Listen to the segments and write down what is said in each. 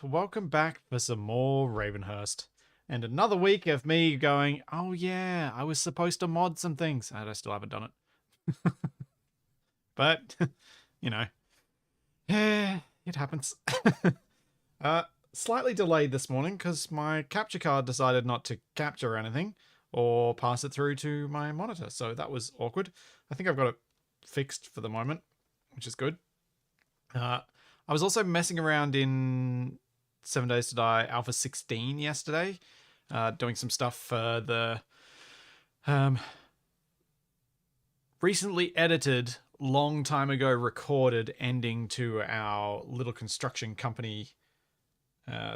welcome back for some more Ravenhearst. And another week of me going, oh yeah, I was supposed to mod some things. And I still haven't done it. But, you know, it happens. uh, Slightly delayed this morning because my capture card decided not to capture anything or pass it through to my monitor. So that was awkward. I think I've got it fixed for the moment, which is good. I was also messing around in 7 Days to Die Alpha 16 yesterday, doing some stuff for the recently edited, long time ago recorded ending to our little construction company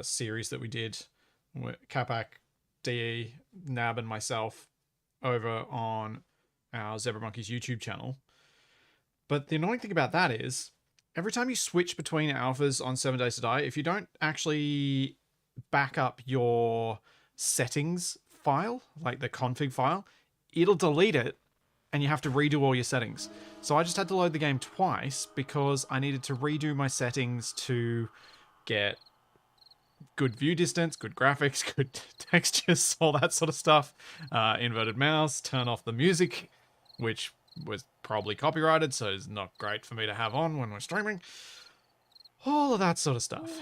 series that we did with Capac, DE, Nab, and myself over on our Zebra Monkeys YouTube channel. But the annoying thing about that is, every time you switch between alphas on 7 Days to Die, if you don't actually back up your settings file, like the config file, it'll delete it and you have to redo all your settings. So I just had to load the game twice because I needed to redo my settings to get good view distance, good graphics, good textures, all that sort of stuff. Inverted mouse, turn off the music, which was probably copyrighted, so it's not great for me to have on when we're streaming. All of that sort of stuff.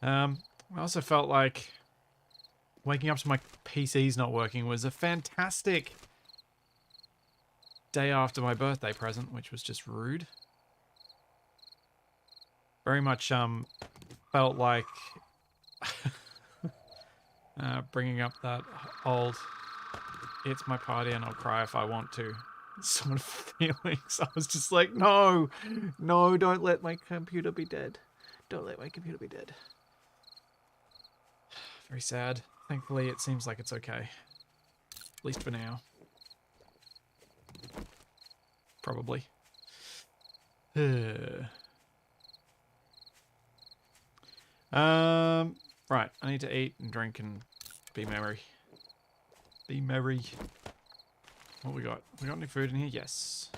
I also felt like waking up to my PC's not working was a fantastic day after my birthday present, which was just rude. Very much felt like bringing up that old "it's my party and I'll cry if I want to" sort of feelings. I was just like, no, don't let my computer be dead. Don't let my computer be dead. Very sad. Thankfully, it seems like it's okay. At least for now. Probably. Right. I need to eat and drink and be merry. Be merry. What we got? We got any food in here? Yes.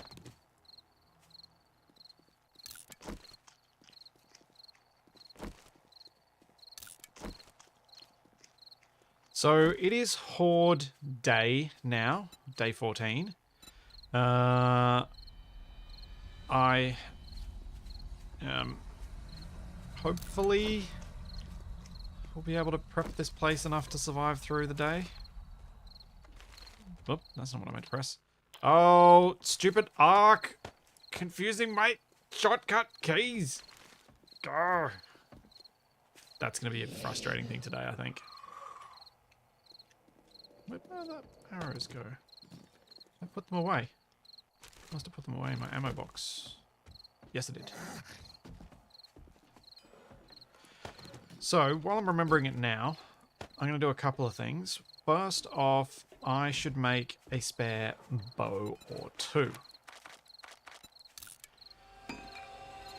So it is Horde Day now, day 14. I hopefully we'll be able to prep this place enough to survive through the day. Oop, that's not what I meant to press. Oh, stupid arc! Confusing my shortcut keys! Grr. That's going to be a frustrating thing today, I think. Where did the arrows go? I put them away. Must have put them away in my ammo box. Yes, I did. So, while I'm remembering it now, I'm going to do a couple of things. First off, I should make a spare bow or two.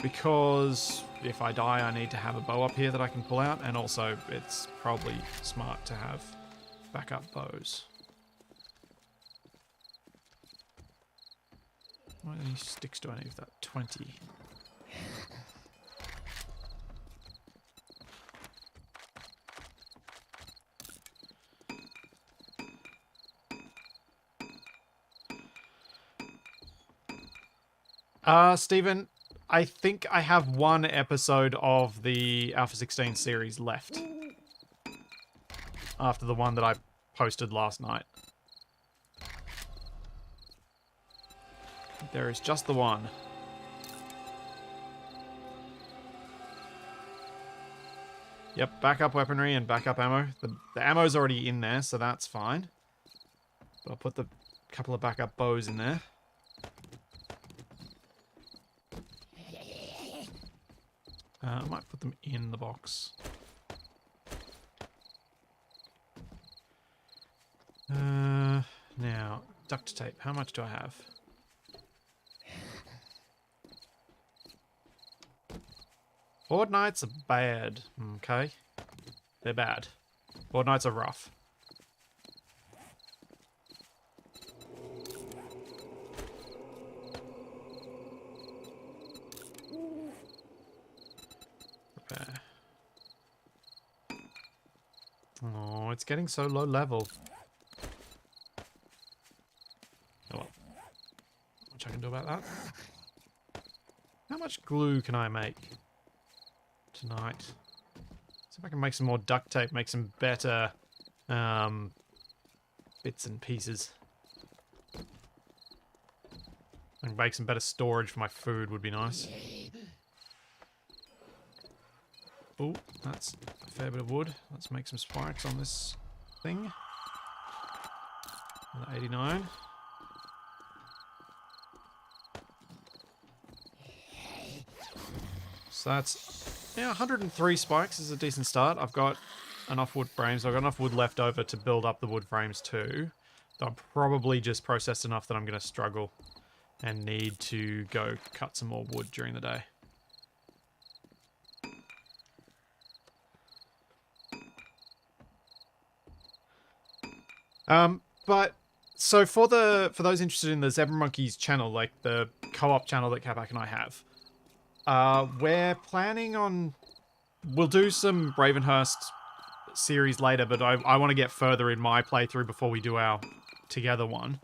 Because if I die, I need to have a bow up here that I can pull out, and also it's probably smart to have backup bows. How many sticks do I need for that? 20. Stephen, I think I have one episode of the Alpha 16 series left. After the one that I posted last night. There is just the one. Yep, backup weaponry and backup ammo. The ammo's already in there, so that's fine. But I'll put the couple of backup bows in there. I might put them in the box. Now, duct tape. How much do I have? Horde nights are bad. Okay. They're bad. Horde nights are rough. Oh, it's getting so low level. Oh well. Not much I can do about that. How much glue can I make tonight? See if I can make some more duct tape, make some better bits and pieces. And make some better storage for my food would be nice. Oh, that's a fair bit of wood. Let's make some spikes on this thing. Another 89. So that's, yeah, 103 spikes is a decent start. I've got enough wood frames. I've got enough wood left over to build up the wood frames too. I'll probably just processed enough that I'm going to struggle and need to go cut some more wood during the day. But so for those interested in the Zebra Monkeys channel, like the co-op channel that Capac and I have, we're planning on, we'll do some Ravenhearst series later, but I want to get further in my playthrough before we do our together one,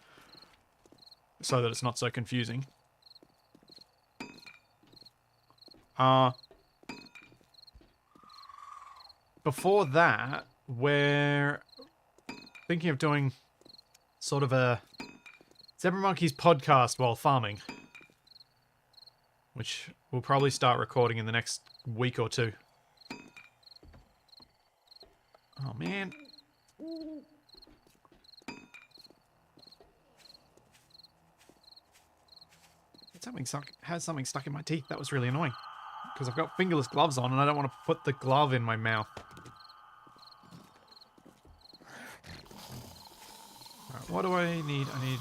so that it's not so confusing. Before that, we're thinking of doing sort of a Zebra Monkeys podcast while farming, which we'll probably start recording in the next week or two. Oh man. Has something stuck in my teeth. That was really annoying. Because I've got fingerless gloves on and I don't want to put the glove in my mouth. Right, what do I need? I need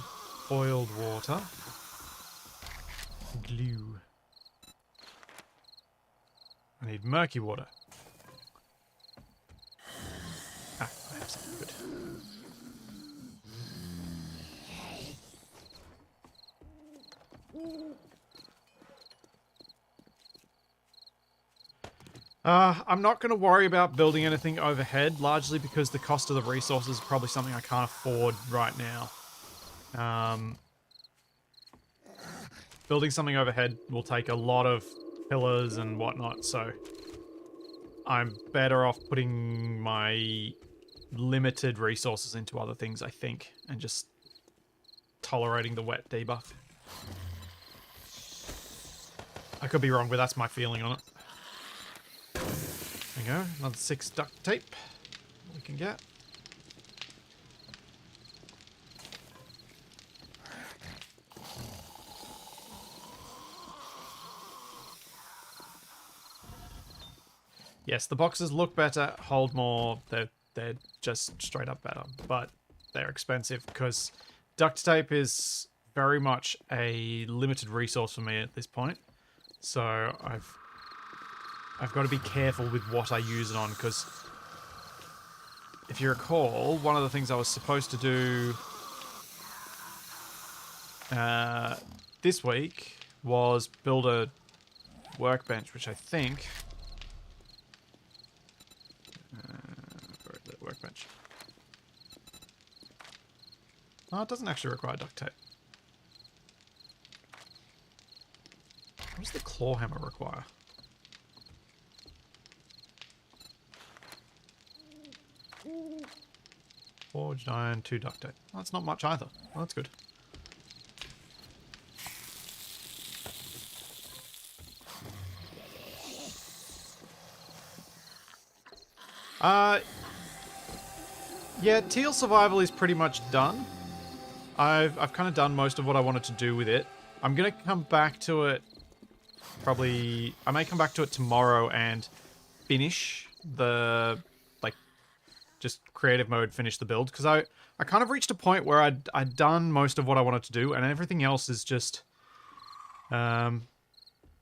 boiled water. Glue. I need murky water. Ah, I have something good. I'm not going to worry about building anything overhead, largely because the cost of the resources is probably something I can't afford right now. Building something overhead will take a lot of pillars and whatnot, so I'm better off putting my limited resources into other things, I think, and just tolerating the wet debuff. I could be wrong, but that's my feeling on it. There you go, another 6 duct tape we can get. Yes, the boxes look better, hold more, they're just straight up better, but they're expensive because duct tape is very much a limited resource for me at this point. So I've got to be careful with what I use it on, because if you recall, one of the things I was supposed to do this week was build a workbench, which I think... where is that workbench? Oh, it doesn't actually require duct tape. What does the claw hammer require? Forged iron, 2 duct tape. Well, that's not much either. Well, that's good. Yeah, teal survival is pretty much done. I've kind of done most of what I wanted to do with it. I'm gonna come back to it probably... I may come back to it tomorrow and finish the... like, just creative mode, finish the build. Because I kind of reached a point where I'd done most of what I wanted to do, and everything else is just...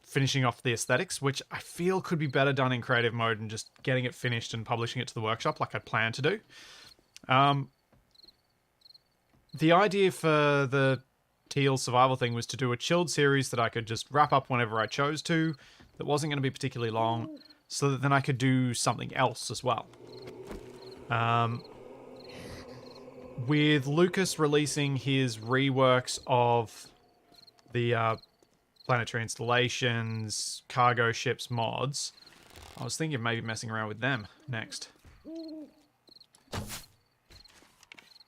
finishing off the aesthetics, which I feel could be better done in creative mode and just getting it finished and publishing it to the workshop like I'd planned to do. The idea for the teal survival thing was to do a chilled series that I could just wrap up whenever I chose to, that wasn't going to be particularly long, so that then I could do something else as well. With Lucas releasing his reworks of the planetary installations, cargo ships mods, I was thinking of maybe messing around with them next.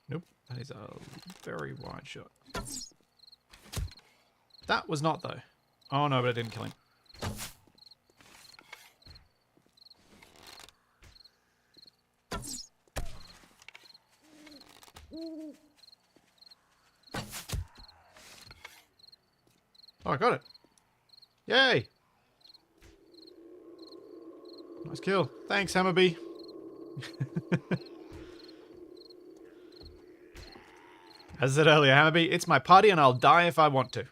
Nope, that is a very wide shot. That was not, though. Oh no, but I didn't kill him. Oh, I got it. Yay! Nice kill. Thanks, Hammerby. As I said earlier, Hammerby, it's my party and I'll die if I want to.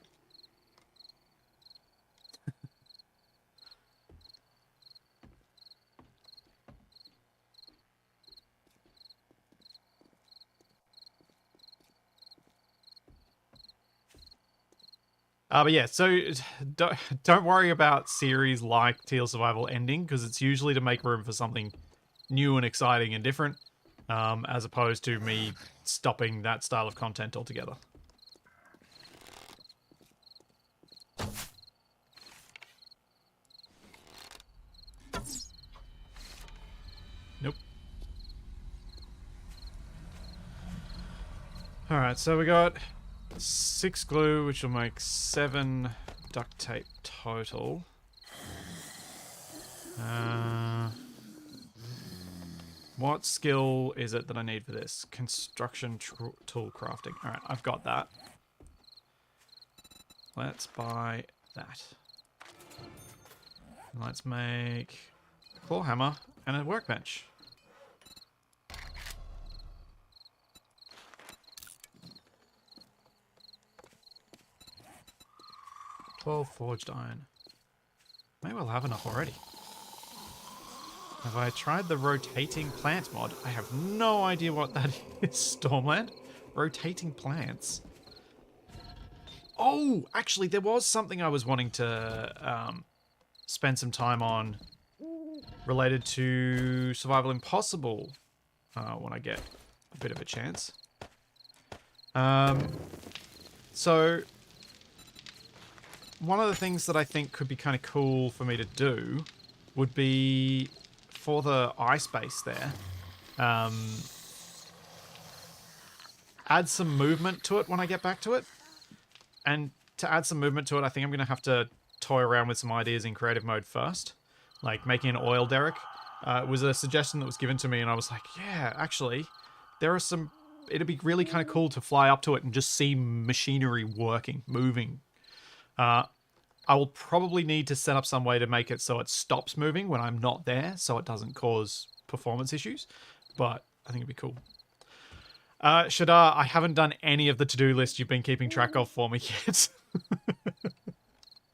But yeah, so don't worry about series like Teal Survival ending, because it's usually to make room for something new and exciting and different, as opposed to me stopping that style of content altogether. Nope. Alright, so we got 6 glue, which will make 7 duct tape total. What skill is it that I need for this? Construction tool crafting. Alright, I've got that. Let's buy that. Let's make a claw hammer and a workbench. Forged iron. Maybe we'll have enough already. Have I tried the rotating plant mod? I have no idea what that is, Stormland. Rotating plants. Oh, actually, there was something I was wanting to spend some time on related to Survival Impossible when I get a bit of a chance. So one of the things that I think could be kind of cool for me to do would be for the ice base there, add some movement to it when I get back to it. And to add some movement to it, I think I'm going to have to toy around with some ideas in creative mode first, like making an oil derrick. It was a suggestion that was given to me, and I was like, yeah, actually, there are some... It'd be really kind of cool to fly up to it and just see machinery working, moving. I will probably need to set up some way to make it so it stops moving when I'm not there, so it doesn't cause performance issues. But I think it'd be cool. Shadar, I haven't done any of the to-do list you've been keeping track of for me yet.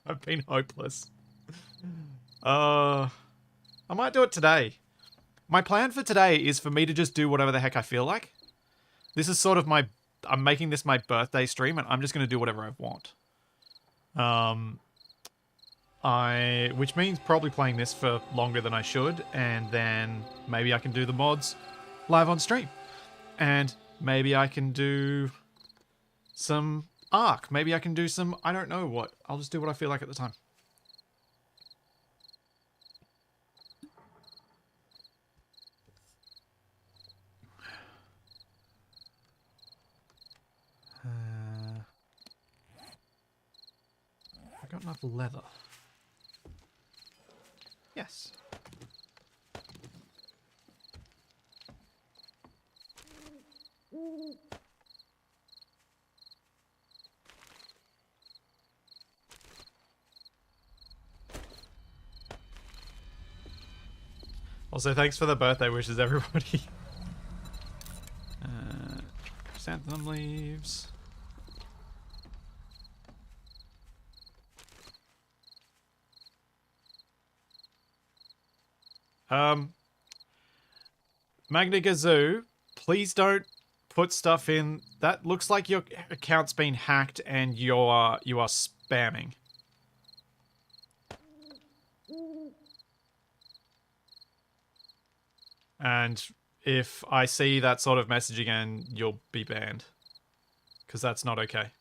I've been hopeless. I might do it today. My plan for today is for me to just do whatever the heck I feel like. This is sort of my... I'm making this my birthday stream, and I'm just going to do whatever I want. Which means probably playing this for longer than I should, and then maybe I can do the mods live on stream. And maybe I can do some Ark. Maybe I can do some... I don't know what. I'll just do what I feel like at the time. I got enough leather. Yes. Also, thanks for the birthday wishes, everybody. Chrysanthemum leaves. Magnagazoo, please don't put stuff in. That looks like your account's been hacked and you are spamming. And if I see that sort of message again, you'll be banned. Because that's not okay.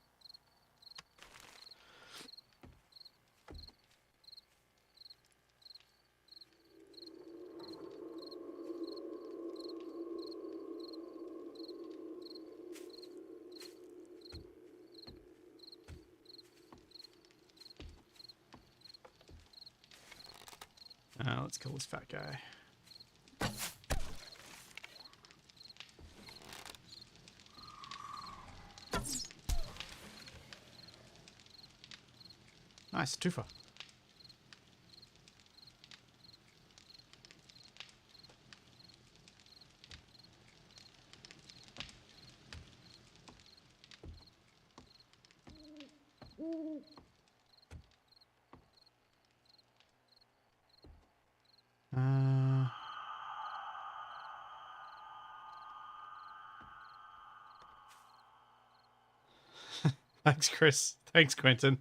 Let's kill this fat guy. Nice, twofer. Thanks, Chris. Thanks, Quentin.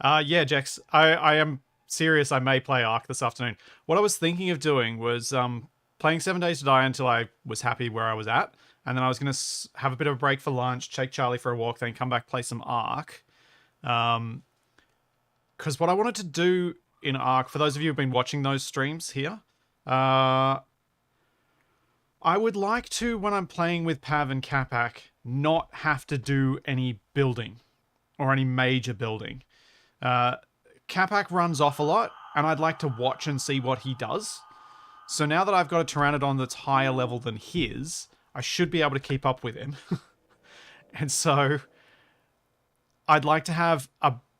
Yeah, Jax. I am serious. I may play Ark this afternoon. What I was thinking of doing was playing 7 Days to Die until I was happy where I was at. And then I was going to have a bit of a break for lunch, take Charlie for a walk, then come back, play some Ark. Because what I wanted to do in Ark, for those of you who've been watching those streams here, I would like to, when I'm playing with Pav and Capac, not have to do any building or any major building. Capac runs off a lot, and I'd like to watch and see what he does. So now that I've got a Pteranodon that's higher level than his, I should be able to keep up with him. And so I'd like to have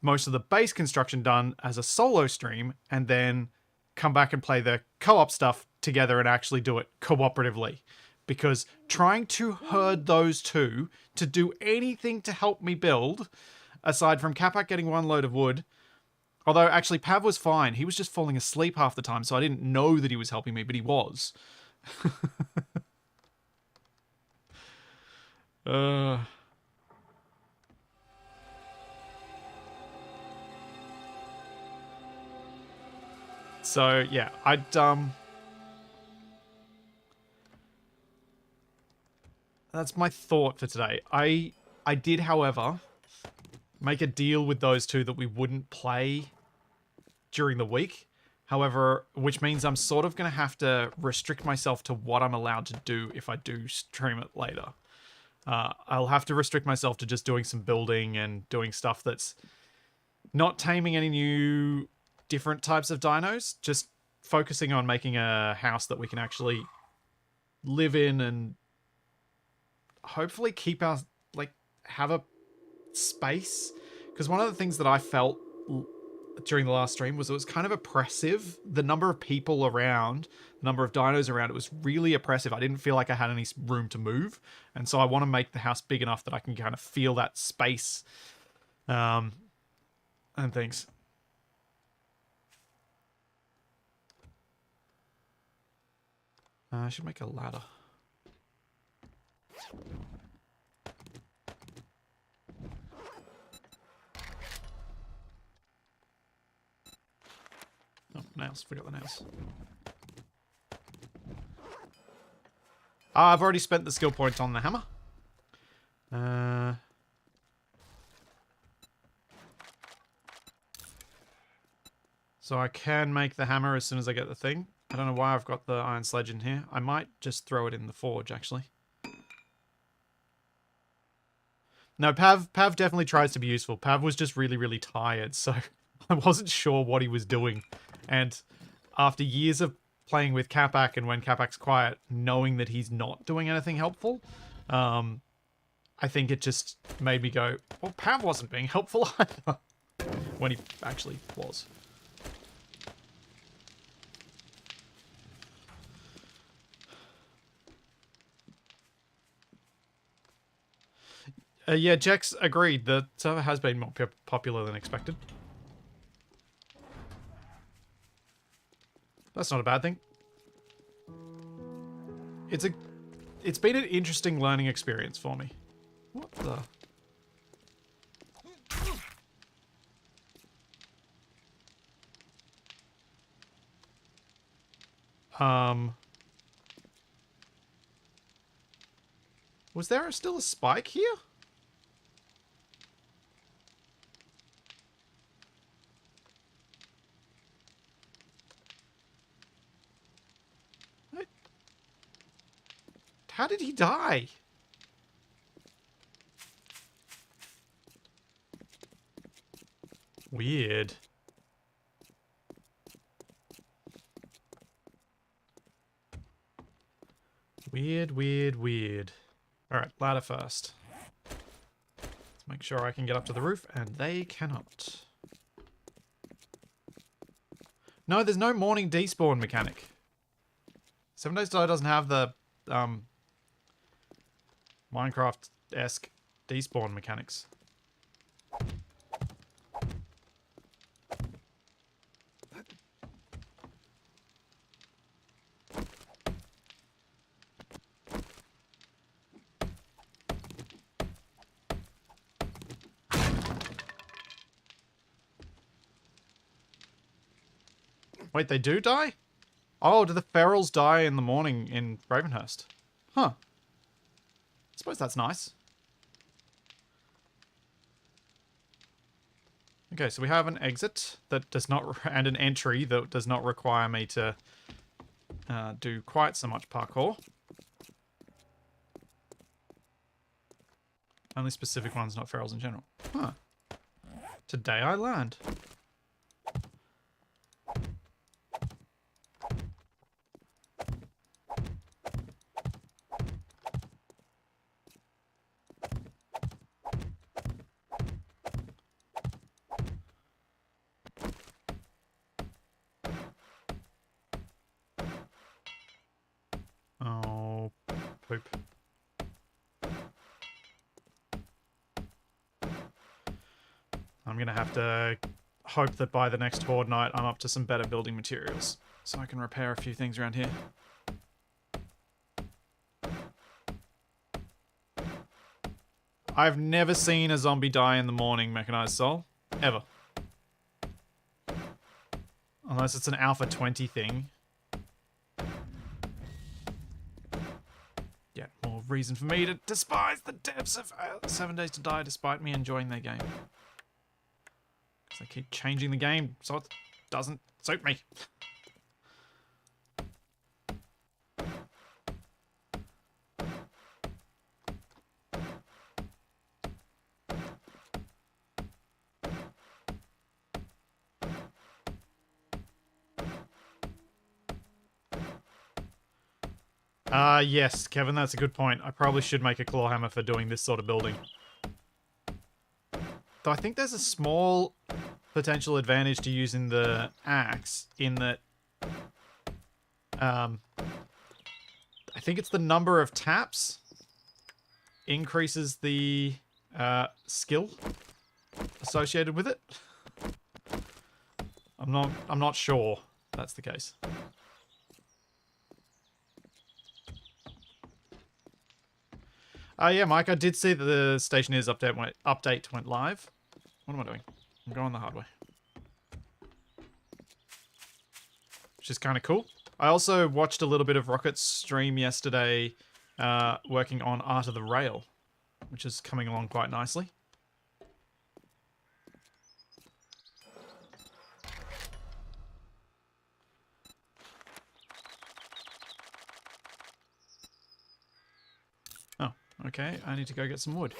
most of the base construction done as a solo stream, and then come back and play the co-op stuff together and actually do it cooperatively. Because trying to herd those two to do anything to help me build, aside from Capac getting one load of wood, although actually Pav was fine. He was just falling asleep half the time, so I didn't know that he was helping me, but he was. So, yeah, that's my thought for today. I did, however, make a deal with those two that we wouldn't play during the week. However, which means I'm sort of going to have to restrict myself to what I'm allowed to do if I do stream it later. I'll have to restrict myself to just doing some building and doing stuff that's not taming any new different types of dinos, just focusing on making a house that we can actually live in and hopefully keep our, have a space. Because one of the things that I felt during the last stream was it was kind of oppressive. The number of people around, the number of dinos around, it was really oppressive. I didn't feel like I had any room to move. And so I want to make the house big enough that I can kind of feel that space and things. I should make a ladder. Oh, nails. Forgot the nails. I've already spent the skill point on the hammer. So I can make the hammer as soon as I get the thing. I don't know why I've got the iron sledge in here. I might just throw it in the forge, actually. No, Pav definitely tries to be useful. Pav was just really, really tired, so I wasn't sure what he was doing. And after years of playing with Capac, and when Capac's quiet, knowing that he's not doing anything helpful, I think it just made me go, well, Pav wasn't being helpful either. When he actually was. Yeah, Jax agreed. The server has been more popular than expected. That's not a bad thing. It's been an interesting learning experience for me. What the? Was there still a spike here? What? How did he die? Weird. Weird, weird, weird. Alright, ladder first. Let's make sure I can get up to the roof, and they cannot. No, there's no morning despawn mechanic. 7 Days to Die doesn't have the Minecraft-esque despawn mechanics. Wait, they do die? Oh, do the ferals die in the morning in Ravenhearst? Huh. I suppose that's nice. Okay, so we have an exit that does not, and an entry that does not require me to do quite so much parkour. Only specific ones, not ferals in general. Huh. Today I learned. Oh, poop. I'm gonna have to hope that by the next Horde night I'm up to some better building materials, so I can repair a few things around here. I've never seen a zombie die in the morning, Mechanized Soul. Ever. Unless it's an Alpha 20 thing. Yet more reason for me to despise the devs of 7 Days to Die despite me enjoying their game. Because they keep changing the game, so it doesn't suit me. Yes, Kevin, that's a good point. I probably should make a claw hammer for doing this sort of building. Though I think there's a small potential advantage to using the axe in that I think it's the number of taps increases the skill associated with it. I'm not sure that's the case. Yeah, Mike, I did see that the Stationeers update went live. What am I doing? I'm going the hard way. Which is kind of cool. I also watched a little bit of Rocket's stream yesterday working on Art of the Rail, which is coming along quite nicely. Oh, okay. I need to go get some wood.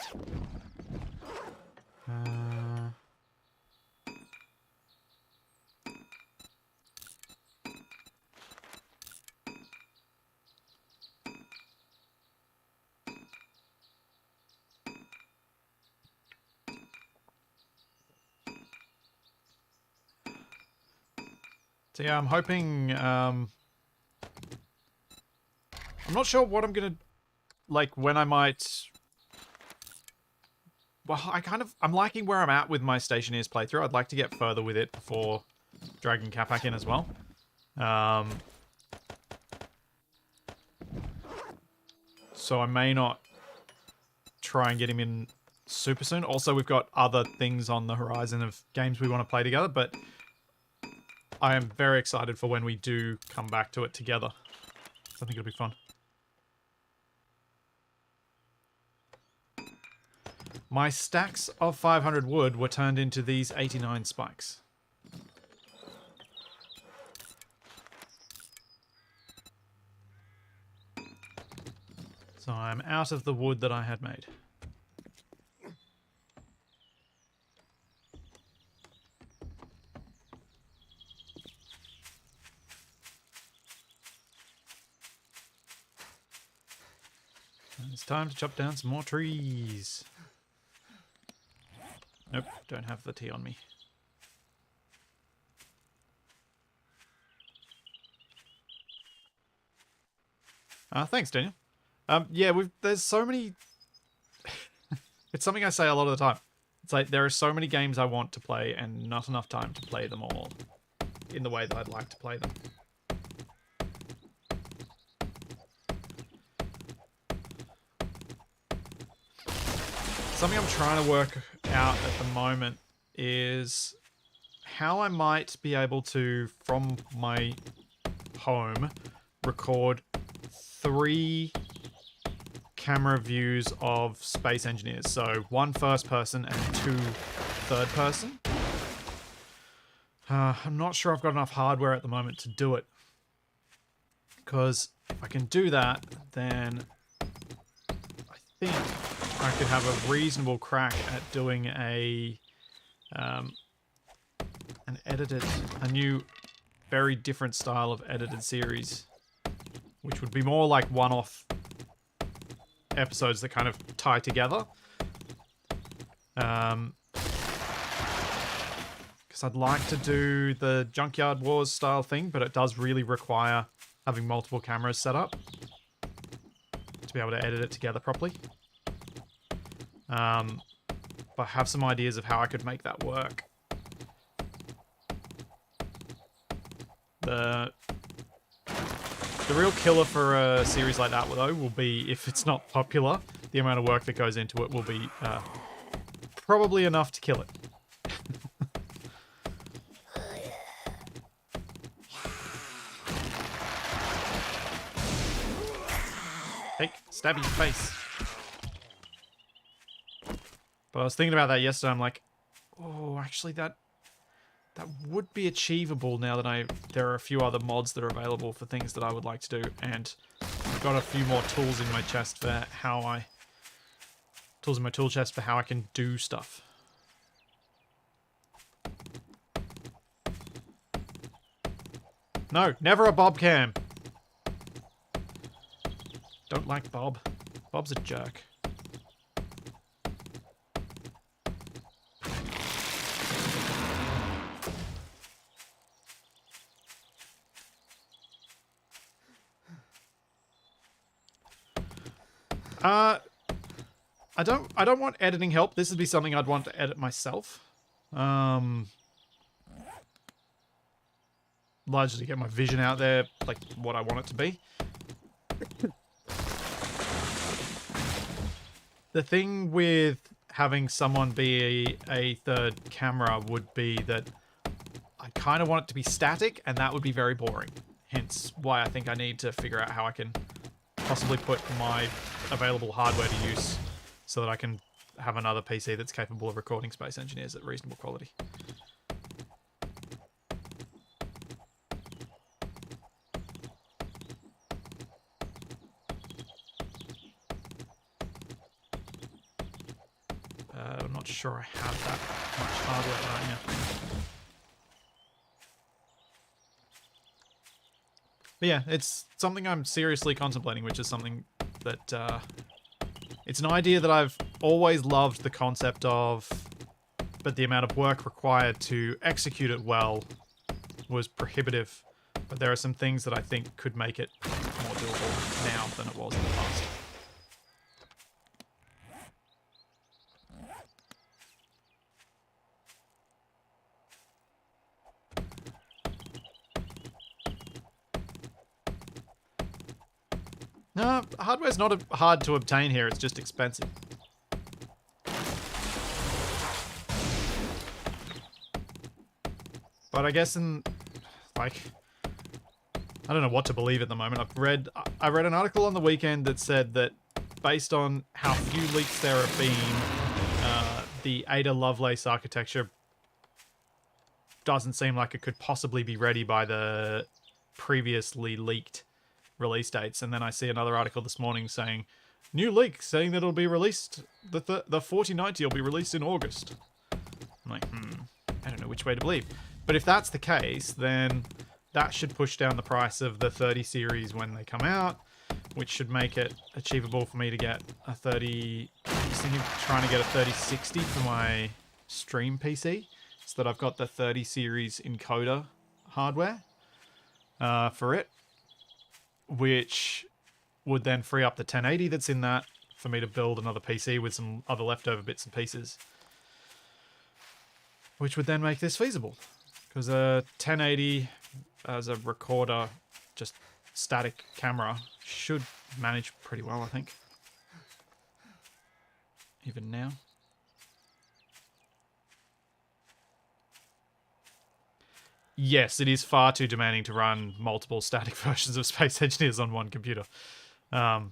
So yeah, I'm hoping, I'm not sure what I'm gonna, like, when I might, well, I'm liking where I'm at with my Stationeers playthrough. I'd like to get further with it before dragging Capac in as well. So I may not try and get him in super soon. Also, we've got other things on the horizon of games we want to play together, but I am very excited for when we do come back to it together. I think it'll be fun. My stacks of 500 wood were turned into these 89 spikes. So I'm out of the wood that I had made. And it's time to chop down some more trees. Nope, don't have the tea on me. Thanks, Daniel. Yeah, there's so many... It's something I say a lot of the time. It's like, there are so many games I want to play and not enough time to play them all in the way that I'd like to play them. Something I'm trying to work out at the moment is how I might be able to, from my home, record 3 camera views of space engineers. So 1 first person and 2 third person. I'm not sure I've got enough hardware at the moment to do it. Because if I can do that, then I think I could have a reasonable crack at doing a new, very different style of edited series, which would be more like one-off episodes that kind of tie together. Because I'd like to do the Junkyard Wars style thing, but it does really require having multiple cameras set up to be able to edit it together properly. But I have some ideas of how I could make that work. The real killer for a series like that, though, will be, if it's not popular, the amount of work that goes into it will be probably enough to kill it. Hey, stab your face. But I was thinking about that yesterday. I'm like, oh, actually, that would be achievable now that there are a few other mods that are available for things that I would like to do, and I've got a few more tools in my chest for tools in my tool chest for how I can do stuff. No, never a Bob cam. Don't like Bob. Bob's a jerk. I don't want editing help. This would be something I'd want to edit myself. Largely to get my vision out there, like what I want it to be. The thing with having someone be a third camera would be that I kind of want it to be static, and that would be very boring. Hence why I think I need to figure out how I can possibly put my available hardware to use so that I can have another PC that's capable of recording Space Engineers at reasonable quality. I'm not sure I have that much hardware right now. But yeah, it's something I'm seriously contemplating, which is something that, it's an idea that I've always loved the concept of, but the amount of work required to execute it well was prohibitive. But there are some things that I think could make it more doable now than it was in the past. No, hardware's not hard to obtain here, it's just expensive. But I guess Like, I don't know what to believe at the moment. I read an article on the weekend that said that based on how few leaks there have been, the Ada Lovelace architecture doesn't seem like it could possibly be ready by the previously leaked release dates. And then I see another article this morning saying, new leak saying that it'll be released, the 4090 will be released in August. I'm like, I don't know which way to believe. But if that's the case, then that should push down the price of the 30 series when they come out, which should make it achievable for me to get a 30... I'm just thinking of trying to get a 3060 for my stream PC, so that I've got the 30 series encoder hardware for it, which would then free up the 1080 that's in that for me to build another PC with some other leftover bits and pieces, which would then make this feasible. Because a 1080 as a recorder, just static camera, should manage pretty well, I think. Even now. Yes, it is far too demanding to run multiple static versions of Space Engineers on one computer. I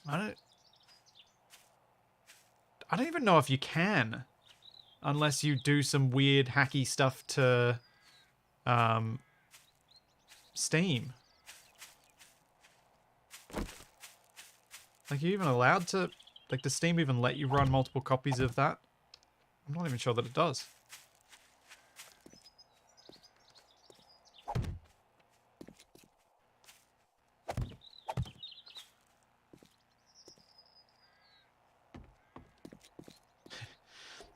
don't even know if you can, unless you do some weird hacky stuff to Steam. Like, are you even allowed to... Like, does Steam even let you run multiple copies of that? I'm not even sure that it does.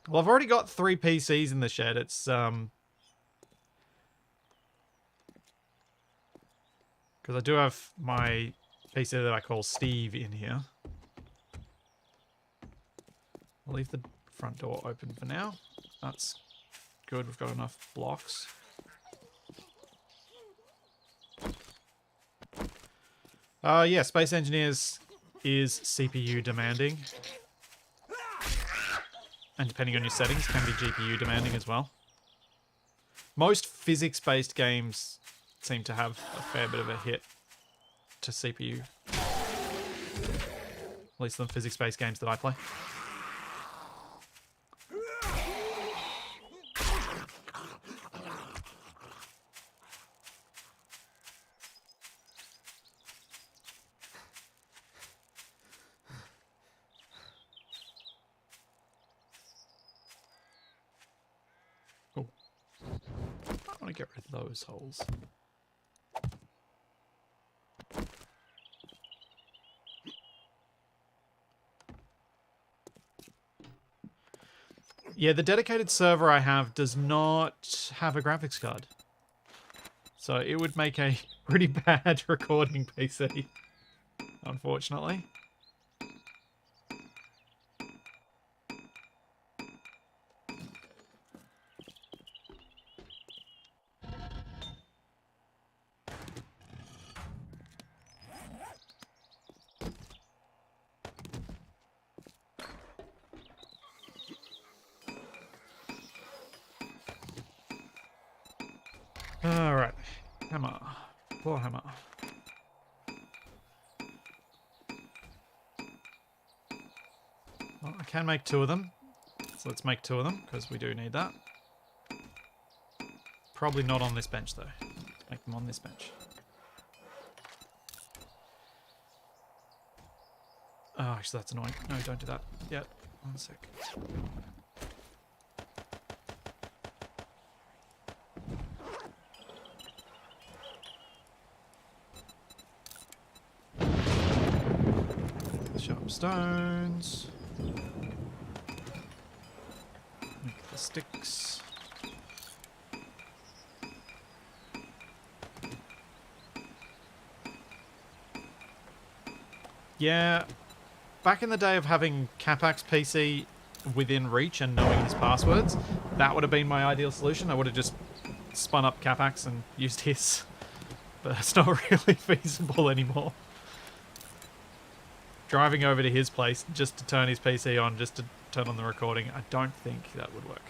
Well, I've already got 3 PCs in the shed. It's, because I do have my PC that I call Steve in here. I'll leave the front door open for now. That's good. We've got enough blocks. Yeah, Space Engineers is CPU demanding. And depending on your settings, can be GPU demanding as well. Most physics-based games seem to have a fair bit of a hit to CPU. At least the physics-based games that I play. I want to get rid of those holes. Yeah, the dedicated server I have does not have a graphics card. So it would make a pretty bad recording PC, unfortunately. Alright, hammer, floor hammer. Well, I can make 2 of them, so let's make 2 of them, because we do need that. Probably not on this bench, though. Let's make them on this bench. Oh, actually, that's annoying. No, don't do that. Yeah, 1 sec. Sharp stones. Make the sticks. Yeah, back in the day of having Capac's PC within reach and knowing his passwords, that would have been my ideal solution. I would have just spun up Capax and used his, but it's not really feasible anymore. Driving over to his place just to turn his PC on, just to turn on the recording, I don't think that would work.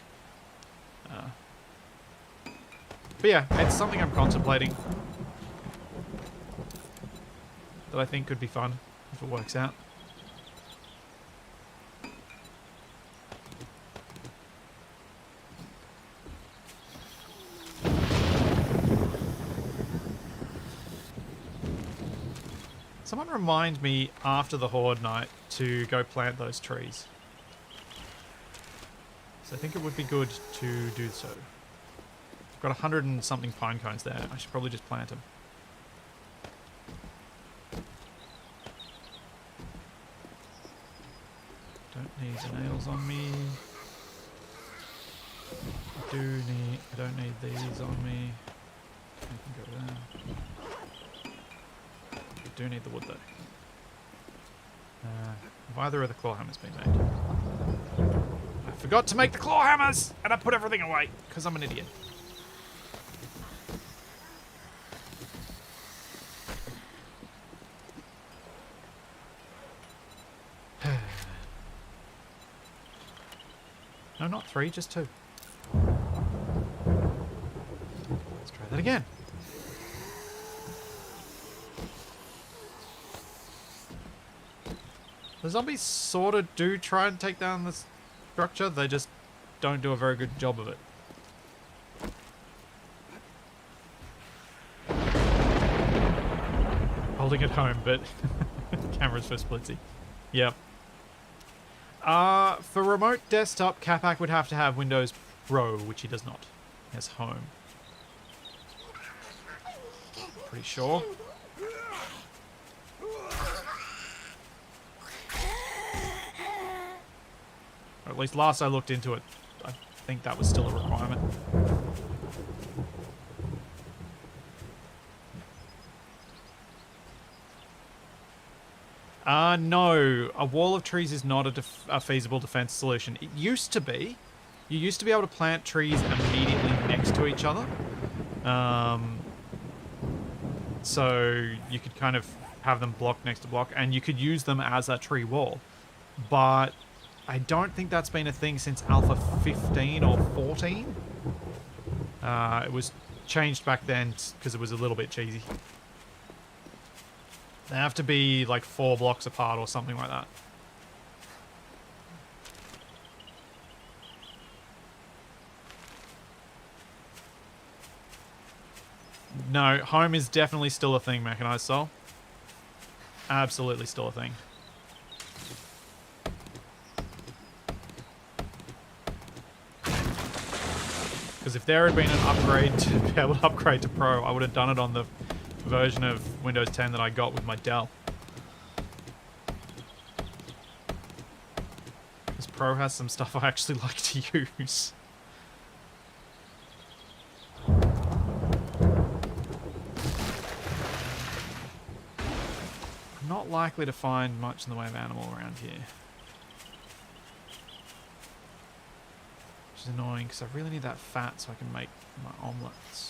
But yeah, it's something I'm contemplating. That I think could be fun if it works out. Someone remind me after the Horde night to go plant those trees. So I think it would be good to do so. I've got 100 and something pine cones there. I should probably just plant them. Don't need nails on me. I don't need these on me. I can go there. I do need the wood though. Have either of the claw hammers been made? I forgot to make the claw hammers! And I put everything away, because I'm an idiot. No, not 3, just 2. Let's try that again. The zombies sort of do try and take down the structure, they just don't do a very good job of it. Holding it home, but camera's for splitsy. Yep. For remote desktop, Capac would have to have Windows Pro, which he does not. He has Home. Pretty sure. Or at least last I looked into it, I think that was still a requirement. No. A wall of trees is not a feasible defense solution. It used to be. You used to be able to plant trees immediately next to each other. So you could kind of have them block next to block, and you could use them as a tree wall. But I don't think that's been a thing since Alpha 15 or 14. It was changed back then because it was a little bit cheesy. They have to be like 4 blocks apart or something like that. No, home is definitely still a thing, Mechanized Soul. Absolutely still a thing. Because if there had been an upgrade to be able to upgrade to Pro, I would have done it on the version of Windows 10 that I got with my Dell. This Pro has some stuff I actually like to use. I'm not likely to find much in the way of animal around here. Which is annoying because I really need that fat so I can make my omelets.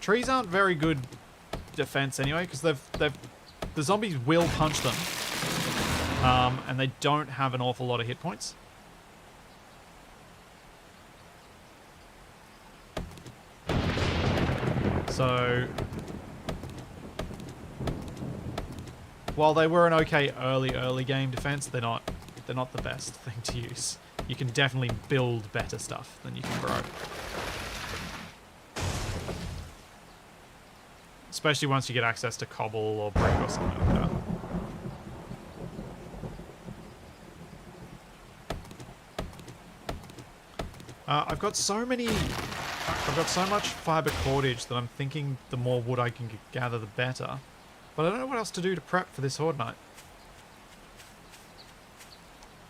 Trees aren't very good defense anyway, because the zombies will punch them, and they don't have an awful lot of hit points. So while they were an okay early game defense, they're not the best thing to use. You can definitely build better stuff than you can grow. Especially once you get access to cobble or brick or something like that. I've got so much fiber cordage that I'm thinking the more wood I can gather, the better. But I don't know what else to do to prep for this Horde night.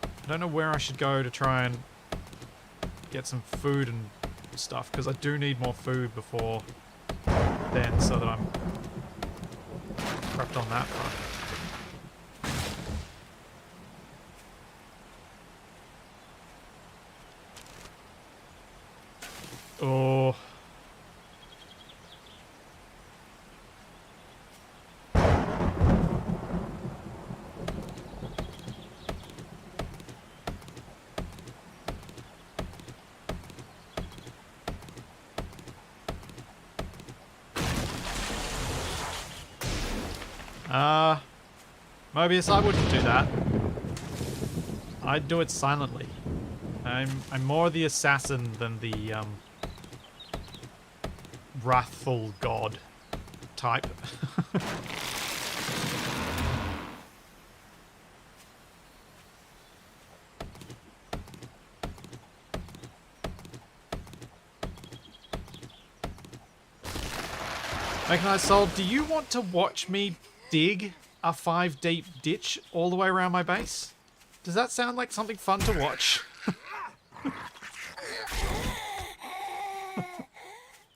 I don't know where I should go to try and get some food and stuff, because I do need more food before then, so that I'm prepped on that front. Oh. Mobius, I wouldn't do that. I'd do it silently. I'm more the assassin than the wrathful god type. Mechanized Soul, do you want to watch me dig a 5-deep ditch all the way around my base? Does that sound like something fun to watch?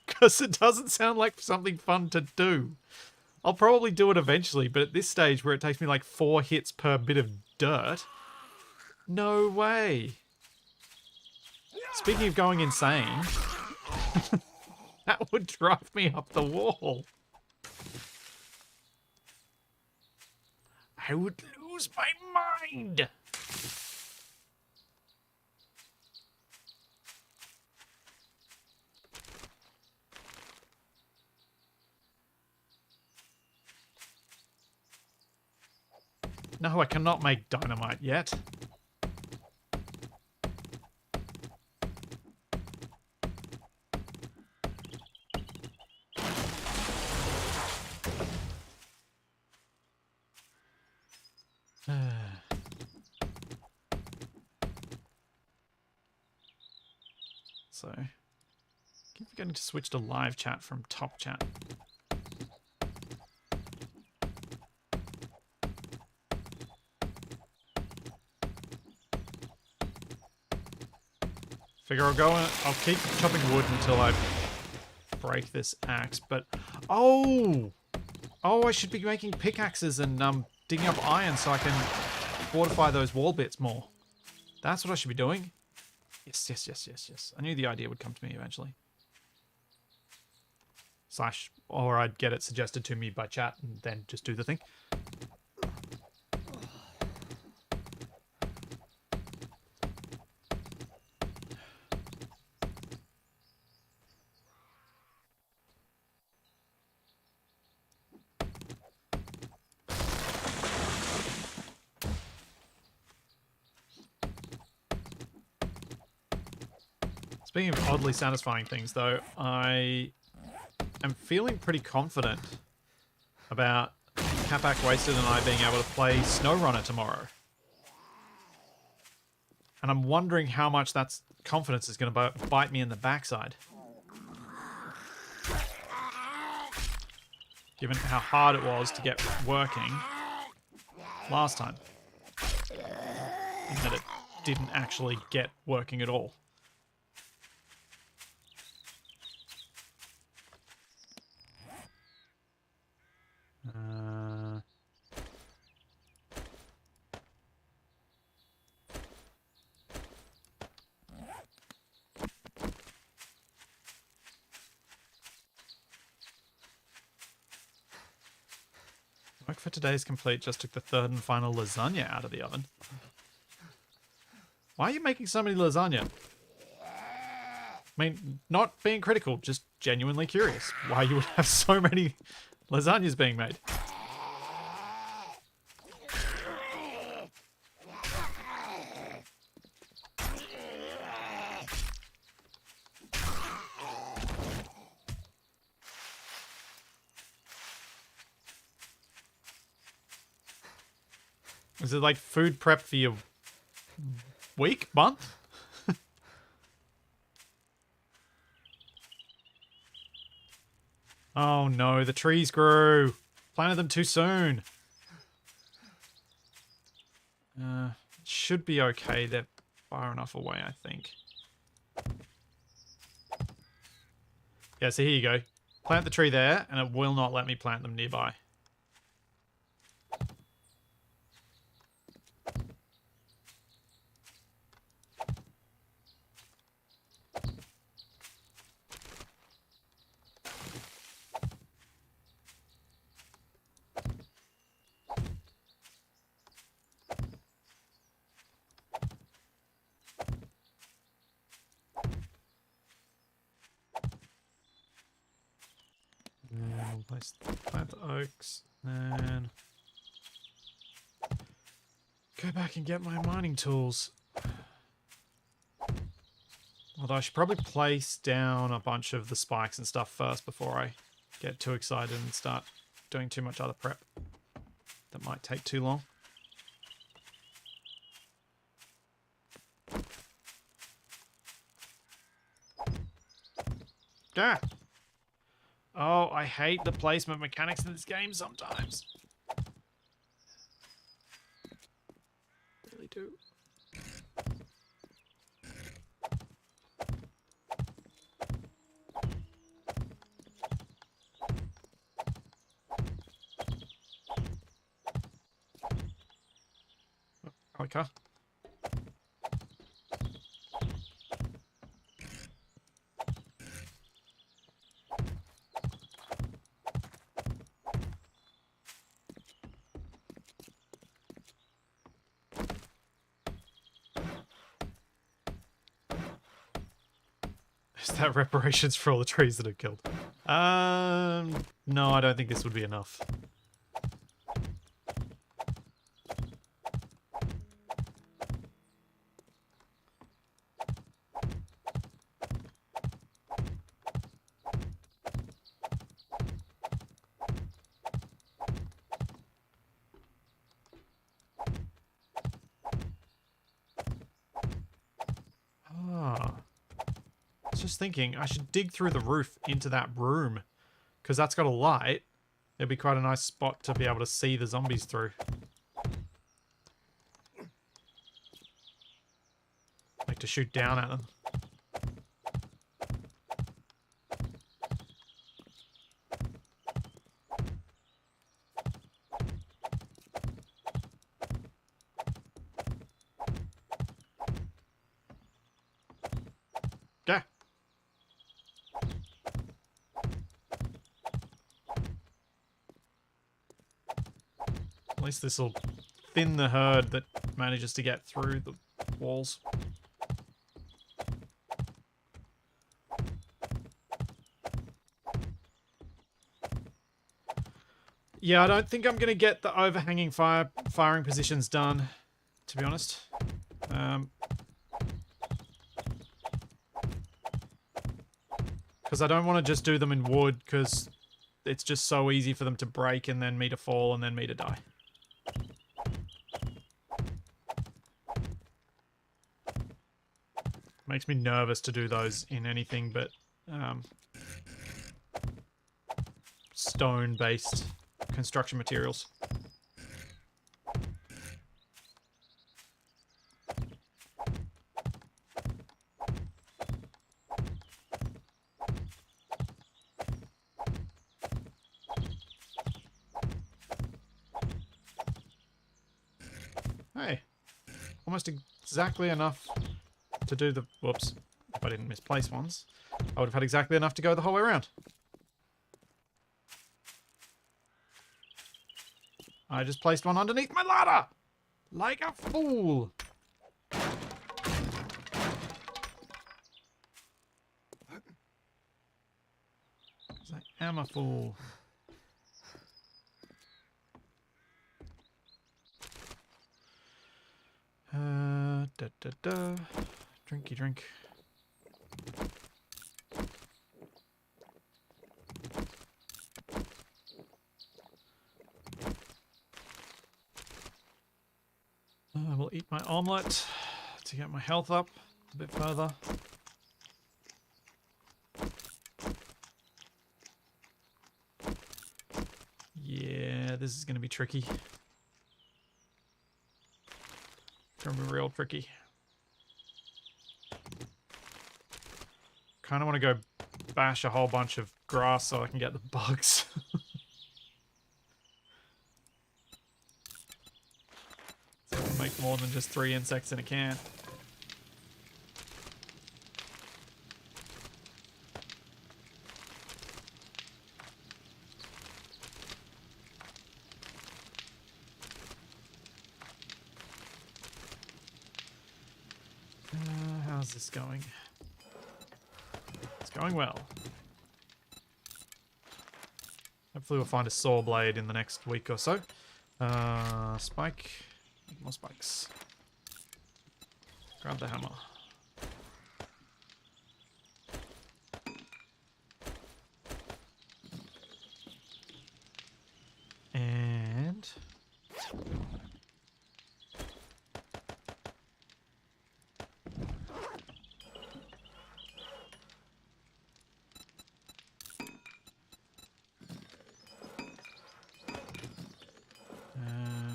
Because it doesn't sound like something fun to do. I'll probably do it eventually, but at this stage where it takes me like 4 hits per bit of dirt, no way. Speaking of going insane, that would drive me up the wall. I would lose my mind. No, I cannot make dynamite yet. So, keep forgetting to switch to live chat from top chat. Figure I'll keep chopping wood until I break this axe, but oh, I should be making pickaxes and digging up iron so I can fortify those wall bits more. That's what I should be doing. Yes. I knew the idea would come to me eventually. Or I'd get it suggested to me by chat and then just do the thing. Speaking of oddly satisfying things, though, I am feeling pretty confident about Capac Wasted and I being able to play SnowRunner tomorrow. And I'm wondering how much that confidence is going to bite me in the backside. Given how hard it was to get working last time. And that it didn't actually get working at all. Work for today is complete. Just took the third and final lasagna out of the oven. Why are you making so many lasagna? I mean, not being critical, just genuinely curious why you would have so many lasagnas being made. Is it like food prep for your week, month? Oh no, the trees grew. Planted them too soon. Should be okay. They're far enough away, I think. Yeah, so here you go. Plant the tree there, and it will not let me plant them nearby. Plant the oaks, and go back and get my mining tools. Although I should probably place down a bunch of the spikes and stuff first before I get too excited and start doing too much other prep. That might take too long. Ah! Oh, I hate the placement mechanics in this game sometimes. Really do. Okay. Is that reparations for all the trees that are killed? No, I don't think this would be enough. Just thinking I should dig through the roof into that room because that's got a light. It'd be quite a nice spot to be able to see the zombies through. Like to shoot down at them. Yeah. At least this will thin the herd that manages to get through the walls. Yeah, I don't think I'm going to get the overhanging firing positions done, to be honest. Because I don't want to just do them in wood, because it's just so easy for them to break and then me to fall and then me to die. Makes me nervous to do those in anything but stone-based construction materials. Hey, almost exactly enough to do the... Whoops, if I didn't misplace ones, I would have had exactly enough to go the whole way around. I just placed one underneath my ladder! Like a fool! I am a fool. Drinky drink. I will eat my omelette to get my health up a bit further. Yeah, this is going to be tricky. Gonna be real tricky. Kind of want to go bash a whole bunch of grass so I can get the bugs. So I can make more than just 3 insects in a can. How's this going? It's going well. Hopefully we'll find a saw blade in the next week or so. Spike. More spikes. Grab the hammer. And...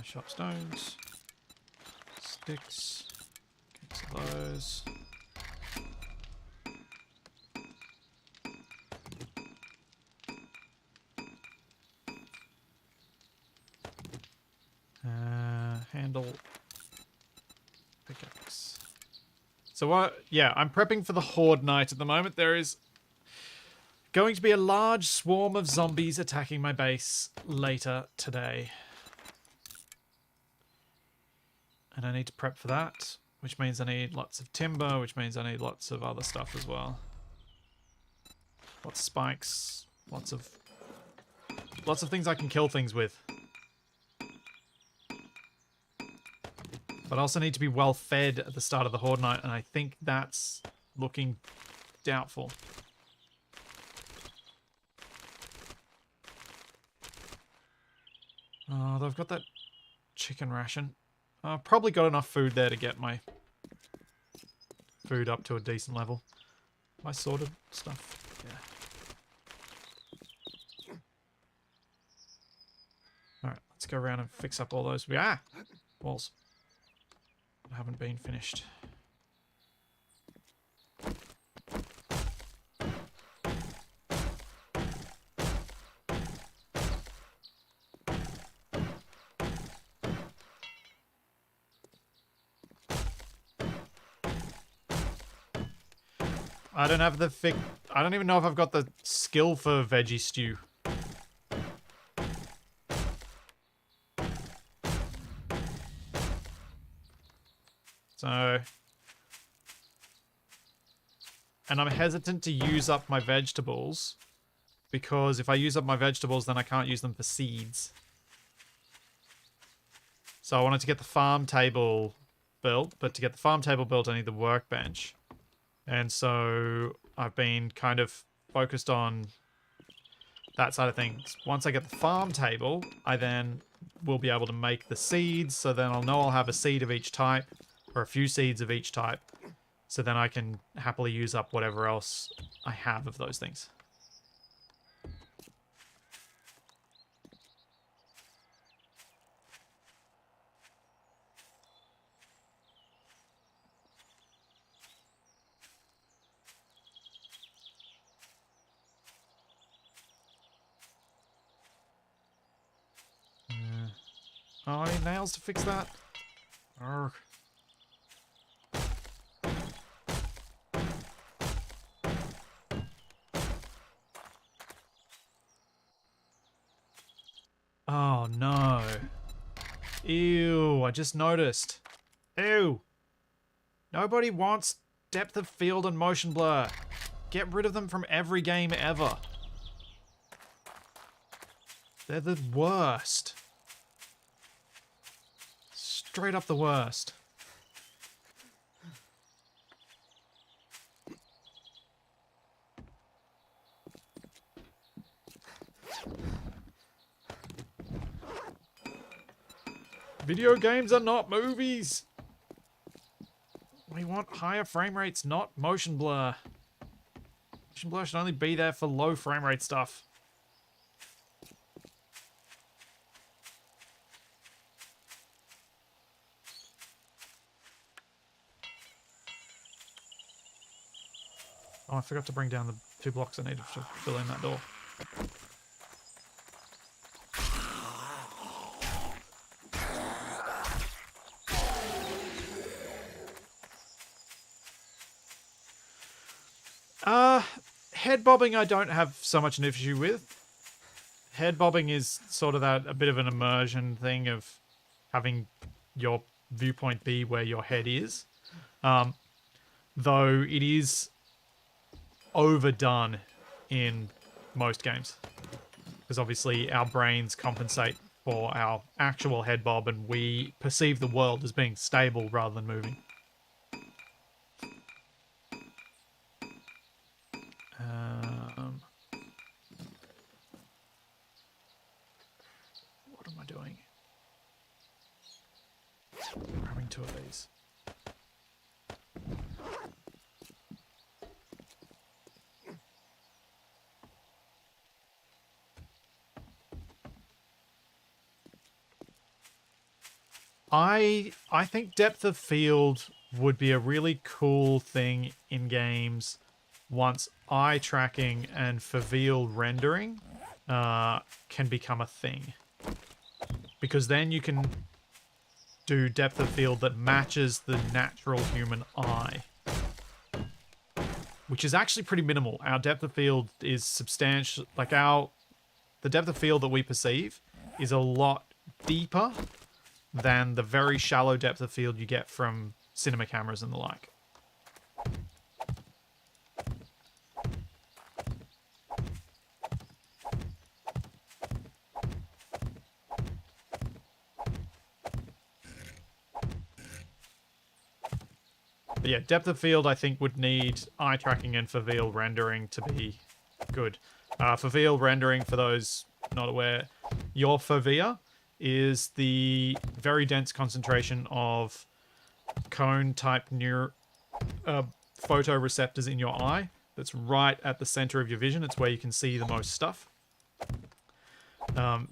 sharp stones. Sticks. Get some of those. Handle. Pickaxe. So what? Yeah, I'm prepping for the Horde night at the moment. There is going to be a large swarm of zombies attacking my base later today. And I need to prep for that, which means I need lots of timber, which means I need lots of other stuff as well. Lots of spikes, lots of things I can kill things with. But I also need to be well fed at the start of the Horde night, and I think that's looking doubtful. Oh, they've got that chicken ration. I've probably got enough food there to get my food up to a decent level. Have I sorted stuff? Yeah. Alright, let's go around and fix up all those. Walls. Haven't been finished. I don't have the I don't even know if I've got the skill for veggie stew. So, and I'm hesitant to use up my vegetables because if I use up my vegetables, then I can't use them for seeds. So I wanted to get the farm table built, but to get the farm table built, I need the workbench. And so I've been kind of focused on that side of things. Once I get the farm table, I then will be able to make the seeds. So then I'll know I'll have a seed of each type, or a few seeds of each type. So then I can happily use up whatever else I have of those things. Oh, I need nails to fix that. Urgh. Oh no. Ew, I just noticed. Ew. Nobody wants depth of field and motion blur. Get rid of them from every game ever. They're the worst. Straight up the worst. Video games are not movies. We want higher frame rates, not motion blur. Motion blur should only be there for low frame rate stuff. Oh, I forgot to bring down the 2 blocks I needed to fill in that door. Head bobbing I don't have so much an issue with. Head bobbing is sort of a bit of an immersion thing of having your viewpoint be where your head is. Though it is overdone in most games. because obviously our brains compensate for our actual head bob, and we perceive the world as being stable rather than moving. What am I doing? Grabbing 2 of these. I think depth of field would be a really cool thing in games once eye tracking and foveal rendering can become a thing. Because then you can do depth of field that matches the natural human eye. Which is actually pretty minimal. Our depth of field is substantial. Like the depth of field that we perceive is a lot deeper than the very shallow depth of field you get from cinema cameras and the like. But yeah, depth of field I think would need eye tracking and foveal rendering to be good. Foveal rendering, for those not aware, your fovea is the very dense concentration of cone-type photoreceptors in your eye that's right at the center of your vision. It's where you can see the most stuff,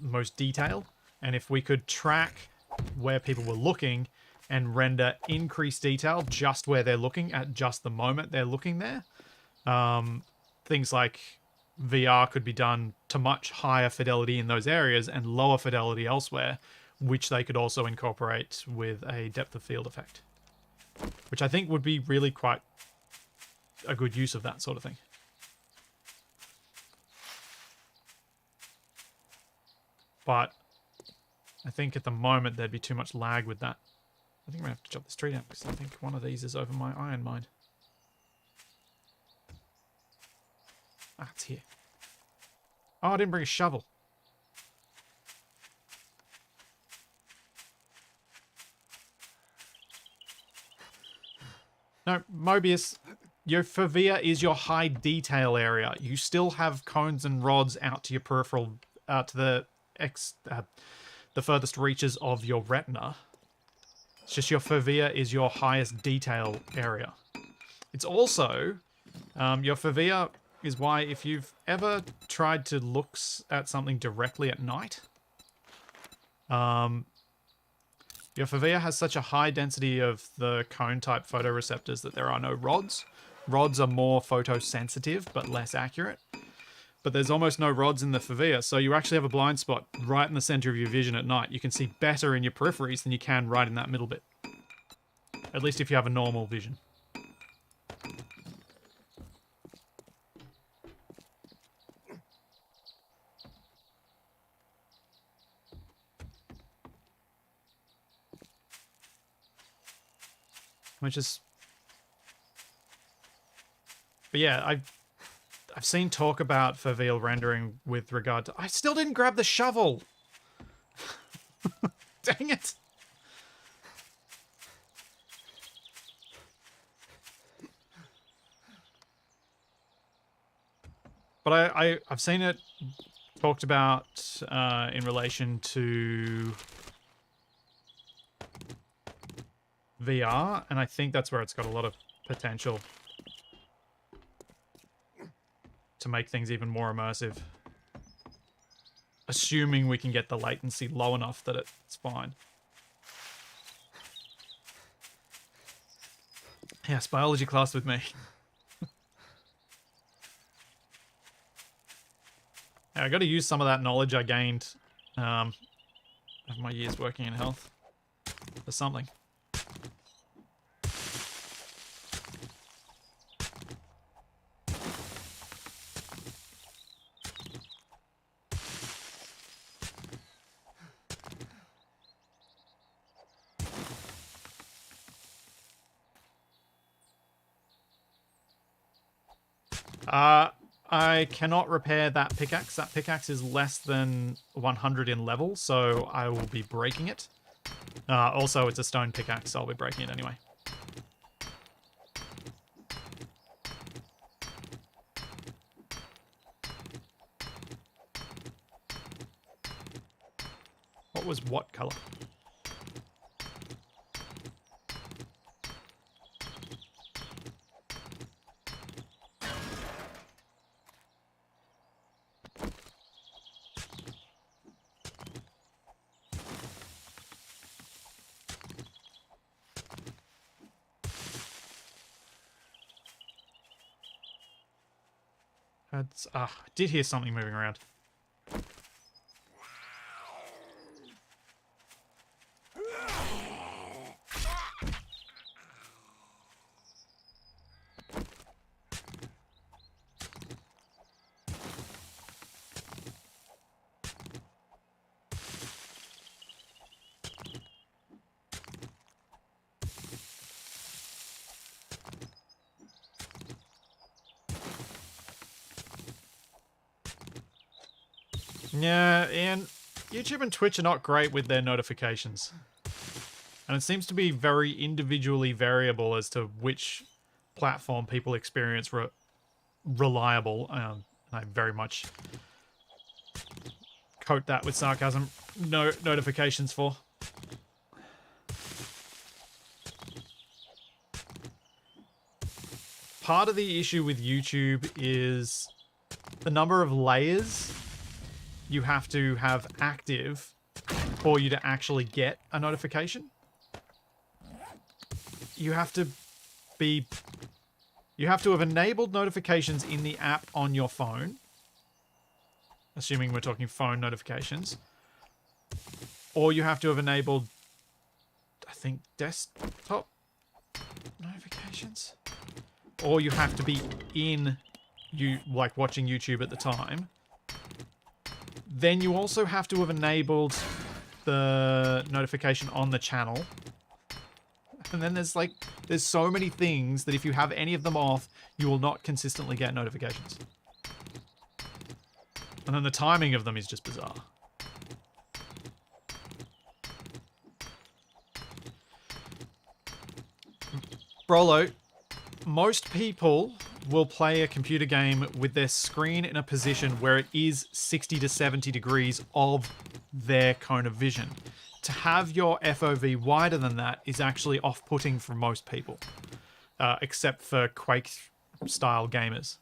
most detail. And if we could track where people were looking and render increased detail just where they're looking at just the moment they're looking there, things like VR could be done to much higher fidelity in those areas and lower fidelity elsewhere, which they could also incorporate with a depth of field effect, which I think would be really quite a good use of that sort of thing. But I think at the moment there'd be too much lag with that. I think I'm going to have to chop this tree down because I think one of these is over my iron mine. Ah, it's here. Oh, I didn't bring a shovel. No, Mobius, your fovea is your high detail area. You still have cones and rods out to your peripheral, to the furthest reaches of your retina. It's just your fovea is your highest detail area. It's also, your fovea is why if you've ever tried to look at something directly at night, your fovea has such a high density of the cone-type photoreceptors that there are no rods. Rods are more photosensitive, but less accurate. But there's almost no rods in the fovea, so you actually have a blind spot right in the center of your vision at night. You can see better in your peripheries than you can right in that middle bit. At least if you have a normal vision. Which is... But yeah, I've seen talk about foveal rendering with regard to... I still didn't grab the shovel! Dang it! But I've seen it talked about in relation to VR, and I think that's where it's got a lot of potential to make things even more immersive. Assuming we can get the latency low enough that it's fine. Yes, biology class with me. Yeah, I got to use some of that knowledge I gained of my years working in health for something. I cannot repair that pickaxe. That pickaxe is less than 100 in level, so I will be breaking it. Also, it's a stone pickaxe, so I'll be breaking it anyway. What was what color? I did hear something moving around. Yeah, and YouTube and Twitch are not great with their notifications. And it seems to be very individually variable as to which platform people experience reliable. I very much coat that with sarcasm. No notifications for. Part of the issue with YouTube is the number of layers you have to have active for you to actually get a notification. You have to have enabled notifications in the app on your phone, assuming we're talking phone notifications, or you have to have enabled, I think, desktop notifications, or you have to be like watching YouTube at the time. Then you also have to have enabled the notification on the channel. And then there's so many things that if you have any of them off, you will not consistently get notifications. And then the timing of them is just bizarre. Brolo, most people will play a computer game with their screen in a position where it is 60 to 70 degrees of their cone of vision. To have your FOV wider than that is actually off-putting for most people, except for Quake-style gamers.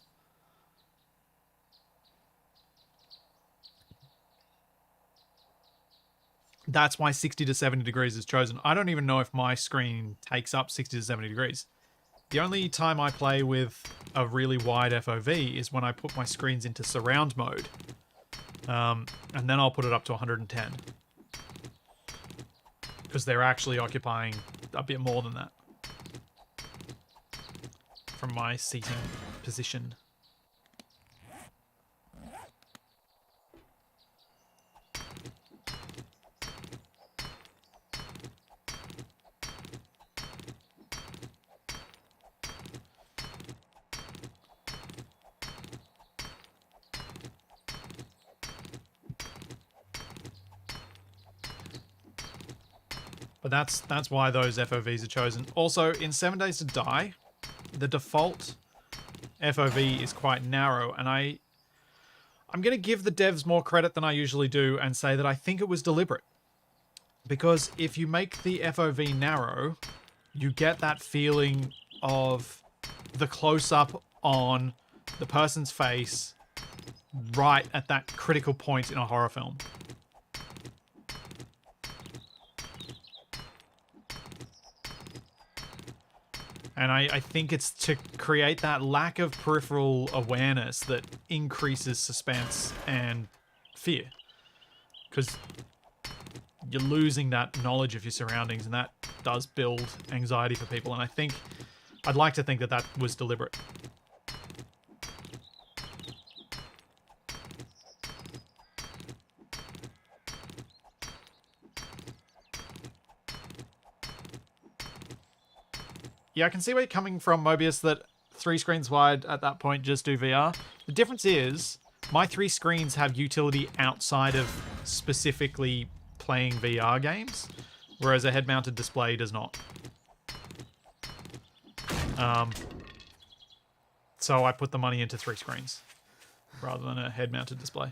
That's why 60 to 70 degrees is chosen. I don't even know if my screen takes up 60 to 70 degrees. The only time I play with a really wide FOV is when I put my screens into surround mode. And then I'll put it up to 110. Because they're actually occupying a bit more than that. From my seating position. But that's why those FOVs are chosen. Also, in 7 Days to Die, the default FOV is quite narrow, and I'm going to give the devs more credit than I usually do and say that I think it was deliberate. Because if you make the FOV narrow, you get that feeling of the close-up on the person's face right at that critical point in a horror film. And I think it's to create that lack of peripheral awareness that increases suspense and fear. Because you're losing that knowledge of your surroundings, and that does build anxiety for people. And I'd like to think that that was deliberate. Yeah, I can see where you're coming from, Mobius, that 3 screens wide at that point, just do VR. The difference is my 3 screens have utility outside of specifically playing VR games, whereas a head-mounted display does not. So I put the money into 3 screens rather than a head-mounted display.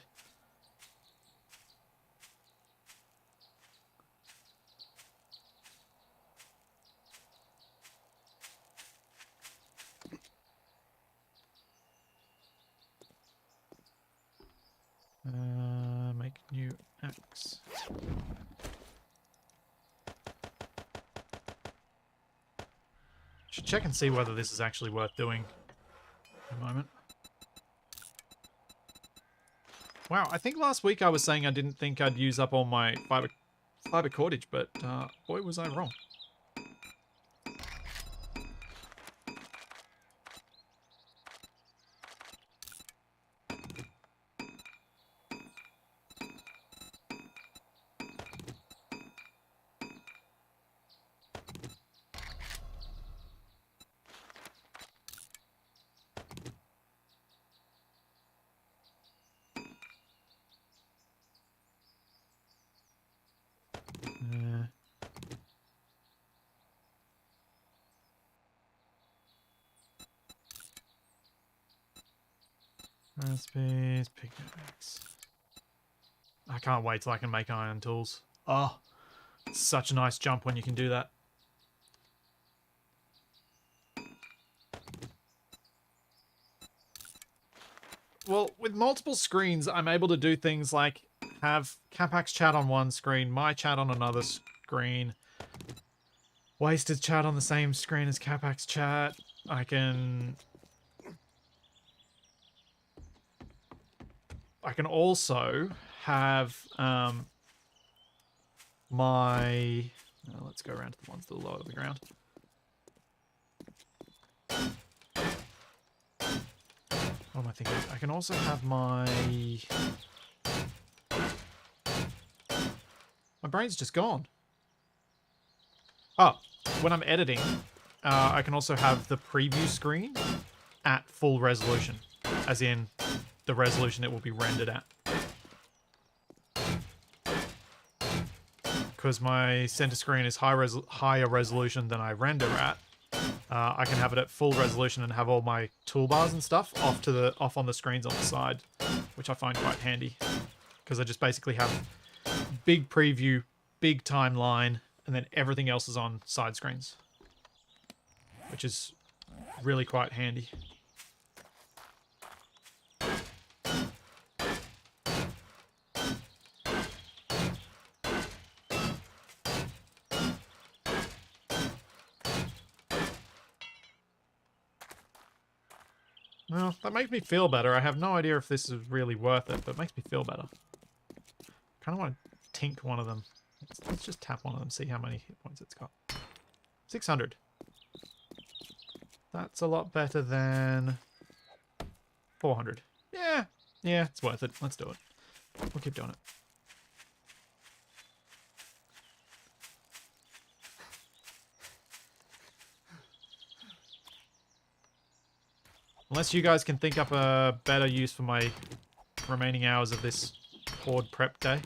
Make new axe. Should check and see whether this is actually worth doing in a moment. Wow, I think last week I was saying I didn't think I'd use up all my fiber cordage, but boy was I wrong. Recipes, pickaxe. I can't wait till I can make iron tools. Oh, it's such a nice jump when you can do that. Well, with multiple screens, I'm able to do things like have Capac's chat on one screen, my chat on another screen, Wasted chat on the same screen as Capac's chat. I can also have my... let's go around to the ones that are lower to the ground. What am I thinking? I can also have my... My brain's just gone. Oh, when I'm editing, I can also have the preview screen at full resolution. As in, the resolution it will be rendered at. Because my center screen is higher resolution than I render at, I can have it at full resolution and have all my toolbars and stuff off on the screens on the side, which I find quite handy. Because I just basically have big preview, big timeline, and then everything else is on side screens, which is really quite handy. Well, that makes me feel better. I have no idea if this is really worth it, but it makes me feel better. Kind of want to tink one of them. Let's just tap one of them, see how many hit points it's got. 600. That's a lot better than 400. Yeah, it's worth it. Let's do it. We'll keep doing it. Unless you guys can think up a better use for my remaining hours of this horde prep day.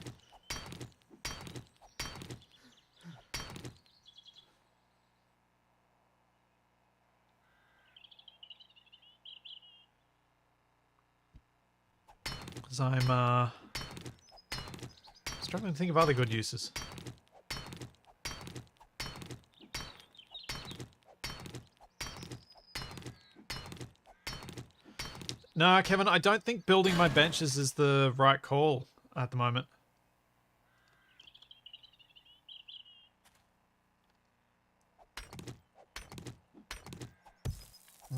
Because I'm struggling to think of other good uses. No, Kevin, I don't think building my benches is the right call at the moment.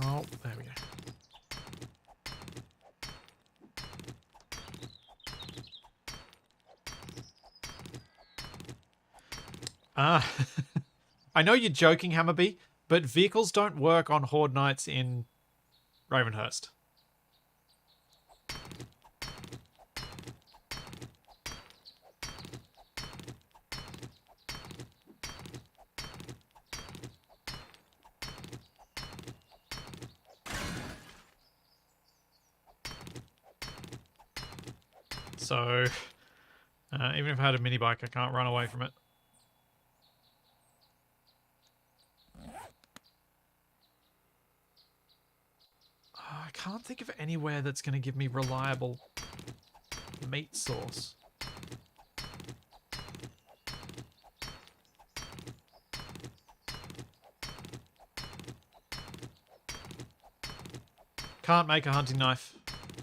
Oh, there we go. I know you're joking, Hammerby, but vehicles don't work on horde nights in Ravenhearst. So even if I had a mini bike, I can't run away from it. I can't think of anywhere that's going to give me reliable meat source. Can't make a hunting knife.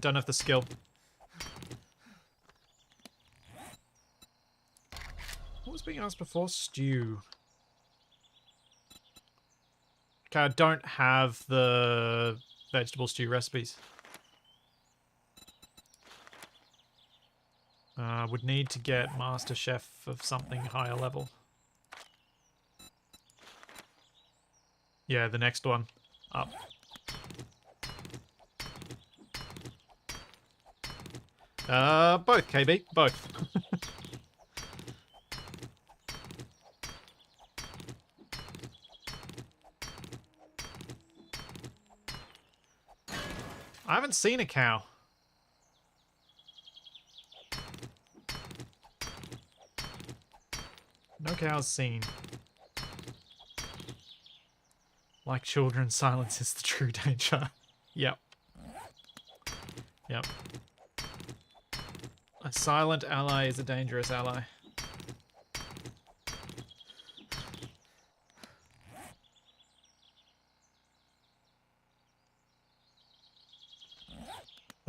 Don't have the skill. What was being asked before? Stew. Okay, I don't have the vegetable stew recipes. Would need to get Master Chef of something higher level. Yeah, the next one up. Both, KB, both. I haven't seen a cow. No cows seen. Like children, silence is the true danger. Yep. Yep. A silent ally is a dangerous ally.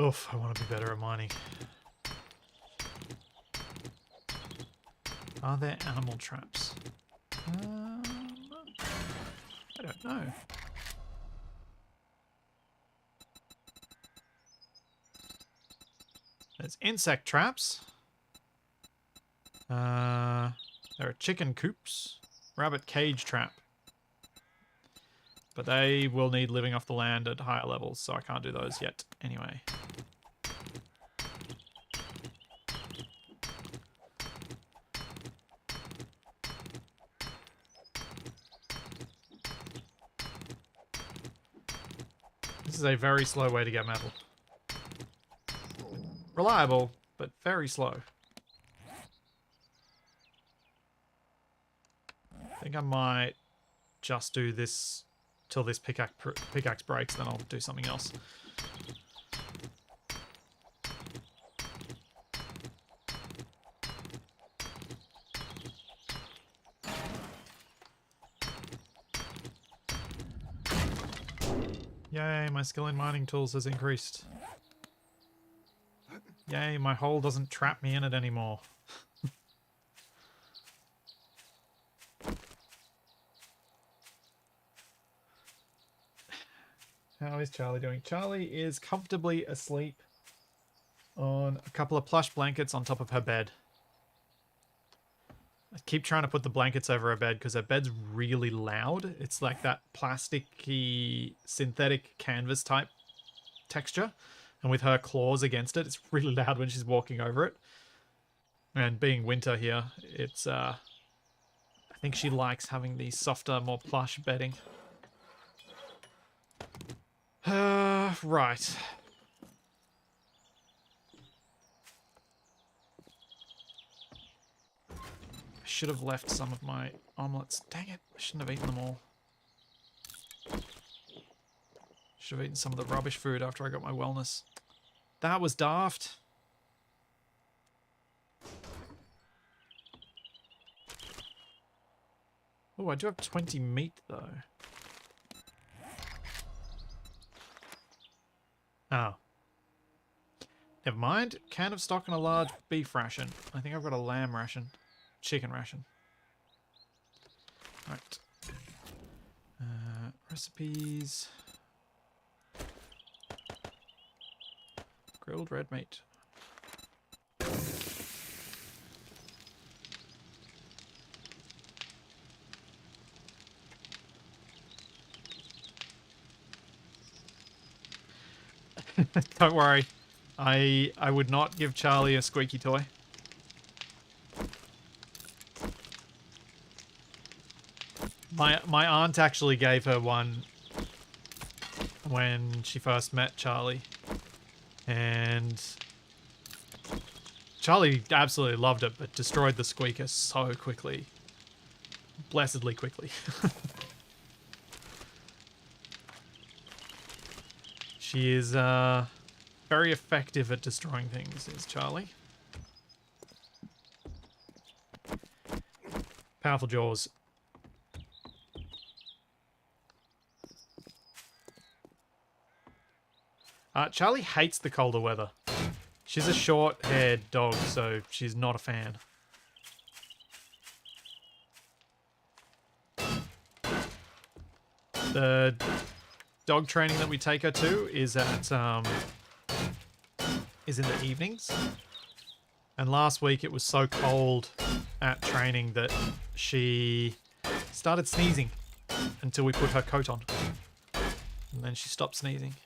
Oof, I want to be better at mining. Are there animal traps? I don't know. There's insect traps. There are chicken coops. Rabbit cage trap. But they will need living off the land at higher levels, so I can't do those yet anyway. This is a very slow way to get metal. Reliable, but very slow. I think I might just do this till this pickaxe breaks, then I'll do something else. Yay, my skill in mining tools has increased. Yay, my hole doesn't trap me in it anymore. How is Charlie doing? Charlie is comfortably asleep on a couple of plush blankets on top of her bed. I keep trying to put the blankets over her bed because her bed's really loud. It's like that plasticky, synthetic canvas type texture. And with her claws against it, it's really loud when she's walking over it. And being winter here, it's, I think she likes having the softer, more plush bedding. Right. Should have left some of my omelets. Dang it, I shouldn't have eaten them all. Should have eaten some of the rubbish food after I got my wellness. That was daft. Oh, I do have 20 meat though. Oh. Never mind. Can of stock and a large beef ration. I think I've got a lamb ration. Chicken ration. Right. Recipes. Grilled red meat. Don't worry. I would not give Charlie a squeaky toy. My aunt actually gave her one when she first met Charlie. And Charlie absolutely loved it, but destroyed the squeaker so quickly. Blessedly quickly. She is very effective at destroying things, is Charlie. Powerful jaws. Charlie hates the colder weather. She's a short-haired dog, so she's not a fan. The dog training that we take her to is at is in the evenings. And last week it was so cold at training that she started sneezing until we put her coat on. And then she stopped sneezing.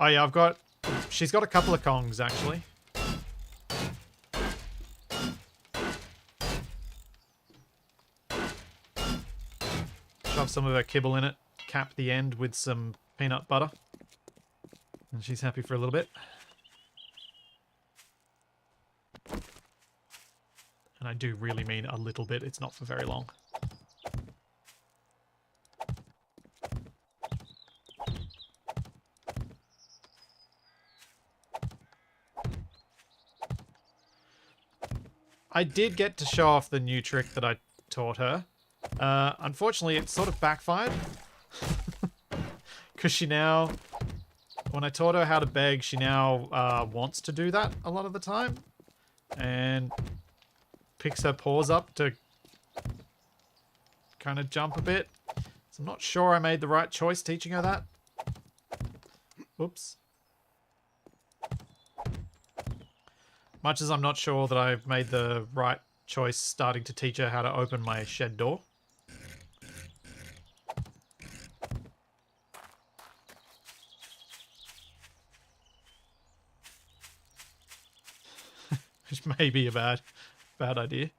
Oh yeah, she's got a couple of Kongs actually. Shove some of her kibble in it, cap the end with some peanut butter. And she's happy for a little bit. And I do really mean a little bit, it's not for very long. I did get to show off the new trick that I taught her. Unfortunately, it sort of backfired. Because she now, when I taught her how to beg, she now wants to do that a lot of the time. And picks her paws up to kind of jump a bit. So I'm not sure I made the right choice teaching her that. Oops. Much as I'm not sure that I've made the right choice starting to teach her how to open my shed door. Which may be a bad idea.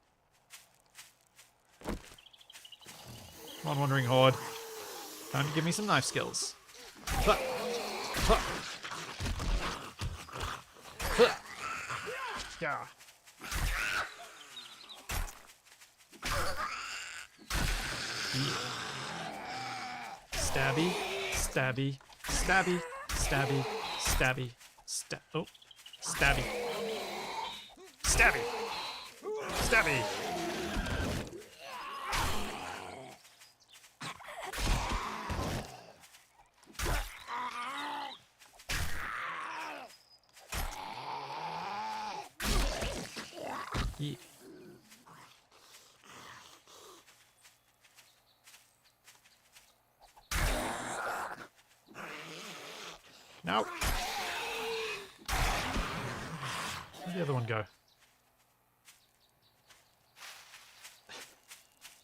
Come on, Wandering Horde. Time to give me some knife skills. Yeah. Stabby, stabby, stabby, stabby, stabby, oh, stabby, stabby, stabby. Yeah. No. Where'd the other one go?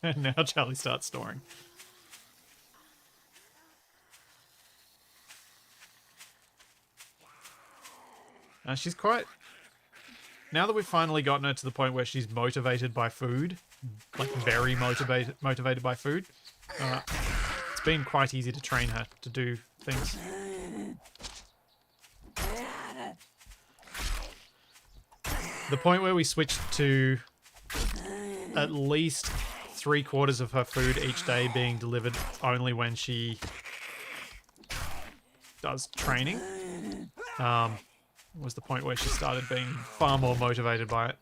And now Charlie starts snoring. She's quite... Now that we've finally gotten her to the point where she's motivated by food, like very motivated by food, it's been quite easy to train her to do things. The point where we switched to at least 3/4 of her food each day being delivered only when she does training, was the point where she started being far more motivated by it.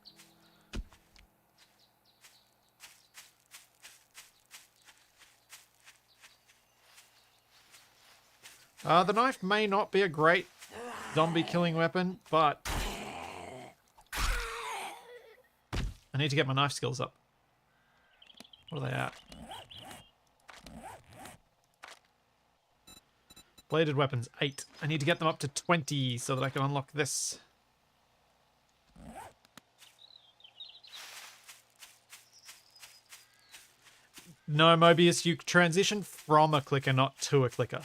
The knife may not be a great zombie killing weapon, but I need to get my knife skills up. What are they at? Bladed weapons, 8. I need to get them up to 20 so that I can unlock this. No, Mobius, you transition from a clicker, not to a clicker.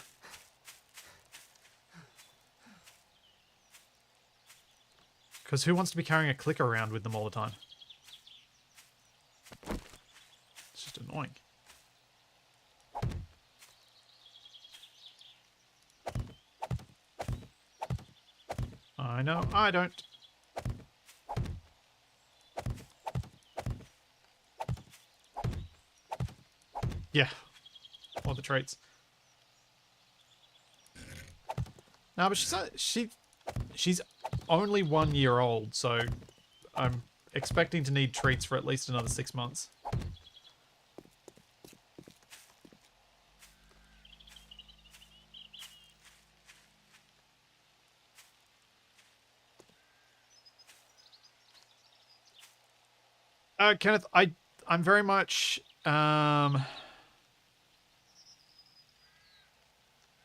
Because who wants to be carrying a clicker around with them all the time? It's just annoying. I know I don't. Yeah. All the traits. No, but she's only 1 year old, so I'm expecting to need treats for at least another 6 months. Kenneth, I'm very much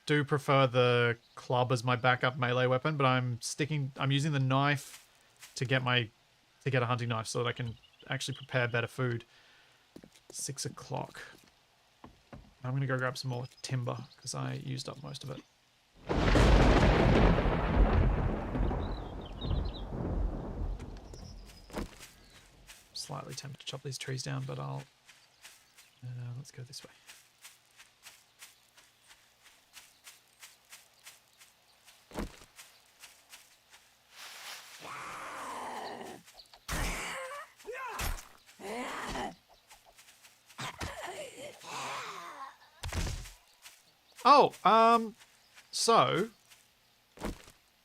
do prefer the club as my backup melee weapon, but I'm using the knife to get a hunting knife so that I can actually prepare better food. 6 o'clock. I'm gonna go grab some more timber because I used up most of it. Slightly tempted to chop these trees down, but let's go this way. Oh, so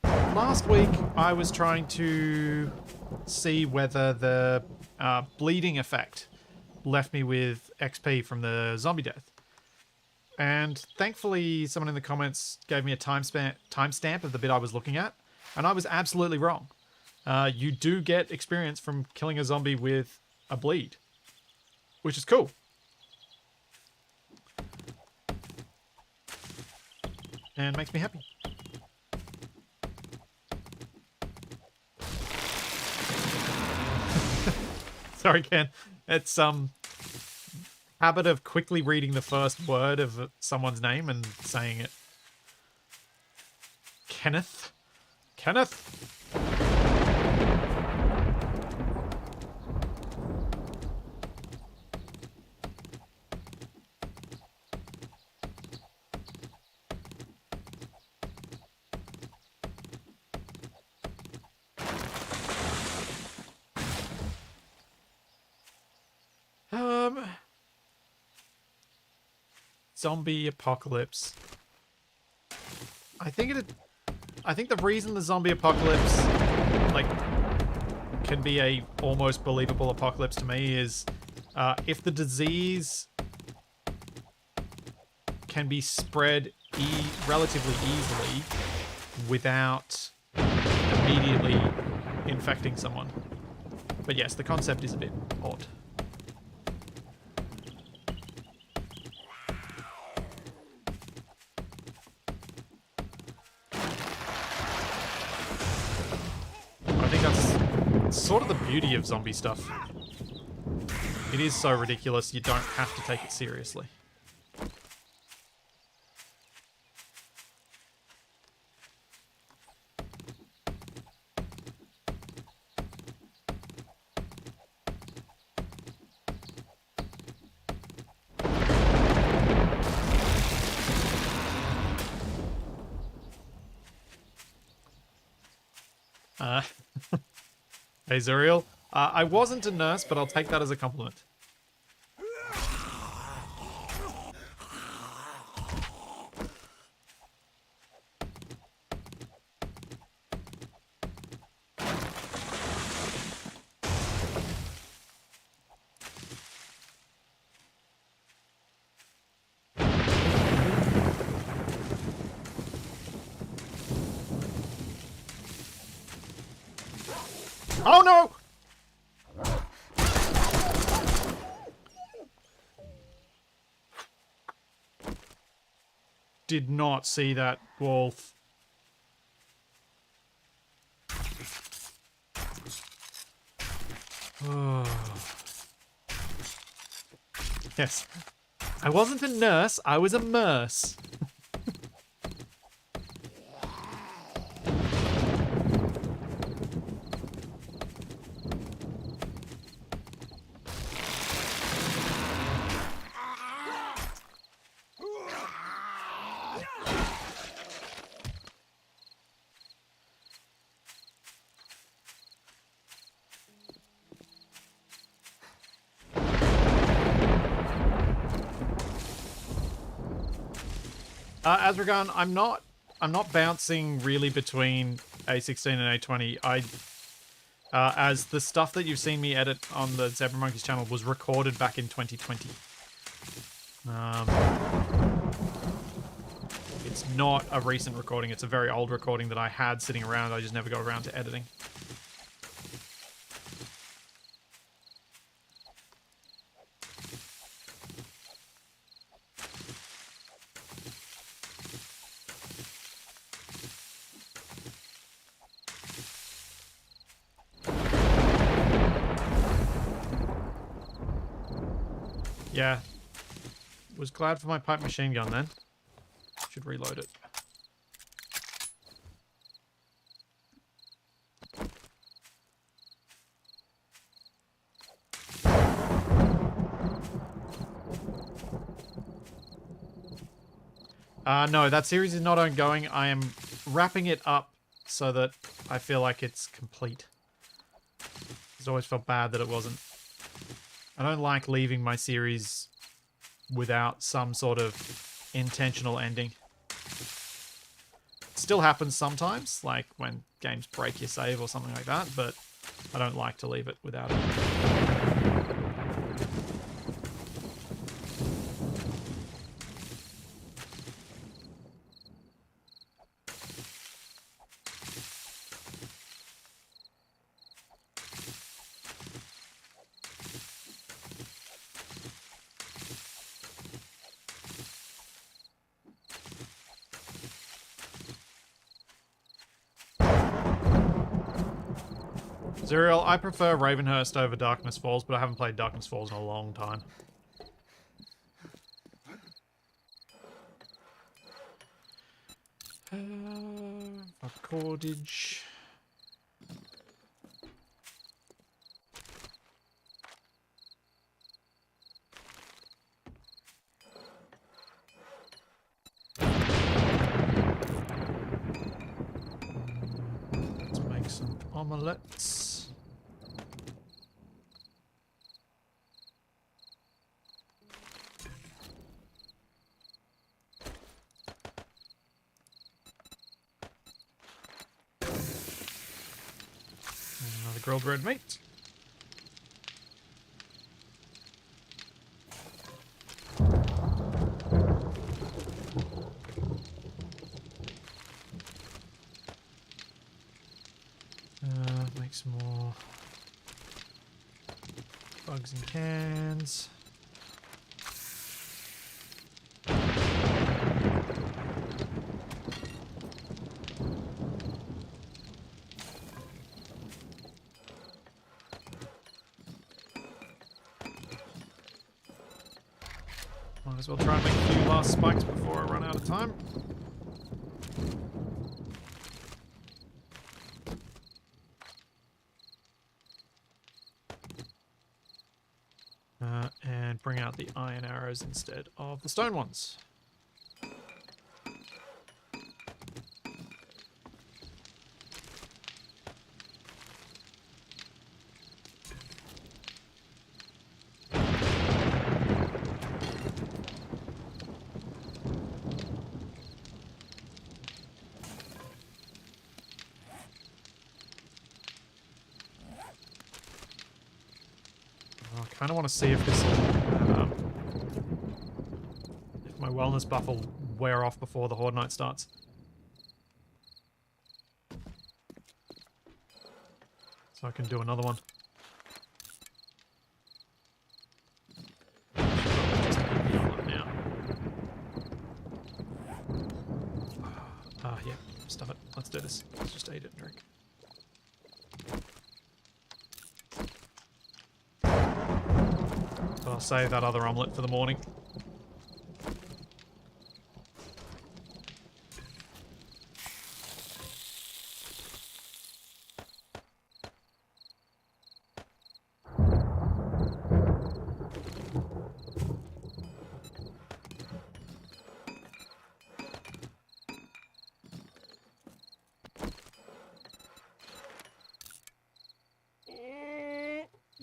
last week I was trying to see whether the bleeding effect left me with XP from the zombie death. And thankfully someone in the comments gave me a timestamp of the bit I was looking at, and I was absolutely wrong. You do get experience from killing a zombie with a bleed, which is cool. And makes me happy. Sorry, Ken. It's habit of quickly reading the first word of someone's name and saying it. Kenneth? Kenneth? Zombie apocalypse. I think the reason the zombie apocalypse can be a almost believable apocalypse to me is if the disease can be spread relatively easily without immediately infecting someone. But yes, the concept is a bit odd. Sort of the beauty of zombie stuff. It is so ridiculous, you don't have to take it seriously. Hey, Zuriel. I wasn't a nurse, but I'll take that as a compliment. Oh no! Did not see that, wolf. Oh. Yes. I wasn't a nurse, I was a merce. Azragan, I'm not bouncing really between A16 and A20. As the stuff that you've seen me edit on the Zebra Monkeys channel was recorded back in 2020. It's not a recent recording. It's a very old recording that I had sitting around. I just never got around to editing. Yeah. Was glad for my pipe machine gun then. Should reload it. No, that series is not ongoing. I am wrapping it up so that I feel like it's complete. It's always felt bad that it wasn't. I don't like leaving my series without some sort of intentional ending. It still happens sometimes, like when games break your save or something like that, but I don't like to leave it without it. Zerial, I prefer Ravenhearst over Darkness Falls, but I haven't played Darkness Falls in a long time. Cordage. Let's make some omelettes. Another grilled red meat. Make some more bugs and cans. Might as well try and make a few last spikes before I run out of time. And bring out the iron arrows instead of the stone ones. I kind of want to see if this if my wellness buff will wear off before the Horde Night starts. So I can do another one. Just keep me on it now. Yeah, stuff it. Let's do this. Let's just eat it and drink. But I'll save that other omelette for the morning.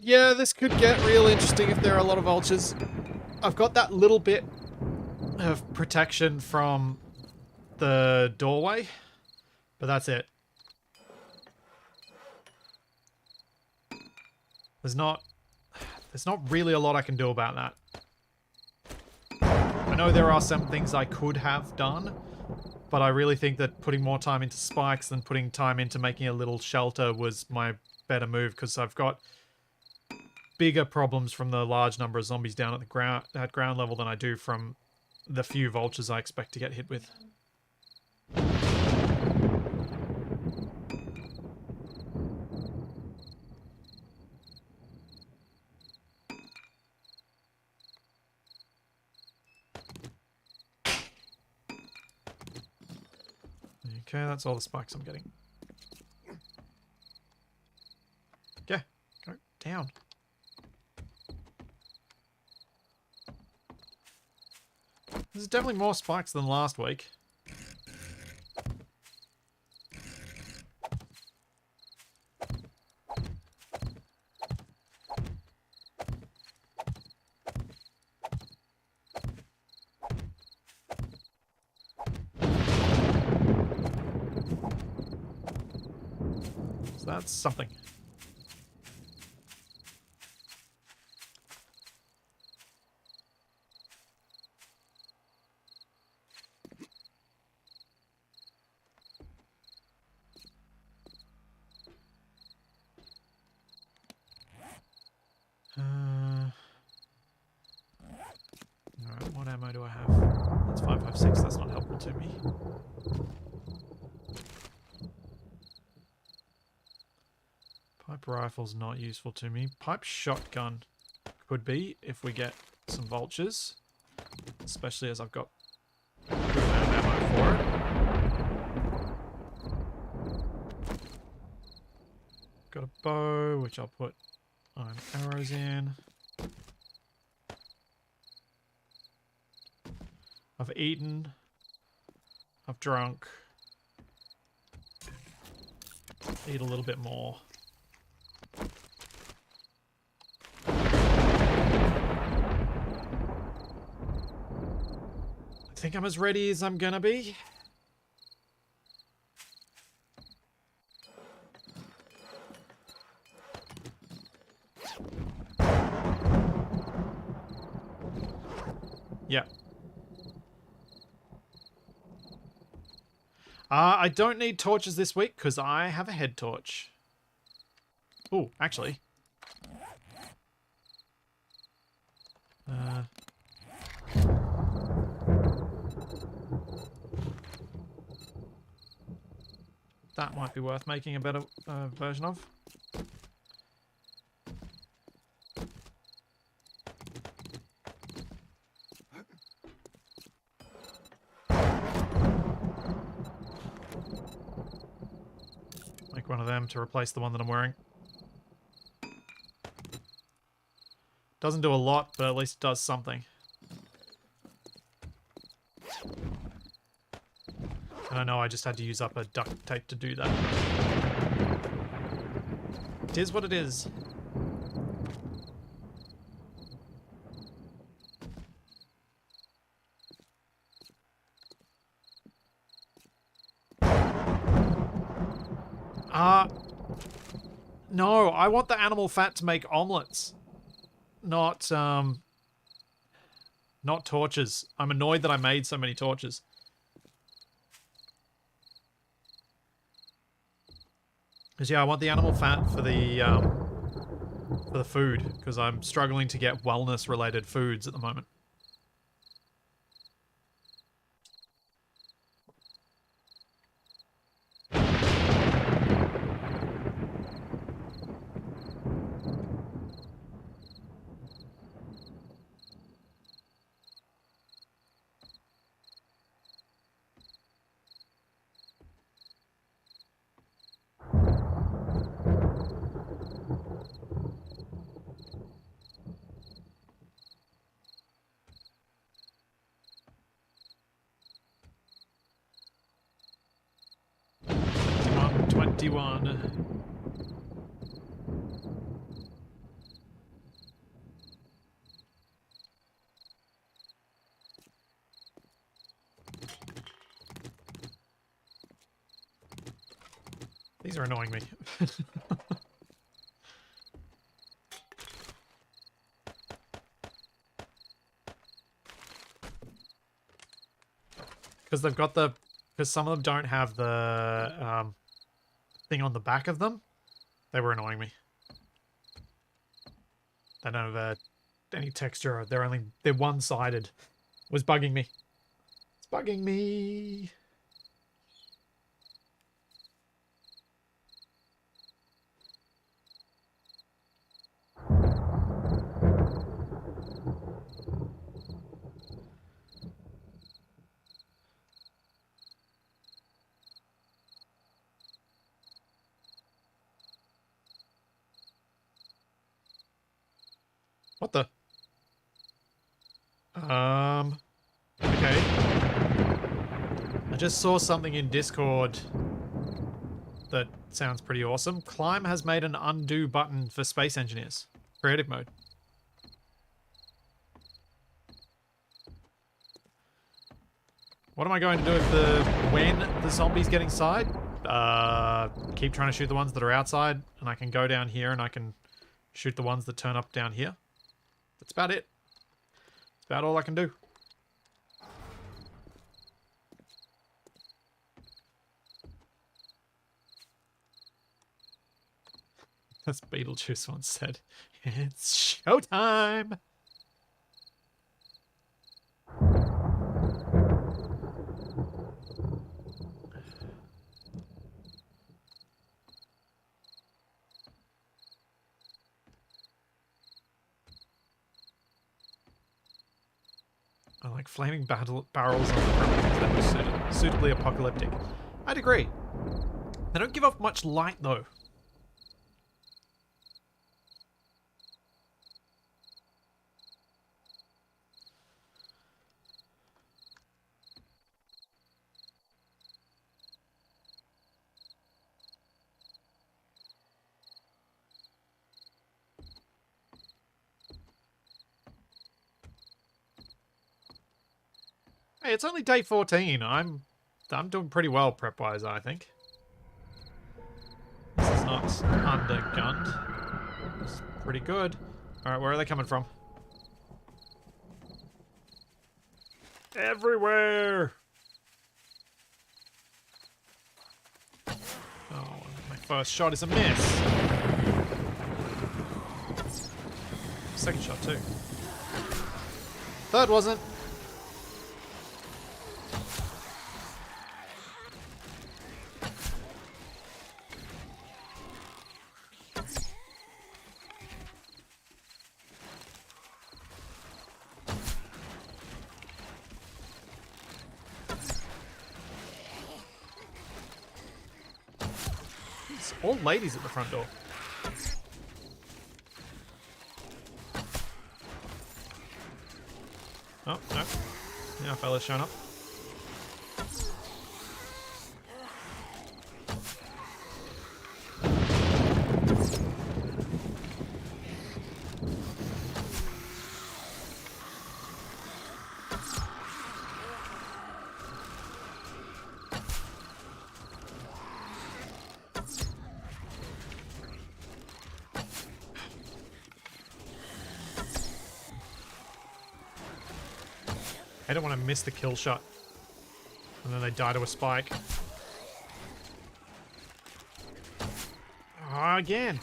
Yeah, this could get real interesting if there are a lot of vultures. I've got that little bit of protection from the doorway, but that's it. There's not really a lot I can do about that. I know there are some things I could have done, but I really think that putting more time into spikes than putting time into making a little shelter was my better move, because I've got bigger problems from the large number of zombies down at the ground level than I do from the few vultures I expect to get hit with. Okay, that's all the spikes I'm getting. Yeah, go down. There's definitely more spikes than last week. So that's something. Alright, what ammo do I have? That's 5.56, that's not helpful to me. Pipe rifle's not useful to me. Pipe shotgun could be if we get some vultures. Especially as I've got a good amount of ammo for it. Got a bow, which I'll put iron arrows in. I've eaten. I've drunk. Eat a little bit more. I think I'm as ready as I'm gonna be. Yeah. I don't need torches this week because I have a head torch. Oh, actually. That might be worth making a better version of. Make one of them to replace the one that I'm wearing. Doesn't do a lot, but at least it does something. And I know I just had to use up a duct tape to do that. It is what it is. No, I want the animal fat to make omelets. Not torches. I'm annoyed that I made so many torches. Because yeah, I want the animal fat for the food, because I'm struggling to get wellness-related foods at the moment. These are annoying me. Because they've got the... Because some of them don't have the thing on the back of them. They were annoying me. They don't have any texture. They're one-sided. It was bugging me. It's bugging me. What the? Okay. I just saw something in Discord that sounds pretty awesome. Climb has made an undo button for space engineers. Creative mode. What am I going to do when the zombies get inside? Keep trying to shoot the ones that are outside, and I can go down here and I can shoot the ones that turn up down here. That's about it. That's about all I can do. As Beetlejuice once said, it's showtime! I like flaming barrels on the premises that were suitably apocalyptic. I'd agree. They don't give off much light, though. Hey, it's only day 14. I'm doing pretty well prep-wise, I think. This is not undergunned. It's pretty good. Alright, where are they coming from? Everywhere! Oh, my first shot is a miss. Second shot, too. Third wasn't. All ladies at the front door. Oh, no. Yeah, fella's showing up. I don't want to miss the kill shot. And then they die to a spike. Oh, again.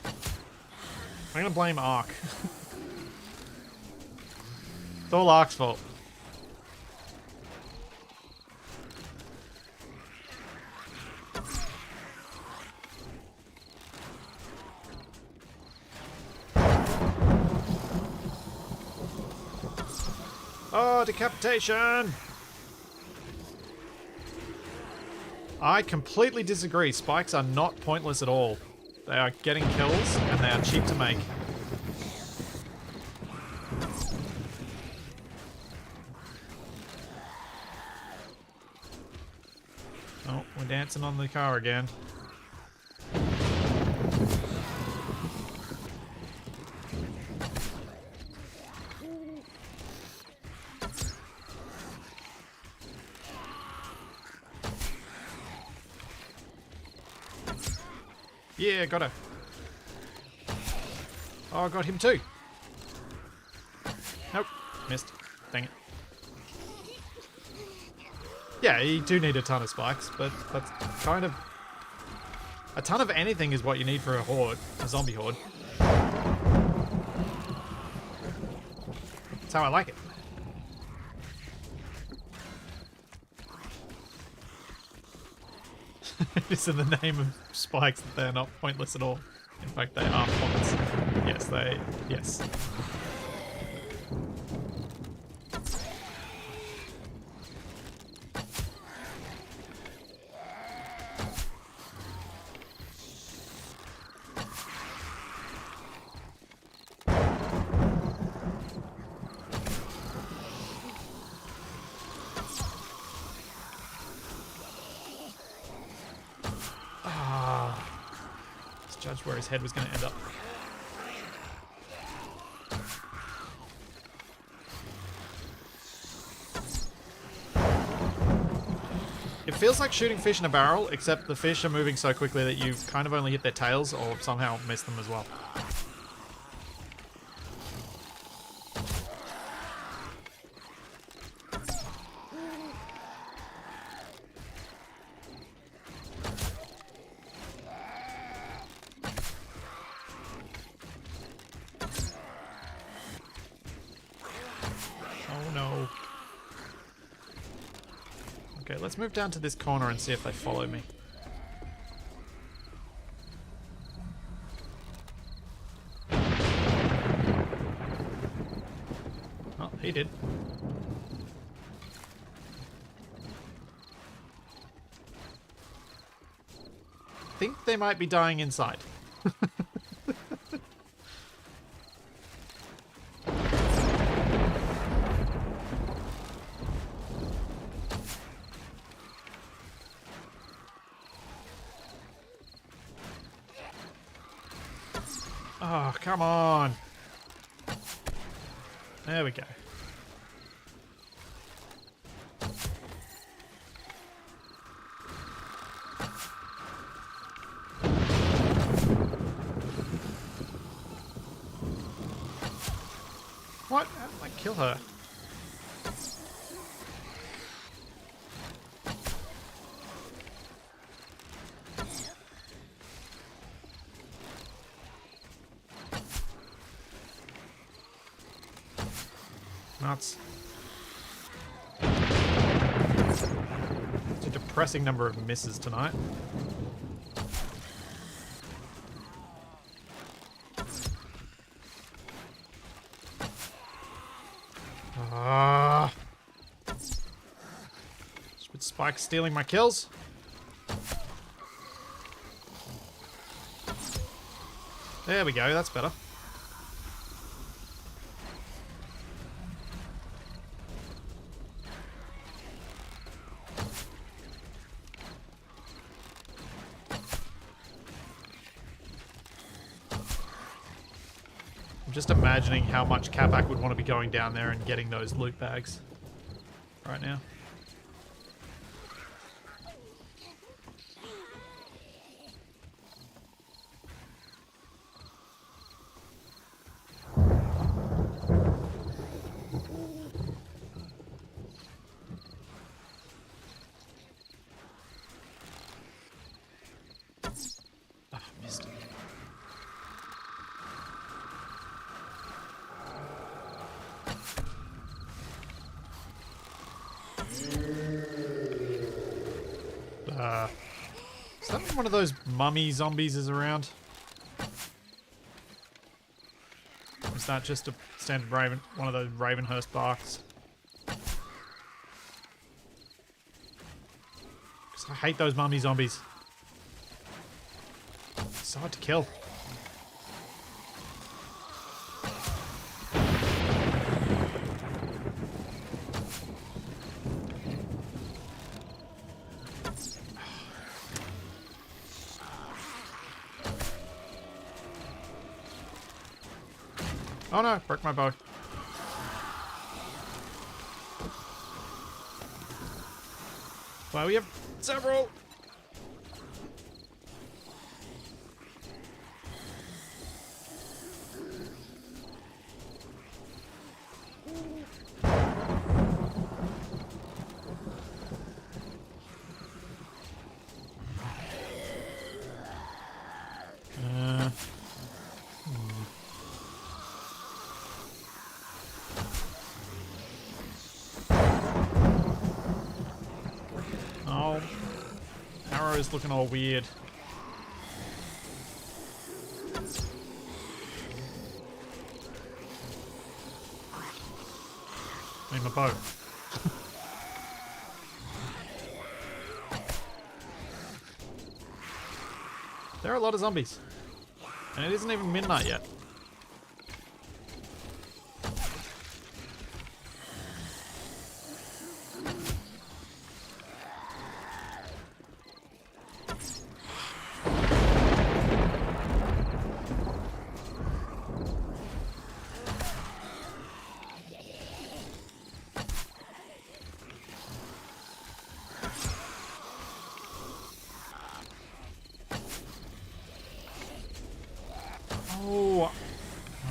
I'm gonna blame Ark. It's all Ark's fault. Oh, decapitation! I completely disagree. Spikes are not pointless at all. They are getting kills, and they are cheap to make. Oh, we're dancing on the car again. Yeah, got her. Oh, I got him too. Nope, missed. Dang it. Yeah, you do need a ton of spikes, but that's kind of... A ton of anything is what you need for a horde, a zombie horde. That's how I like it. It's in the name of spikes that they're not pointless at all. In fact, they are pointless. Yes. Judge where his head was going to end up. It feels like shooting fish in a barrel, except the fish are moving so quickly that you kind of only hit their tails or somehow miss them as well. Oh no. Okay, let's move down to this corner and see if they follow me. Oh, he did. I think they might be dying inside. Oh, come on. There we go. What? How did I kill her? Nuts. It's a depressing number of misses tonight. Stupid Spike stealing my kills. There we go, that's better. I'm just imagining how much Capac would want to be going down there and getting those loot bags right now. Ah, missed it. Is that one of those mummy zombies is around? Or is that just a standard one of those Ravenhearst barks? Because I hate those mummy zombies. It's so hard to kill. Oh no, broke my bow. Well, we have several. Oh, arrow's looking all weird. I mean, my bow. There are a lot of zombies. And it isn't even midnight yet.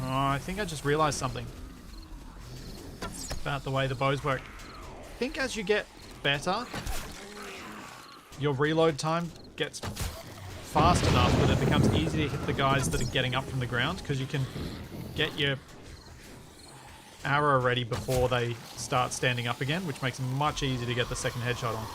I think I just realized something about the way the bows work. I think as you get better, your reload time gets fast enough that it becomes easy to hit the guys that are getting up from the ground, because you can get your arrow ready before they start standing up again, which makes it much easier to get the second headshot on.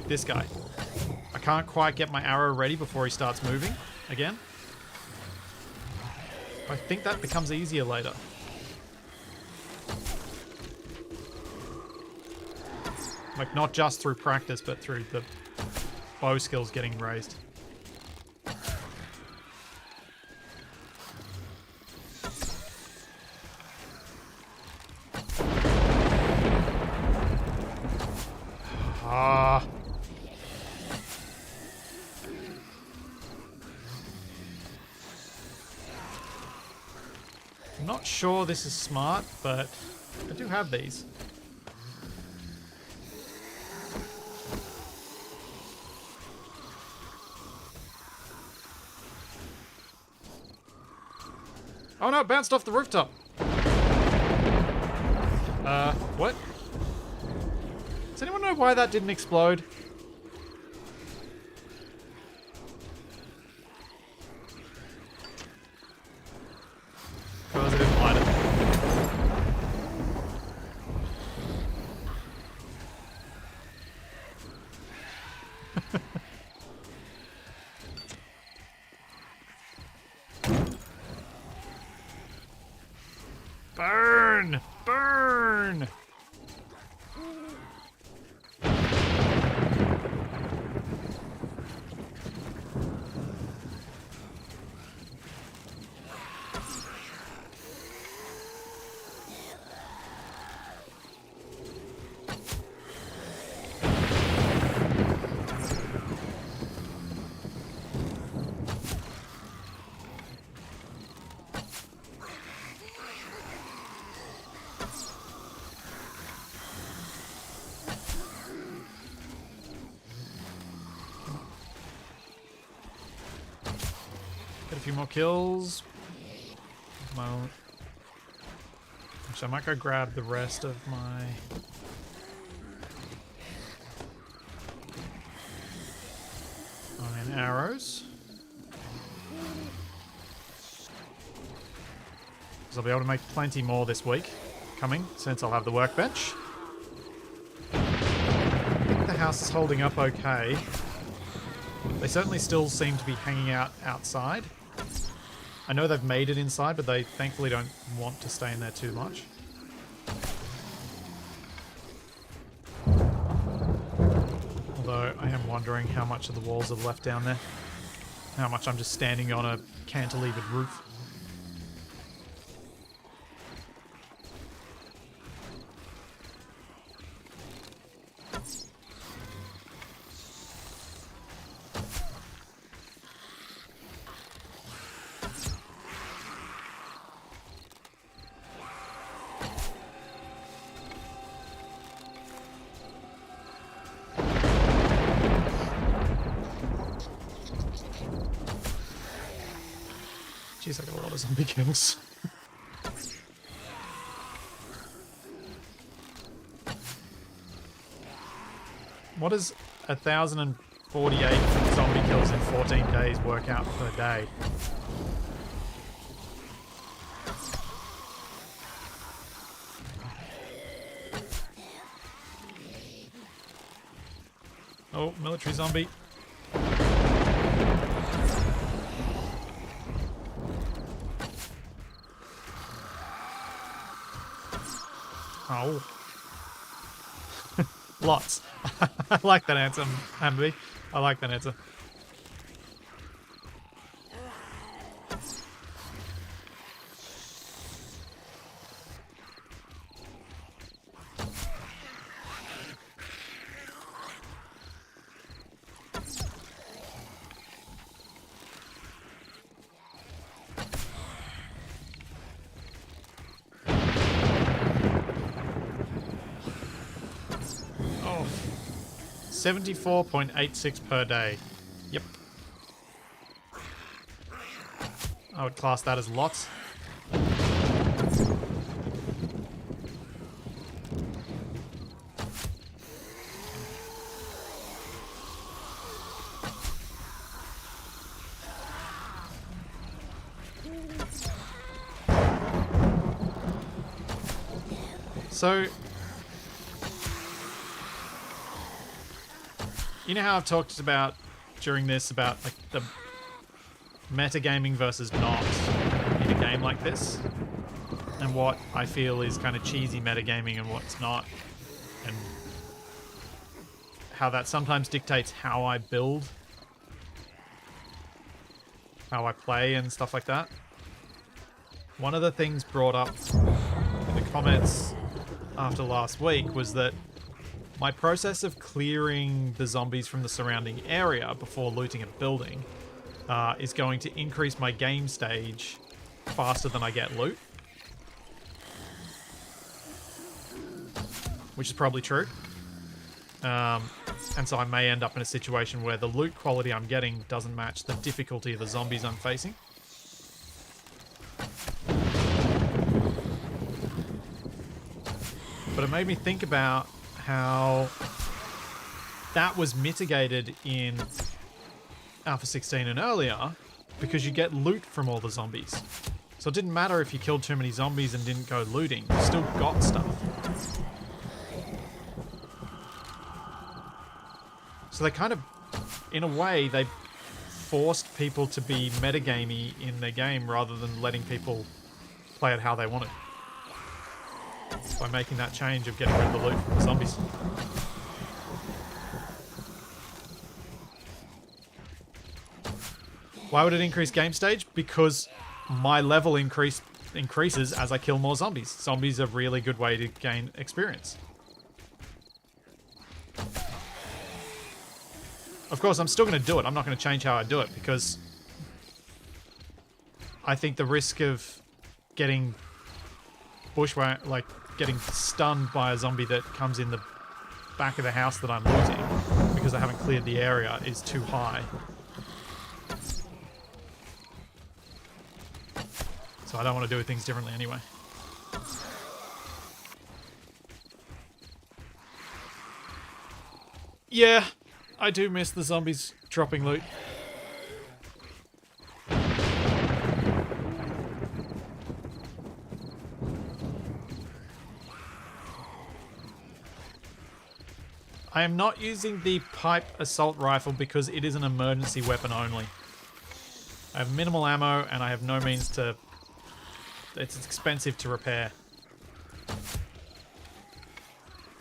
This guy. I can't quite get my arrow ready before he starts moving again. I think that becomes easier later. Like, not just through practice, but through the bow skills getting raised. I'm not sure this is smart, but I do have these. Oh no, it bounced off the rooftop. What? Does anyone know why that didn't explode? Because I didn't light it. Burn! Burn! Get a few more kills. Actually, I might go grab the rest of my... iron arrows. Because I'll be able to make plenty more this week coming, since I'll have the workbench. I think the house is holding up okay. They certainly still seem to be hanging out outside. I know they've made it inside, but they thankfully don't want to stay in there too much. Although I am wondering how much of the walls are left down there. How much I'm just standing on a cantilevered roof. Jeez, I got a lot of zombie kills. What does 1,048 zombie kills in 14 days work out per day? Oh, military zombie. Oh. Lots. I like that answer, Amby. I like that answer. Oh. 74.86 per day. Yep. I would class that as lots. So, you know how I've talked about during this about like the metagaming versus not in a game like this, and what I feel is kind of cheesy metagaming and what's not, and how that sometimes dictates how I build, how I play and stuff like that. One of the things brought up in the comments after last week was that my process of clearing the zombies from the surrounding area before looting a building is going to increase my game stage faster than I get loot. Which is probably true. And so I may end up in a situation where the loot quality I'm getting doesn't match the difficulty of the zombies I'm facing. But it made me think about how that was mitigated in Alpha 16 and earlier because you get loot from all the zombies. So it didn't matter if you killed too many zombies and didn't go looting, you still got stuff. So they kind of, in a way, they forced people to be metagamey in their game rather than letting people play it how they wanted. By making that change of getting rid of the loot from the zombies. Why would it increase game stage? Because my level increases as I kill more zombies. Zombies are a really good way to gain experience. Of course, I'm still going to do it. I'm not going to change how I do it because I think the risk of getting getting stunned by a zombie that comes in the back of the house that I'm looting because I haven't cleared the area is too high. So I don't want to do things differently anyway. Yeah, I do miss the zombies dropping loot. I am not using the pipe assault rifle because it is an emergency weapon only. I have minimal ammo and I have no means to... It's expensive to repair.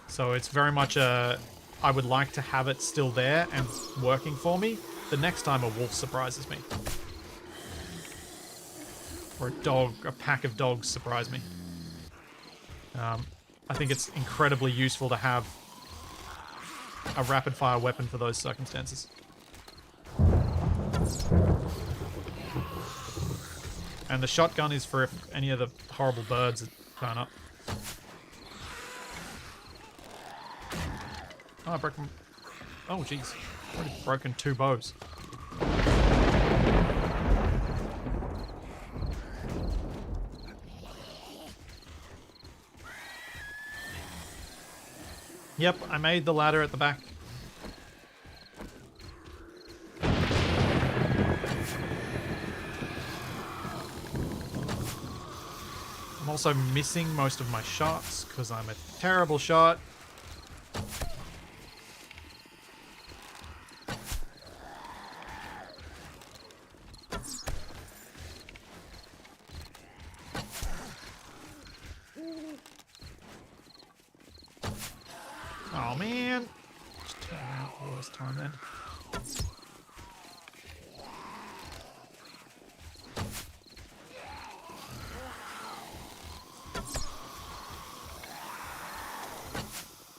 So it's very much a... I would like to have it still there and working for me the next time a wolf surprises me. Or a pack of dogs surprise me. I think it's incredibly useful to have a rapid-fire weapon for those circumstances. And the shotgun is for if any of the horrible birds turn up. Oh, I broke... Oh, jeez. I've already broken 2 bows. Yep, I made the ladder at the back. I'm also missing most of my shots because I'm a terrible shot. Oh man. Just turn around all this time then.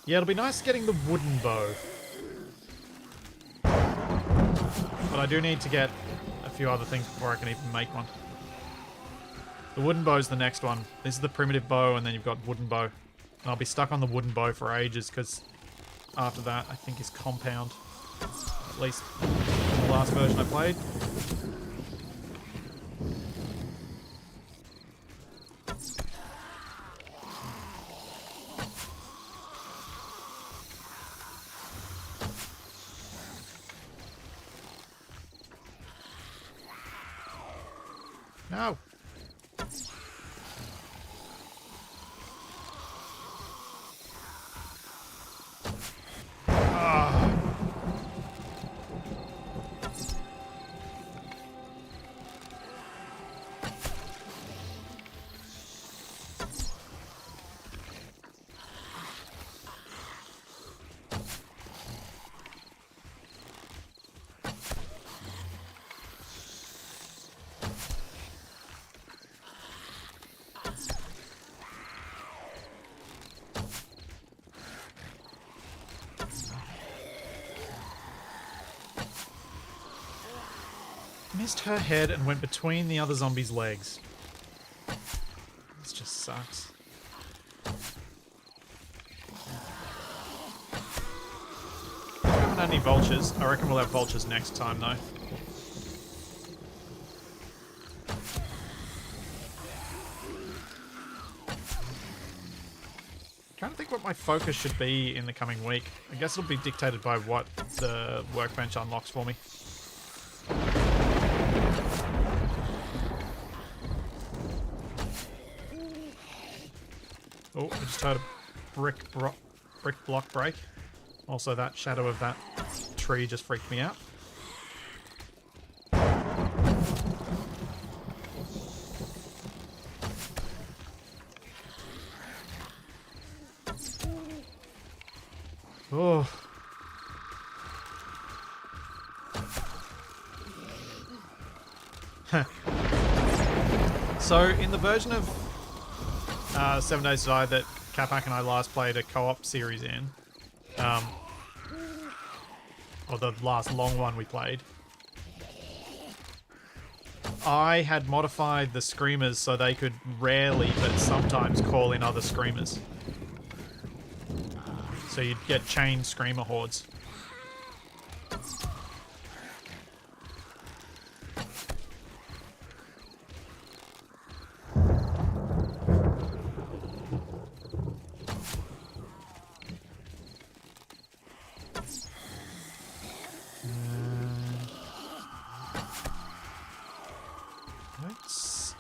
Yeah, it'll be nice getting the wooden bow. But I do need to get a few other things before I can even make one. The wooden bow is the next one. This is the primitive bow, and then you've got wooden bow. And I'll be stuck on the wooden bow for ages, because after that, I think is compound. At least in the last version I played. No. Missed her head and went between the other zombie's legs. This just sucks. We haven't had any vultures. I reckon we'll have vultures next time though. Trying to think what my focus should be in the coming week. I guess it'll be dictated by what the workbench unlocks for me. Oh, I just heard a brick block break. Also, that shadow of that tree just freaked me out. Oh. So, in the version of 7 Days to Die that Capac and I last played a co-op series in, or the last long one we played, I had modified the screamers so they could rarely but sometimes call in other screamers. So you'd get chained screamer hordes.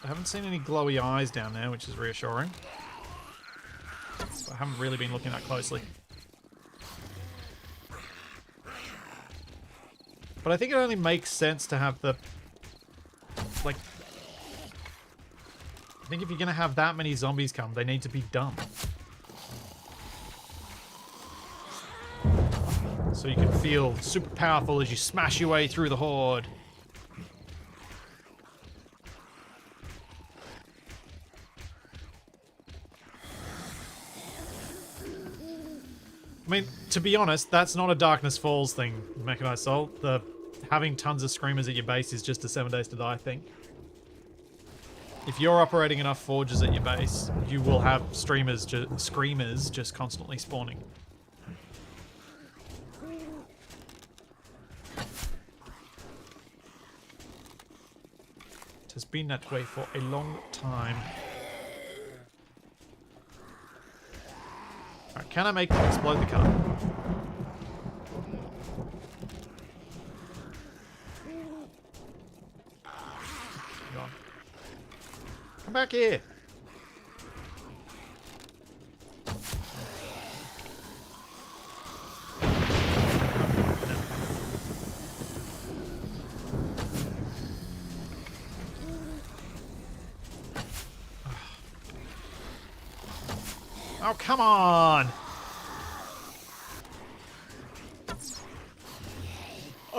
I haven't seen any glowy eyes down there, which is reassuring. But I haven't really been looking that closely. But I think it only makes sense to have the... like... I think if you're going to have that many zombies come, they need to be dumb. So you can feel super powerful as you smash your way through the horde. I mean, to be honest, that's not a Darkness Falls thing, Mechanized Soul. The having tons of screamers at your base is just a 7 Days to Die thing. If you're operating enough forges at your base, you will have screamers just constantly spawning. It has been that way for a long time. Alright, Can I make them explode the car? Hang on. Come back here. Oh, come on!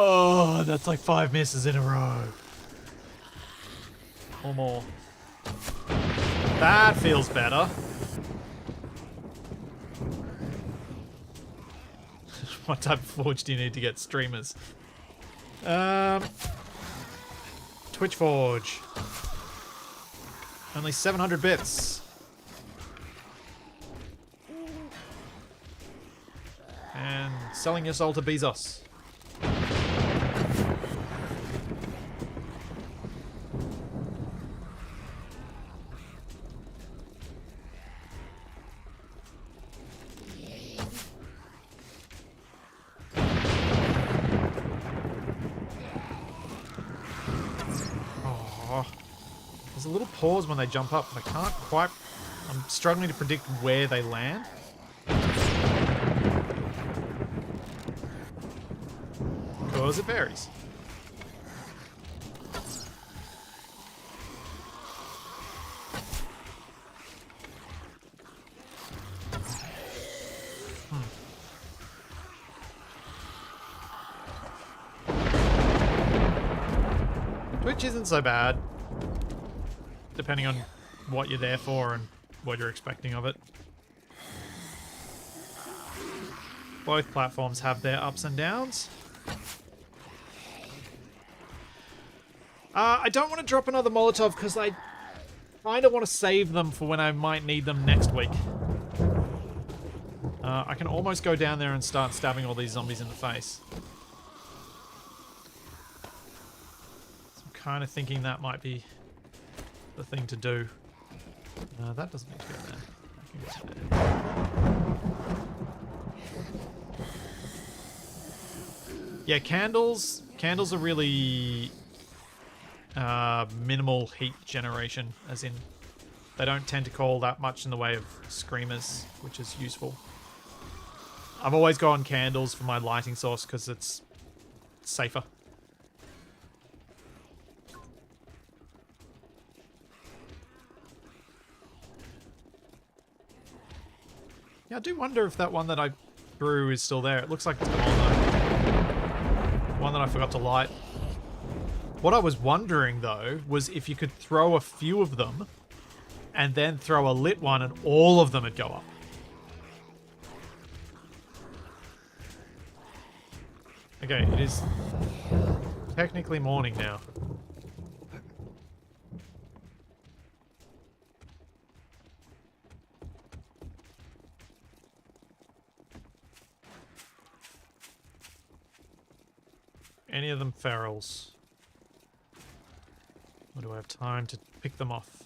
Oh, that's like 5 misses in a row. Or more. That feels better. What type of forge do you need to get streamers? Twitch Forge. Only 700 bits. And selling your soul to Bezos. Oh, there's a little pause when they jump up, but I can't quite... I'm struggling to predict where they land. Because it varies. Twitch isn't so bad, depending on what you're there for and what you're expecting of it. Both platforms have their ups and downs. I don't want to drop another Molotov because I kind of want to save them for when I might need them next week. I can almost go down there and start stabbing all these zombies in the face. So I'm kind of thinking that might be the thing to do. That doesn't need to go there. I can go there. Yeah, candles. Candles are really... minimal heat generation, as in they don't tend to call that much in the way of screamers, which is useful. I've always gone candles for my lighting source because it's safer. Yeah, I do wonder if that one that I threw is still there. It looks like it's gone though. One that I forgot to light. What I was wondering, though, was if you could throw a few of them and then throw a lit one and all of them would go up. Okay, it is technically morning now. Any of them ferals? Or do I have time to pick them off?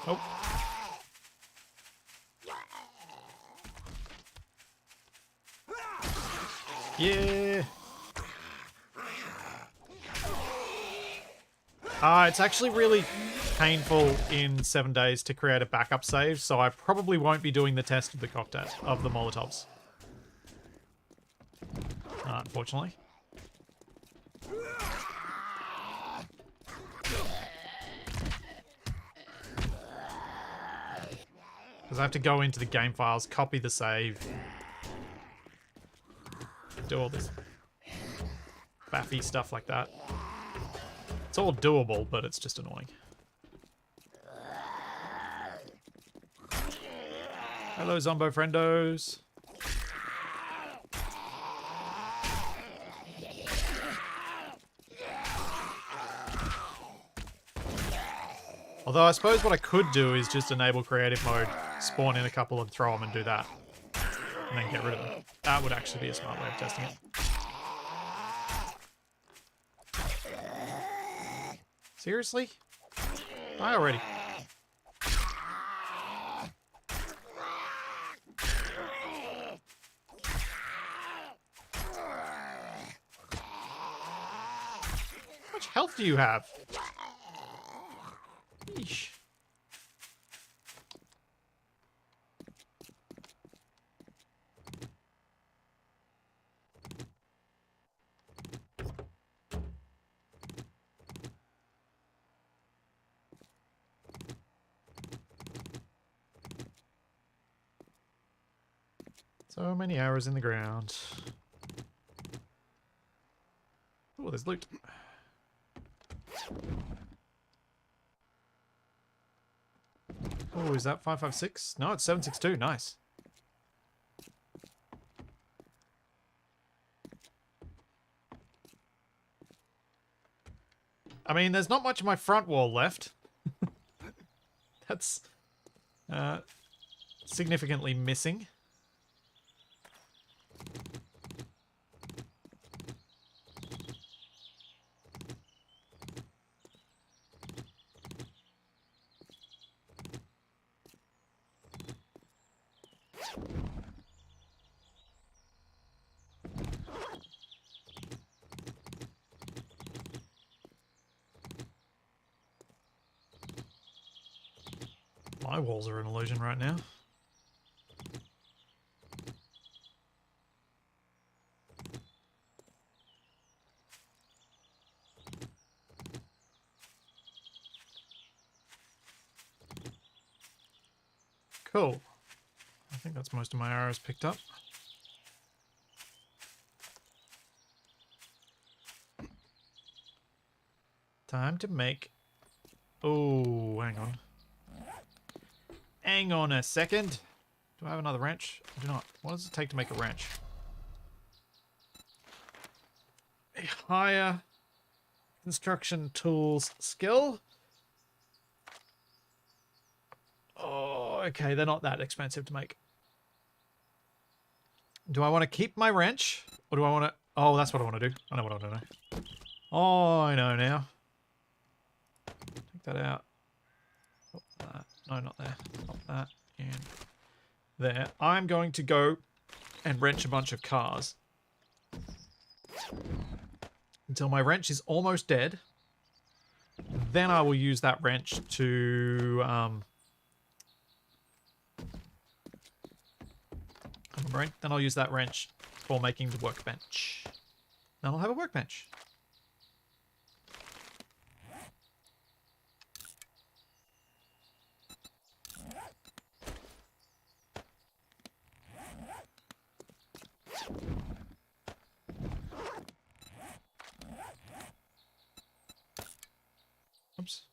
Oh. Yeah. It's actually really painful in 7 days to create a backup save, so I probably won't be doing the test of the cocktail of the Molotovs. Unfortunately. Because I have to go into the game files, copy the save, do all this baffy stuff like that. It's all doable, but it's just annoying. Hello, Zombo friendos. Although I suppose what I could do is just enable creative mode, spawn in a couple and throw them and do that. And then get rid of them. That would actually be a smart way of testing it. Seriously? Die already. How much health do you have? Yeesh. So many arrows in the ground. Oh, there's loot. Oh, is that 556? No, it's 762. Nice. I mean, there's not much of my front wall left. That's significantly missing. My walls are an illusion right now. Cool. I think that's most of my arrows picked up. Time to make... Oh, hang on. Hang on a second. Do I have another wrench? I do not. What does it take to make a wrench? A higher construction tools skill. Oh, okay. They're not that expensive to make. Do I want to keep my wrench? Or do I want to... Oh, that's what I want to do. I know what I want to do. Oh, I know now. Take that out. Oh, that. No, not there. Not that. And there. I'm going to go and wrench a bunch of cars. Until my wrench is almost dead. Then I will use that wrench to... Then I'll use that wrench for making the workbench. Then I'll have a workbench. Oops.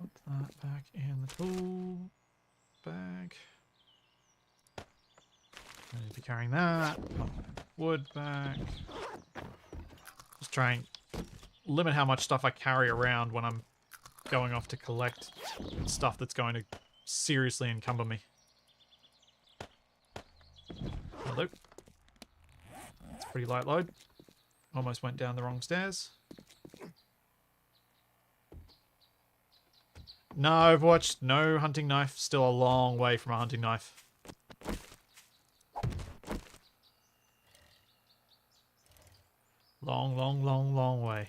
Put that back in the tool bag. I need to be carrying that. Put wood back. Just try and limit how much stuff I carry around when I'm going off to collect stuff that's going to seriously encumber me. Hello. It's a pretty light load. Almost went down the wrong stairs. No Overwatch, no hunting knife. Still a long way from a hunting knife. Long, long, long, long way.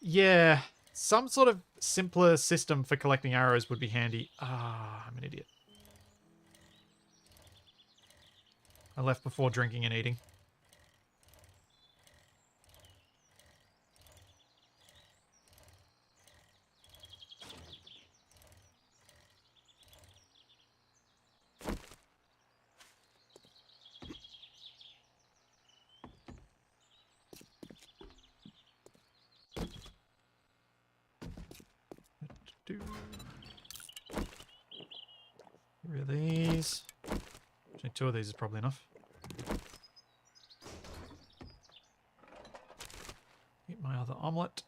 Yeah, some sort of simpler system for collecting arrows would be handy. Ah, I'm an idiot. I left before drinking and eating. Get rid of these. Actually, 2 of these is probably enough. Eat my other omelette.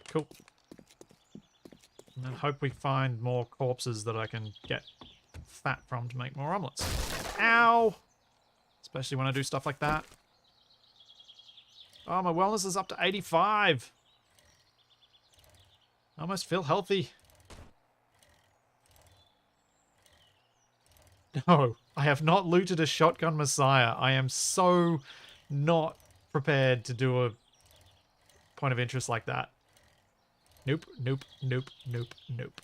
Cool. And then hope we find more corpses that I can get fat from to make more omelets. Ow! Especially when I do stuff like that. Oh, my wellness is up to 85. I almost feel healthy. No, I have not looted a shotgun messiah. I am so not prepared to do a point of interest like that. Nope, nope, nope, nope, nope.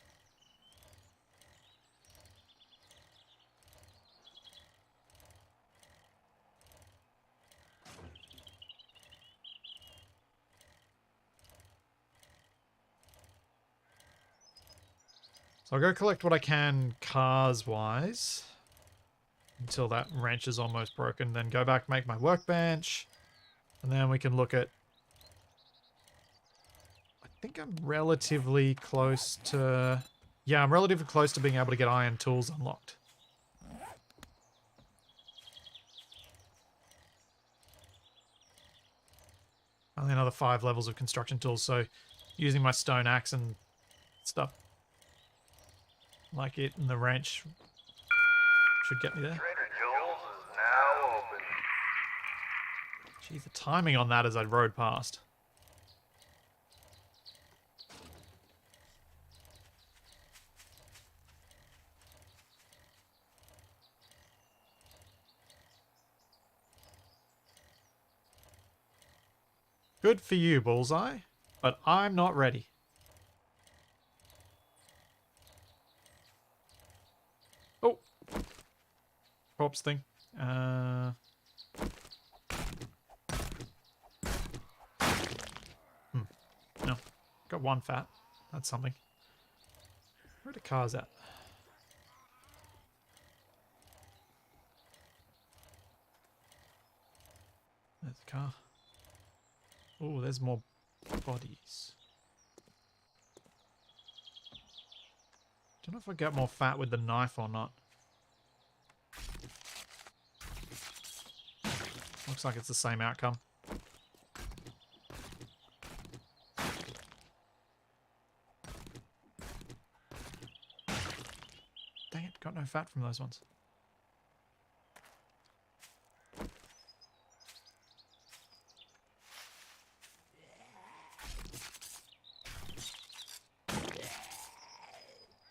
So I'll go collect what I can cars-wise until that wrench is almost broken. Then go back, make my workbench, and then we can look at... I think I'm relatively close to... Yeah, I'm relatively close to being able to get iron tools unlocked. Only another 5 levels of construction tools, so using my stone axe and stuff like it and the wrench should get me there. Trader Joel's is now open. Gee, the timing on that as I rode past. Good for you, Bullseye, but I'm not ready. Oh! Corpse thing. No. Got 1 fat. That's something. Where are the cars at? There's the car. Oh, there's more bodies. Don't know if I get more fat with the knife or not. Looks like it's the same outcome. Dang it, got no fat from those ones.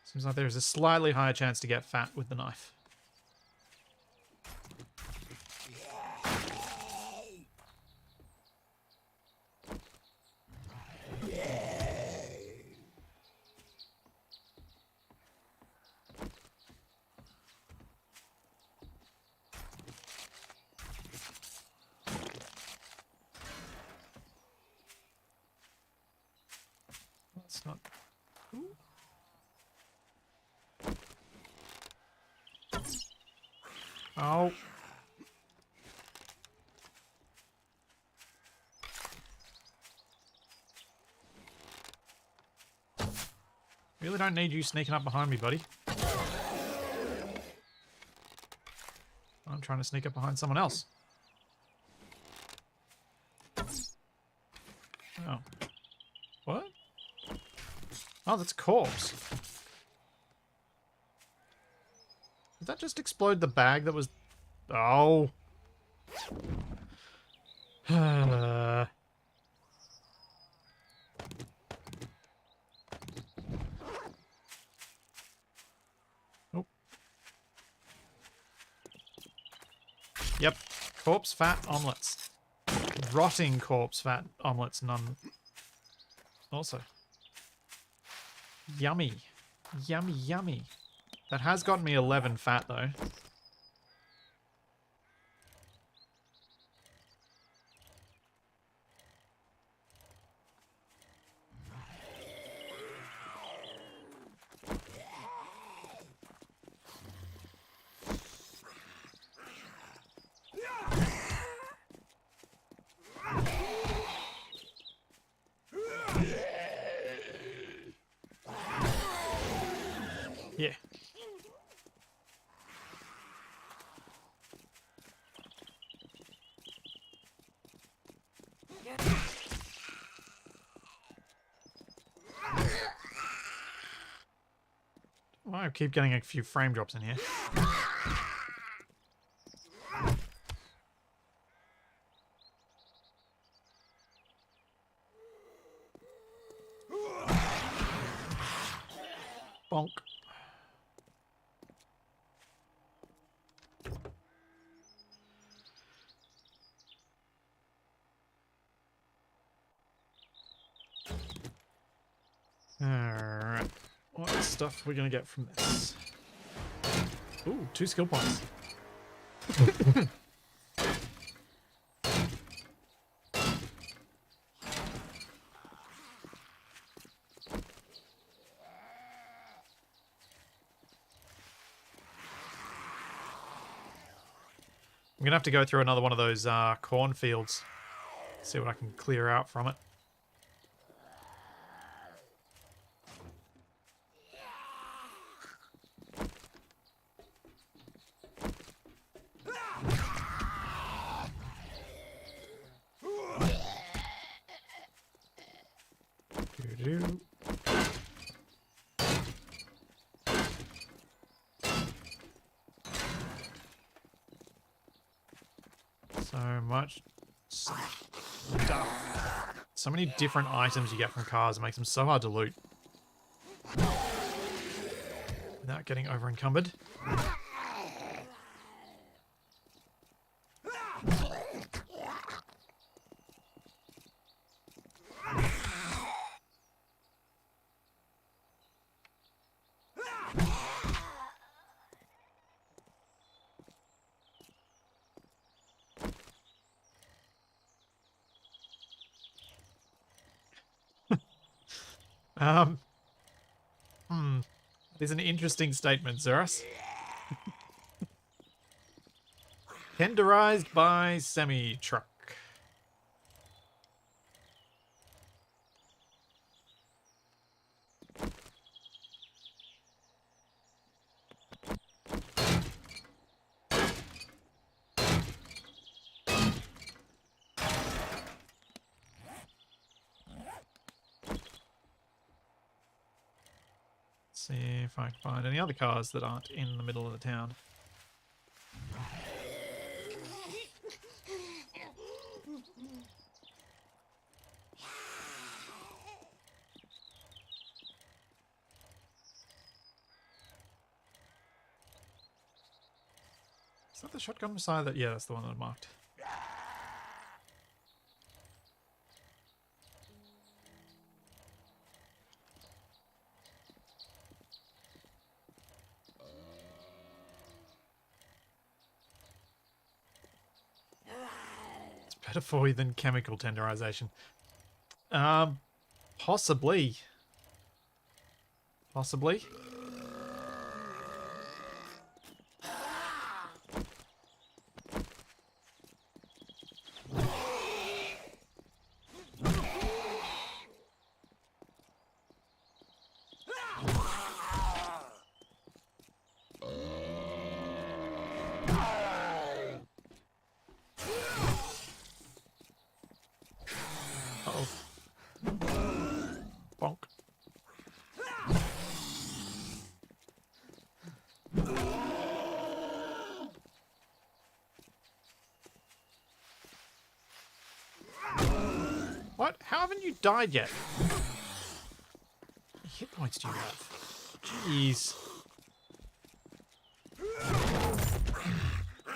Seems like there's a slightly higher chance to get fat with the knife. That's not... Ooh. Oh. Really don't need you sneaking up behind me, buddy. I'm trying to sneak up behind someone else. Oh. What? Oh, that's a corpse. Did that just explode the bag that was... Oh. Oh. Yep. Corpse fat omelets. Rotting corpse fat omelets, none. Also. Yummy. Yummy, yummy. That has gotten me 11 fat, though. Yeah. Well, I keep getting a few frame drops in here. Bonk. Alright. What stuff are we going to get from this? Ooh, 2 skill points. I'm going to have to go through another one of those cornfields. See what I can clear out from it. Doo-doo. So much stuff. So many different items you get from cars. It makes them so hard to loot. Without getting over encumbered. There's an interesting statement, Zerus. Tenderized by semi-truck. See if I can find any other cars that aren't in the middle of the town. Is that the shotgun beside that? Yeah, that's the one that I marked. Better for you than chemical tenderization. Possibly. Possibly. Bonk. What? How haven't you died yet? How many hit points do you have? Jeez.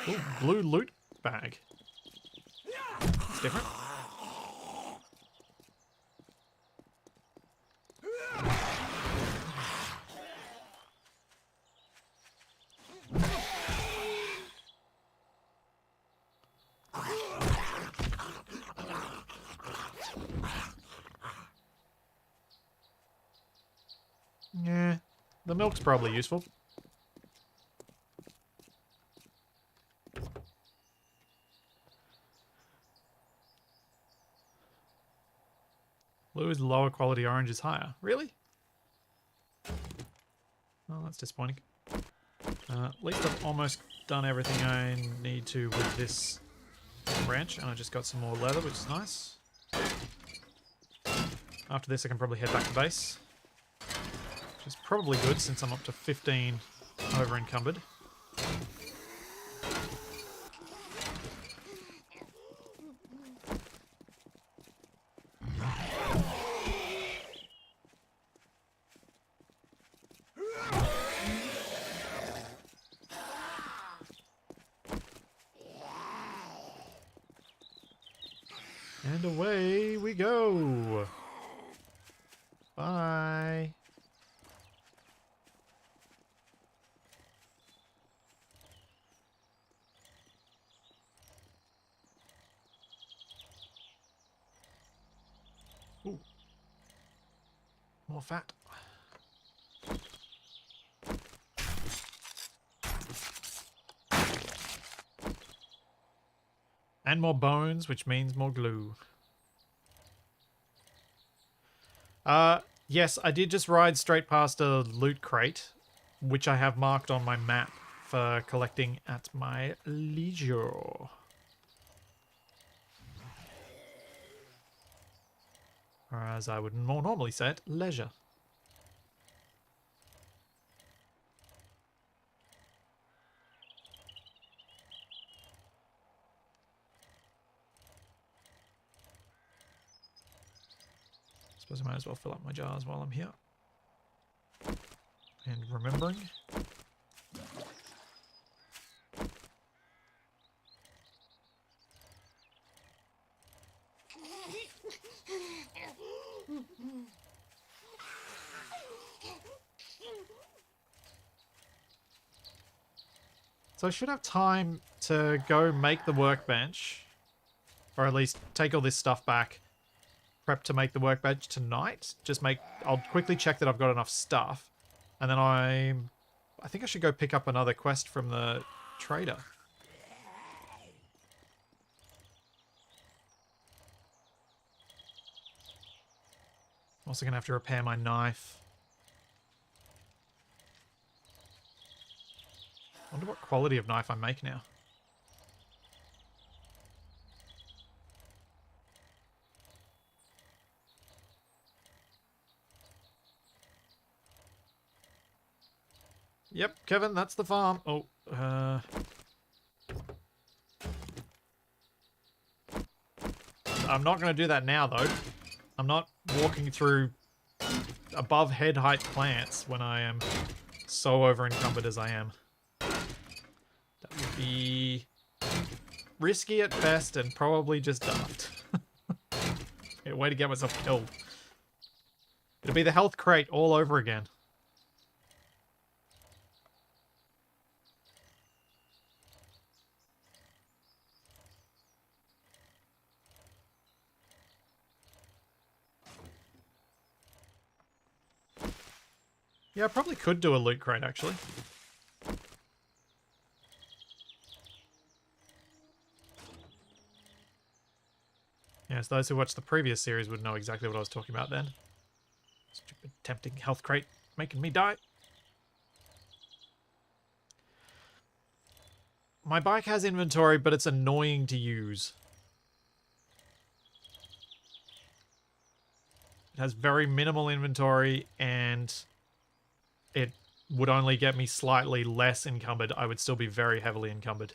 Ooh, blue loot bag. It's different. The milk's probably useful. Blue is lower quality, orange is higher. Really? Oh, that's disappointing. At least I've almost done everything I need to with this branch, and I just got some more leather, which is nice. After this, I can probably head back to base, which is probably good since I'm up to 15 over encumbered. And away we go. Bye. Ooh. More fat. And more bones, which means more glue. Yes, I did just ride straight past a loot crate, which I have marked on my map for collecting at my leisure. Or as I would more normally say it, leisure. Suppose I might as well fill up my jars while I'm here. And remembering. So I should have time to go make the workbench. Or at least take all this stuff back. Prep to make the workbench tonight. I'll quickly check that I've got enough stuff. And then I think I should go pick up another quest from the trader. I'm also going to have to repair my knife. I wonder what quality of knife I make now. Yep, Kevin, that's the farm. Oh, I'm not going to do that now, though. I'm not walking through above head height plants when I am so over encumbered as I am. That would be risky at best and probably just daft. Yeah, way to get myself killed. It'll be the health crate all over again. Yeah, I probably could do a loot crate, actually. Yes, those who watched the previous series would know exactly what I was talking about then. Stupid tempting health crate making me die. My bike has inventory, but it's annoying to use. It has very minimal inventory, and it would only get me slightly less encumbered. I would still be very heavily encumbered.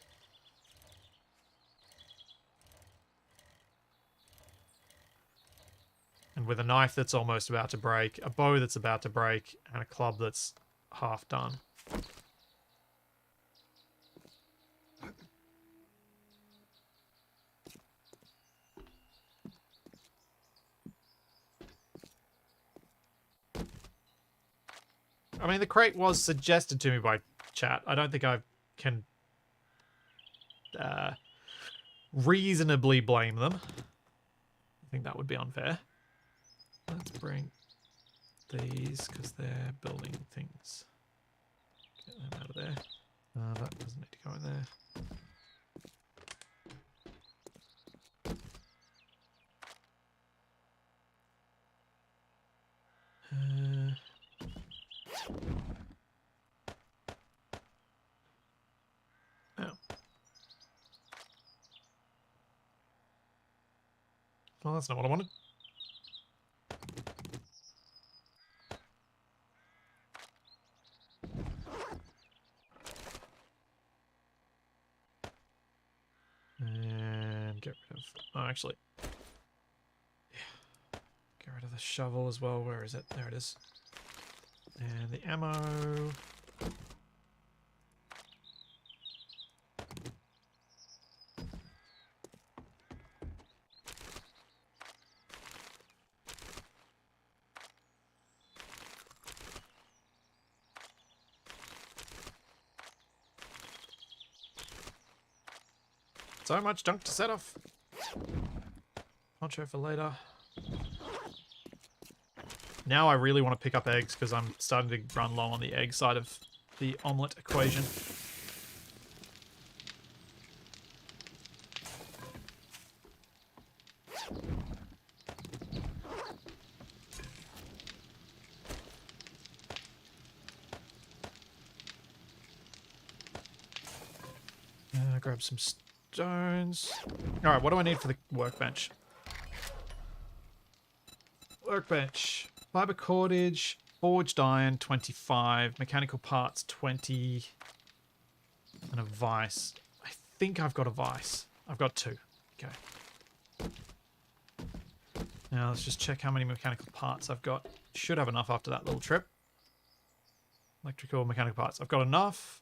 And with a knife that's almost about to break, a bow that's about to break, and a club that's half done. I mean, the crate was suggested to me by chat. I don't think I can reasonably blame them. I think that would be unfair. Let's bring these because they're building things. Get them out of there. That doesn't need to go in there. Oh. Well, that's not what I wanted. And get rid of... Oh, actually... Yeah. Get rid of the shovel as well. Where is it? There it is. And the ammo... So much junk to set off. Poncho for later. Now I really want to pick up eggs because I'm starting to run low on the egg side of the omelette equation. Grab some stones. Alright, what do I need for the workbench? Workbench. Fiber cordage, forged iron, 25, mechanical parts, 20, and a vice. I think I've got a vice. I've got 2. Okay. Now let's just check how many mechanical parts I've got. Should have enough after that little trip. Electrical, mechanical parts. I've got enough.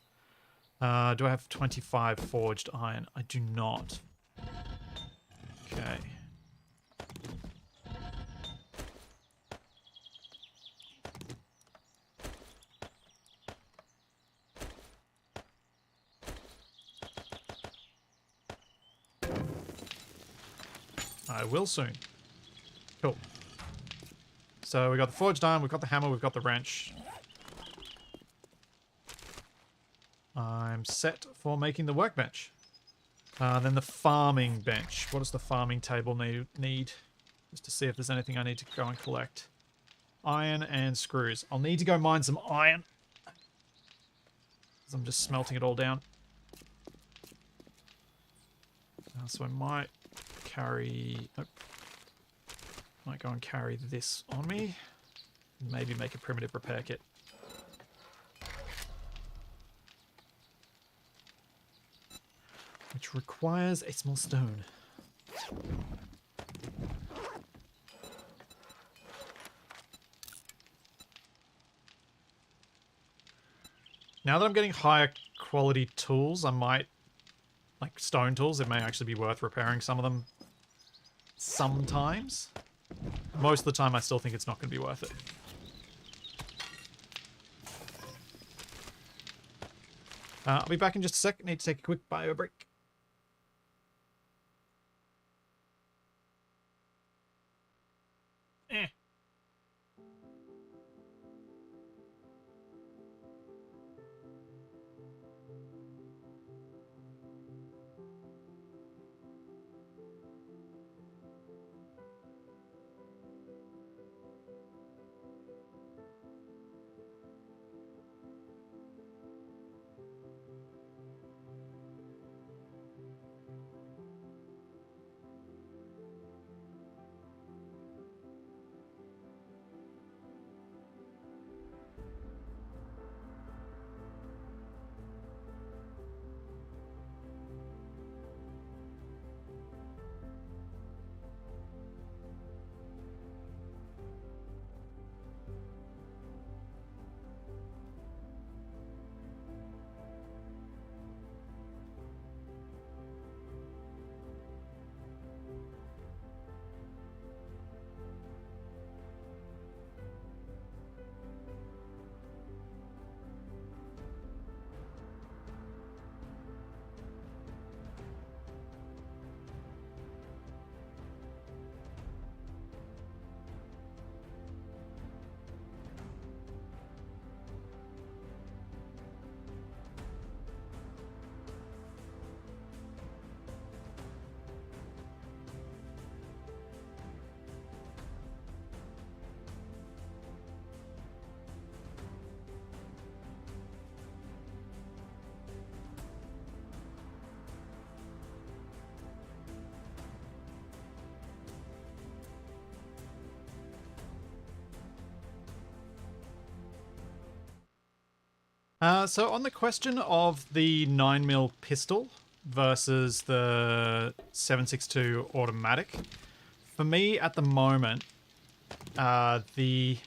Do I have 25 forged iron? I do not. Okay. I will soon. Cool. So we got the forged iron, we've got the hammer, we've got the wrench. I'm set for making the workbench. Then the farming bench. What does the farming table need? Just to see if there's anything I need to go and collect. Iron and screws. I'll need to go mine some iron. Because I'm just smelting it all down. So I might carry... Oh, might go and carry this on me. Maybe make a primitive repair kit. Which requires a small stone. Now that I'm getting higher quality tools, I might, like stone tools, it may actually be worth repairing some of them sometimes. Most of the time I still think it's not going to be worth it. I'll be back in just a sec. Need to take a quick bio break. So on the question of the 9mm pistol versus the 7.62 automatic, for me at the moment, the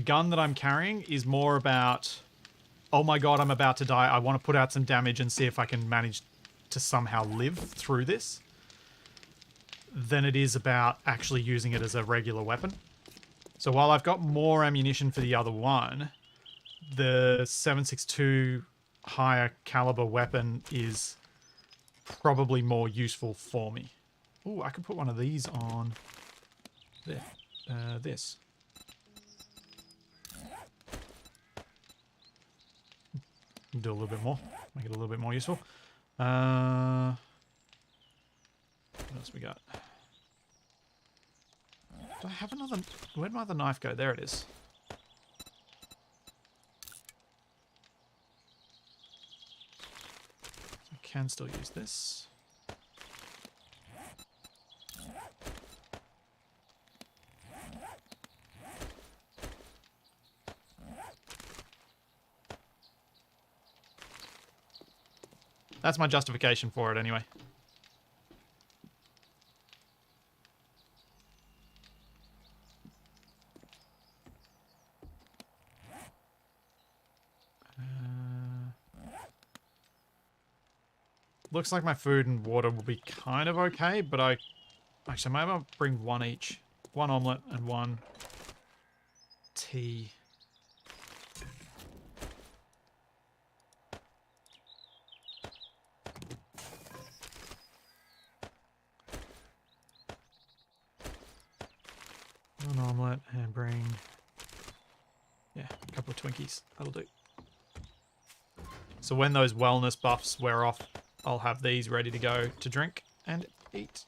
gun that I'm carrying is more about, oh my god, I'm about to die. I want to put out some damage and see if I can manage to somehow live through this, than it is about actually using it as a regular weapon. So while I've got more ammunition for the other one, the 7.62 higher caliber weapon is probably more useful for me. Oh, I could put one of these on there. This. Do a little bit more. Make it a little bit more useful. What else we got? Do I have another... Where'd my other knife go? There it is. I can still use this. That's my justification for it anyway. Looks like my food and water will be kind of okay, but actually, maybe I'll bring one each. One omelette and one tea. One omelette and bring, yeah, a couple of Twinkies. That'll do. So when those wellness buffs wear off, I'll have these ready to go to drink and eat.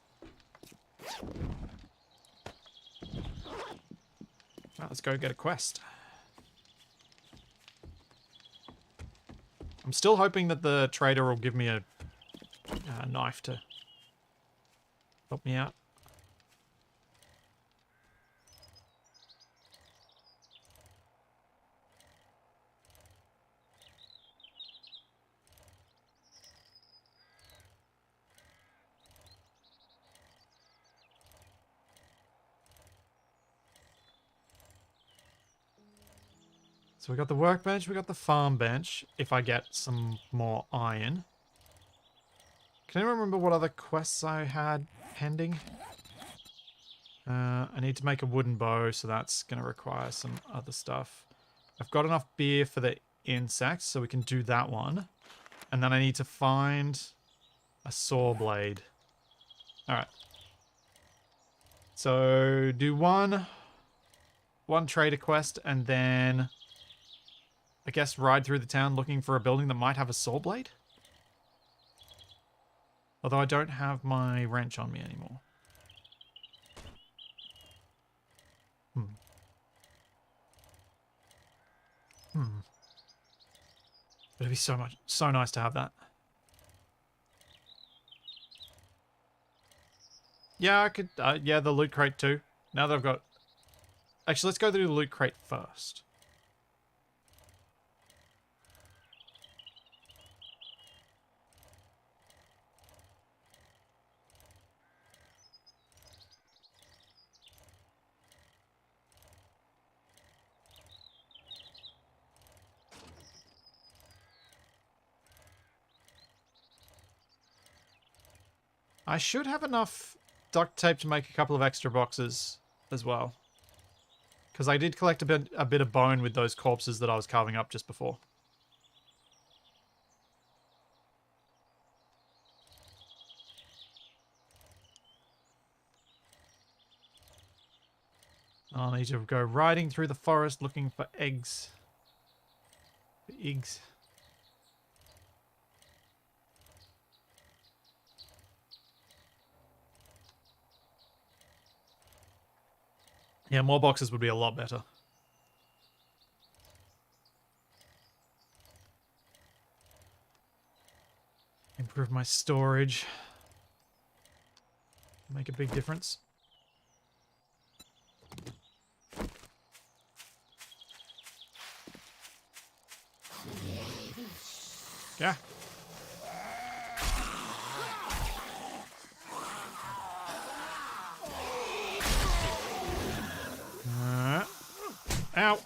Right, let's go get a quest. I'm still hoping that the trader will give me a knife to help me out. So we got the workbench, we got the farm bench, if I get some more iron. Can anyone remember what other quests I had pending? I need to make a wooden bow, so that's going to require some other stuff. I've got enough beer for the insects, so we can do that one. And then I need to find a saw blade. Alright. So do one trader quest, and then I guess ride through the town looking for a building that might have a saw blade? Although I don't have my wrench on me anymore. It'd be so nice to have that. Yeah, I could, yeah, the loot crate too. Now that I've got... Actually, let's go through the loot crate first. I should have enough duct tape to make a couple of extra boxes as well. Because I did collect a bit of bone with those corpses that I was carving up just before. I'll need to go riding through the forest looking for eggs. For eggs. Yeah, more boxes would be a lot better. Improve my storage. Make a big difference. Yeah. Ow.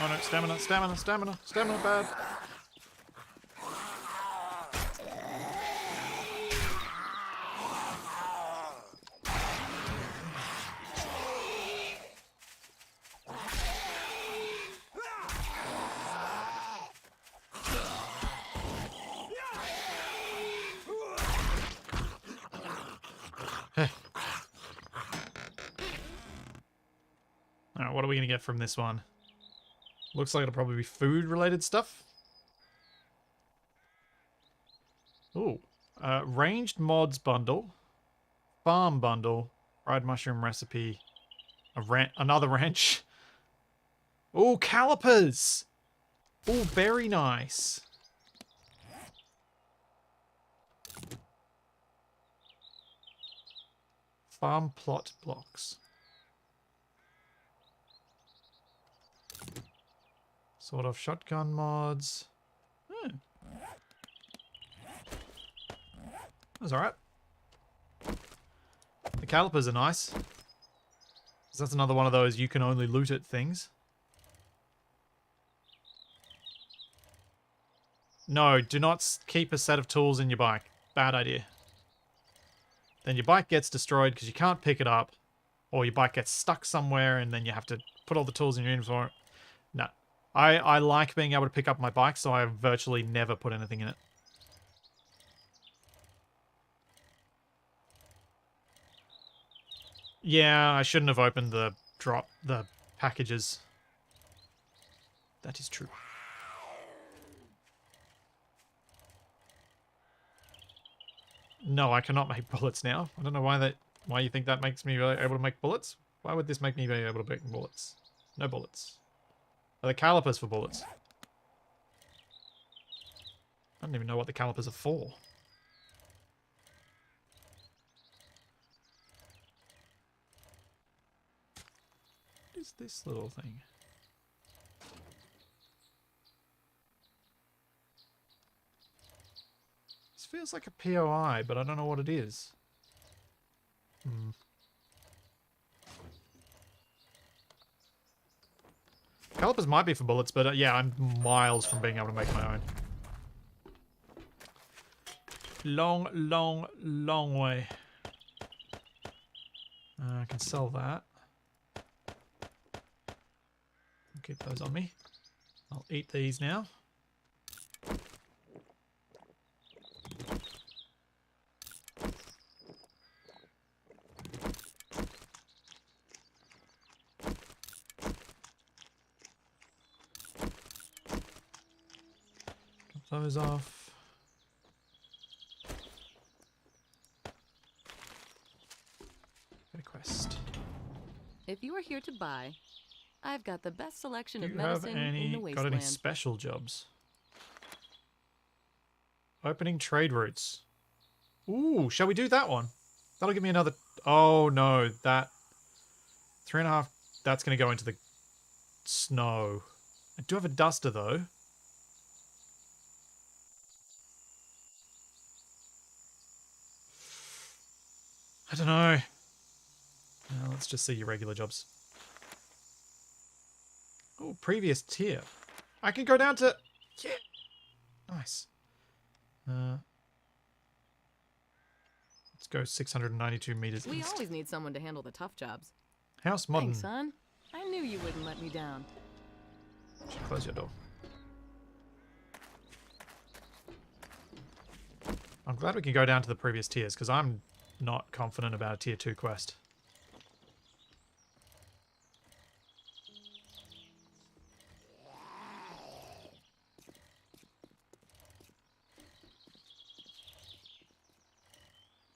Oh no, stamina, stamina, stamina, stamina bad. Alright, what are we going to get from this one? Looks like it'll probably be food-related stuff. Ooh. Ranged mods bundle. Farm bundle. Fried mushroom recipe. Another ranch. Ooh, calipers! Ooh, very nice. Farm plot blocks. Sort of shotgun mods. That's alright. The calipers are nice. 'Cause that's another one of those you can only loot it things. No, do not keep a set of tools in your bike. Bad idea. Then your bike gets destroyed because you can't pick it up. Or your bike gets stuck somewhere and then you have to put all the tools in your inventory. No. I like being able to pick up my bike, so I virtually never put anything in it. Yeah, I shouldn't have opened the packages. That is true. No, I cannot make bullets now. I don't know why you think that makes me able to make bullets. Why would this make me be able to make bullets? No bullets. Are the calipers for bullets? I don't even know what the calipers are for. What is this little thing? This feels like a POI, but I don't know what it is. Calipers might be for bullets, but yeah, I'm miles from being able to make my own. Long, long, long way. I can sell that. I'll keep those on me. I'll eat these now. Drop those off. Get a quest. If you are here to buy, I've got the best selection Do of you have medicine in the any wasteland. got any special jobs? Opening trade routes. Ooh, shall we do that one? That'll give me another. Oh no, that 3.5. That's going to go into the snow. I do have a duster though. I don't know. Let's just see your regular jobs. Oh, previous tier. I can go down to... Yeah. Nice. Let's go 692 meters We east. always need someone to handle the tough jobs. House modern. Thanks, son. I knew you wouldn't let me down. Should close your door. I'm glad we can go down to the previous tiers, because I'm not confident about a tier 2 quest.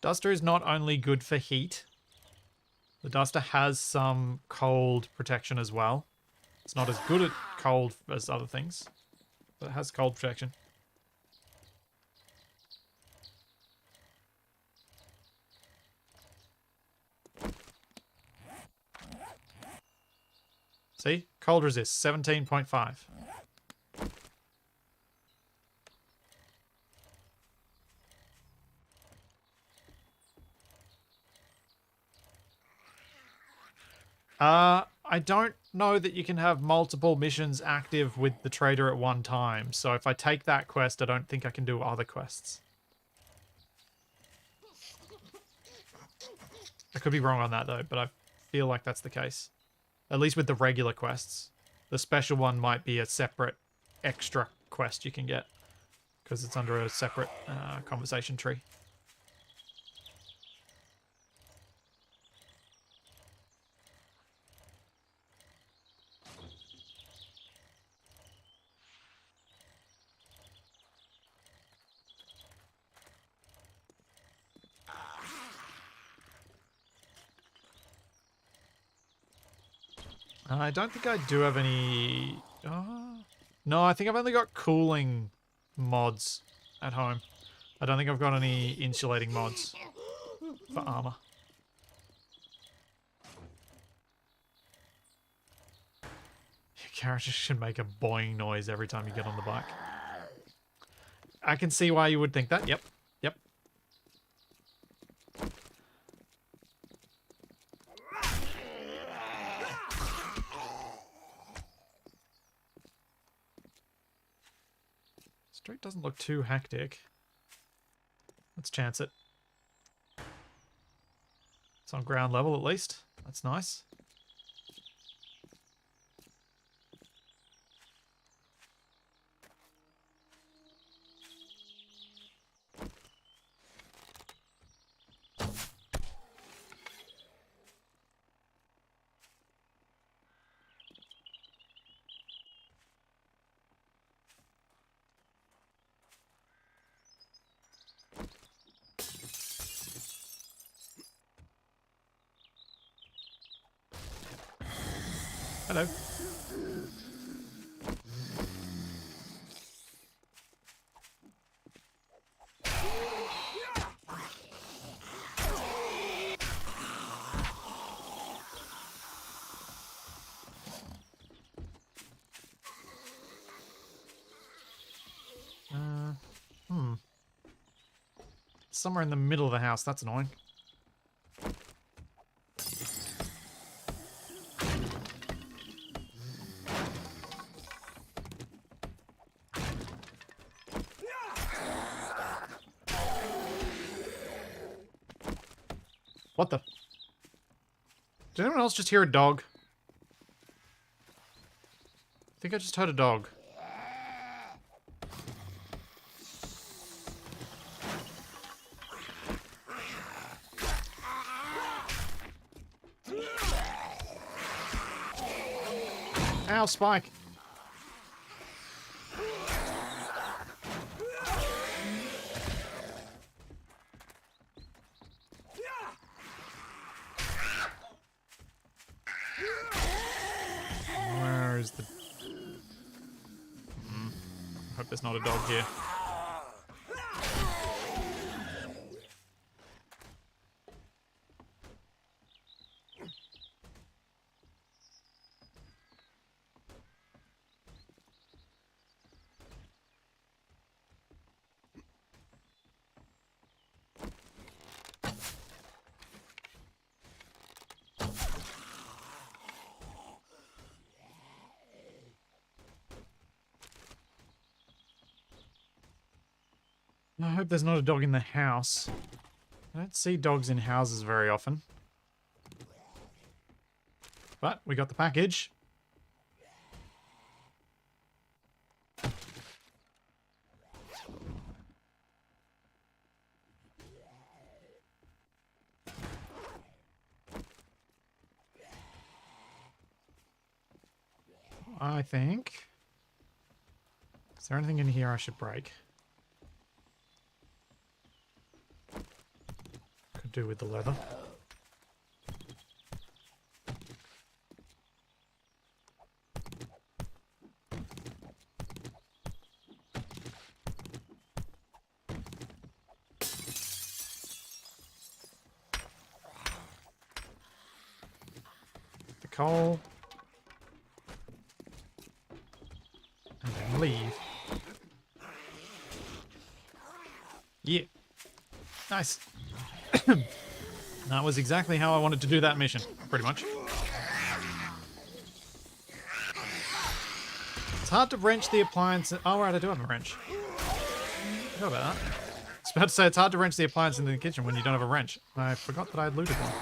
Duster is not only good for heat. The Duster has some cold protection as well. It's not as good at cold as other things, but it has cold protection. See? Cold resist, 17.5. I don't know that you can have multiple missions active with the trader at one time. So if I take that quest, I don't think I can do other quests. I could be wrong on that though, but I feel like that's the case. At least with the regular quests. The special one might be a separate extra quest you can get, because it's under a separate conversation tree. I don't think I do have any... no, I think I've only got cooling mods at home. I don't think I've got any insulating mods for armor. Your character should make a boing noise every time you get on the bike. I can see why you would think that. Yep. Yep. Street doesn't look too hectic. Let's chance it. It's on ground level at least. That's nice. Hello. Somewhere in the middle of the house. That's annoying. What the? Did anyone else just hear a dog? I think I just heard a dog. Ow, Spike. Where is the... Hope there's not a dog here. I hope there's not a dog in the house. I don't see dogs in houses very often. But we got the package. I think... Is there anything in here I should break? Could do with the leather. The coal. believe. Yeah. Nice. That was exactly how I wanted to do that mission, pretty much. It's hard to wrench the appliance. Oh, right, I do have a wrench. Forgot about that. I was about to say it's hard to wrench the appliance in the kitchen when you don't have a wrench. I forgot that I had looted one.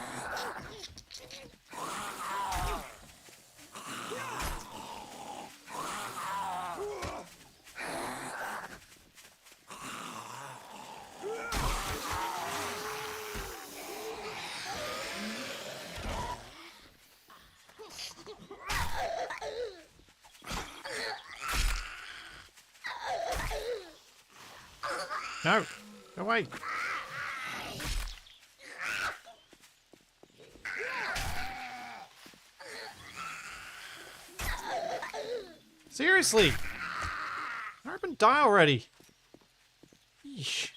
No, go away. Seriously, hurry up and die already. Yeesh.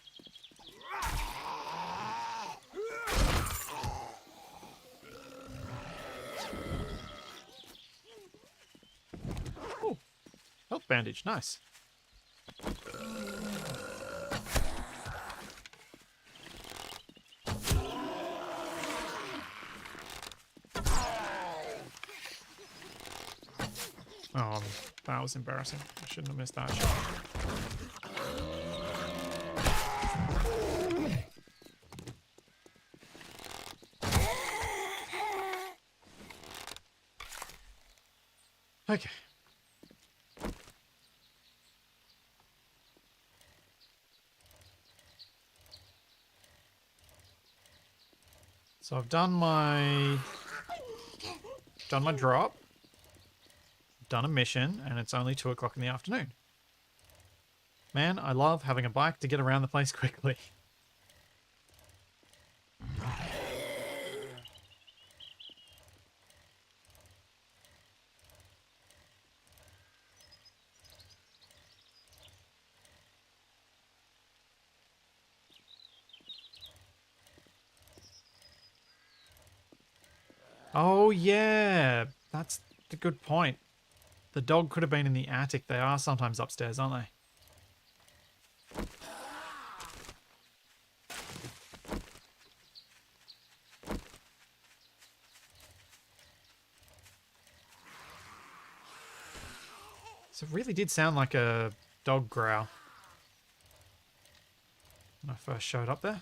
Oh, health bandage, nice. Oh, that was embarrassing. I shouldn't have missed that shot. Okay. So I've done my drop. Done a mission, and it's only 2 o'clock in the afternoon. Man, I love having a bike to get around the place quickly. Oh yeah, that's a good point. The dog could have been in the attic. They are sometimes upstairs, aren't they? So it really did sound like a dog growl when I first showed up there.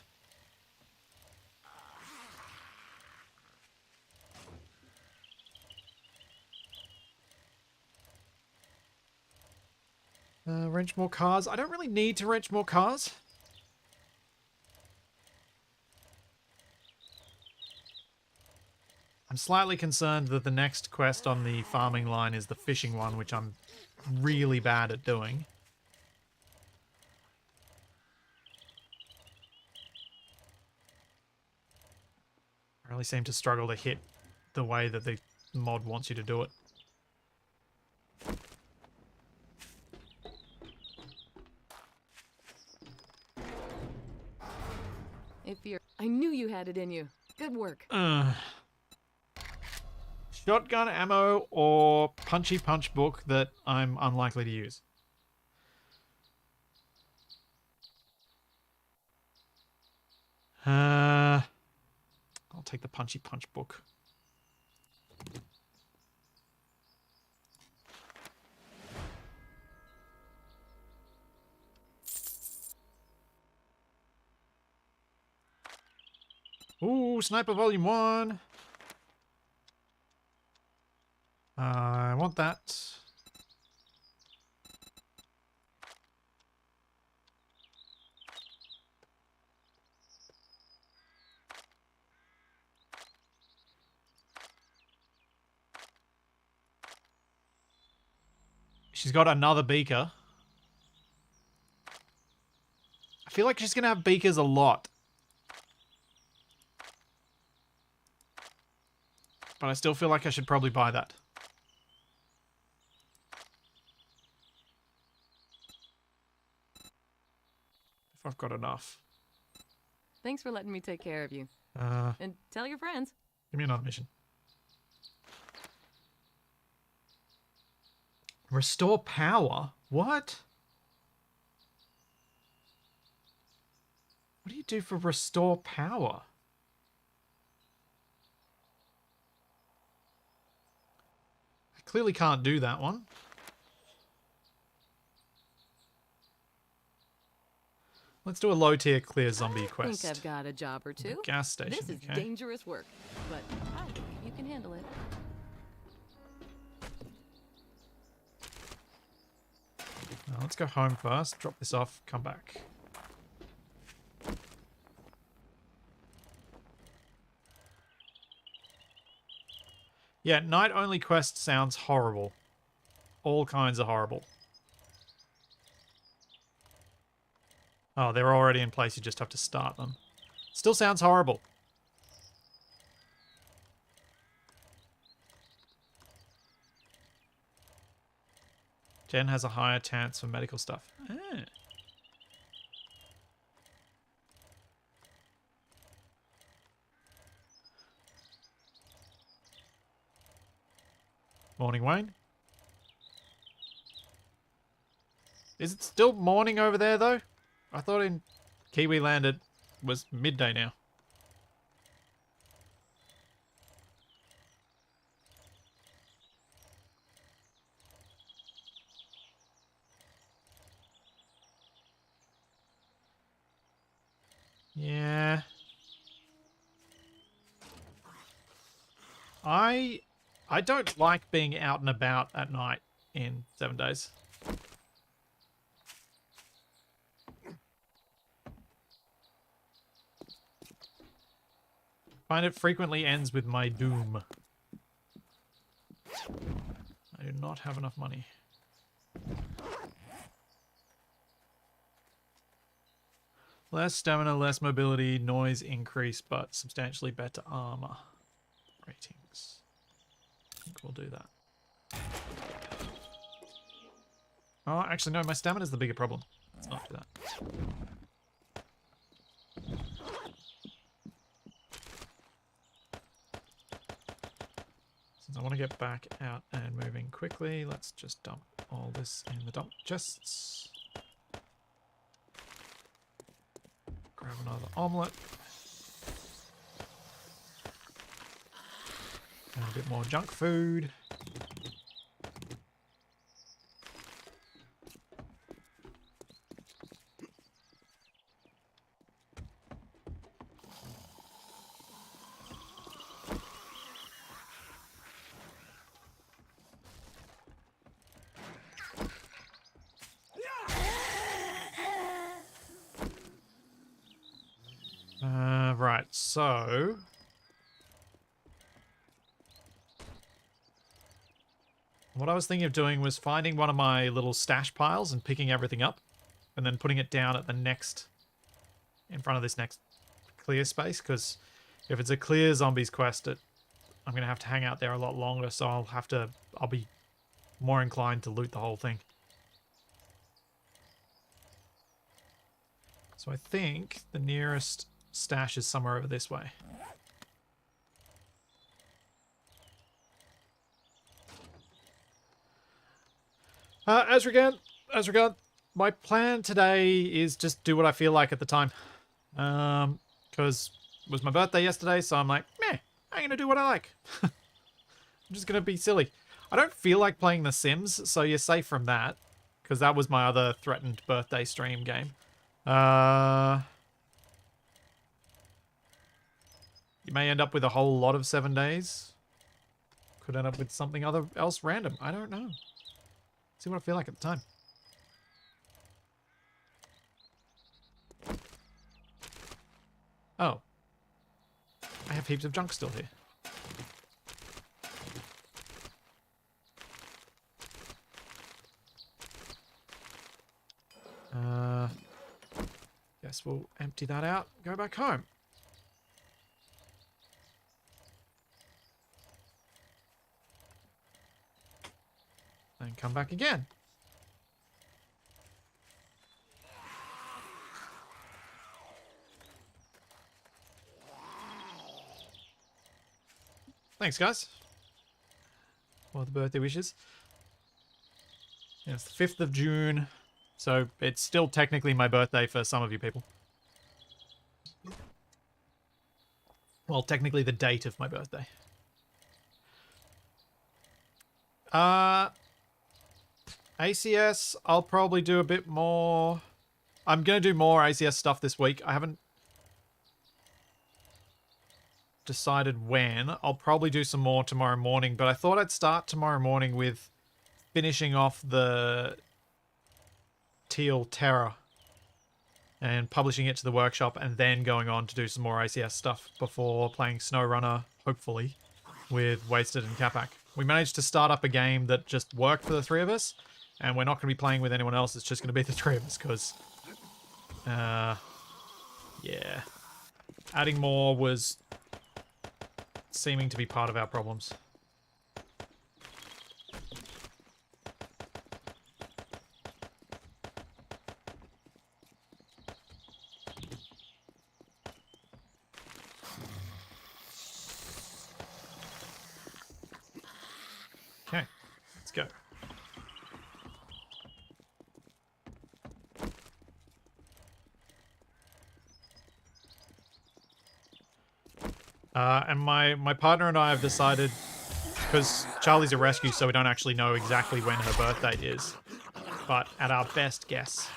Wrench more cars. I don't really need to wrench more cars. I'm slightly concerned that the next quest on the farming line is the fishing one, which I'm really bad at doing. I really seem to struggle to hit the way that the mod wants you to do it. I knew you had it in you. Good work. Shotgun ammo or punchy punch book that I'm unlikely to use. I'll take the punchy punch book. Ooh, Sniper Volume 1. I want that. She's got another beaker. I feel like she's going to have beakers a lot. But I still feel like I should probably buy that. If I've got enough. Thanks for letting me take care of you. Give And tell your friends. me another mission. Restore power? What? What do you do for restore power? I clearly can't do that one. Let's do a low tier clear zombie quest. Think I've got a job or two. Gas station. This is Okay. dangerous work, but I think you can handle it. Now let's go home first. Drop this off. Come back. Yeah, night only quest sounds horrible. All kinds of horrible. Oh, they're already in place. You just have to start them. Still sounds horrible. Jen has a higher chance for medical stuff. Ah. Morning, Wayne. Is it still morning over there, though? I thought in Kiwi Land it was midday now. Yeah. I don't like being out and about at night in 7 days. Find it frequently ends with my doom. I do not have enough money. Less stamina, less mobility, noise increase, but substantially better armor ratings. I think we'll do that. Oh, actually, no, my stamina's the bigger problem. Let's not do that. Since I want to get back out and moving quickly, let's just dump all this in the dump chests. Grab another omelette. And a bit more junk food. Right, so what I was thinking of doing was finding one of my little stash piles and picking everything up and then putting it down at the next, in front of this next clear space, because if it's a clear zombies quest, I'm going to have to hang out there a lot longer, so I'll be more inclined to loot the whole thing. So I think the nearest stash is somewhere over this way. As regard, my plan today is just do what I feel like at the time. Because it was my birthday yesterday, so I'm like, meh, I'm going to do what I like. I'm just going to be silly. I don't feel like playing The Sims, so you're safe from that. Because that was my other threatened birthday stream game. You may end up with a whole lot of 7 days. Could end up with something else random. I don't know. See what I feel like at the time. Oh. I have heaps of junk still here. Guess we'll empty that out, go back home. And come back again. Thanks, guys, for the birthday wishes. It's the 5th of June, so it's still technically my birthday for some of you people. Well, technically the date of my birthday. ACS, I'll probably do a bit more. I'm going to do more ACS stuff this week. I haven't decided when. I'll probably do some more tomorrow morning, but I thought I'd start tomorrow morning with finishing off the Teal Terror and publishing it to the workshop, and then going on to do some more ACS stuff before playing SnowRunner, hopefully, with Wasted and Capac. We managed to start up a game that just worked for the three of us, and we're not going to be playing with anyone else. It's just going to be the three of us, because, yeah. Adding more was seeming to be part of our problems. Okay, let's go. And my partner and I have decided, because Charlie's a rescue, so we don't actually know exactly when her birthday is, but at our best guess,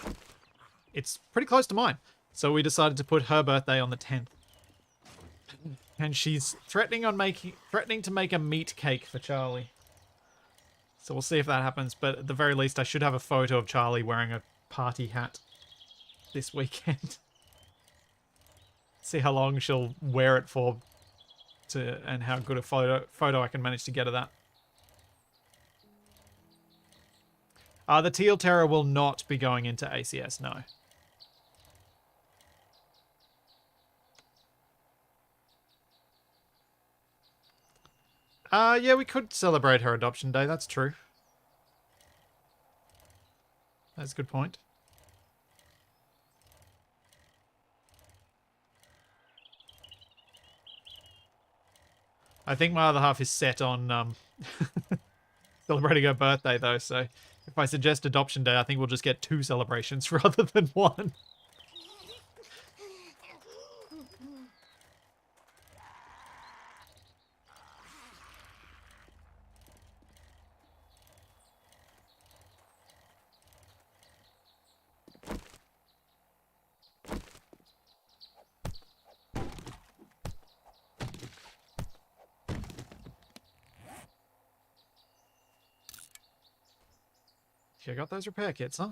it's pretty close to mine. So we decided to put her birthday on the 10th. And she's threatening to make a meat cake for Charlie. So we'll see if that happens, but at the very least I should have a photo of Charlie wearing a party hat this weekend. See how long she'll wear it for, and how good a photo I can manage to get of that. The Teal Terror will not be going into ACS, no. Yeah, we could celebrate her adoption day, that's true. That's a good point. I think my other half is set on celebrating her birthday, though, so if I suggest adoption day, I think we'll just get 2 celebrations rather than 1. You got those repair kits, huh?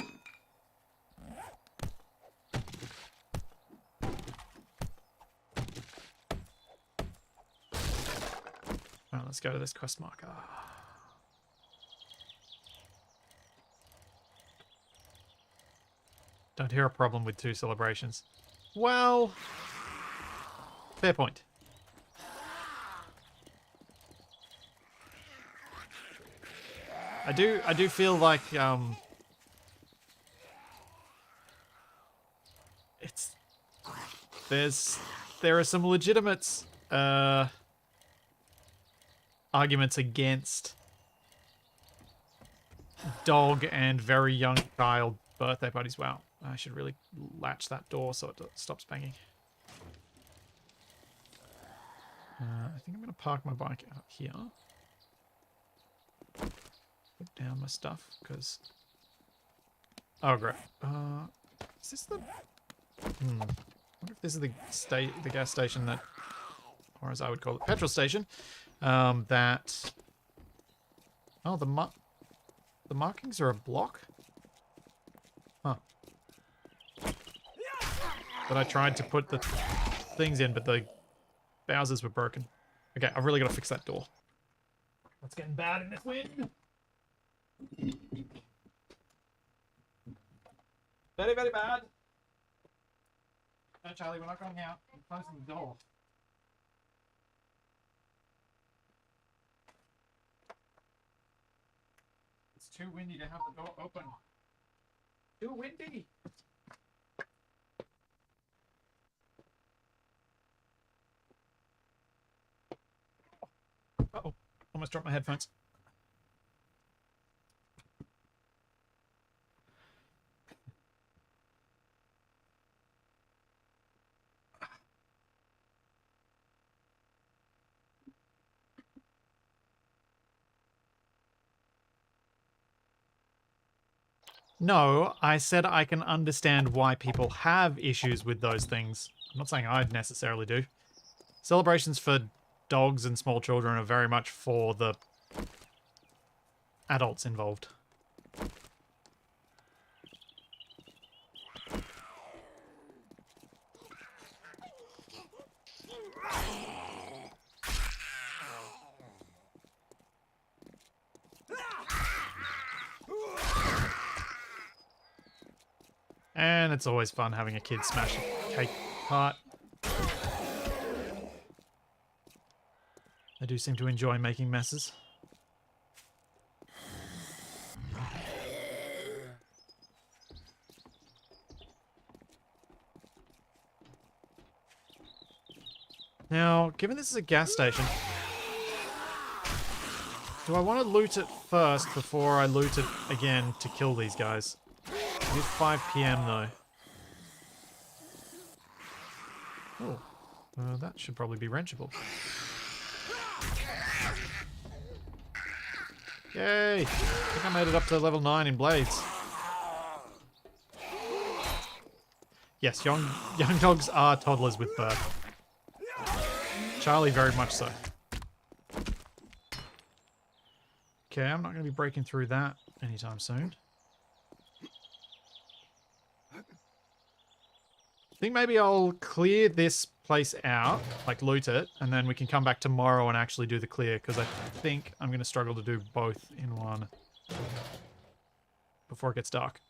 Alright, let's go to this quest marker. Don't hear a problem with 2 celebrations. Well, fair point. I do feel like there are some legitimate arguments against dog and very young child birthday parties. Wow, I should really latch that door so it stops banging. I think I'm going to park my bike out here. Put down my stuff, because... Oh, great. Is this the... I wonder if this is the gas station that... Or as I would call it, petrol station. That... Oh, the markings are a block? Huh. But I tried to put the things in, but the Bowsers were broken. Okay, I've really got to fix that door. It's getting bad in this wind. Very, very bad. No, Charlie, we're not going out. I'm closing the door. It's too windy to have the door open. Too windy. Uh-oh. Almost dropped my headphones. No, I said I can understand why people have issues with those things. I'm not saying I'd necessarily do. Celebrations for dogs and small children are very much for the adults involved. And it's always fun having a kid smash a cake part. They do seem to enjoy making messes. Now, given this is a gas station, do I want to loot it first before I loot it again to kill these guys? It is 5 PM though. Oh, that should probably be wrenchable. Yay! I think I made it up to level 9 in Blades. Yes, young dogs are toddlers with birth. Charlie very much so. Okay, I'm not going to be breaking through that anytime soon. I think maybe I'll clear this place out, like loot it, and then we can come back tomorrow and actually do the clear, because I think I'm going to struggle to do both in one before it gets dark.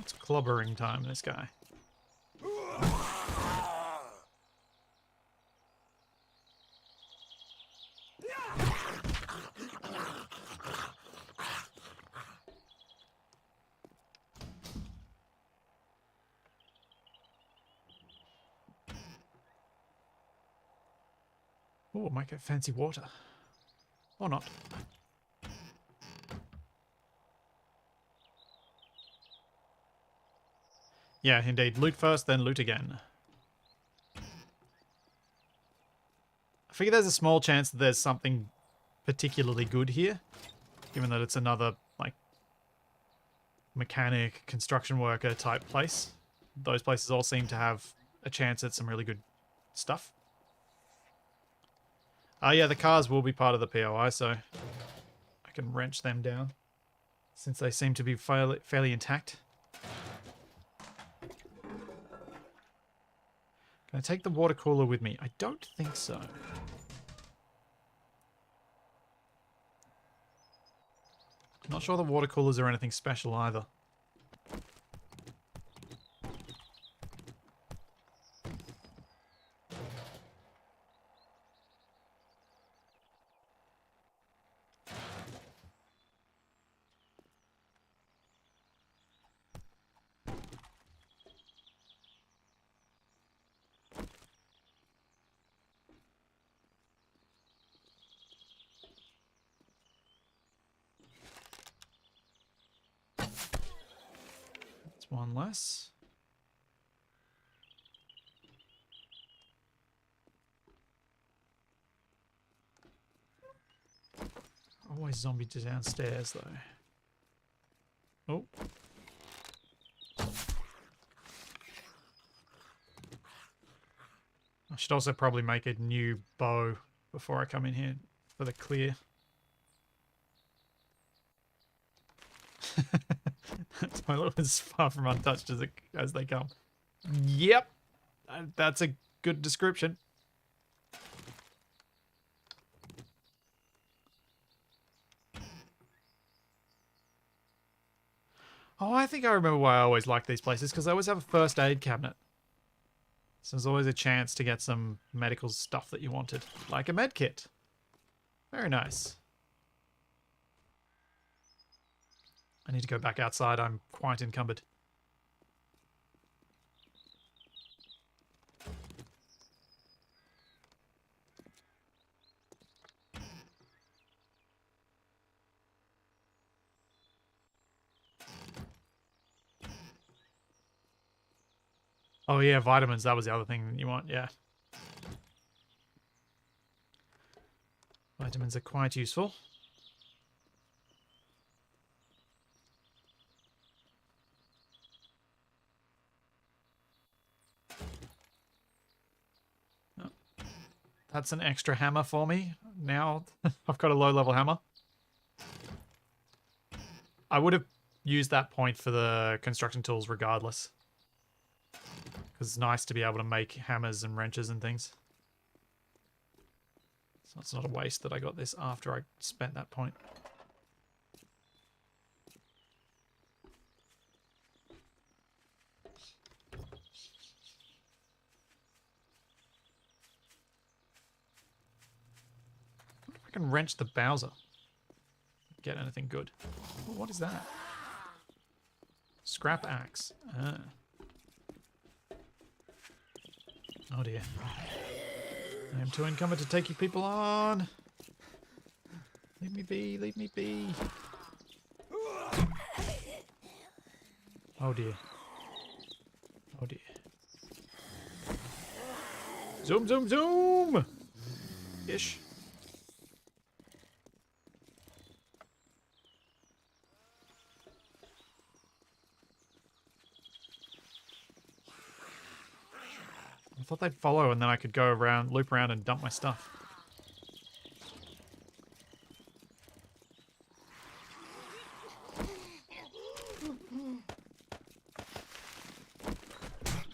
It's clobbering time, this guy. Oh, might get fancy water. Or not. Yeah, indeed. Loot first, then loot again. I figure there's a small chance that there's something particularly good here, given that it's another, like, mechanic, construction worker type place. Those places all seem to have a chance at some really good stuff. Yeah, the cars will be part of the POI, so I can wrench them down, since they seem to be fairly intact. Can I take the water cooler with me? I don't think so. I'm not sure the water coolers are anything special either. One less. Always zombie downstairs though. Oh. I should also probably make a new bow before I come in here for the clear. That toilet was far from untouched as they come. Yep, that's a good description. Oh, I think I remember why I always liked these places, because they always have a first aid cabinet. So there's always a chance to get some medical stuff that you wanted, like a med kit. Very nice. I need to go back outside. I'm quite encumbered. Oh yeah, vitamins. That was the other thing you want. Yeah. Vitamins are quite useful. Oh, that's an extra hammer for me. Now I've got a low-level hammer. I would have used that point for the construction tools regardless. Because it's nice to be able to make hammers and wrenches and things. So it's not a waste that I got this after I spent that point. I can wrench the Bowser. Get anything good. Oh, what is that? Scrap axe. Ah. Oh dear. I am too encumbered to take you people on. Leave me be, leave me be. Oh dear. Oh dear. Zoom, zoom, zoom! Ish. I thought they'd follow and then I could go around, loop around and dump my stuff.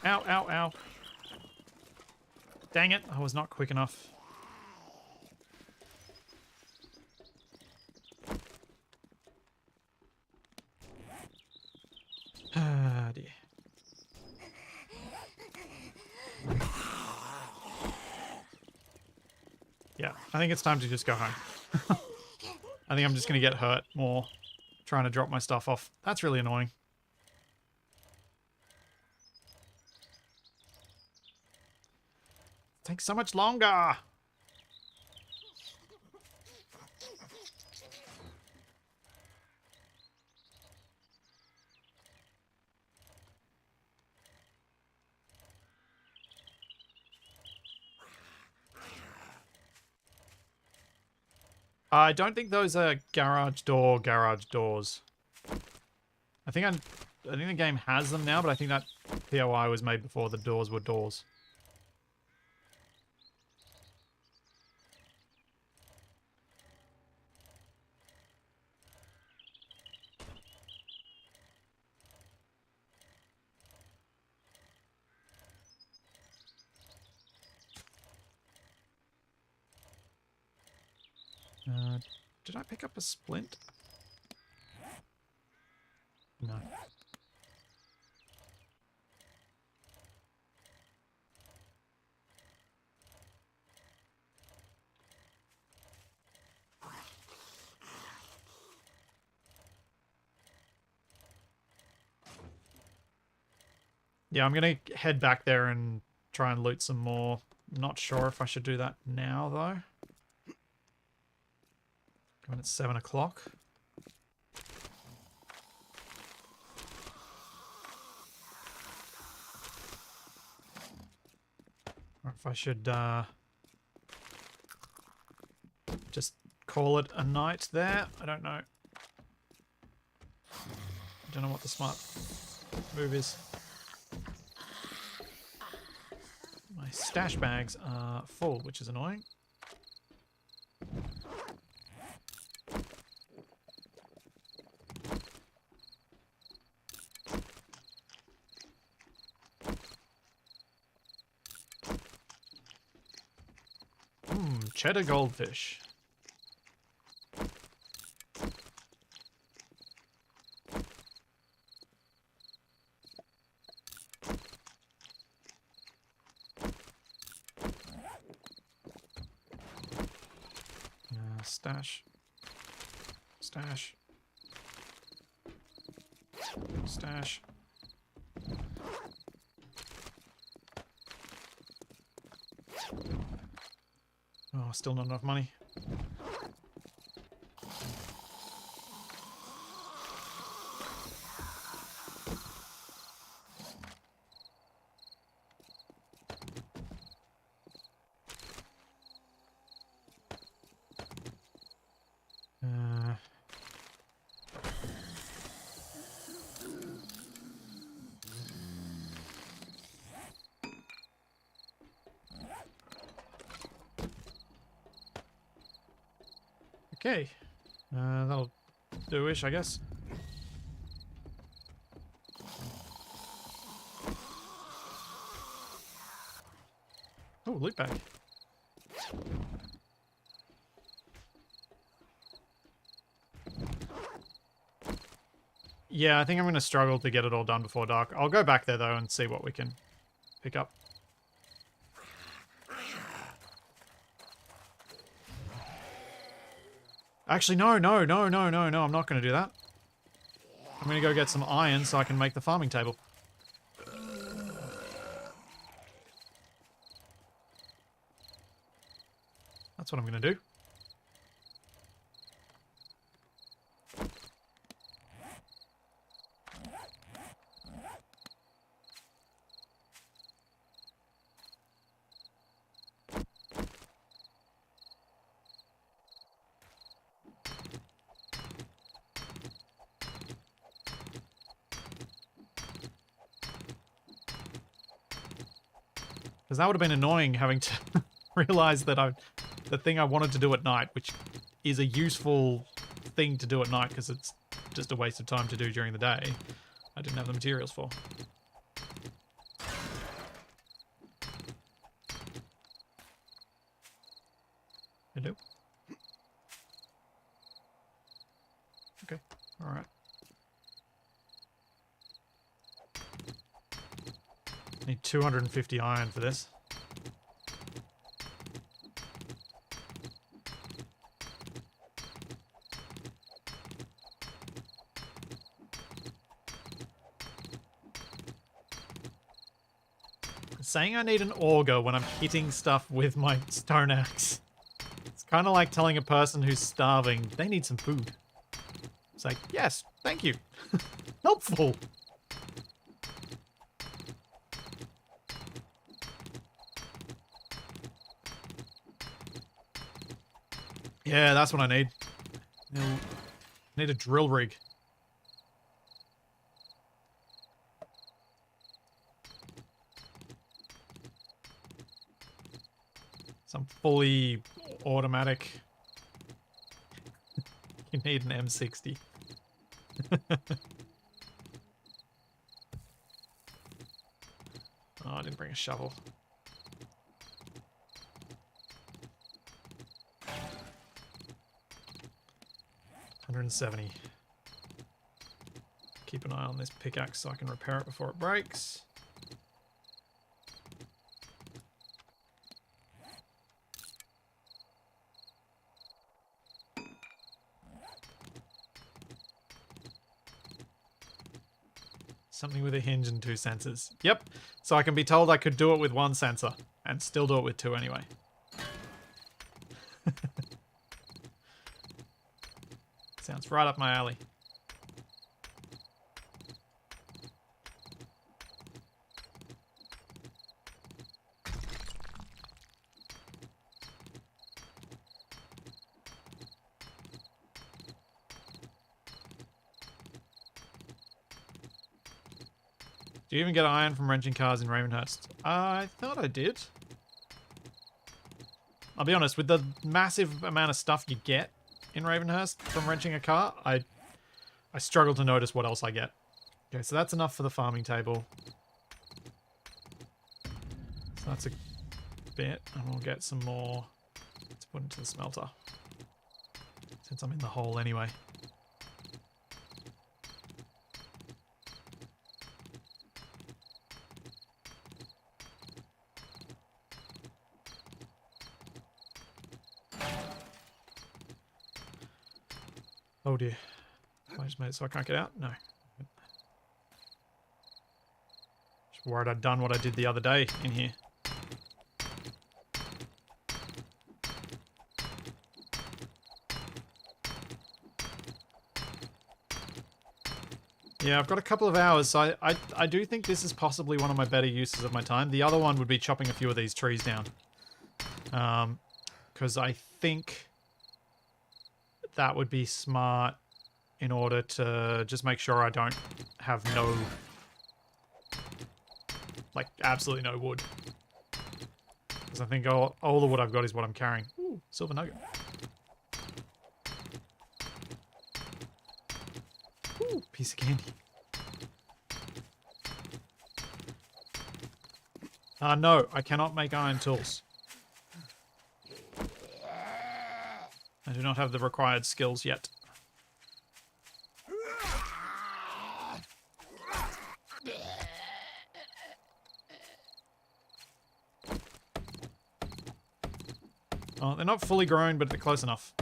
Ow, ow, ow. Dang it, I was not quick enough. Ah, dear. Yeah, I think it's time to just go home. I think I'm just going to get hurt more trying to drop my stuff off. That's really annoying. It takes so much longer. I don't think those are garage doors. I think the game has them now, but I think that POI was made before the doors were doors. Did I pick up a splint? No. Yeah, I'm going to head back there and try and loot some more. Not sure if I should do that now, though. When it's 7 o'clock. Or if I should just call it a night there. I don't know. I don't know what the smart move is. My stash bags are full, which is annoying. Cheddar goldfish. Stash. Stash. Stash. Oh, still not enough money. Okay. That'll do-ish, I guess. Oh, loot bag. Yeah, I think I'm going to struggle to get it all done before dark. I'll go back there, though, and see what we can pick up. Actually, no. I'm not going to do that. I'm going to go get some iron so I can make the farming table. That's what I'm going to do. Because that would have been annoying having to realize that the thing I wanted to do at night, which is a useful thing to do at night because it's just a waste of time to do during the day, I didn't have the materials for. Hello? Okay, alright. Need 250 iron for this. Saying I need an auger when I'm hitting stuff with my stone axe. It's kind of like telling a person who's starving they need some food. It's like, yes, thank you. Helpful. Yeah, that's what I need. I need a drill rig. Some fully automatic. You need an M60. Oh, I didn't bring a shovel. $170. Keep an eye on this pickaxe so I can repair it before it breaks. Something with a hinge and 2 sensors. Yep. So I can be told I could do it with 1 sensor and still do it with 2 anyway. Sounds right up my alley. Do you even get iron from wrenching cars in Ravenhearst? I thought I did. I'll be honest, with the massive amount of stuff you get in Ravenhearst from wrenching a car, I struggle to notice what else I get. Okay, so that's enough for the farming table. So that's a bit, and we'll get some more to put into the smelter. Since I'm in the hole anyway. Oh dear. I just made it so I can't get out? No. Just worried I'd done what I did the other day in here. Yeah, I've got a couple of hours, so I do think this is possibly one of my better uses of my time. The other one would be chopping a few of these trees down. Because I think that would be smart in order to just make sure I don't have no, like, absolutely no wood. Because I think all the wood I've got is what I'm carrying. Ooh, silver nugget. Ooh, piece of candy. No, I cannot make iron tools. I do not have the required skills yet. Oh, they're not fully grown, but they're close enough.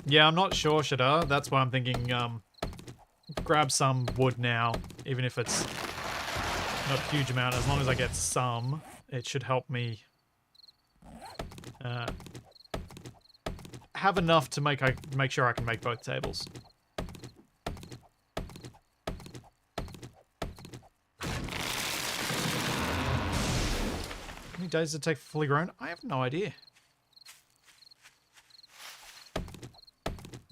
Yeah, I'm not sure, Shadar. That's why I'm thinking, grab some wood now, even if it's not a huge amount. As long as I get some, it should help me have enough to make sure I can make both tables. How many days does it take for fully grown? I have no idea.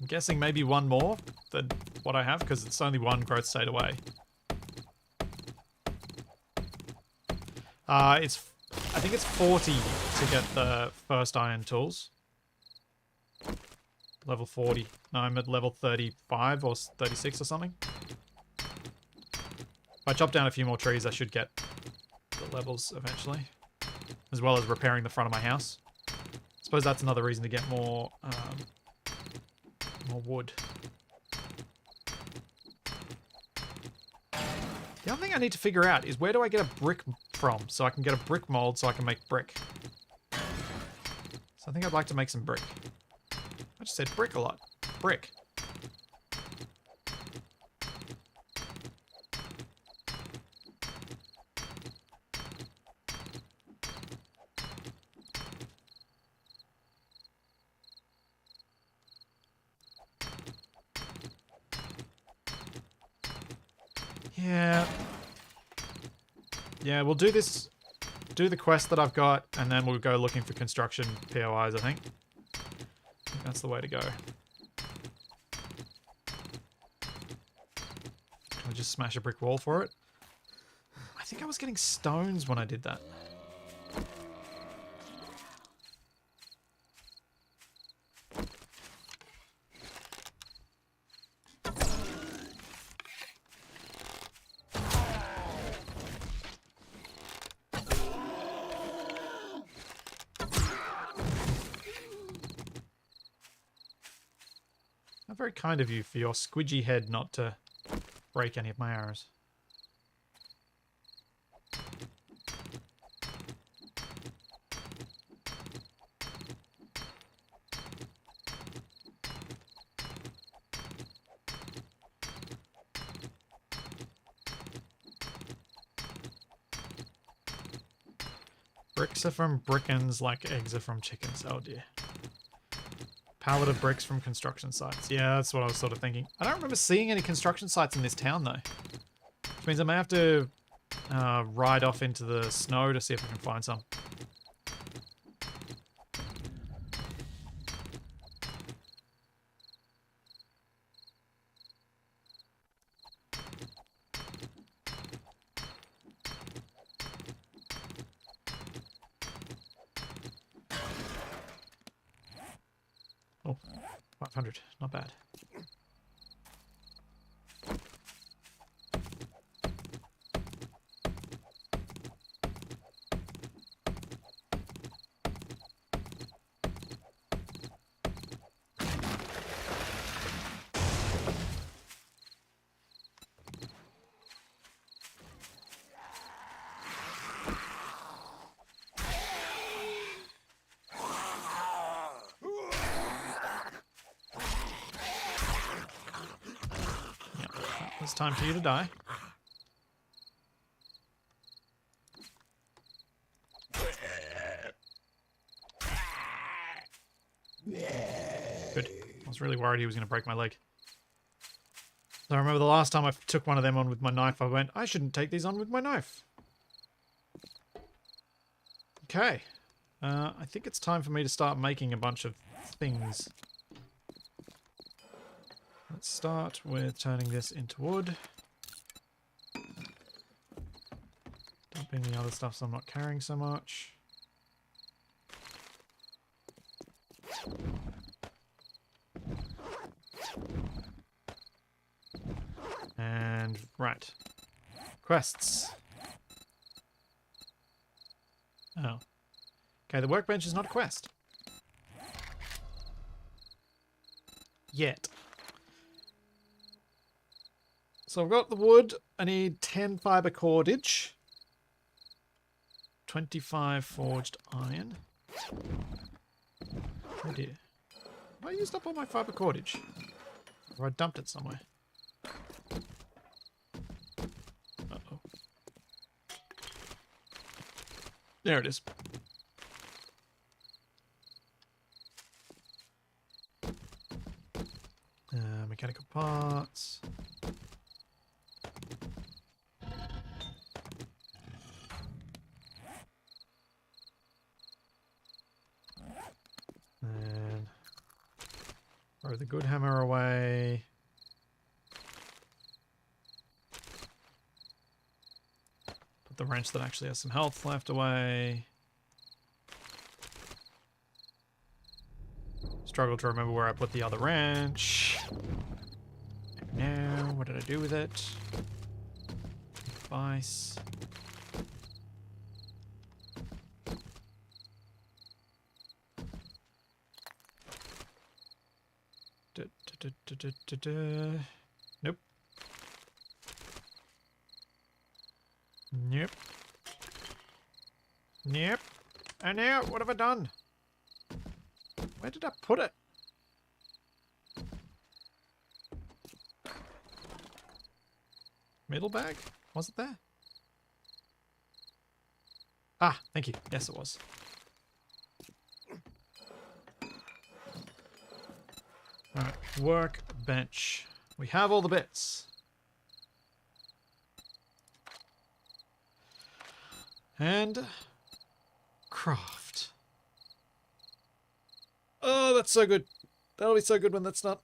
I'm guessing maybe one more than what I have, because it's only one growth state away. I think it's 40 to get the first iron tools. Level 40. No, I'm at level 35 or 36 or something. If I chop down a few more trees, I should get the levels eventually. As well as repairing the front of my house. I suppose that's another reason to get more wood. The other thing I need to figure out is where do I get a brick from so I can get a brick mold so I can make brick. So I think I'd like to make some brick. I just said brick a lot. Brick. Yeah. Yeah, we'll do this. Do the quest that I've got, and then we'll go looking for construction POIs, I think. That's the way to go. Can I just smash a brick wall for it? I think I was getting stones when I did that. Not very kind of you for your squidgy head not to break any of my arrows. Bricks are from brickens like eggs are from chickens. Oh dear. Pallet of bricks from construction sites. Yeah, that's what I was sort of thinking. I don't remember seeing any construction sites in this town, though. Which means I may have to ride off into the snow to see if I can find some. Oh, 500. Not bad. It's time for you to die. Good. I was really worried he was going to break my leg. So I remember the last time I took one of them on with my knife, I went, I shouldn't take these on with my knife. Okay. I think it's time for me to start making a bunch of things. Let's start with turning this into wood. Dumping the other stuff so I'm not carrying so much. And right. Quests. Oh. Okay, the workbench is not a quest. Yet. So I've got the wood. I need 10 fiber cordage. 25 forged iron. Oh dear. Have I used up all my fiber cordage? Or I dumped it somewhere? Uh-oh. There it is. Mechanical parts. And throw the good hammer away. Put the wrench that actually has some health left away. Struggle to remember where I put the other wrench. And now, what did I do with it? Vice. Nope. Nope. Nope. And now, what have I done? Where did I put it? Middle bag? Was it there? Ah, thank you. Yes, it was. Alright, workbench. We have all the bits. And craft. Oh, that's so good. That'll be so good when that's not.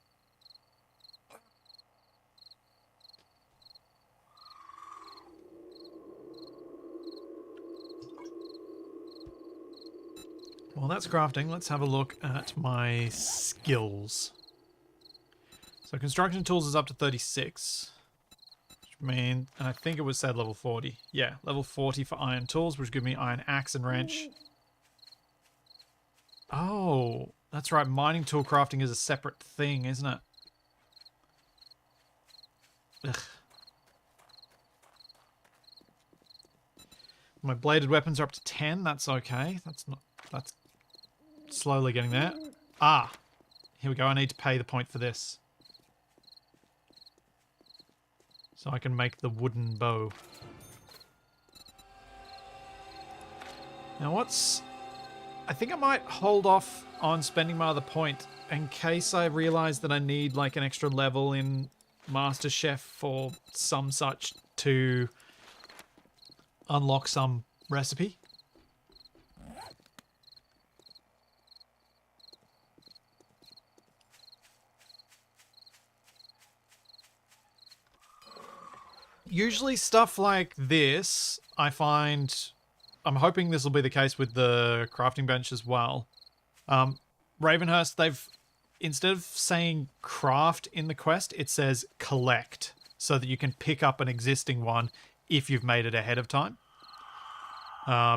Well, that's crafting. Let's have a look at my skills. So construction tools is up to 36. Which means, and I think it was said level 40. Yeah, level 40 for iron tools, which give me iron axe and wrench. Oh, that's right. Mining tool crafting is a separate thing, isn't it? Ugh. My bladed weapons are up to 10. That's okay. That's slowly getting there. Ah, here we go. I need to pay the point for this. So I can make the wooden bow. Now I think I might hold off on spending my other point in case I realize that I need like an extra level in Master Chef or some such to unlock some recipe. Usually stuff like this, I find, I'm hoping this will be the case with the crafting bench as well. Ravenhearst, they've, instead of saying craft in the quest, it says collect, so that you can pick up an existing one if you've made it ahead of time.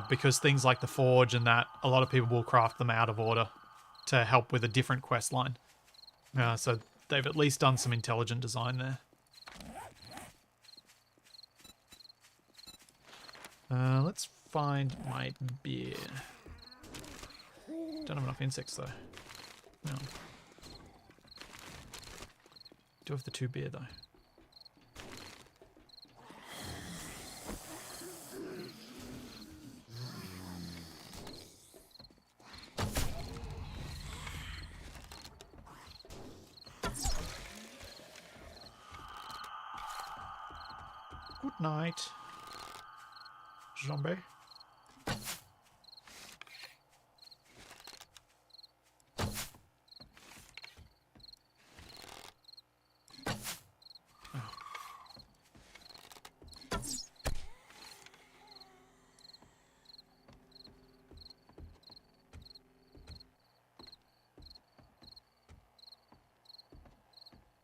Because things like the forge and that, a lot of people will craft them out of order to help with a different quest line. So they've at least done some intelligent design there. Let's find my beer. Don't have enough insects though. No. Do have the 2 beer though. Good night, zombie.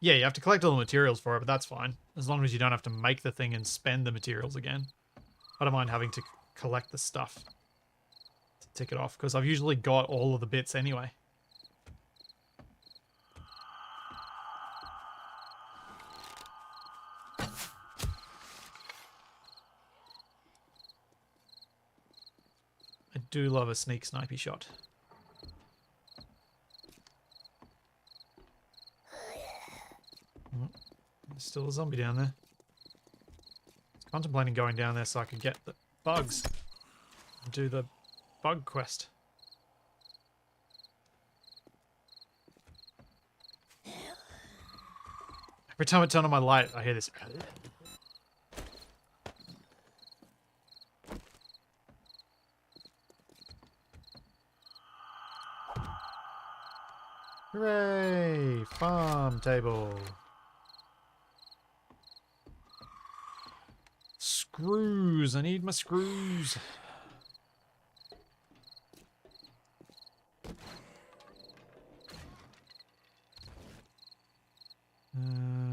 Yeah, you have to collect all the materials for it, but that's fine. As long as you don't have to make the thing and spend the materials again. I don't mind having to collect the stuff to tick it off, because I've usually got all of the bits anyway. I do love a sneak snipey shot. Oh, there's still a zombie down there. I was contemplating going down there so I could get the bugs and do the bug quest. Every time I turn on my light, I hear this. Hooray! Farm table. Screws. I need my screws.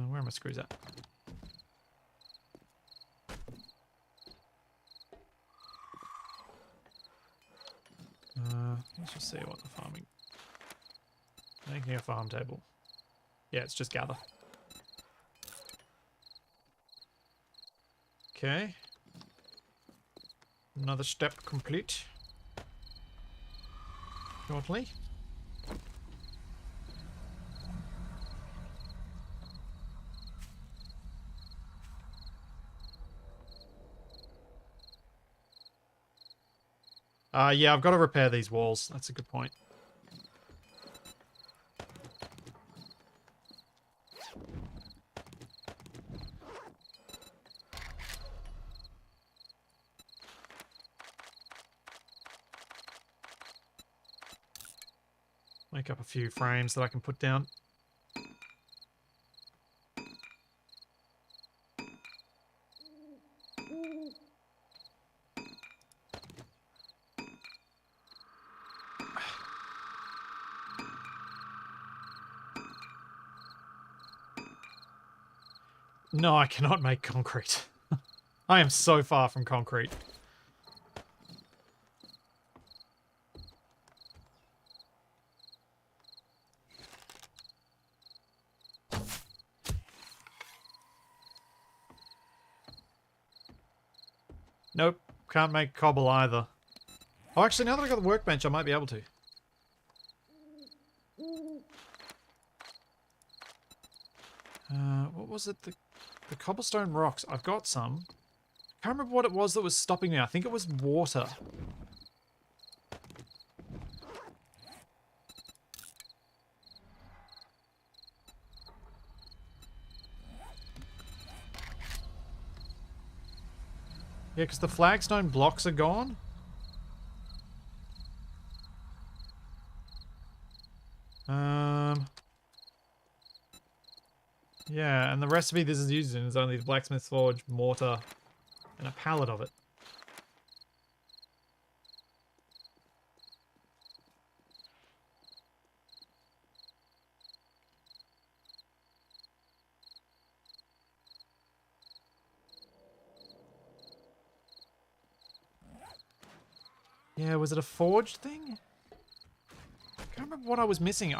Where are my screws at? Let's just see what the farming... Making a farm table. Yeah, it's just gather. Okay. Another step complete. Shortly. Yeah, I've got to repair these walls. That's a good point. Make up a few frames that I can put down. No, I cannot make concrete. I am so far from concrete. Nope, can't make cobble either. Oh, actually, now that I got the workbench, I might be able to. What was it? The cobblestone rocks. I've got some. I can't remember what it was that was stopping me. I think it was water. Yeah, because the flagstone blocks are gone. Yeah, and the recipe this is used in is only the blacksmith's forge, mortar, and a pallet of it. Yeah, was it a forge thing? I can't remember what I was missing.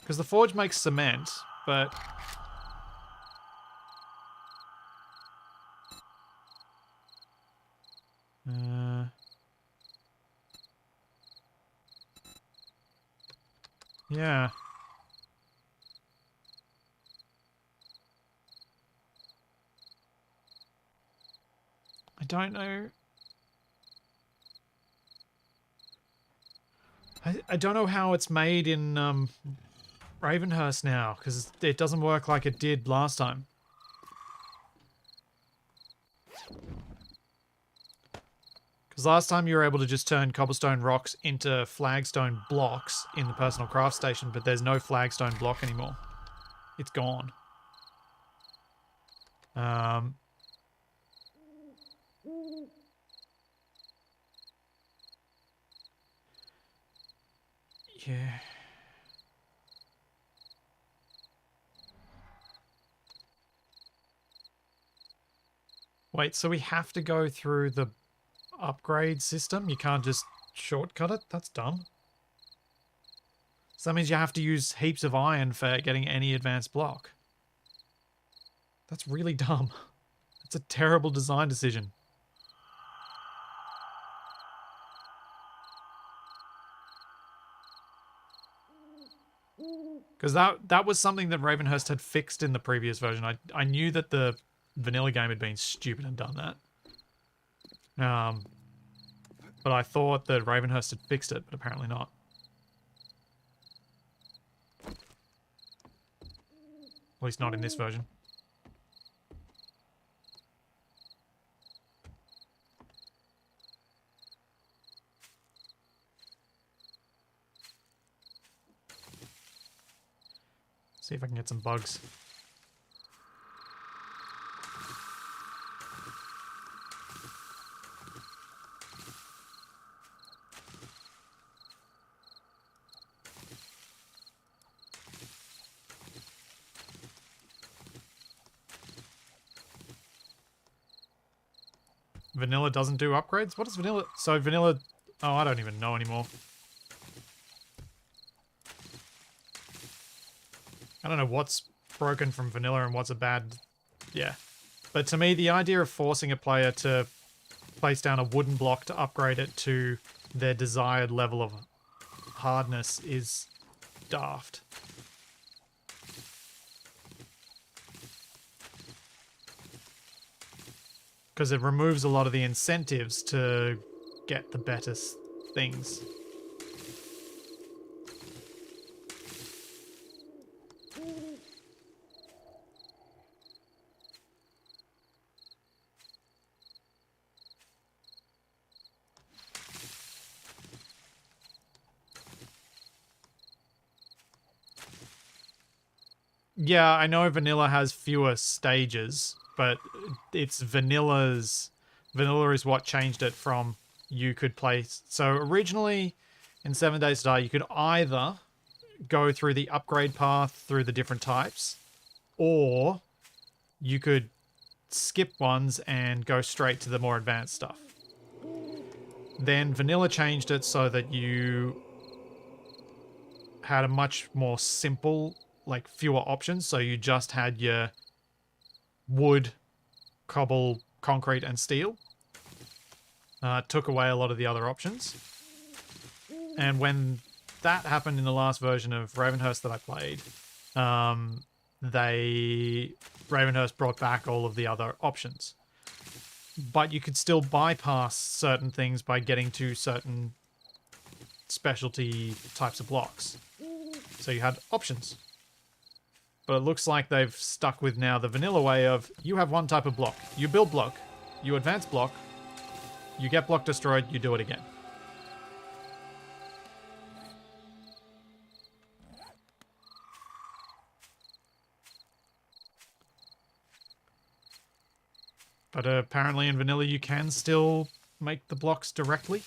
Because the forge makes cement, but... Yeah. I don't know. I don't know how it's made in Ravenhearst now, because it doesn't work like it did last time. Because last time you were able to just turn cobblestone rocks into flagstone blocks in the personal craft station, but there's no flagstone block anymore. It's gone. Yeah. Wait, so we have to go through the upgrade system? You can't just shortcut it? That's dumb. So that means you have to use heaps of iron for getting any advanced block. That's really dumb. It's a terrible design decision. Because that was something that Ravenhearst had fixed in the previous version. I knew that the vanilla game had been stupid and done that. But I thought that Ravenhearst had fixed it, but apparently not. At least not in this version. See if I can get some bugs. Vanilla doesn't do upgrades? What is vanilla? So vanilla... Oh, I don't even know anymore. I don't know what's broken from vanilla and what's a bad... Yeah. But to me, the idea of forcing a player to place down a wooden block to upgrade it to their desired level of hardness is daft. Because it removes a lot of the incentives to get the better things. Yeah, I know vanilla has fewer stages, but it's vanilla is what changed it from you could play. So originally in 7 Days to Die, you could either go through the upgrade path through the different types, or you could skip ones and go straight to the more advanced stuff. Then vanilla changed it so that you had a much more simple, like fewer options. So you just had your wood, cobble, concrete, and steel. Took away a lot of the other options. And when that happened in the last version of Ravenhearst that I played, Ravenhearst brought back all of the other options. But you could still bypass certain things by getting to certain specialty types of blocks. So you had options. But it looks like they've stuck with now the vanilla way of, you have one type of block. You build block, you advance block, you get block destroyed, you do it again. But apparently in vanilla you can still make the blocks directly.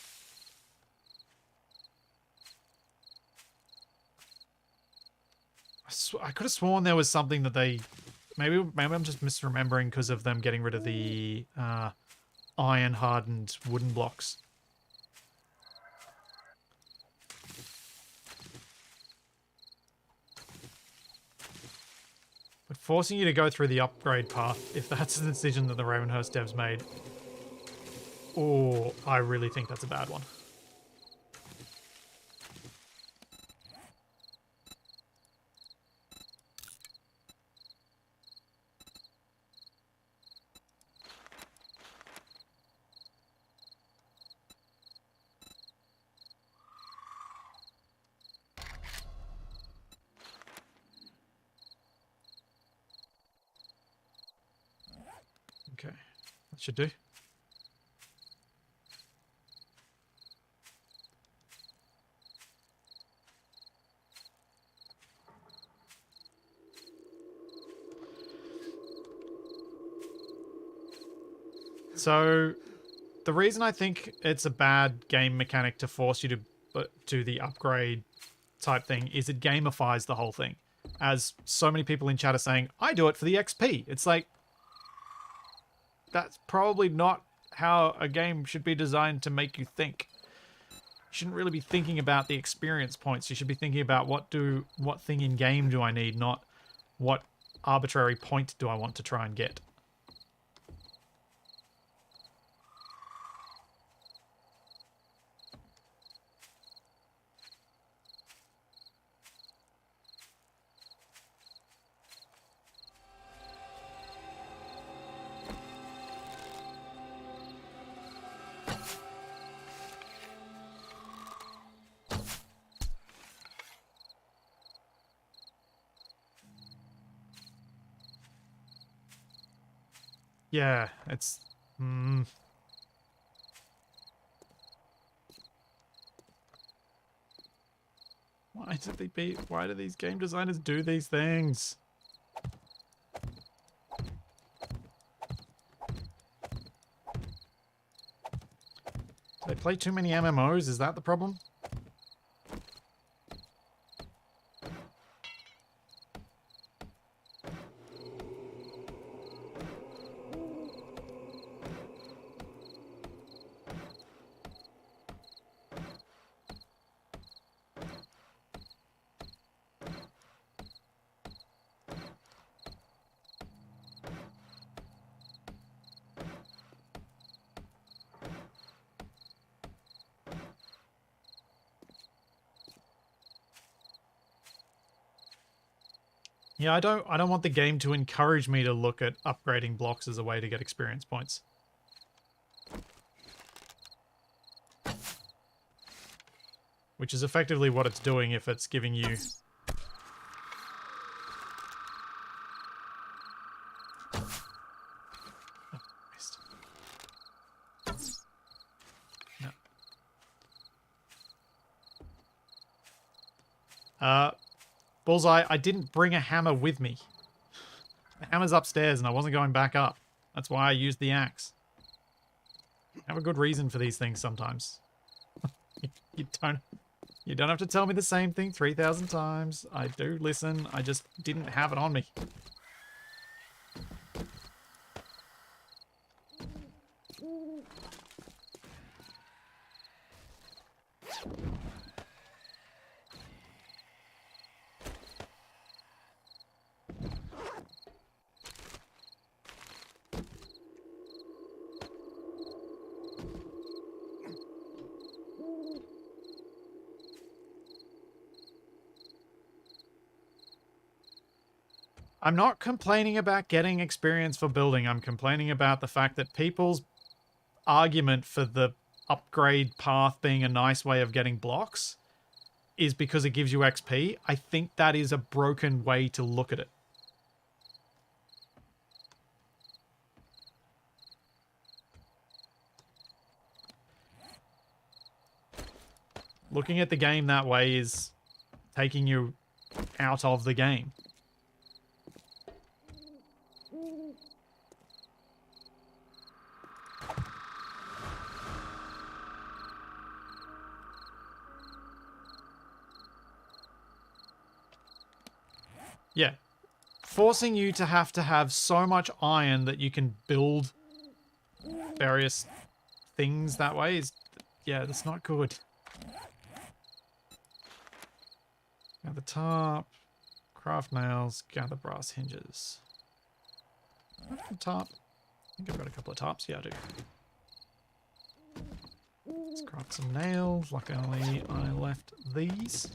I could have sworn there was something that they... Maybe I'm just misremembering because of them getting rid of the iron-hardened wooden blocks. But forcing you to go through the upgrade path, if that's the decision that the Ravenhearst devs made, oh, I really think that's a bad one. Okay, that should do. So, the reason I think it's a bad game mechanic to force you to do the upgrade type thing is it gamifies the whole thing. As so many people in chat are saying, I do it for the XP. It's like, that's probably not how a game should be designed to make you think. You shouldn't really be thinking about the experience points. You should be thinking about what thing in game do I need, not what arbitrary point do I want to try and get. Yeah, it's... Why do these game designers do these things? Do they play too many MMOs? Is that the problem? Yeah, I don't want the game to encourage me to look at upgrading blocks as a way to get experience points. Which is effectively what it's doing if it's giving you... Oh, missed. No. Bullseye, I didn't bring a hammer with me. The hammer's upstairs and I wasn't going back up. That's why I used the axe. I have a good reason for these things sometimes. You don't have to tell me the same thing 3,000 times. I do listen. I just didn't have it on me. I'm not complaining about getting experience for building. I'm complaining about the fact that people's argument for the upgrade path being a nice way of getting blocks is because it gives you XP. I think that is a broken way to look at it. Looking at the game that way is taking you out of the game. Yeah. Forcing you to have so much iron that you can build various things that way is... yeah, that's not good. Gather top, craft nails, gather brass hinges. I've got a top. I think I've got a couple of tops. Yeah, I do. Let's craft some nails. Luckily, I left these.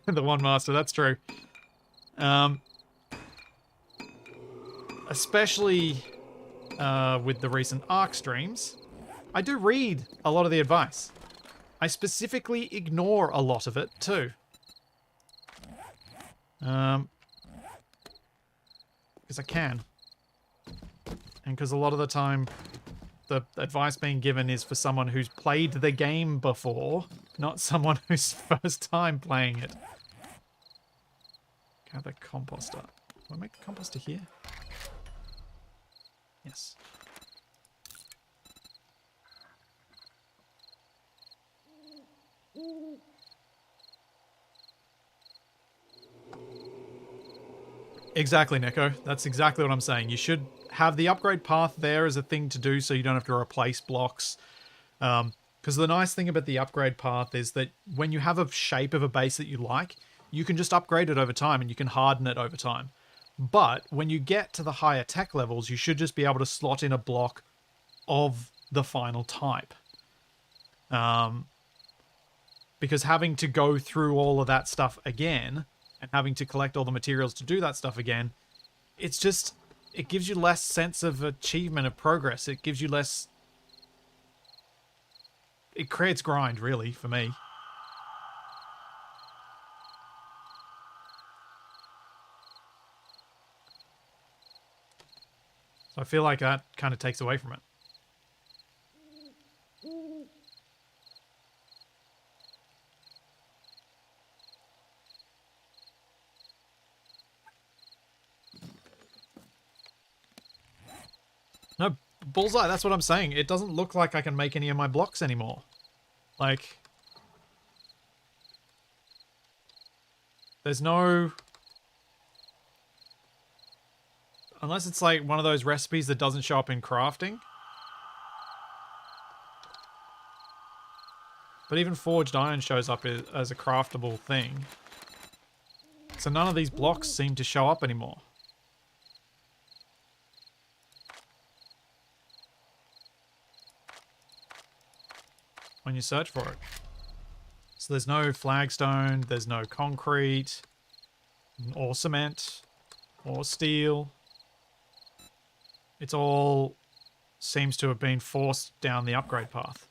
The one master, that's true. Especially with the recent ARC streams, I do read a lot of the advice. I specifically ignore a lot of it too. Because I can. And because a lot of the time the advice being given is for someone who's played the game before, not someone who's first time playing it. Gather composter. Do I make the composter here? Yes. Exactly, Neko. That's exactly what I'm saying. You should have the upgrade path there as a thing to do so you don't have to replace blocks. Because the nice thing about the upgrade path is that when you have a shape of a base that you like, you can just upgrade it over time and you can harden it over time. But when you get to the higher tech levels, you should just be able to slot in a block of the final type. Because having to go through all of that stuff again and having to collect all the materials to do that stuff again, it's just, it gives you less sense of achievement, of progress. It gives you less, it creates grind, really, for me. So I feel like that kind of takes away from it. No, bullseye, that's what I'm saying. It doesn't look like I can make any of my blocks anymore. Like, there's no... Unless it's like one of those recipes that doesn't show up in crafting. But even forged iron shows up as a craftable thing. So none of these blocks seem to show up anymore. When you search for it. So there's no flagstone, there's no concrete, or cement, or steel. It's all seems to have been forced down the upgrade path.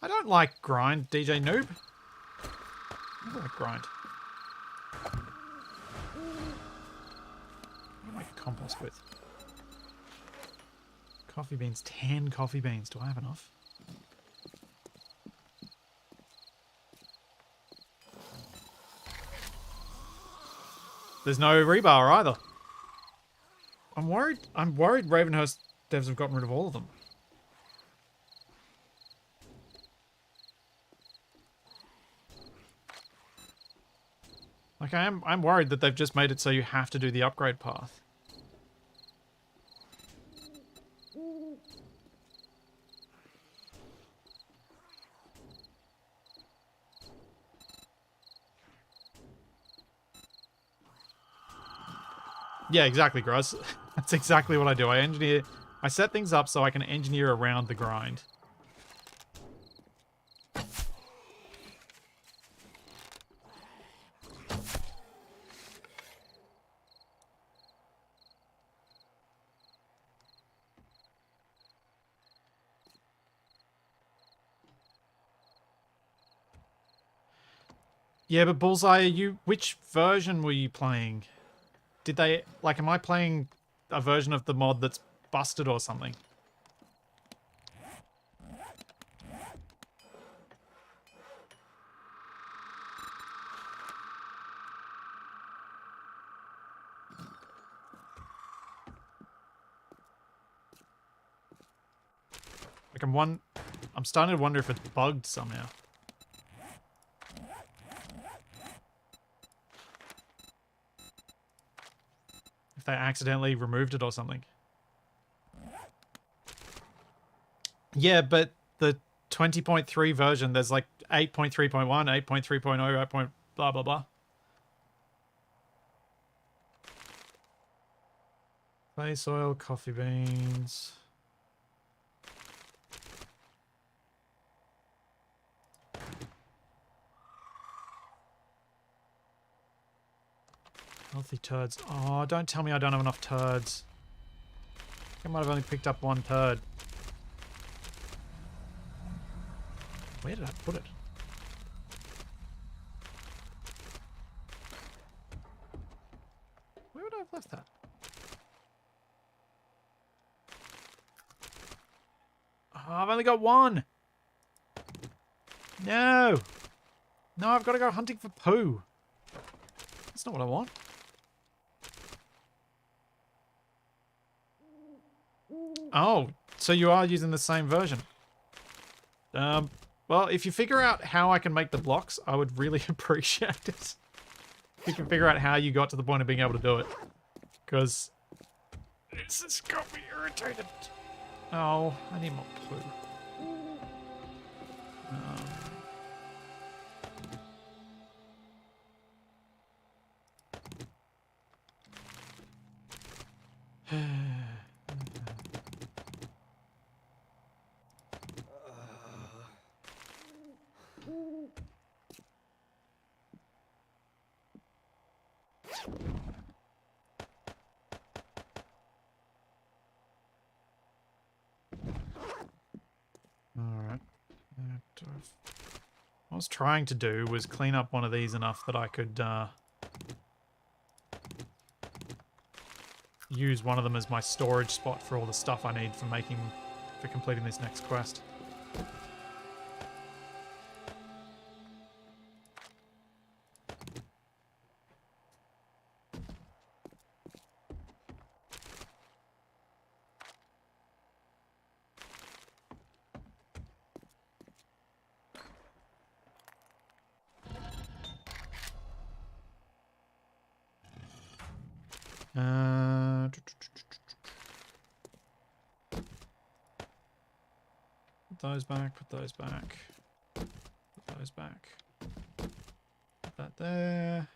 I don't like grind, DJ Noob. I don't like grind. What do I make a compost with? Coffee beans, 10 coffee beans. Do I have enough? There's no rebar either. I'm worried Ravenhearst devs have gotten rid of all of them. Like I'm worried that they've just made it so you have to do the upgrade path. Yeah, exactly, Gross. That's exactly what I do. I set things up so I can engineer around the grind. Yeah, but Bullseye, which version were you playing? Did they, like, am I playing a version of the mod that's busted or something? Like, I'm starting to wonder if it's bugged somehow. If they accidentally removed it or something. Yeah, but the 20.3 version, there's like 8.3.1, 8.3.0, 8. Blah, blah, blah. Clay soil, coffee beans. Healthy turds. Oh, don't tell me I don't have enough turds. I might have only picked up one turd. Where did I put it? Where would I have left that? Oh, I've only got one. No. No, I've got to go hunting for poo. That's not what I want. Oh, so you are using the same version. Well, if you figure out how I can make the blocks, I would really appreciate it. If you can figure out how you got to the point of being able to do it. Because this has got me irritated. Oh, I need more blue. Alright. What I was trying to do was clean up one of these enough that I could use one of them as my storage spot for all the stuff I need for completing this next quest. Put those back, put those back, put those back. Put that there.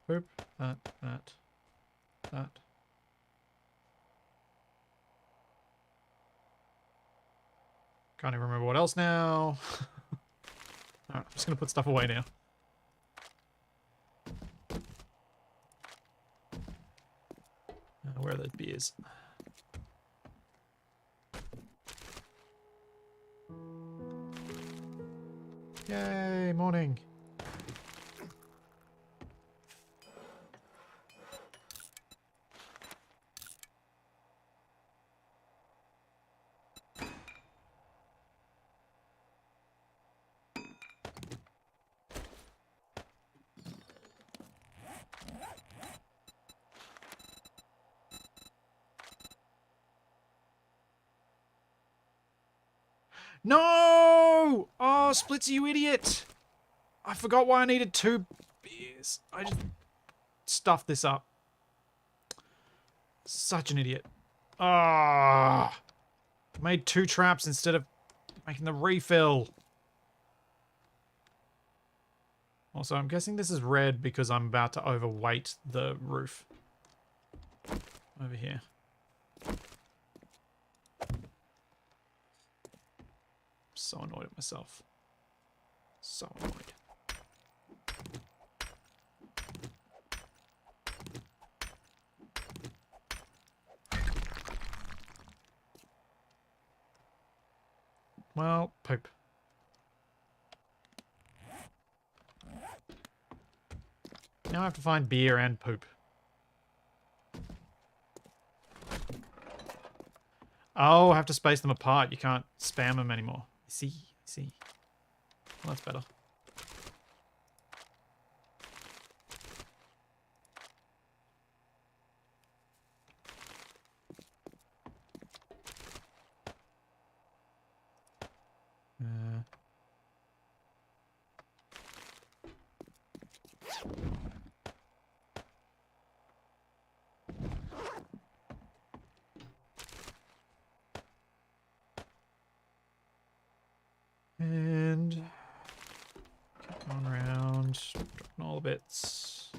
Boop, that. Can't even remember what else now. Alright, I'm just gonna put stuff away now. Where are those beers? Yay, morning. No! Oh, Splitsy, you idiot! I forgot why I needed 2 beers. I just stuffed this up. Such an idiot. Ah! Made 2 traps instead of making the refill. Also, I'm guessing this is red because I'm about to overweight the roof. Over here. So annoyed at myself. So annoyed. Well, poop. Now I have to find beer and poop. Oh, I have to space them apart. You can't spam them anymore. See. Well, that's better. And keep going around, dropping all the bits.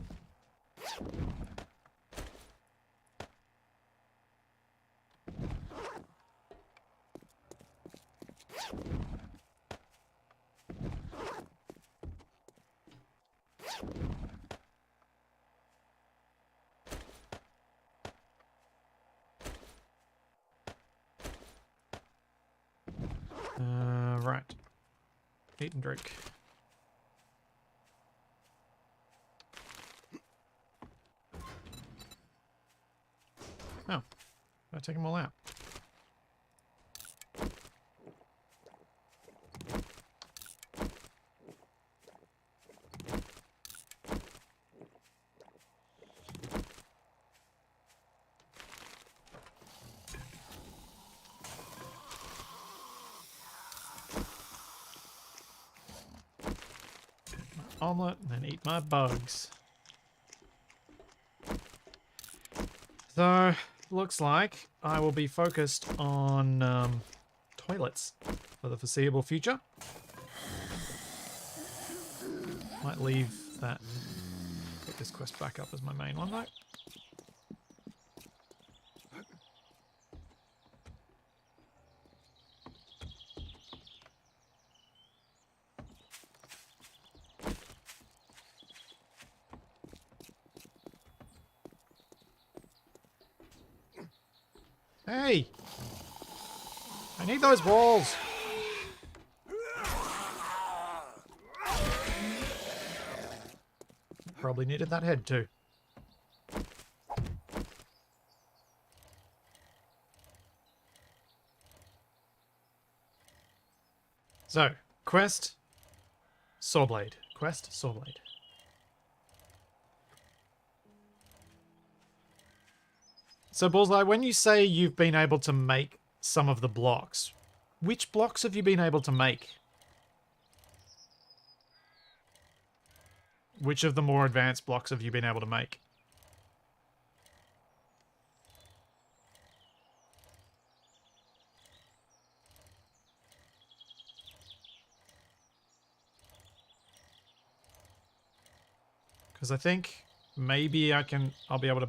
Right. Eat and drink. Oh. I take them all out. omelet and then eat my bugs. So, looks like I will be focused on toilets for the foreseeable future. Might leave that. Put this quest back up as my main one though. Hey! I need those walls! Probably needed that head too. So, quest, sawblade. Quest, sawblade. So, Bullseye, when you say you've been able to make some of the blocks, which blocks have you been able to make? Which of the more advanced blocks have you been able to make? Because I think maybe I'll be able to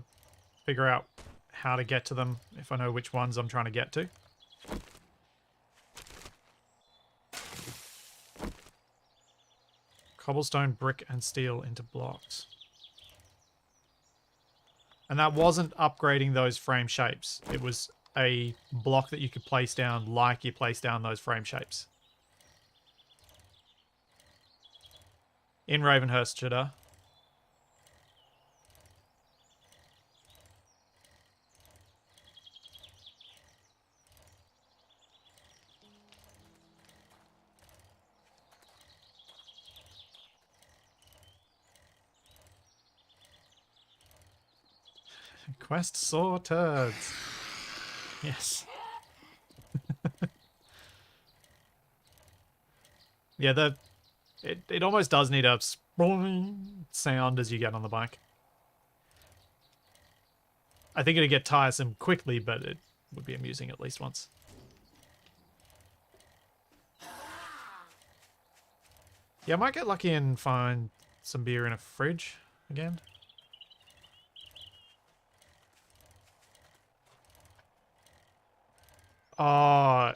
figure out how to get to them if I know which ones I'm trying to get to. Cobblestone, brick, and steel into blocks. And that wasn't upgrading those frame shapes. It was a block that you could place down like you place down those frame shapes. In Ravenhearst, should I? Quest saw turds. Yes. Yeah, it almost does need a sound as you get on the bike. I think it'd get tiresome quickly, but it would be amusing at least once. Yeah, I might get lucky and find some beer in a fridge again. Oh,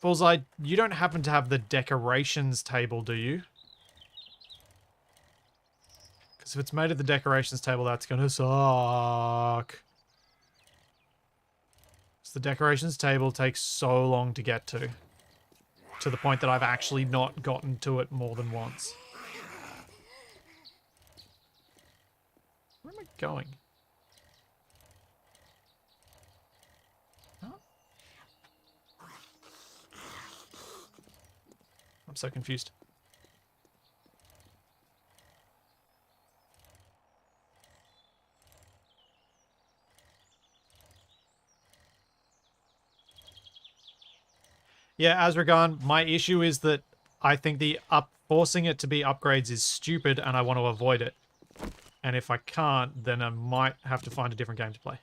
Bullseye, you don't happen to have the decorations table, do you? Because if it's made of the decorations table, that's going to suck. So the decorations table takes so long to get to the point that I've actually not gotten to it more than once. Where am I going? I'm so confused. Yeah, Azragan, my issue is that I think forcing it to be upgrades is stupid and I want to avoid it. And if I can't, then I might have to find a different game to play.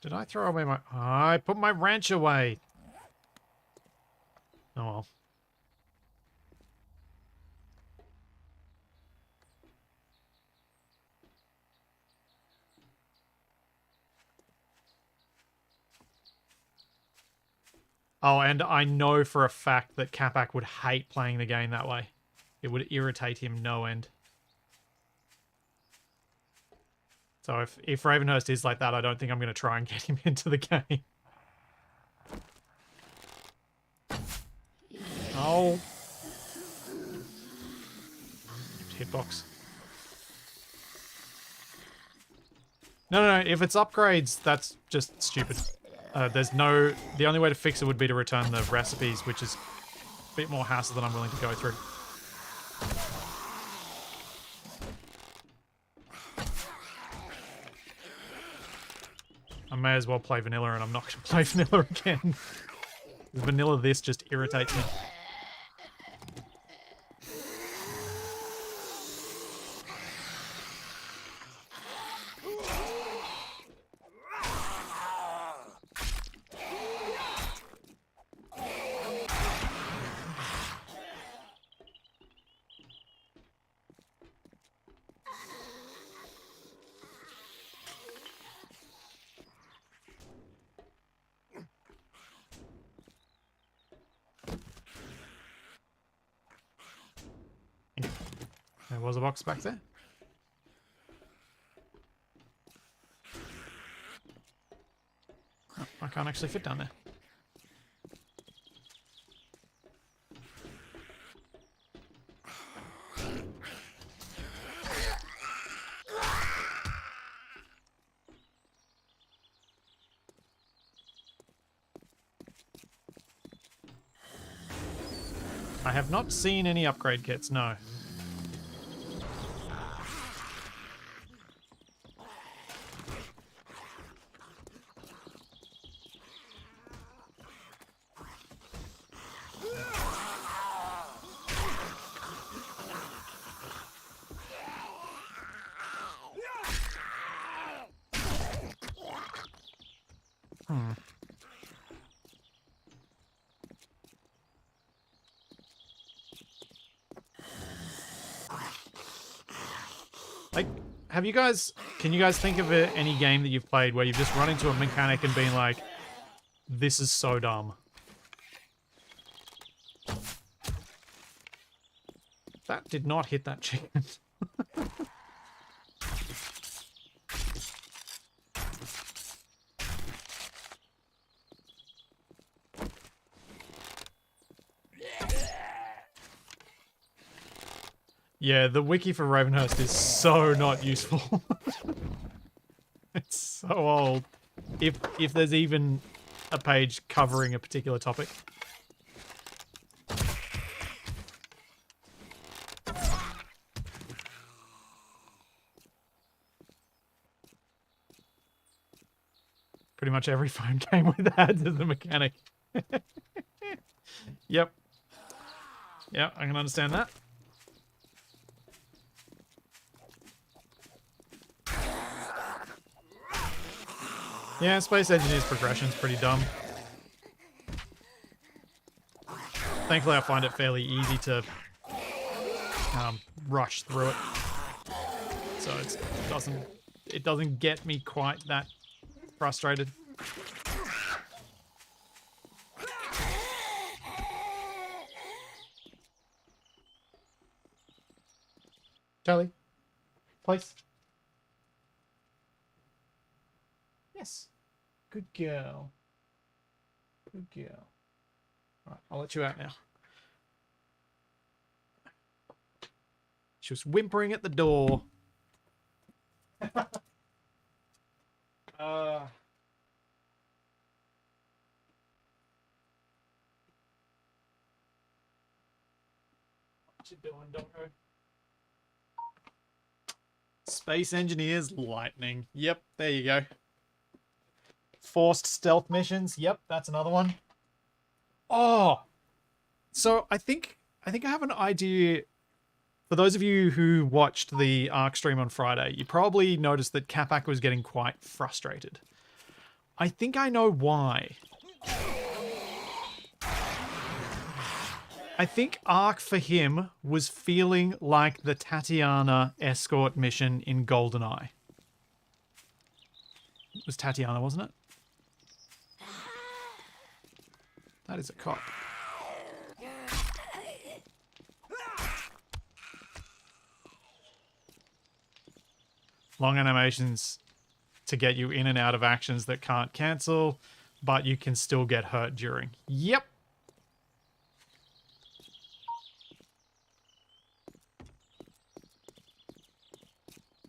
Did I throw away my... I put my wrench away. Oh well. Oh, and I know for a fact that Capac would hate playing the game that way. It would irritate him no end. So if Ravenhearst is like that, I don't think I'm going to try and get him into the game. Oh. Hitbox. No. If it's upgrades, that's just stupid. The only way to fix it would be to return the recipes, which is bit more hassle than I'm willing to go through. I may as well play vanilla, and I'm not going to play vanilla again. Vanilla this just irritates me. There was a box back there. Oh, I can't actually fit down there. I have not seen any upgrade kits, no. Like, can you guys think of any game that you've played where you've just run into a mechanic and been like, this is so dumb? That did not hit that chicken. Yeah, the wiki for Ravenhearst is so not useful. It's so old. If there's even a page covering a particular topic. Pretty much every phone game with ads as a mechanic. Yep. Yep, I can understand that. Yeah, Space Engineer's progression's pretty dumb. Thankfully, I find it fairly easy to rush through it, so it doesn't get me quite that frustrated. Charlie, place. Yes. Good girl. Good girl. Alright, I'll let you out now. She was whimpering at the door. What you doing, doggo? Space Engineers Lightning. Yep, there you go. Forced stealth missions. Yep, that's another one. Oh, so I think I have an idea. For those of you who watched the Ark stream on Friday, you probably noticed that Capac was getting quite frustrated. I think I know why. I think Ark for him was feeling like the Tatiana escort mission in GoldenEye. It was Tatiana, wasn't it? That is a cop. Long animations to get you in and out of actions that can't cancel, but you can still get hurt during. Yep.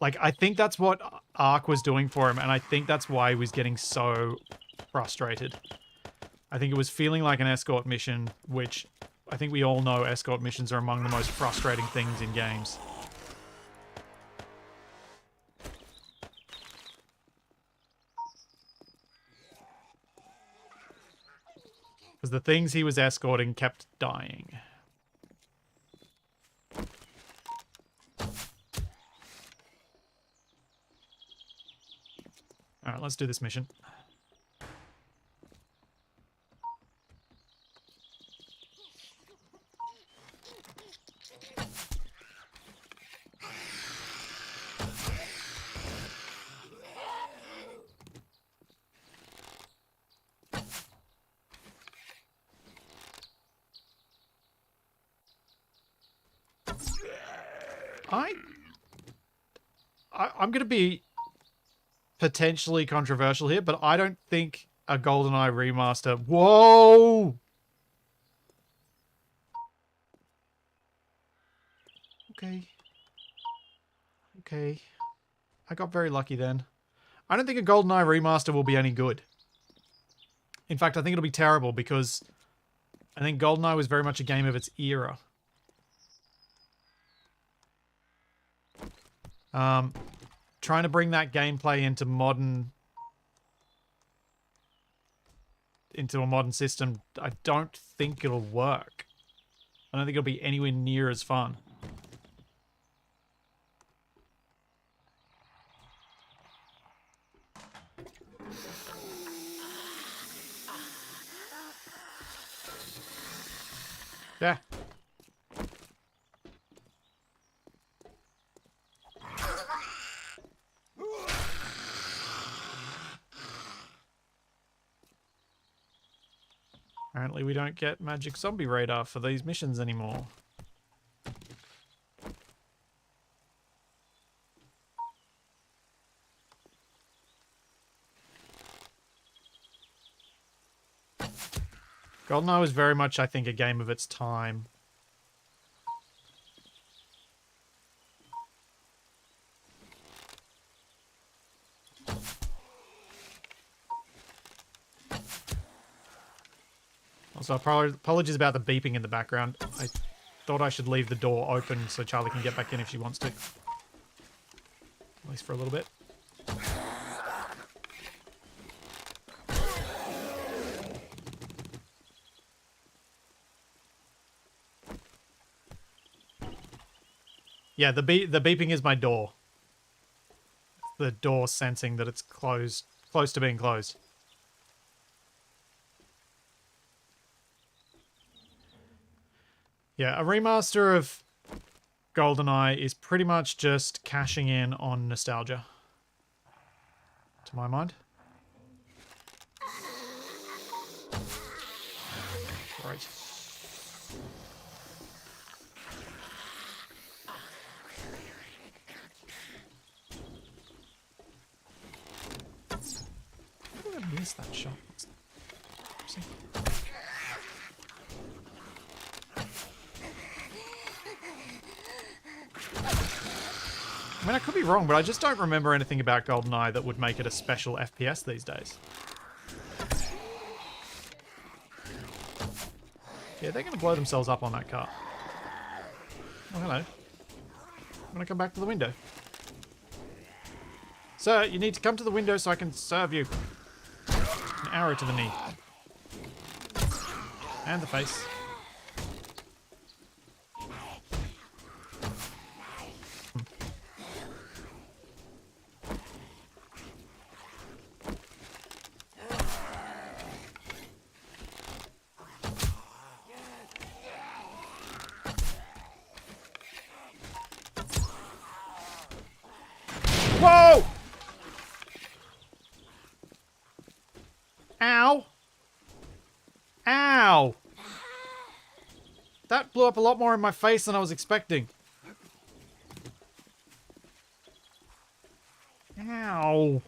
Like, I think that's what Ark was doing for him, and I think that's why he was getting so frustrated. I think it was feeling like an escort mission, which I think we all know escort missions are among the most frustrating things in games. Because the things he was escorting kept dying. Alright, let's do this mission. I'm going to be potentially controversial here, but I don't think a GoldenEye remaster... Whoa! Okay. Okay. I got very lucky then. I don't think a GoldenEye remaster will be any good. In fact, I think it'll be terrible because I think GoldenEye was very much a game of its era. Trying to bring that gameplay into a modern system, I don't think it'll work. I don't think it'll be anywhere near as fun. Yeah. Apparently we don't get magic zombie radar for these missions anymore. GoldenEye was very much, I think, a game of its time. Also, apologies about the beeping in the background. I thought I should leave the door open so Charlie can get back in if she wants to. At least for a little bit. Yeah, the beeping is my door. The door sensing that it's close to being closed. Yeah, a remaster of GoldenEye is pretty much just cashing in on nostalgia. To my mind. Right. I missed that shot. See? I mean, I could be wrong, but I just don't remember anything about GoldenEye that would make it a special FPS these days. Yeah, they're going to blow themselves up on that car. Oh, hello. I'm going to come back to the window. Sir, you need to come to the window so I can serve you. An arrow to the knee. And the face. Whoa! Ow! Ow! That blew up a lot more in my face than I was expecting. Ow!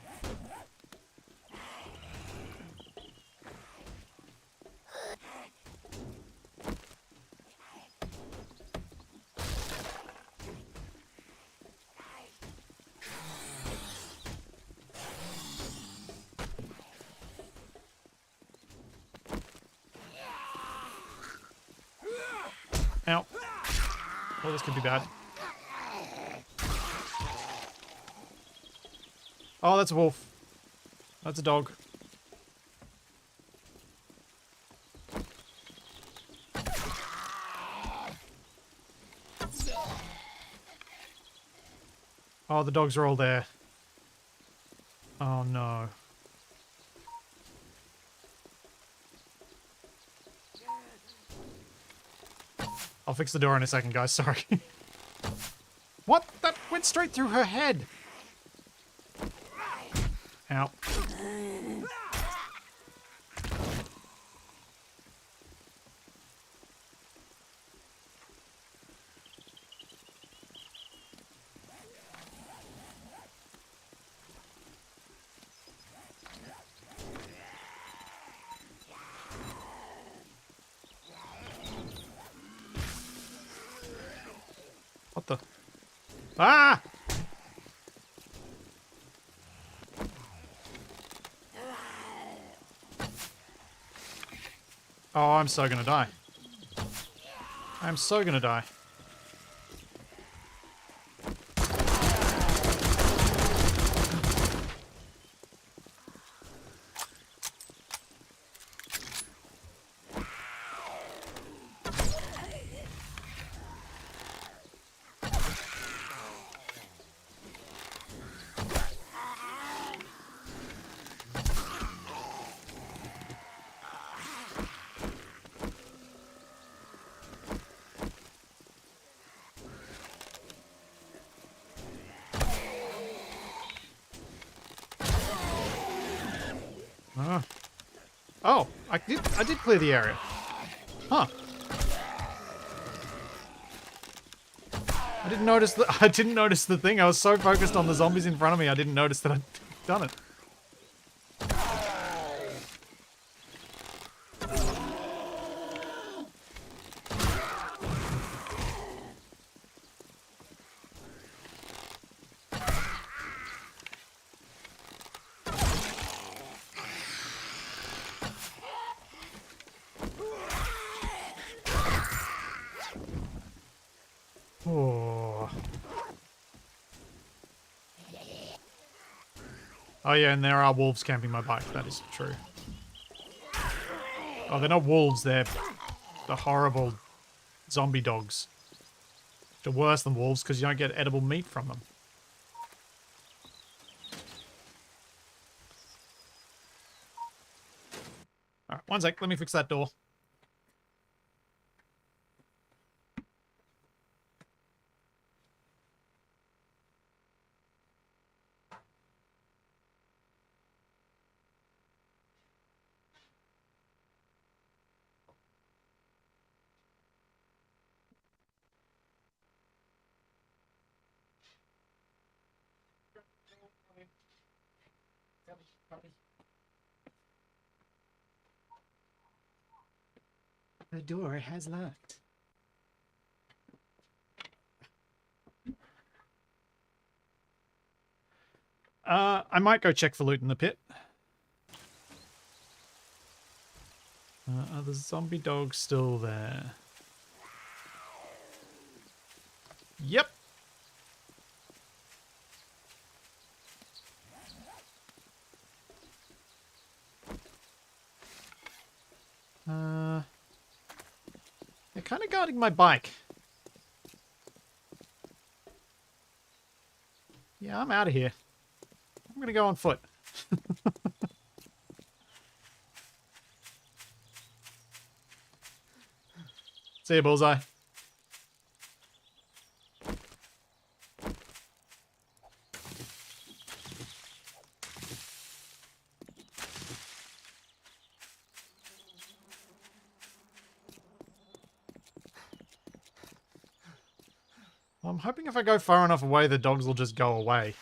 Oh, this could be bad. Oh, that's a wolf. That's a dog. Oh, the dogs are all there. Oh, no. I'll fix the door in a second, guys. Sorry. What? That went straight through her head. Ow. What the? Ah! Oh, I'm so gonna die. I'm so gonna die. Oh, I did clear the area. Huh. I didn't notice the thing. I was so focused on the zombies in front of me, I didn't notice that I'd done it. Oh. Oh yeah, and there are wolves camping my bike. That is true. Oh, they're not wolves. They're the horrible zombie dogs. They're worse than wolves because you don't get edible meat from them. Alright, one sec. Let me fix that door. The door has locked. I might go check for loot in the pit. Are the zombie dogs still there? Yep. They're kind of guarding my bike. Yeah, I'm out of here. I'm gonna go on foot. See you, Bullseye. Well, I'm hoping if I go far enough away, the dogs will just go away.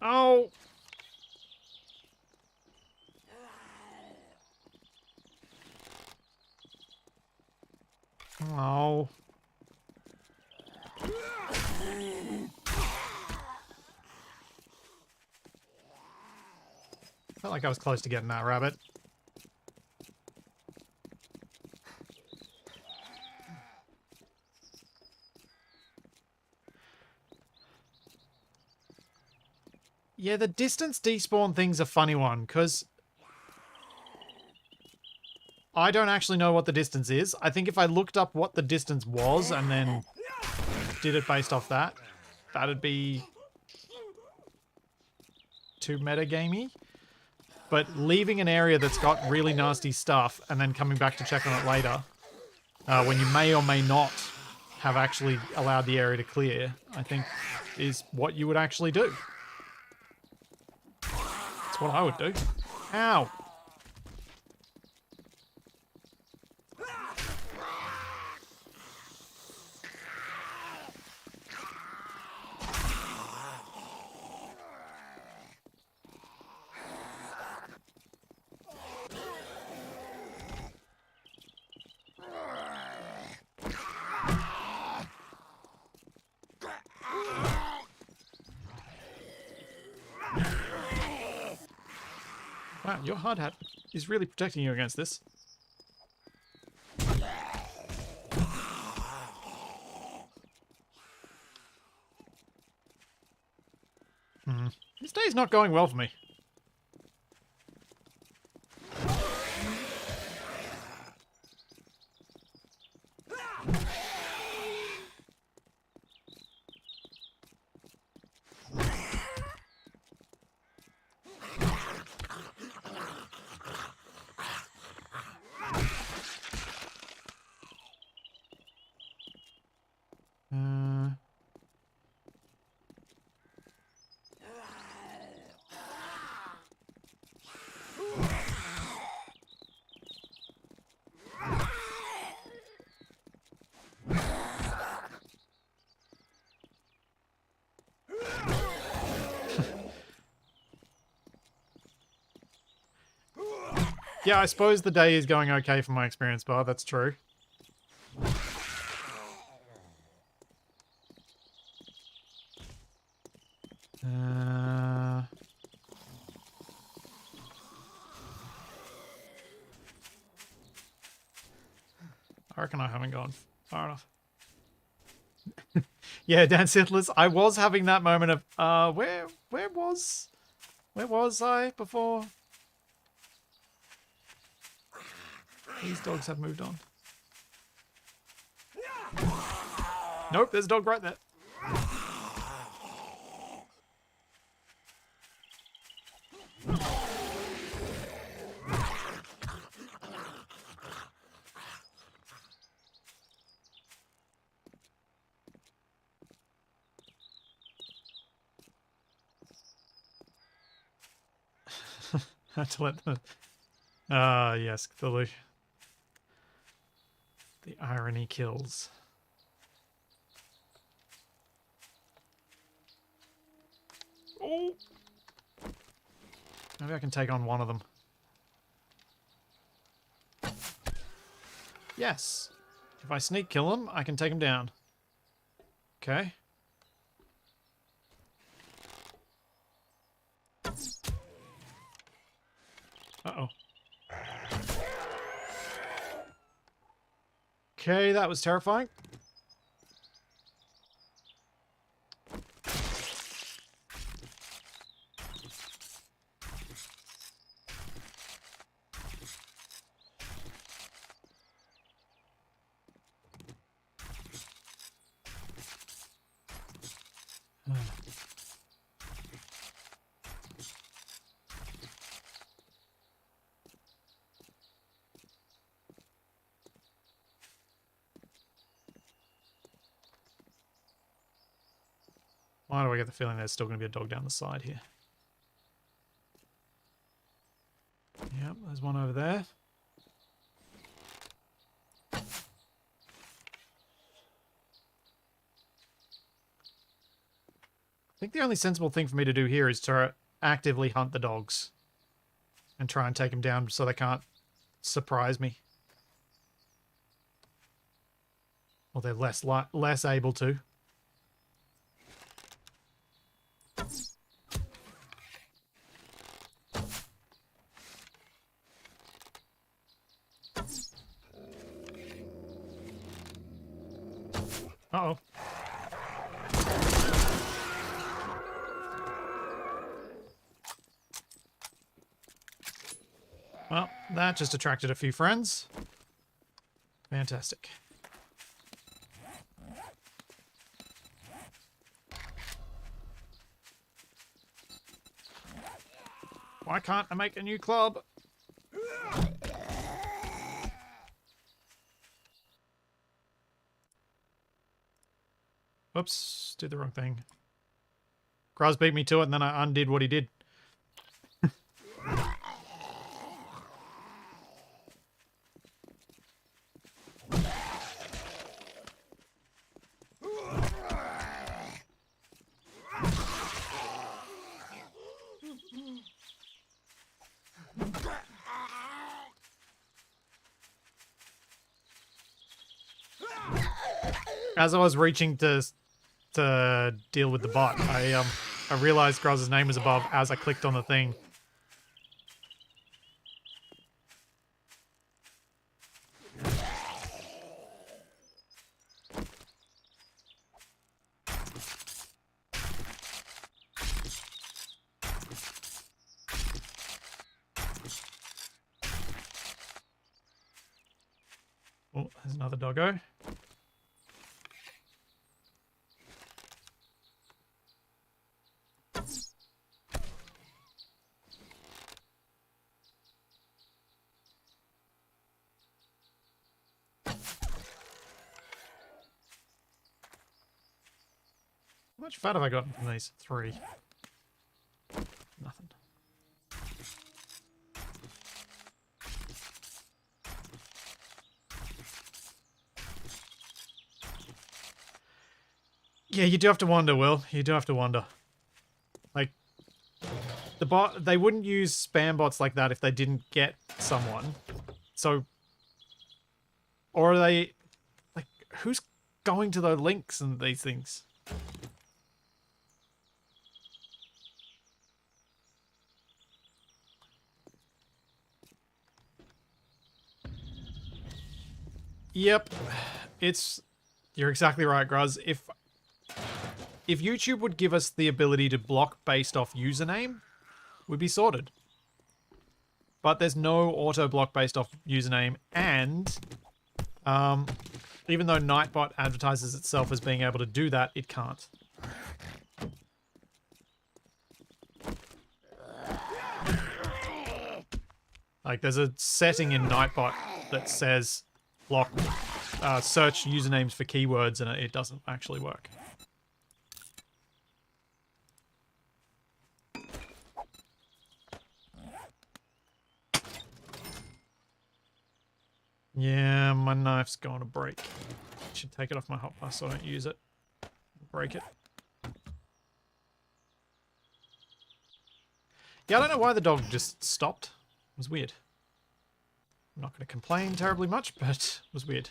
Oh! Felt like I was close to getting that rabbit. Yeah, the distance despawn thing's a funny one, because I don't actually know what the distance is. I think if I looked up what the distance was and then did it based off that, that'd be too metagamey. But leaving an area that's got really nasty stuff and then coming back to check on it later, when you may or may not have actually allowed the area to clear, I think is what you would actually do. That's what I would do. Ow! Wow, your hard hat is really protecting you against this. This day's not going well for me. Yeah, I suppose the day is going okay from my experience bar, that's true. I reckon I haven't gone far enough. Yeah, Dan Sithless, I was having that moment of, where was I before? These dogs have moved on. Nope, there's a dog right there. Had to let the... yes, Cthulhu. The irony kills. Oh! Maybe I can take on one of them. Yes! If I sneak kill him, I can take him down. Okay. Uh-oh. Okay, that was terrifying. Why do I get the feeling there's still going to be a dog down the side here? Yep, there's one over there. I think the only sensible thing for me to do here is to actively hunt the dogs and try and take them down so they can't surprise me. Or they're less able to. Uh-oh. Well, that just attracted a few friends. Fantastic. Why can't I make a new club? Whoops, did the wrong thing. Graz beat me to it and then I undid what he did. As I was reaching to deal with the bot, I realized Graz's name was above as I clicked on the thing. Oh, there's another doggo. How much fat have I gotten from these? 3. Nothing. Yeah, you do have to wonder, Will. You do have to wonder. Like, the bot, they wouldn't use spam bots like that if they didn't get someone. So, or are they, like, who's going to the links and these things? Yep, you're exactly right, Gruz. If YouTube would give us the ability to block based off username, we'd be sorted. But there's no auto block based off username, and even though Nightbot advertises itself as being able to do that, it can't. Like, there's a setting in Nightbot that says block search usernames for keywords, and it doesn't actually work. Yeah, my knife's going to break. Should take it off my hotbar so I don't use it. Break it. Yeah, I don't know why the dog just stopped. It was weird. I'm not going to complain terribly much, but it was weird.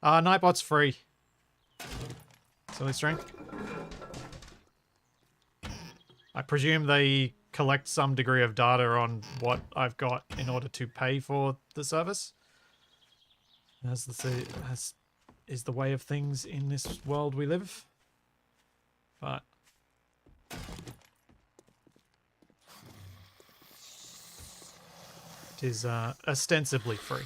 Nightbot's free. Silly string. I presume they collect some degree of data on what I've got in order to pay for the service. As is the way of things in this world we live. But it is ostensibly free.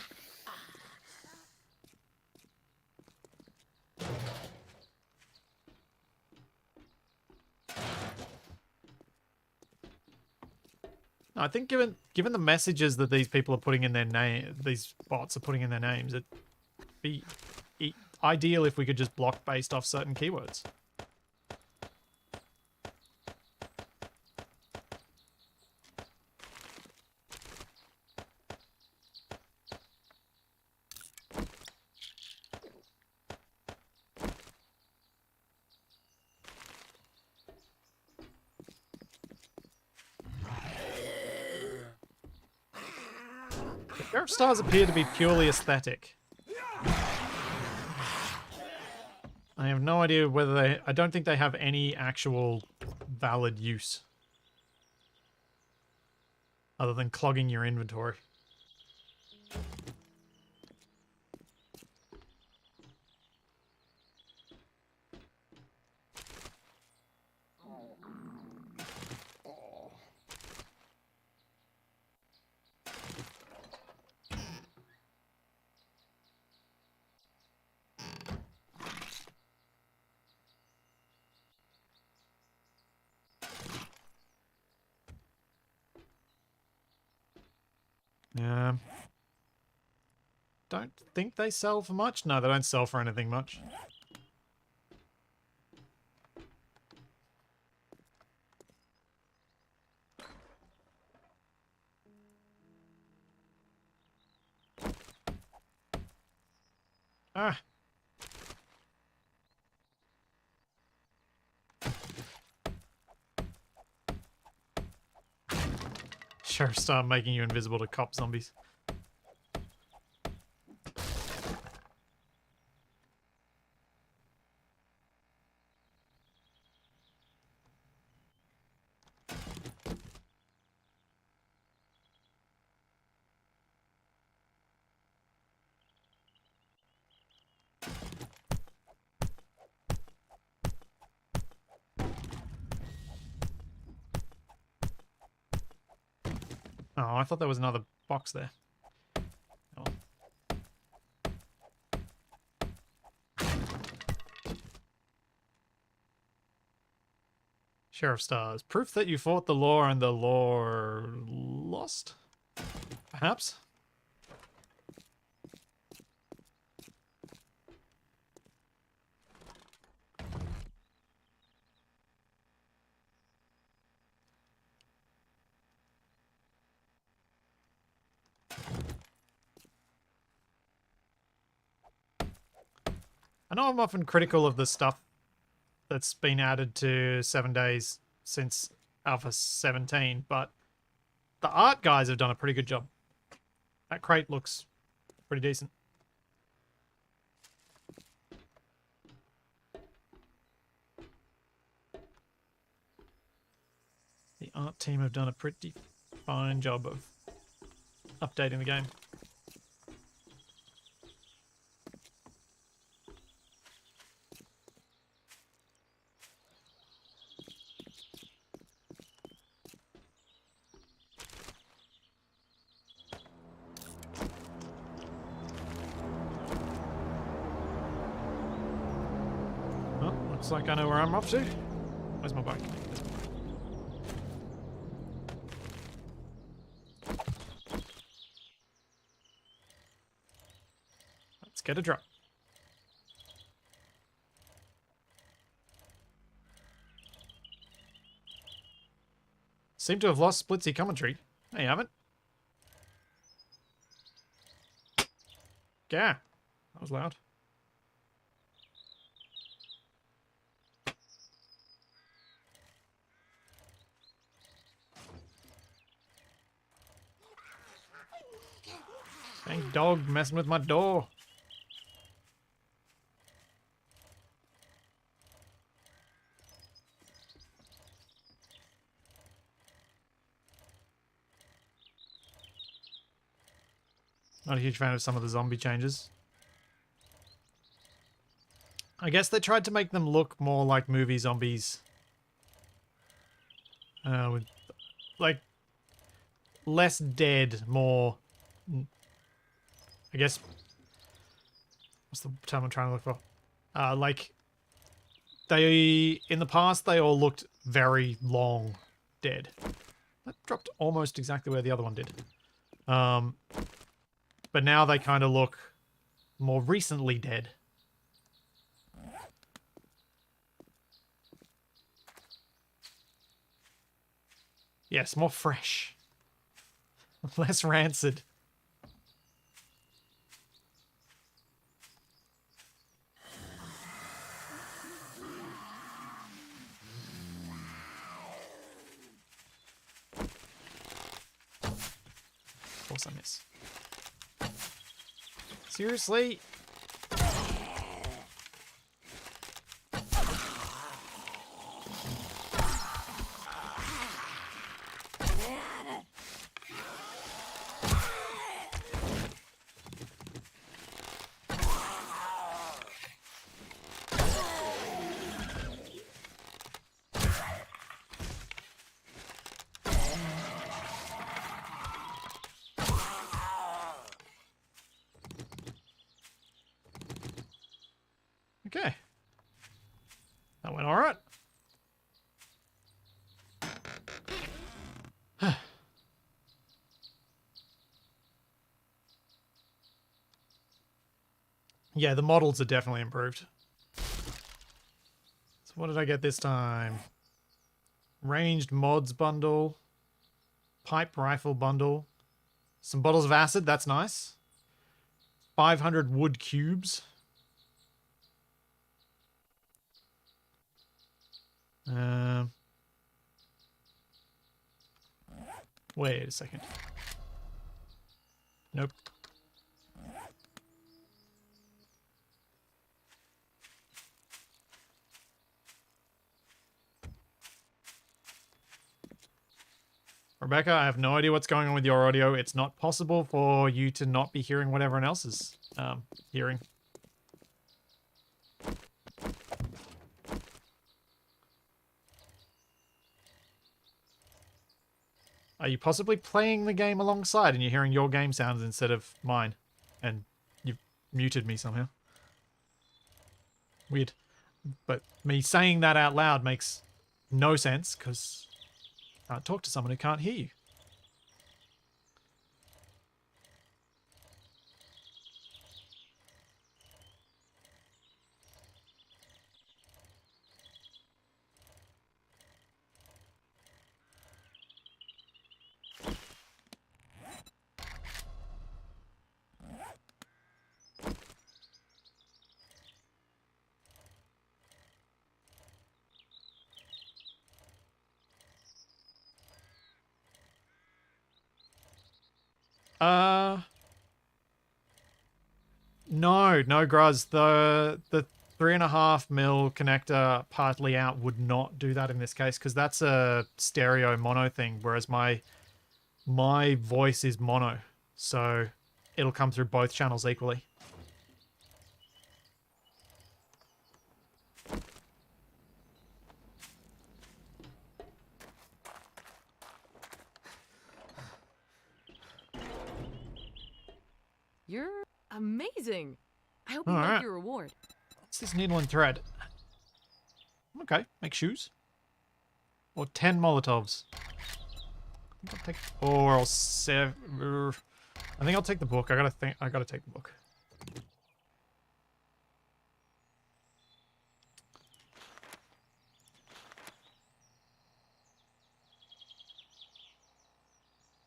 I think given the messages that these people are putting in their name, these bots are putting in their names, it'd be ideal if we could just block based off certain keywords. Sheriff stars appear to be purely aesthetic. I have no idea whether they... I don't think they have any actual valid use. Other than clogging your inventory. Yeah. Don't think they sell for much. No, they don't sell for anything much. Ah. Sure, start making you invisible to cop zombies. Oh, I thought there was another box there. Oh. Sheriff Stars. Proof that you fought the law and the law lost? Perhaps? I know I'm often critical of the stuff that's been added to 7 days since Alpha 17, but the art guys have done a pretty good job. That crate looks pretty decent. The art team have done a pretty fine job of updating the game. Well, looks like I know where I'm off to. Where's my bike? Let's get a drop. Seem to have lost Splitsy commentary. No, you haven't. Yeah, that was loud. Dang dog messing with my door. Not a huge fan of some of the zombie changes. I guess they tried to make them look more like movie zombies. With, like, less dead, more... I guess... What's the term I'm trying to look for? Like, they... In the past, they all looked very long dead. That dropped almost exactly where the other one did. But now they kind of look more recently dead. Yes, more fresh. Less rancid. Of course I miss. Seriously? Okay. That went alright. Yeah, the models are definitely improved. So what did I get this time? Ranged mods bundle. Pipe rifle bundle. Some bottles of acid, that's nice. 500 wood cubes. Wait a second. Nope. Rebecca, I have no idea what's going on with your audio. It's not possible for you to not be hearing what everyone else is hearing. Are you possibly playing the game alongside and you're hearing your game sounds instead of mine? And you've muted me somehow. Weird. But me saying that out loud makes no sense because I can't talk to someone who can't hear you. No, Gruz. The 3.5 mil connector partly out would not do that in this case because that's a stereo mono thing, whereas my voice is mono, so it'll come through both channels equally. You're amazing. I hope you All like right. your reward. What's this needle and thread? Okay, make shoes. Or 10 Molotovs. I think I'll take, or I'll I think I'll take the book. I gotta take the book.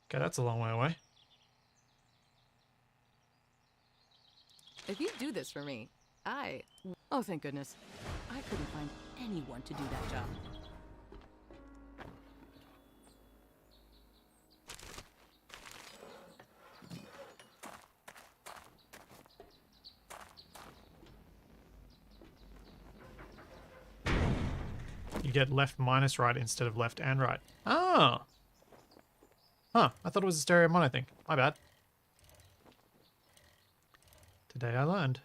Okay, that's a long way away. If you do this for me, oh, thank goodness. I couldn't find anyone to do that job. You get left minus right instead of left and right. Oh! Huh, I thought it was a stereo mono thing. My bad. Today I learned.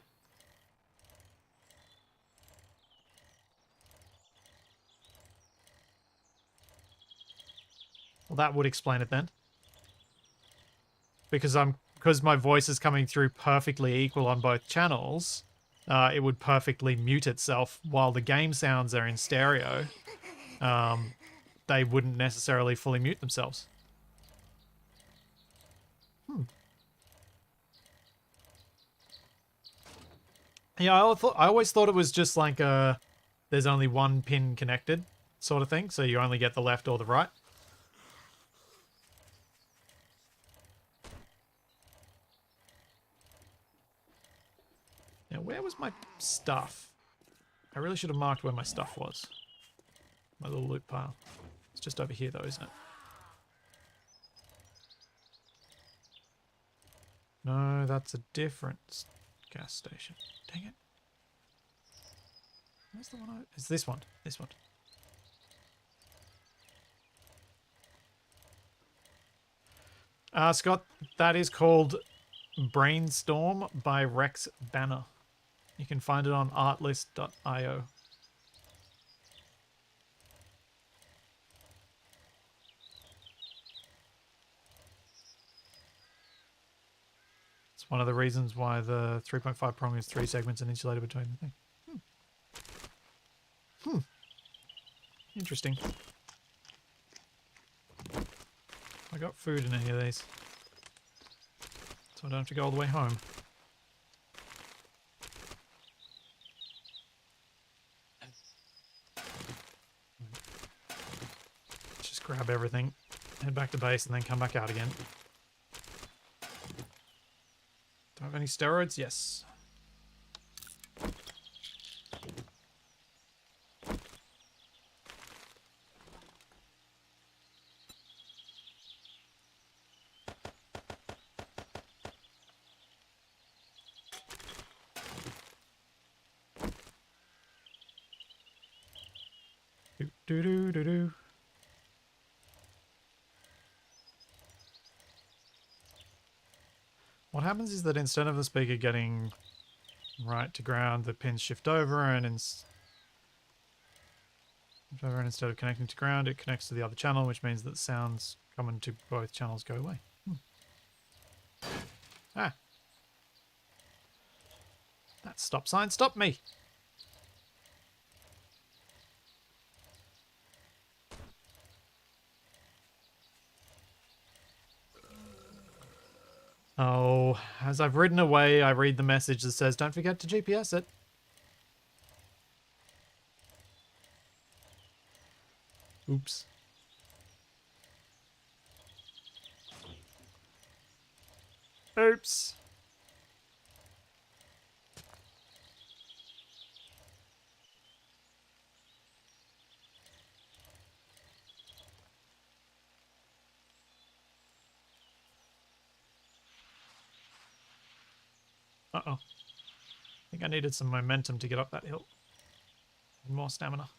Well, that would explain it then. Because my voice is coming through perfectly equal on both channels, it would perfectly mute itself while the game sounds are in stereo. They wouldn't necessarily fully mute themselves. Yeah, I always thought it was just like there's only one pin connected sort of thing, so you only get the left or the right. Now, where was my stuff? I really should have marked where my stuff was. My little loot pile. It's just over here though, isn't it? No, that's a different gas station. Dang it. Where's the one it's this one. This one. Scott, that is called Brainstorm by Rex Banner. You can find it on artlist.io. It's one of the reasons why the 3.5 prong is 3 segments and insulated between the thing. Interesting. I got food in any of these. So I don't have to go all the way home. Just grab everything, head back to base, and then come back out again. Do I have any steroids? Yes. Do do do do do. What happens is that instead of the speaker getting right to ground, the pins shift over, and instead of connecting to ground, it connects to the other channel, which means that sounds common to both channels go away. Ah. That stop sign stopped me. Oh, as I've ridden away, I read the message that says, don't forget to GPS it. Oops. Oops. Uh-oh. I think I needed some momentum to get up that hill. And more stamina.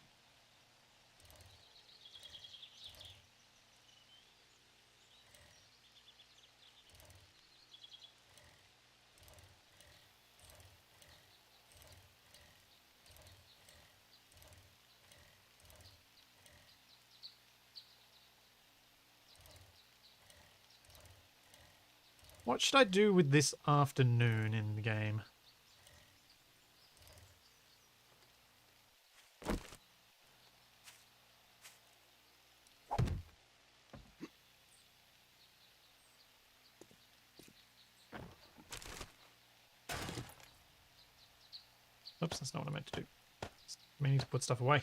What should I do with this afternoon in the game? Oops, that's not what I meant to do. It's meaning to put stuff away.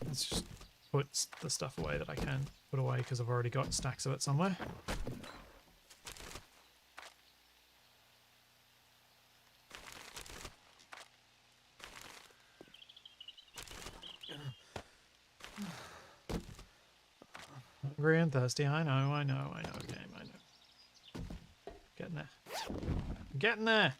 Let's just put the stuff away that I can put away because I've already got stacks of it somewhere. Hungry and thirsty, I know, game, I know. Getting there. Getting there!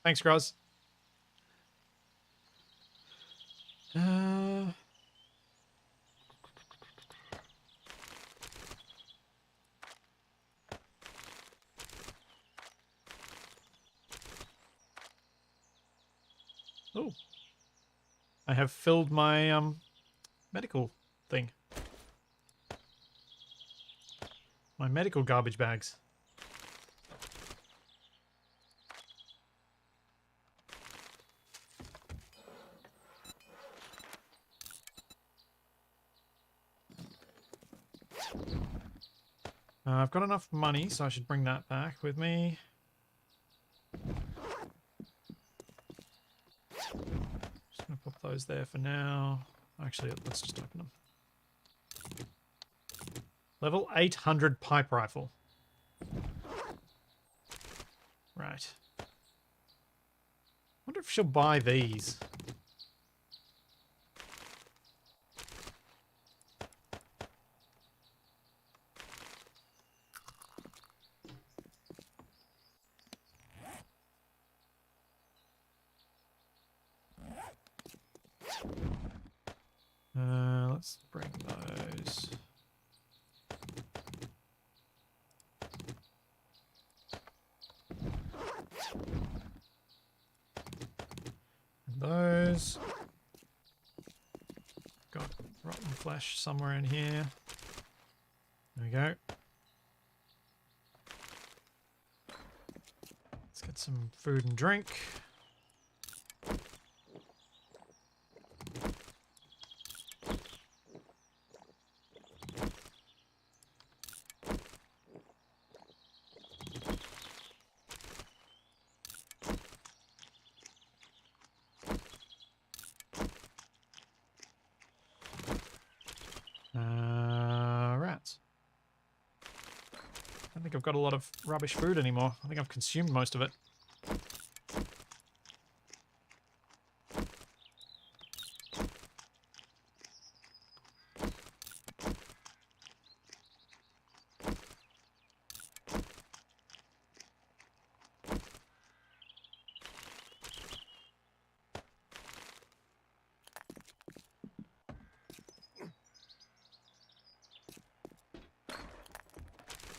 Thanks, Groz. Oh. I have filled my medical thing. My medical garbage bags. I've got enough money, so I should bring that back with me. Just gonna pop those there for now. Actually, let's just open them. Level 800 pipe rifle. Right. Wonder if she'll buy these. Let's bring those. And those. Got rotten flesh somewhere in here. There we go. Let's get some food and drink. Rats. I don't think I've got a lot of rubbish food anymore. I think I've consumed most of it.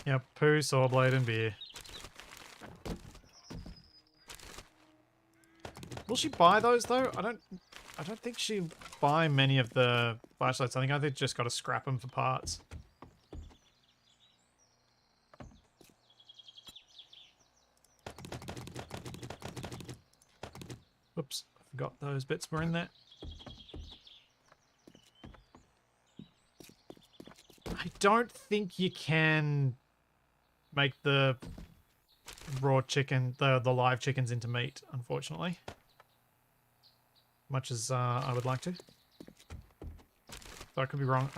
Yep, poo, sawblade, and beer. Will she buy those though? I don't think she'll buy many of the flashlights. I think I've just got to scrap them for parts. Oops, I forgot those bits were in there. I don't think you can make the raw chicken, the live chickens into meat, unfortunately. Much as I would like to. So I could be wrong.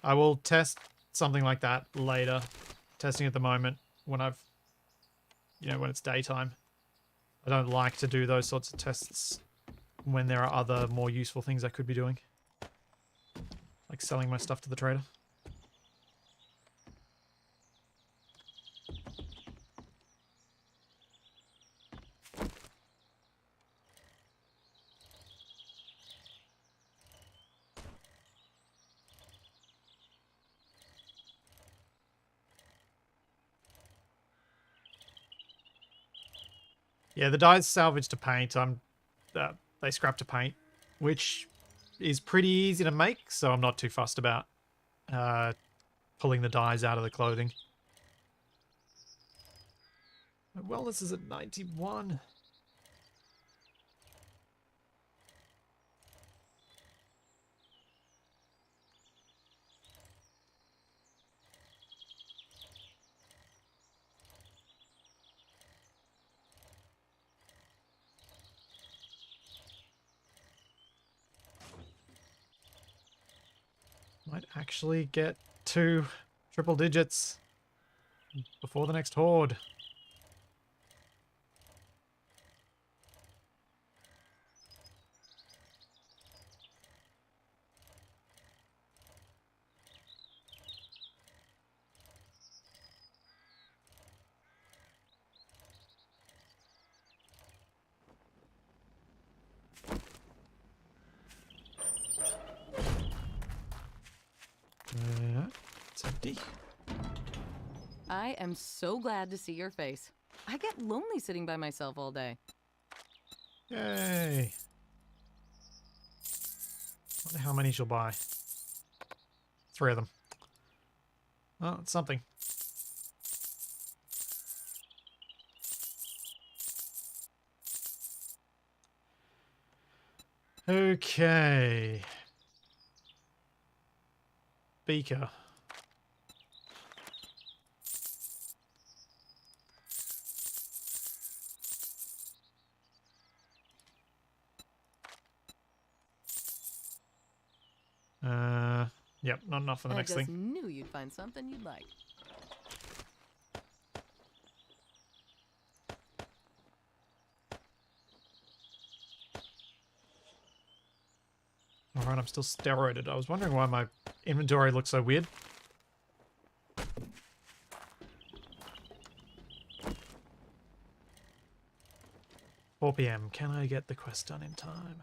I will test something like that later. Testing at the moment when I've, when it's daytime. I don't like to do those sorts of tests when there are other more useful things I could be doing. Like selling my stuff to the trader. Yeah, the dye's salvaged to paint. They scrap to paint, which is pretty easy to make, so I'm not too fussed about pulling the dyes out of the clothing. My wellness is at 91. Might actually get to triple digits before the next horde. It's empty. I am so glad to see your face. I get lonely sitting by myself all day. Yay. Wonder how many she'll buy. 3 of them. Oh, it's something. Okay. Beaker. Yep, not enough for the next I just thing. knew you'd find something you'd like. Alright, I'm still steroided. I was wondering why my inventory looks so weird. "4 PM. Can I get the quest done in time?"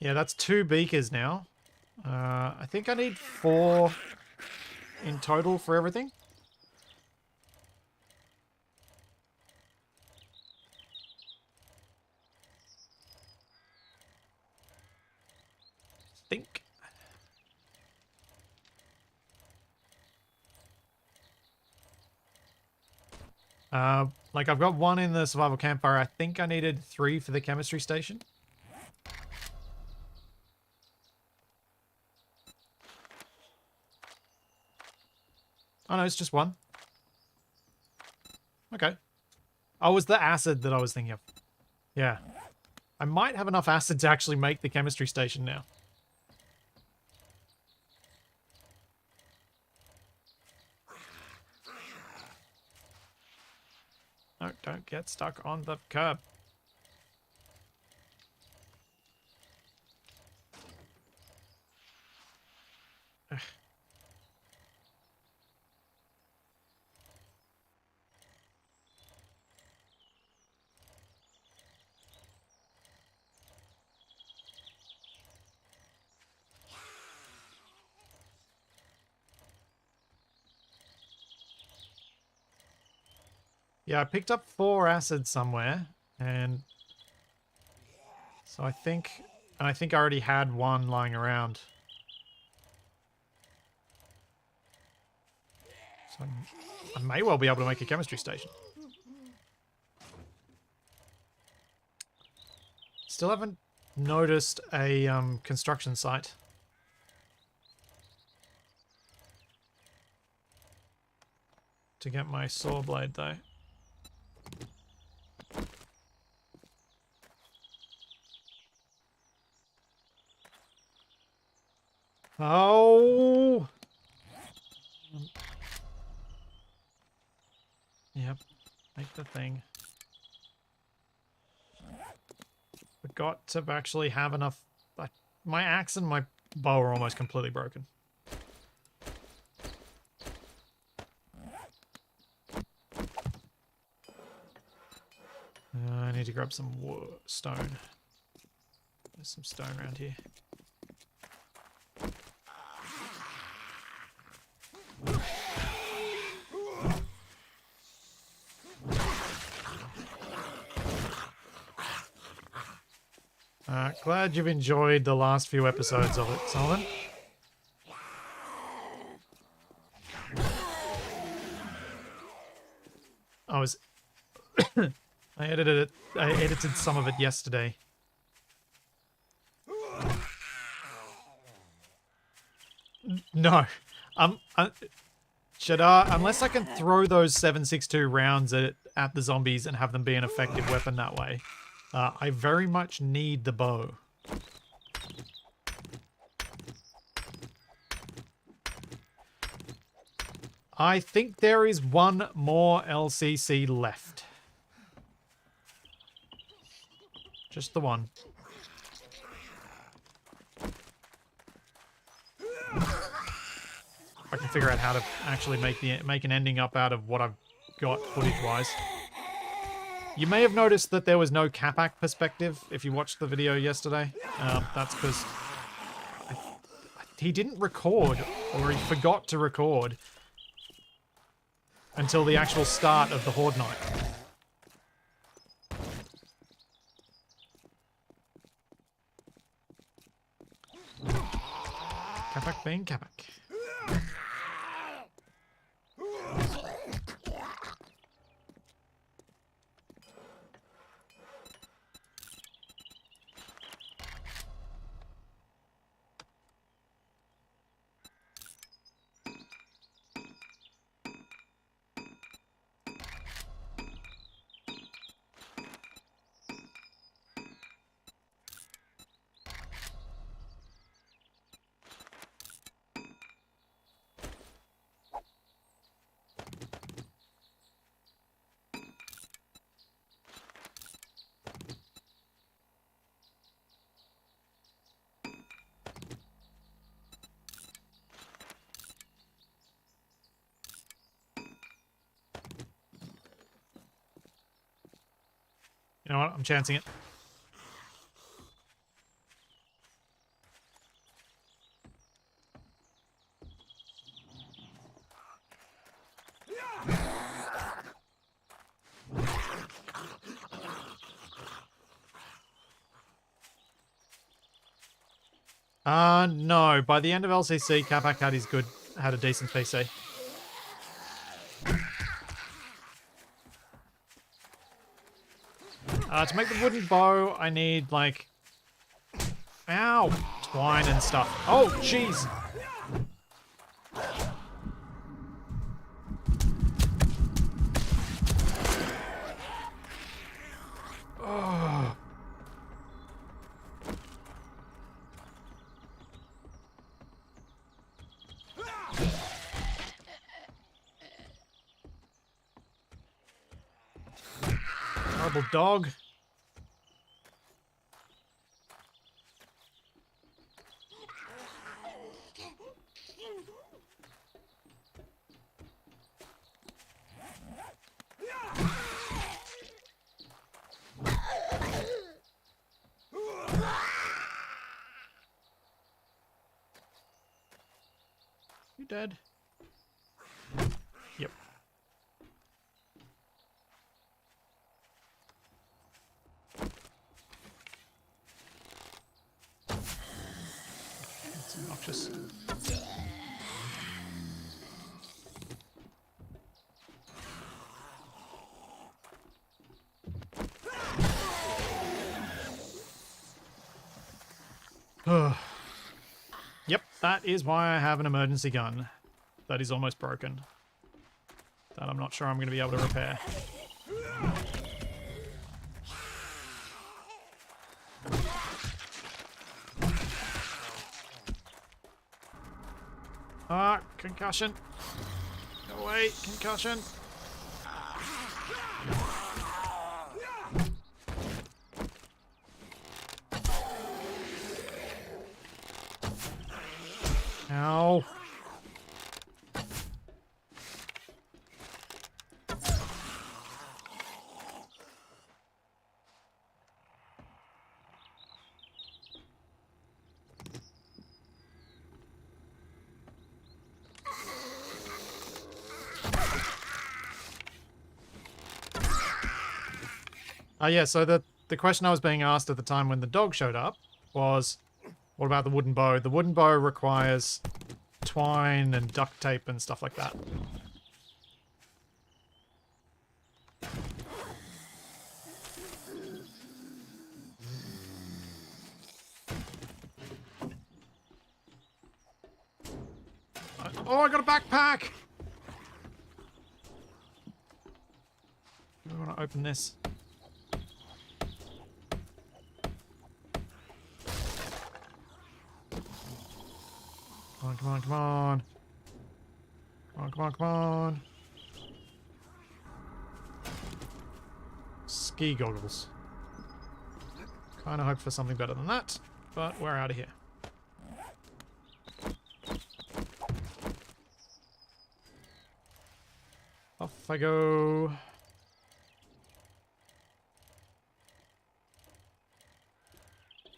Yeah, that's 2 beakers now. I think I need 4 in total for everything. Think. Like I've got 1 in the survival campfire. I think I needed 3 for the chemistry station. Oh no, it's just 1. Okay. Oh, it was the acid that I was thinking of. Yeah. I might have enough acid to actually make the chemistry station now. No, don't get stuck on the curb. Ugh. Yeah, I picked up 4 acid somewhere, and so I think I already had 1 lying around. So I may well be able to make a chemistry station. Still haven't noticed a construction site. To get my saw blade though. Oh! Yep, make the thing. Forgot to actually have enough. My axe and my bow are almost completely broken. I need to grab some stone. There's some stone around here. Glad you've enjoyed the last few episodes of it, Solomon. I was... I edited some of it yesterday. No. Unless I can throw those 7.62 rounds at the zombies and have them be an effective weapon that way, I very much need the bow. I think there is 1 more LCC left. Just the 1. I can figure out how to actually make an ending up out of what I've got footage-wise. You may have noticed that there was no Capac perspective if you watched the video yesterday. That's because he didn't record, or he forgot to record, until the actual start of the Horde night. Capac being Capac. You know what? I'm chancing it. No. By the end of LCC, Capac had a decent PC. To make the wooden bow, I need, like... Ow! Twine and stuff. Oh, jeez! Oh. Horrible dog. You dead? Yep. That's obnoxious. Yep, that is why I have an emergency gun. That is almost broken. That I'm not sure I'm going to be able to repair. Ah, concussion. Go away, concussion. Ow. Yeah, so the question I was being asked at the time when the dog showed up was, what about the wooden bow? The wooden bow requires twine and duct tape and stuff like that. Oh, I got a backpack! I want to open this. Come on, come on, come on. Come on, come on, come on. Ski goggles. Kind of hope for something better than that, but we're out of here. Off I go.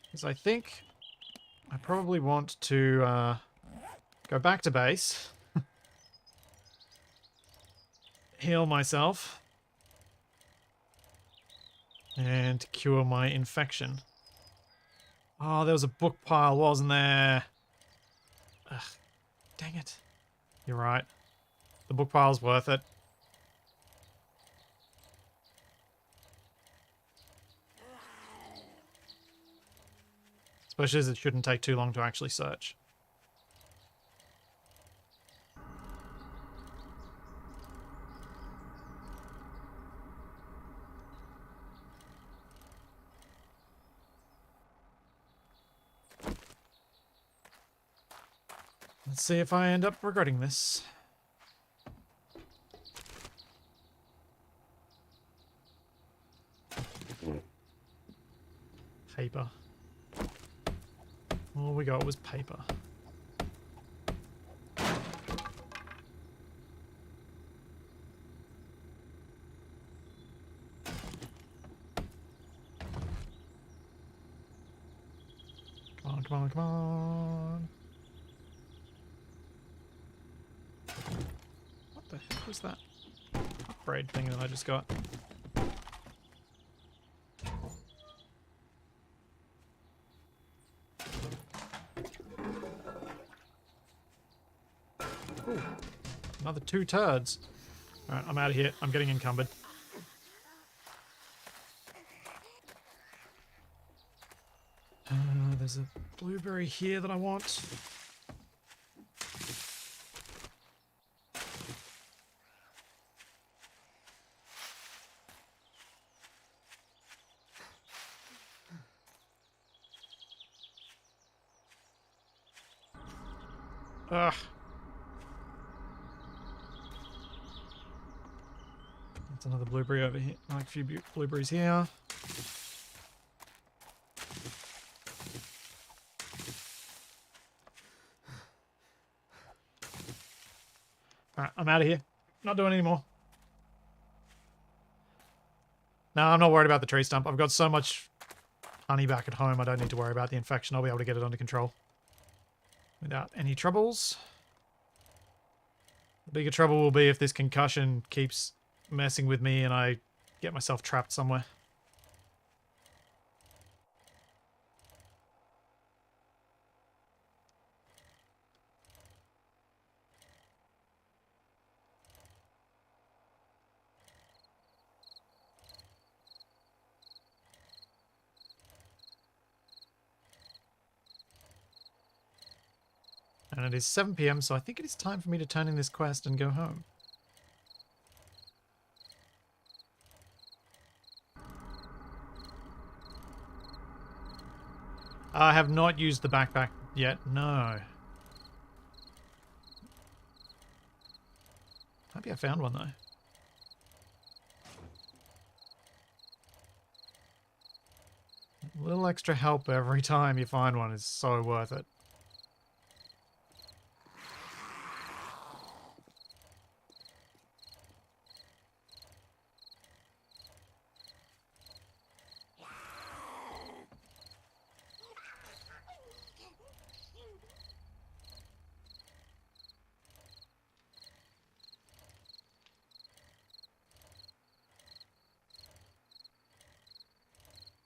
Because I think I probably want to go back to base, heal myself, and cure my infection. Oh, there was a book pile, wasn't there? Ugh, dang it. You're right. The book pile's worth it. Especially as it shouldn't take too long to actually search. Let's see if I end up regretting this. Paper. All we got was paper. Come on, come on, come on. What the heck was that upgrade thing that I just got? Ooh, another 2 turds. Alright, I'm out of here. I'm getting encumbered. There's a blueberry here that I want. Ugh. That's another blueberry over here. I like a few blueberries here. Alright, I'm out of here. Not doing any more. No, I'm not worried about the tree stump. I've got so much honey back at home, I don't need to worry about the infection. I'll be able to get it under control without any troubles. The bigger trouble will be if this concussion keeps messing with me and I get myself trapped somewhere. And it is 7 PM, so I think it is time for me to turn in this quest and go home. I have not used the backpack yet, no. Maybe I found one, though. A little extra help every time you find one is so worth it.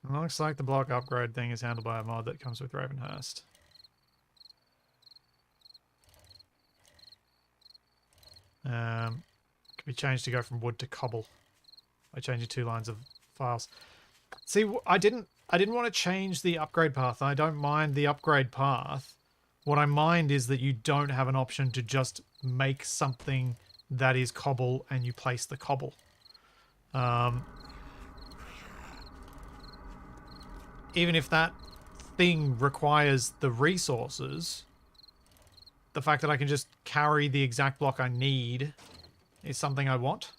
It looks like the block upgrade thing is handled by a mod that comes with Ravenhearst. Could be changed to go from wood to cobble by changing 2 lines of files. See, I didn't want to change the upgrade path. I don't mind the upgrade path. What I mind is that you don't have an option to just make something that is cobble and you place the cobble. Even if that thing requires the resources, the fact that I can just carry the exact block I need is something I want.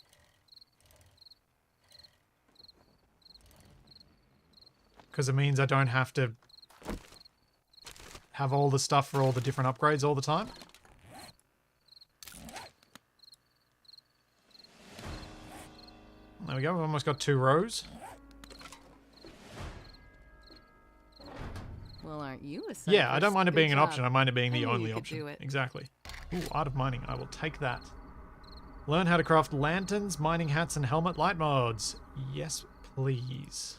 Because it means I don't have to have all the stuff for all the different upgrades all the time. There we go, we've almost got 2 rows. Well, aren't you a Yeah, I don't cyclist? mind it Good being an job. option. I mind it being I the knew only you could option. do it. Exactly. Ooh, art of mining. I will take that. Learn how to craft lanterns, mining hats, and helmet light mods. Yes, please.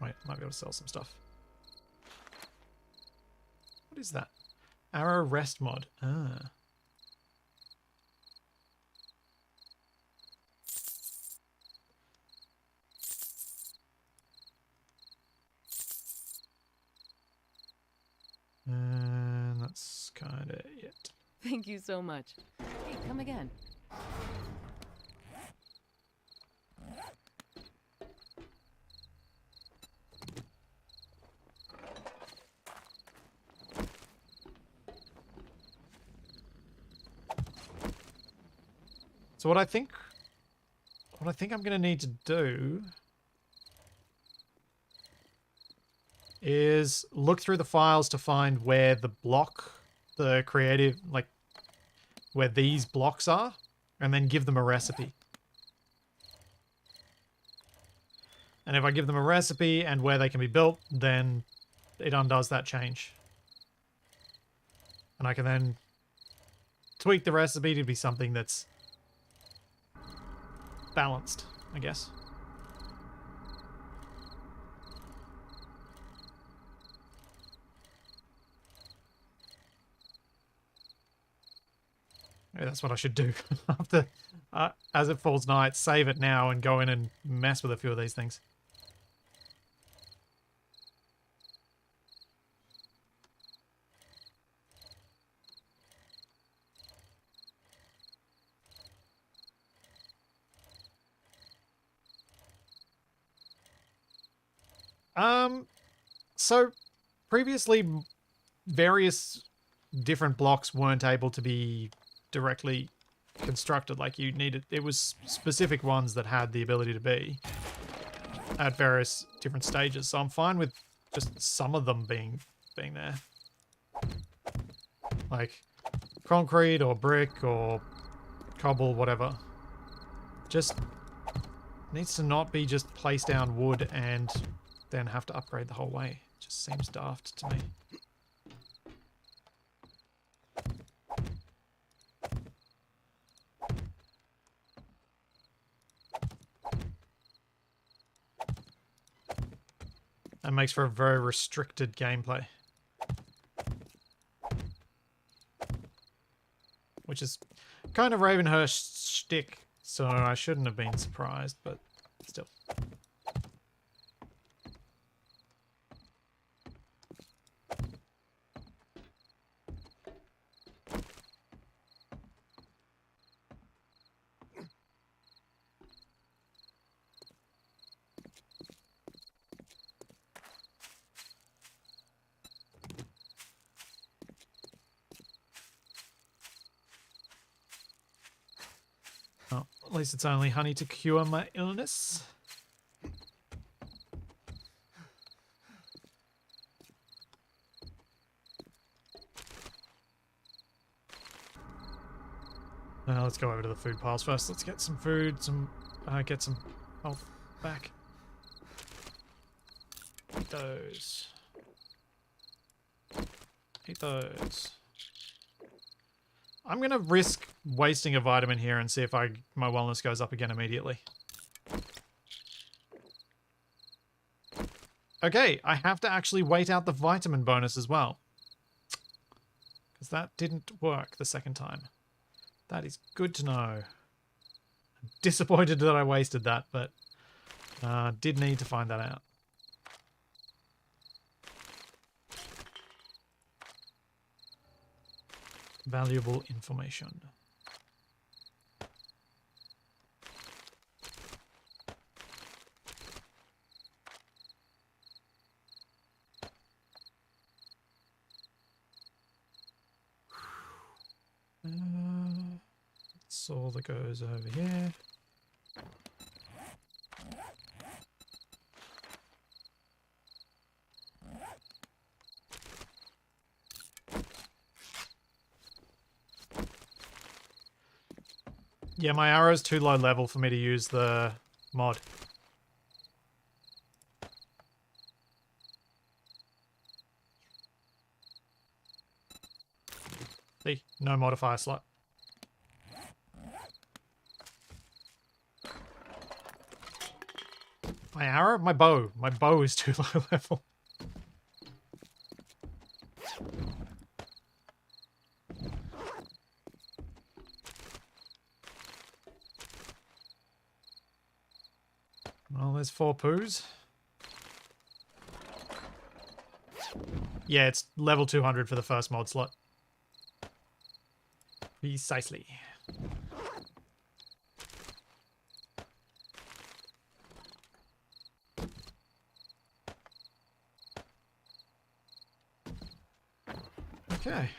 Wait, might be able to sell some stuff. What is that? Arrow rest mod. Ah. And that's kind of it. Thank you so much. Hey, come again. So what I think I'm going to need to do is look through the files to find where the block, the creative, like where these blocks are, and then give them a recipe. And if I give them a recipe and where they can be built, then it undoes that change. And I can then tweak the recipe to be something that's balanced, I guess. Maybe that's what I should do. After, as it falls night, save it now and go in and mess with a few of these things. So previously various different blocks weren't able to be directly constructed. Like you needed, it was specific ones that had the ability to be at various different stages. So I'm fine with just some of them being there. Like concrete or brick or cobble, whatever. Just needs to not be just place down wood and then have to upgrade the whole way. Just seems daft to me. That makes for a very restricted gameplay. Which is kind of Ravenhearst's shtick, so I shouldn't have been surprised, but still. Oh, at least it's only honey to cure my illness. Let's go over to the food piles first. Let's get some food, get some health back. Eat those. Eat those. I'm gonna risk wasting a vitamin here and see if my wellness goes up again immediately. Okay, I have to actually wait out the vitamin bonus as well. Because that didn't work the second time. That is good to know. I'm disappointed that I wasted that, but did need to find that out. Valuable information. That's all that goes over here. Yeah, my arrow's too low level for me to use the mod. See, no modifier slot. My arrow? My bow. My bow is too low level. Well, there's 4 poos. Yeah, it's level 200 for the first mod slot. Precisely. Okay.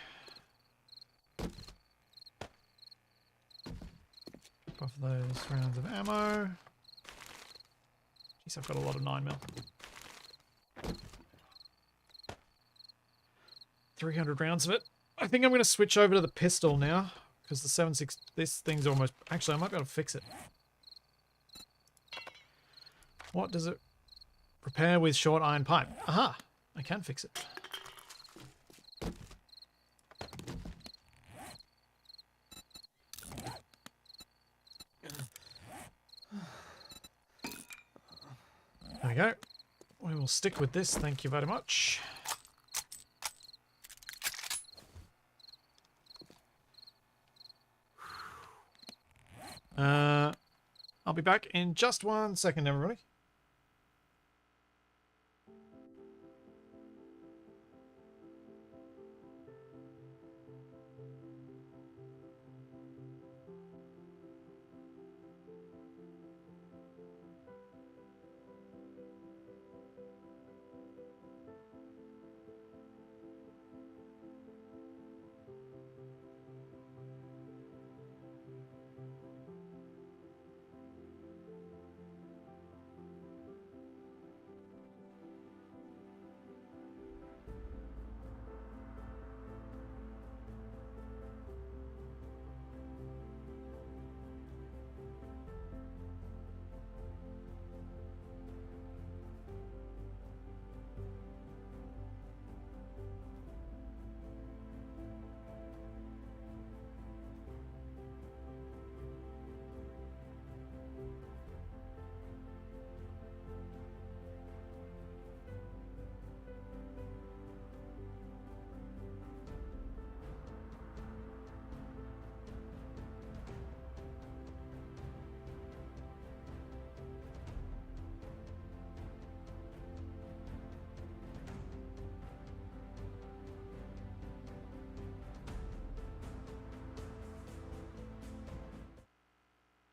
Off those rounds of ammo. Jeez, I've got a lot of 9mm. 300 rounds of it. I think I'm going to switch over to the pistol now, because the 7.6, this thing's almost... Actually, I might be able to fix it. What does it... Repair with short iron pipe. Aha! I can fix it. There we go. We will stick with this, thank you very much. I'll be back in just 1 second, everybody.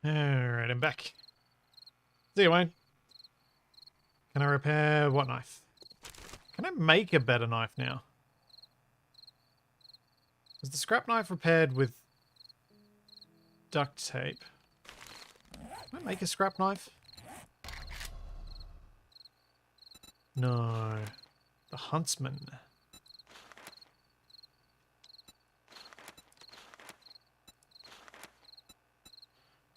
Alright, I'm back. See you, Wayne. Can I repair what knife? Can I make a better knife now? Is the scrap knife repaired with duct tape? Can I make a scrap knife? No. The huntsman.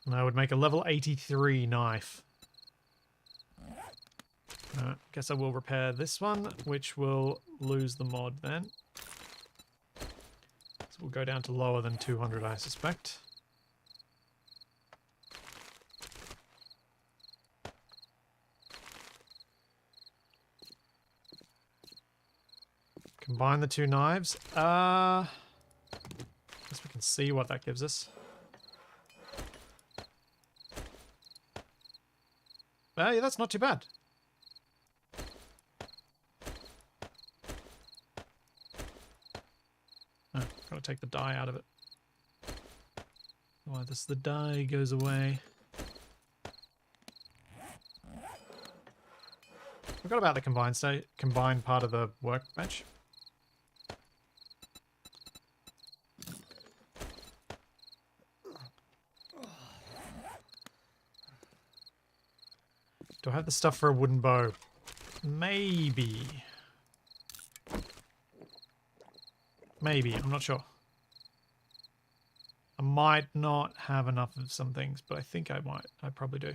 And I would make a level 83 knife. Guess I will repair this one, which will lose the mod then. So we'll go down to lower than 200, I suspect. Combine the two knives. Guess we can see what that gives us. Yeah, that's not too bad. Oh, gotta take the dye out of it. Why, the dye goes away. Forgot about the combined part of the workbench. Do I have the stuff for a wooden bow? Maybe. Maybe, I'm not sure. I might not have enough of some things, but I think I might. I probably do.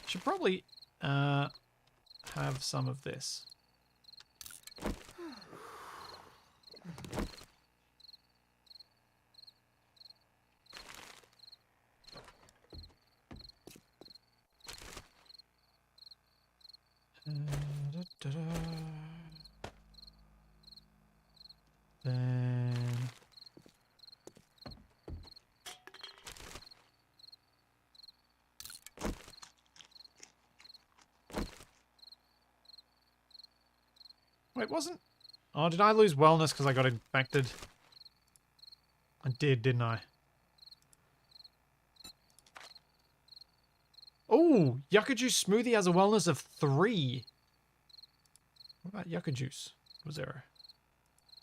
Should probably have some of this. Then wait, wasn't... Oh, did I lose wellness because I got infected? I did, didn't I? Oh, yucca juice smoothie has a wellness of 3. What about yucca juice? It was 0.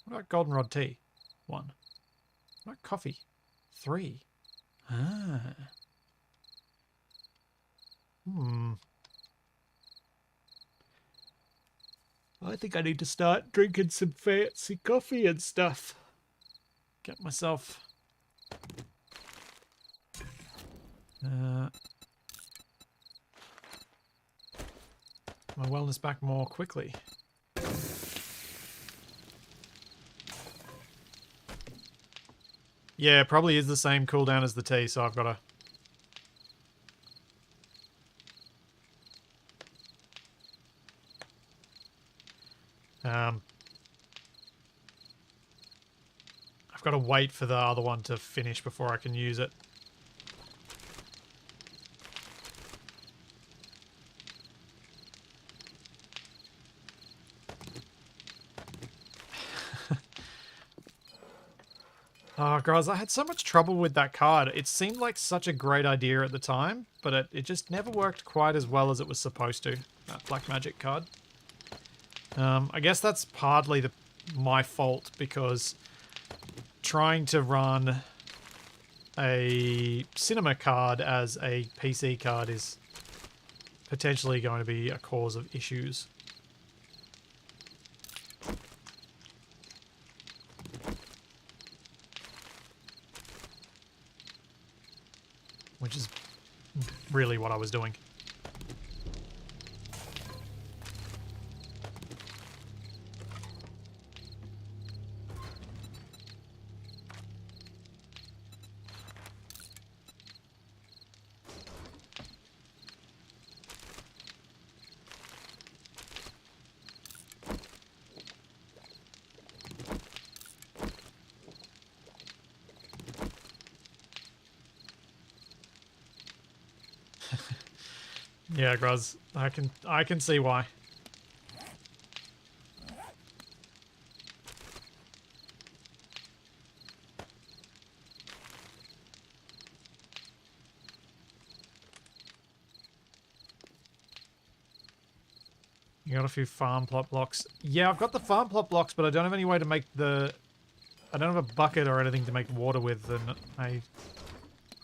What about goldenrod tea? 1. What about coffee? 3. Ah. I think I need to start drinking some fancy coffee and stuff. Get myself... my wellness back more quickly. Yeah, it probably is the same cooldown as the tea, so I've got to... I've got to wait for the other one to finish before I can use it. Oh, guys, I had so much trouble with that card. It seemed like such a great idea at the time, but it just never worked quite as well as it was supposed to, that Black Magic card. I guess that's partly my fault, because trying to run a cinema card as a PC card is potentially going to be a cause of issues. Which is really what I was doing. Yeah, Gruz, I can see why. You got a few farm plot blocks. Yeah, I've got the farm plot blocks, but I don't have any way to make the... I don't have a bucket or anything to make water with, and I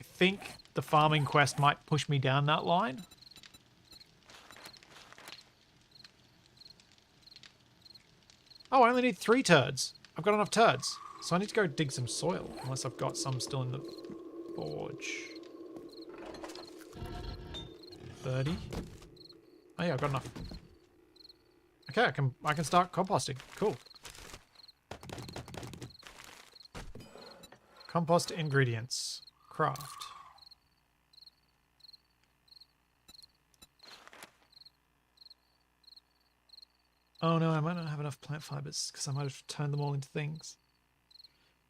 think the farming quest might push me down that line. Oh, I only need 3 turds. I've got enough turds. So I need to go dig some soil, unless I've got some still in the forge. 30. Oh yeah, I've got enough. Okay, I can start composting. Cool. Compost ingredients. Craft. Oh no, I might not have enough plant fibers because I might have turned them all into things.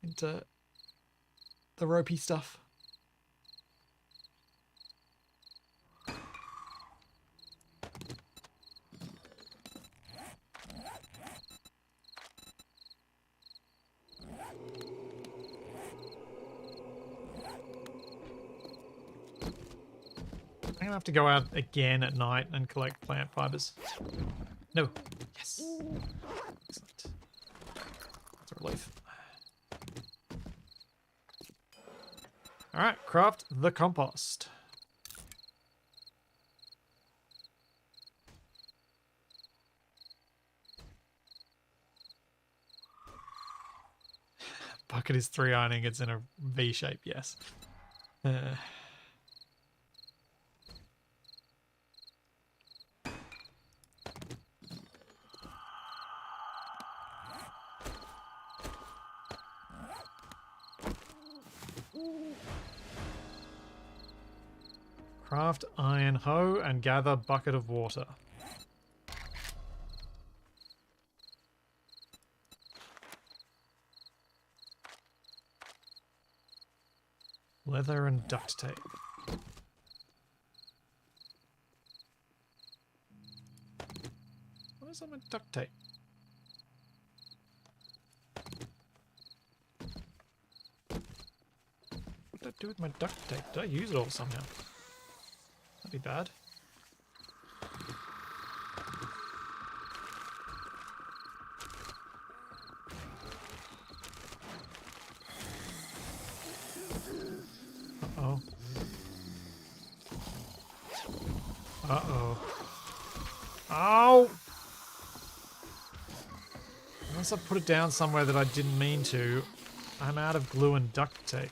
Into the ropey stuff. I'm gonna have to go out again at night and collect plant fibers. No. Yes. Excellent. That's a relief. Alright, craft the compost. Bucket is 3 iron ingots in a V shape, yes. Craft iron hoe and gather bucket of water. Leather and duct tape. What is on my duct tape? What did I do with my duct tape? Did I use it all somehow? That'd be bad. Uh-oh. Uh-oh. Ow! Unless I put it down somewhere that I didn't mean to, I'm out of glue and duct tape.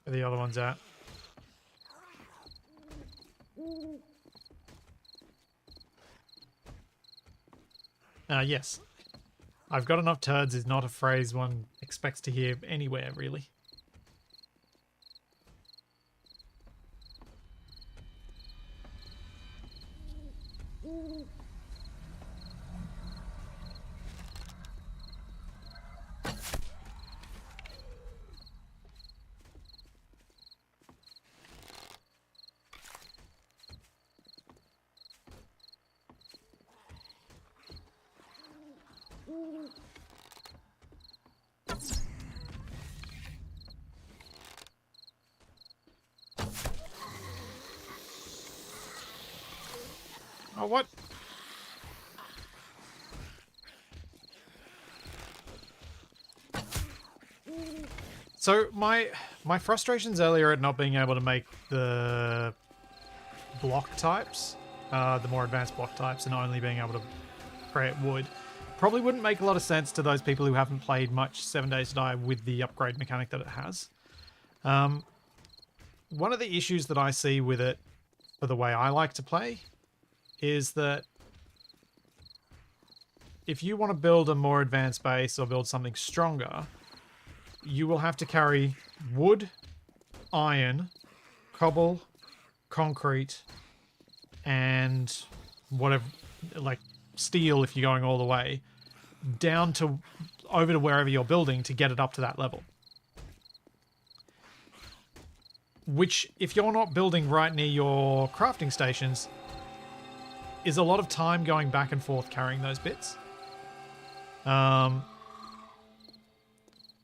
Where the other one's at. Yes. I've got enough turds is not a phrase one expects to hear anywhere, really. Oh, what? So my frustrations earlier at not being able to make the block types, the more advanced block types, and only being able to create wood, probably wouldn't make a lot of sense to those people who haven't played much 7 Days to Die with the upgrade mechanic that it has. One of the issues that I see with it, for the way I like to play, is that if you want to build a more advanced base or build something stronger, you will have to carry wood, iron, cobble, concrete, and whatever, like steel if you're going all the way, down to over to wherever you're building to get it up to that level. Which, if you're not building right near your crafting stations, is a lot of time going back and forth carrying those bits.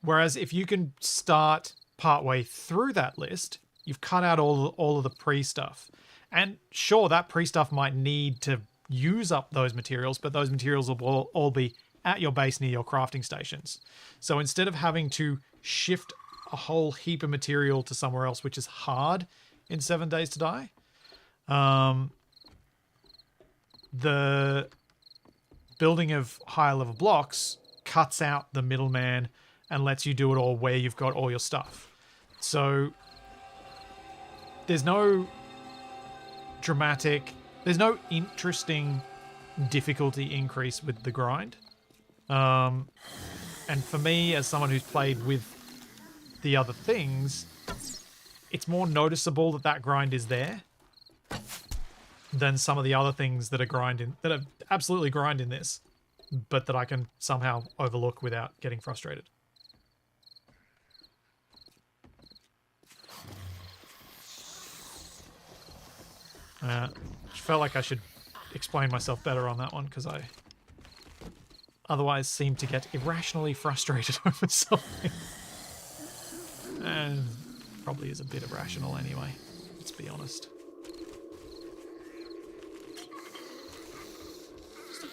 Whereas if you can start partway through that list, you've cut out all of the pre-stuff. And sure, that pre-stuff might need to use up those materials, but those materials will all be at your base near your crafting stations. So instead of having to shift a whole heap of material to somewhere else, which is hard in 7 Days to Die, the building of higher level blocks cuts out the middleman and lets you do it all where you've got all your stuff. So there's no interesting difficulty increase with the grind. And for me, as someone who's played with the other things, it's more noticeable that grind is there than some of the other things that are absolutely grind in this, but that I can somehow overlook without getting frustrated. Felt like I should explain myself better on that one, because I otherwise seem to get irrationally frustrated over something. And probably is a bit irrational anyway, let's be honest.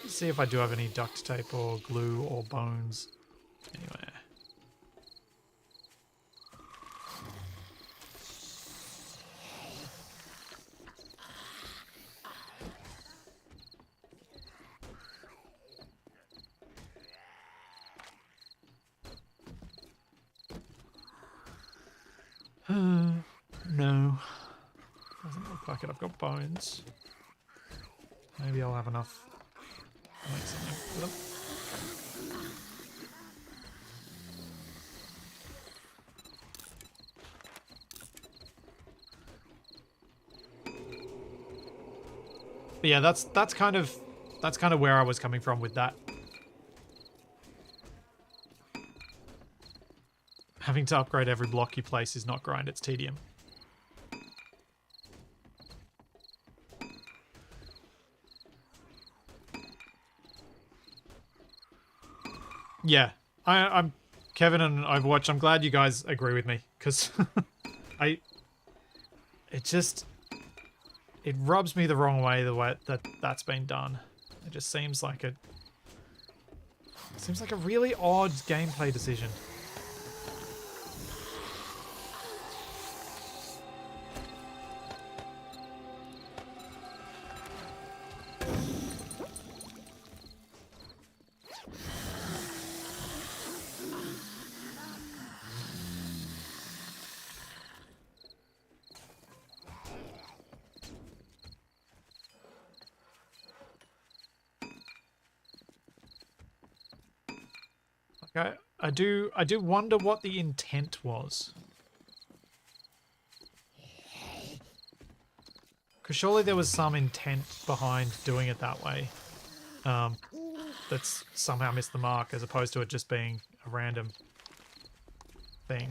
Let's see if I do have any duct tape or glue or bones anywhere. No. Doesn't look like it. I've got bones. Maybe I'll have enough to make something with them. But yeah, that's kind of where I was coming from with that. Having to upgrade every block you place is not grind, it's tedium. Yeah, I'm Kevin and Overwatch. I'm glad you guys agree with me, because it rubs me the wrong way the way that's been done. It just seems like a really odd gameplay decision. I do wonder what the intent was. Because surely there was some intent behind doing it that way. That's somehow missed the mark as opposed to it just being a random thing.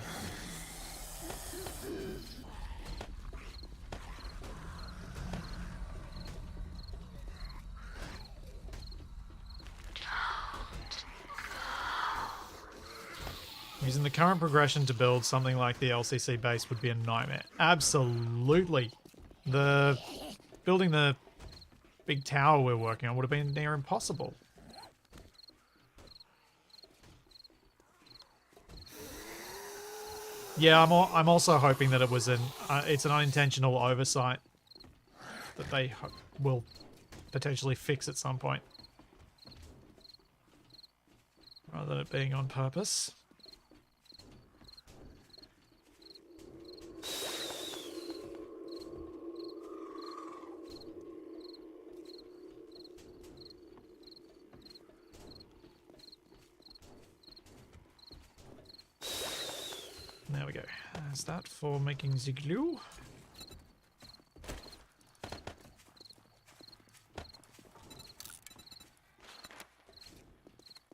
Using the current progression to build something like the LCC base would be a nightmare. Absolutely. Building the big tower we're working on would have been near impossible. Yeah, I'm also hoping that it was it's an unintentional oversight that they will potentially fix at some point, rather than it being on purpose. There we go. That's that for making the glue.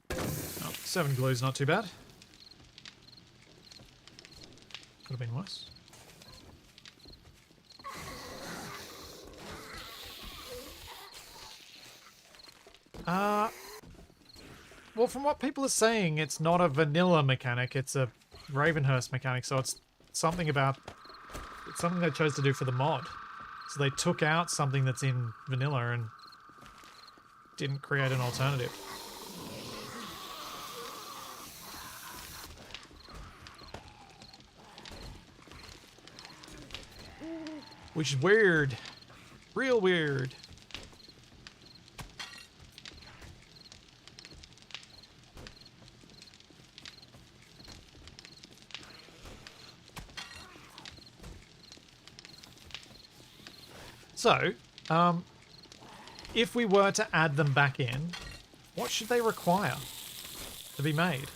Oh, 7 glue's not too bad. Could have been worse. Well, from what people are saying, it's not a vanilla mechanic, it's a Ravenhearst mechanic, so it's something they chose to do for the mod. So they took out something that's in vanilla and didn't create an alternative. Which is weird. Real weird. So, if we were to add them back in, what should they require to be made?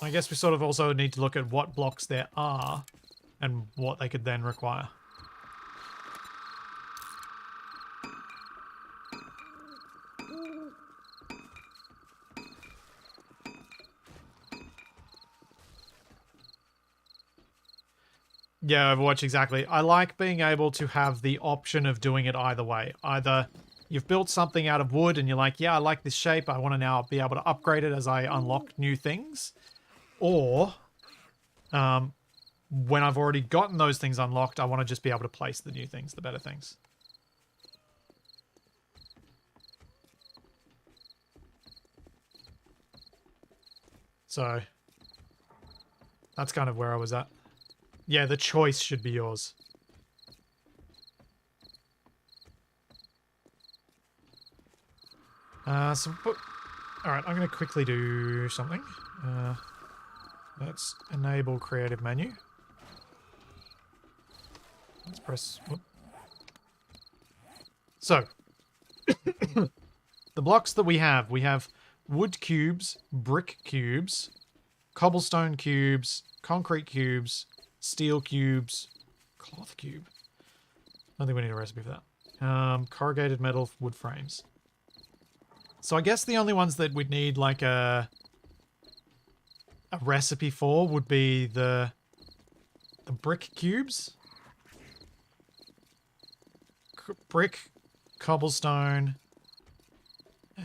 I guess we sort of also need to look at what blocks there are and what they could then require. Yeah, Overwatch, exactly. I like being able to have the option of doing it either way. Either you've built something out of wood and you're like, yeah, I like this shape. I want to now be able to upgrade it as I unlock new things. Or, when I've already gotten those things unlocked, I want to just be able to place the new things, the better things. So, that's kind of where I was at. Yeah, the choice should be yours. Alright, I'm going to quickly do something. Let's enable creative menu. Let's press... Whoop. So, the blocks that we have wood cubes, brick cubes, cobblestone cubes, concrete cubes, steel cubes, cloth cube. I don't think we need a recipe for that. Corrugated metal wood frames. So I guess the only ones that we'd need like a recipe for would be the brick cubes. Brick, cobblestone,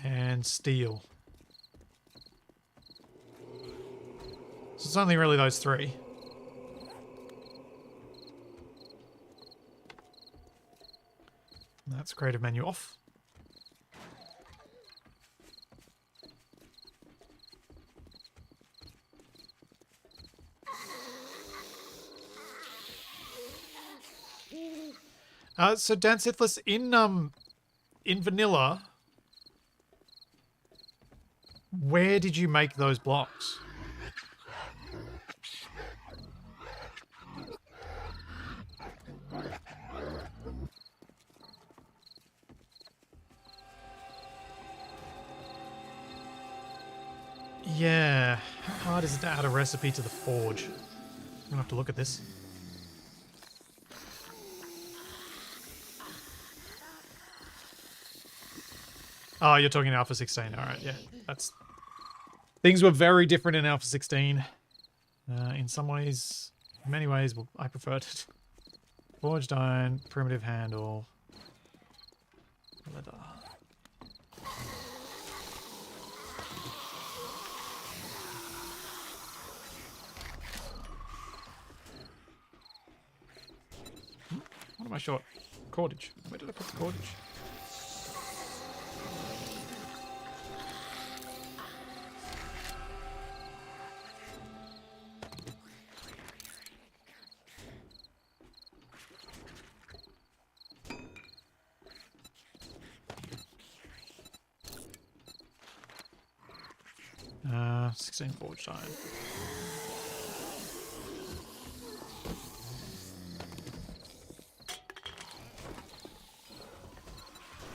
and steel. So it's only really those three. That's creative menu off. So Dan Sithless, in vanilla, where did you make those blocks? Yeah. How hard is it to add a recipe to the forge? I'm gonna have to look at this. Oh, you're talking Alpha 16. Alright, yeah. That's... Things were very different in Alpha 16. In some ways, in many ways, well, I preferred it. Forged iron, primitive handle, leather. What am I short? Cordage. Where did I put the cordage? Uh, 16 forged iron.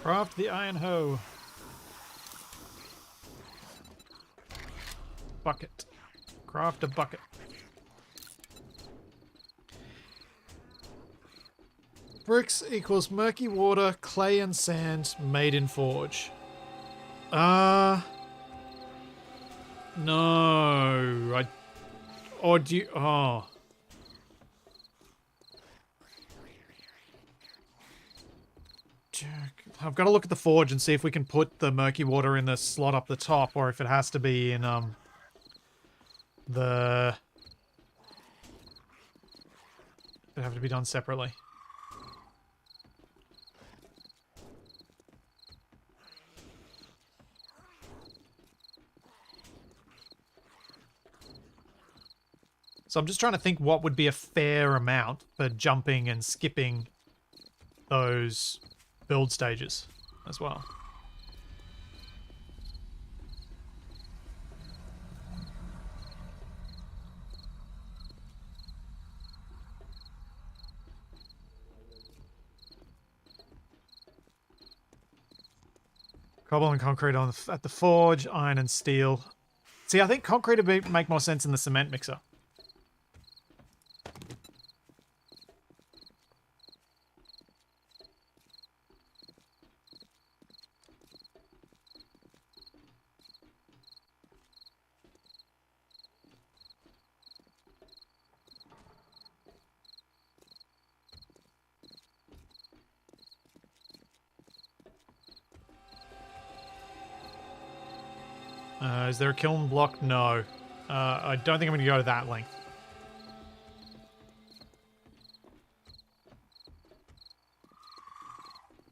Craft the iron hoe. Bucket. Craft a bucket. Bricks equals murky water, clay and sand made in forge. No. Or do you... Oh. I've got to look at the forge and see if we can put the murky water in the slot up the top, or if it has to be in, the... It'd have to be done separately. So I'm just trying to think what would be a fair amount for jumping and skipping those build stages as well. Cobble and concrete at the forge, iron and steel. See, I think concrete would make more sense in the cement mixer. Is there a kiln block? No. I don't think I'm going to go to that length.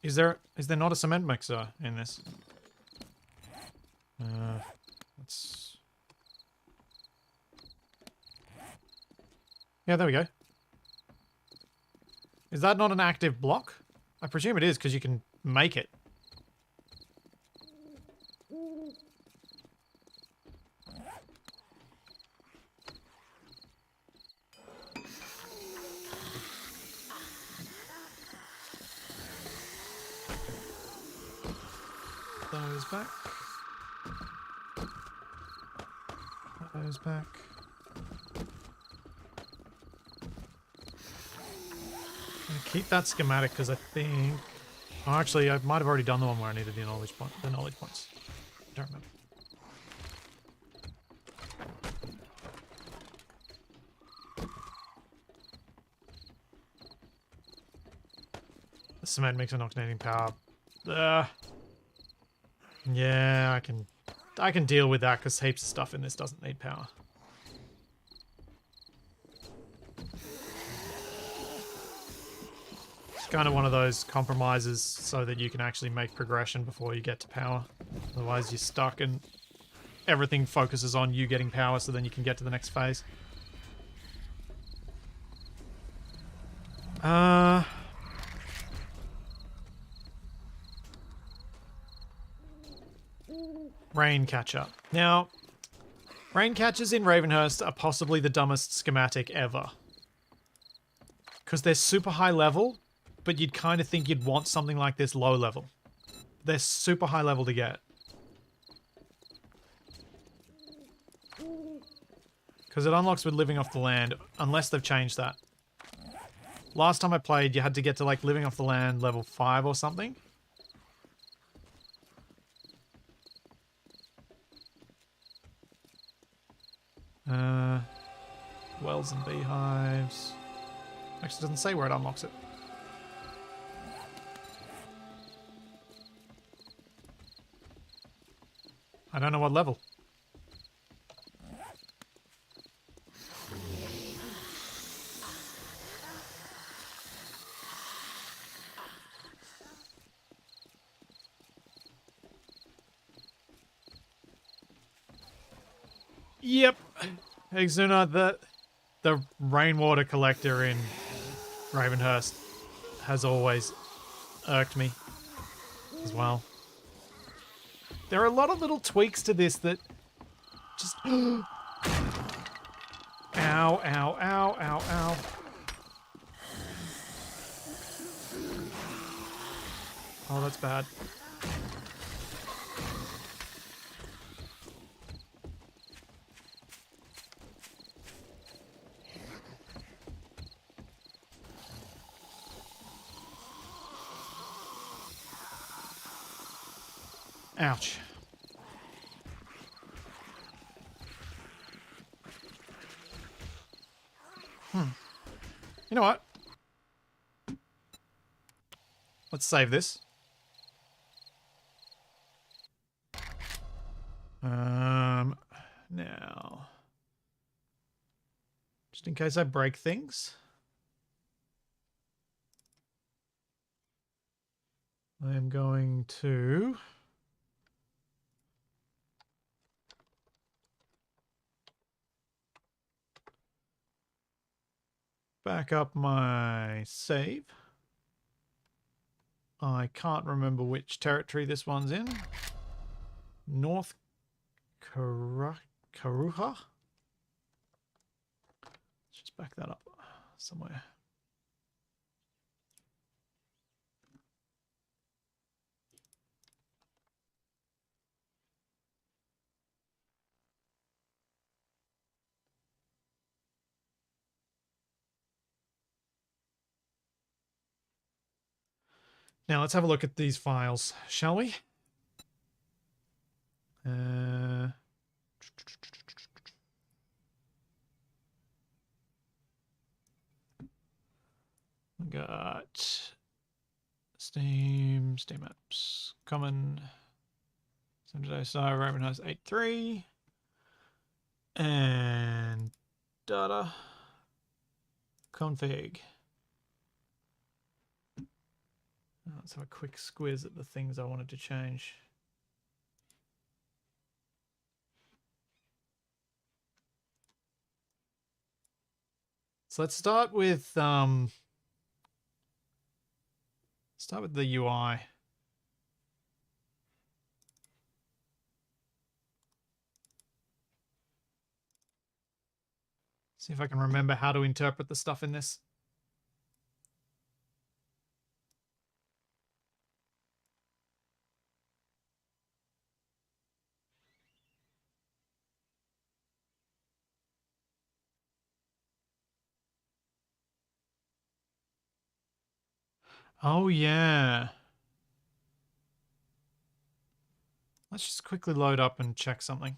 Is there not a cement mixer in this? Let's... Yeah, there we go. Is that not an active block? I presume it is, because you can make it. Those back. Those back. I'm gonna keep that schematic because I think... Oh, actually, I might have already done the one where I needed the knowledge points. I don't remember. The cement mixer not needing power. Yeah, I can deal with that because heaps of stuff in this doesn't need power. It's kind of one of those compromises so that you can actually make progression before you get to power. Otherwise you're stuck and everything focuses on you getting power so then you can get to the next phase. Rain catcher. Now, rain catchers in Ravenhearst are possibly the dumbest schematic ever. Because they're super high level, but you'd kind of think you'd want something like this low level. They're super high level to get. Because it unlocks with living off the land, unless they've changed that. Last time I played, you had to get to like living off the land level 5 or something. Wells and beehives. Actually, it doesn't say where it unlocks it. I don't know what level. Yep. Exuna, the rainwater collector in Ravenhearst has always irked me as well. There are a lot of little tweaks to this that just... Ow, ow, ow, ow, ow. Oh, that's bad. Ouch. You know what? Let's save this. Now, just in case I break things, I am going to back up my save. I can't remember which territory this one's in. North Karuha? Let's just back that up somewhere. Now let's have a look at these files, shall we? Got Steam apps, common, Sunday Star, Ravenhearst 8.3, and data config. Let's have a quick squiz at the things I wanted to change. So let's start with the UI. See if I can remember how to interpret the stuff in this. Oh, yeah. Let's just quickly load up and check something.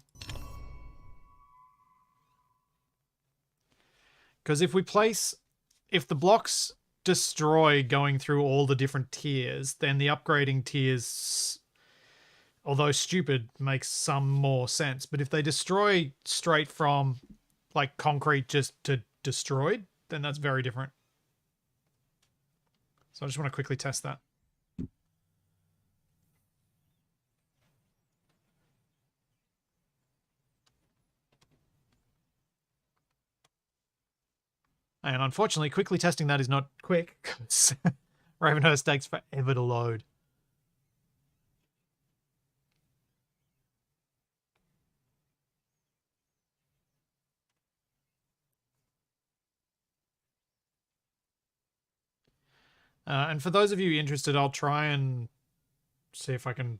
Because if the blocks destroy going through all the different tiers, then the upgrading tiers, although stupid, makes some more sense. But if they destroy straight from, like, concrete just to destroyed, then that's very different. So I just want to quickly test that. And unfortunately, quickly testing that is not quick, because Ravenhearst takes forever to load. And for those of you interested, I'll try and see if I can...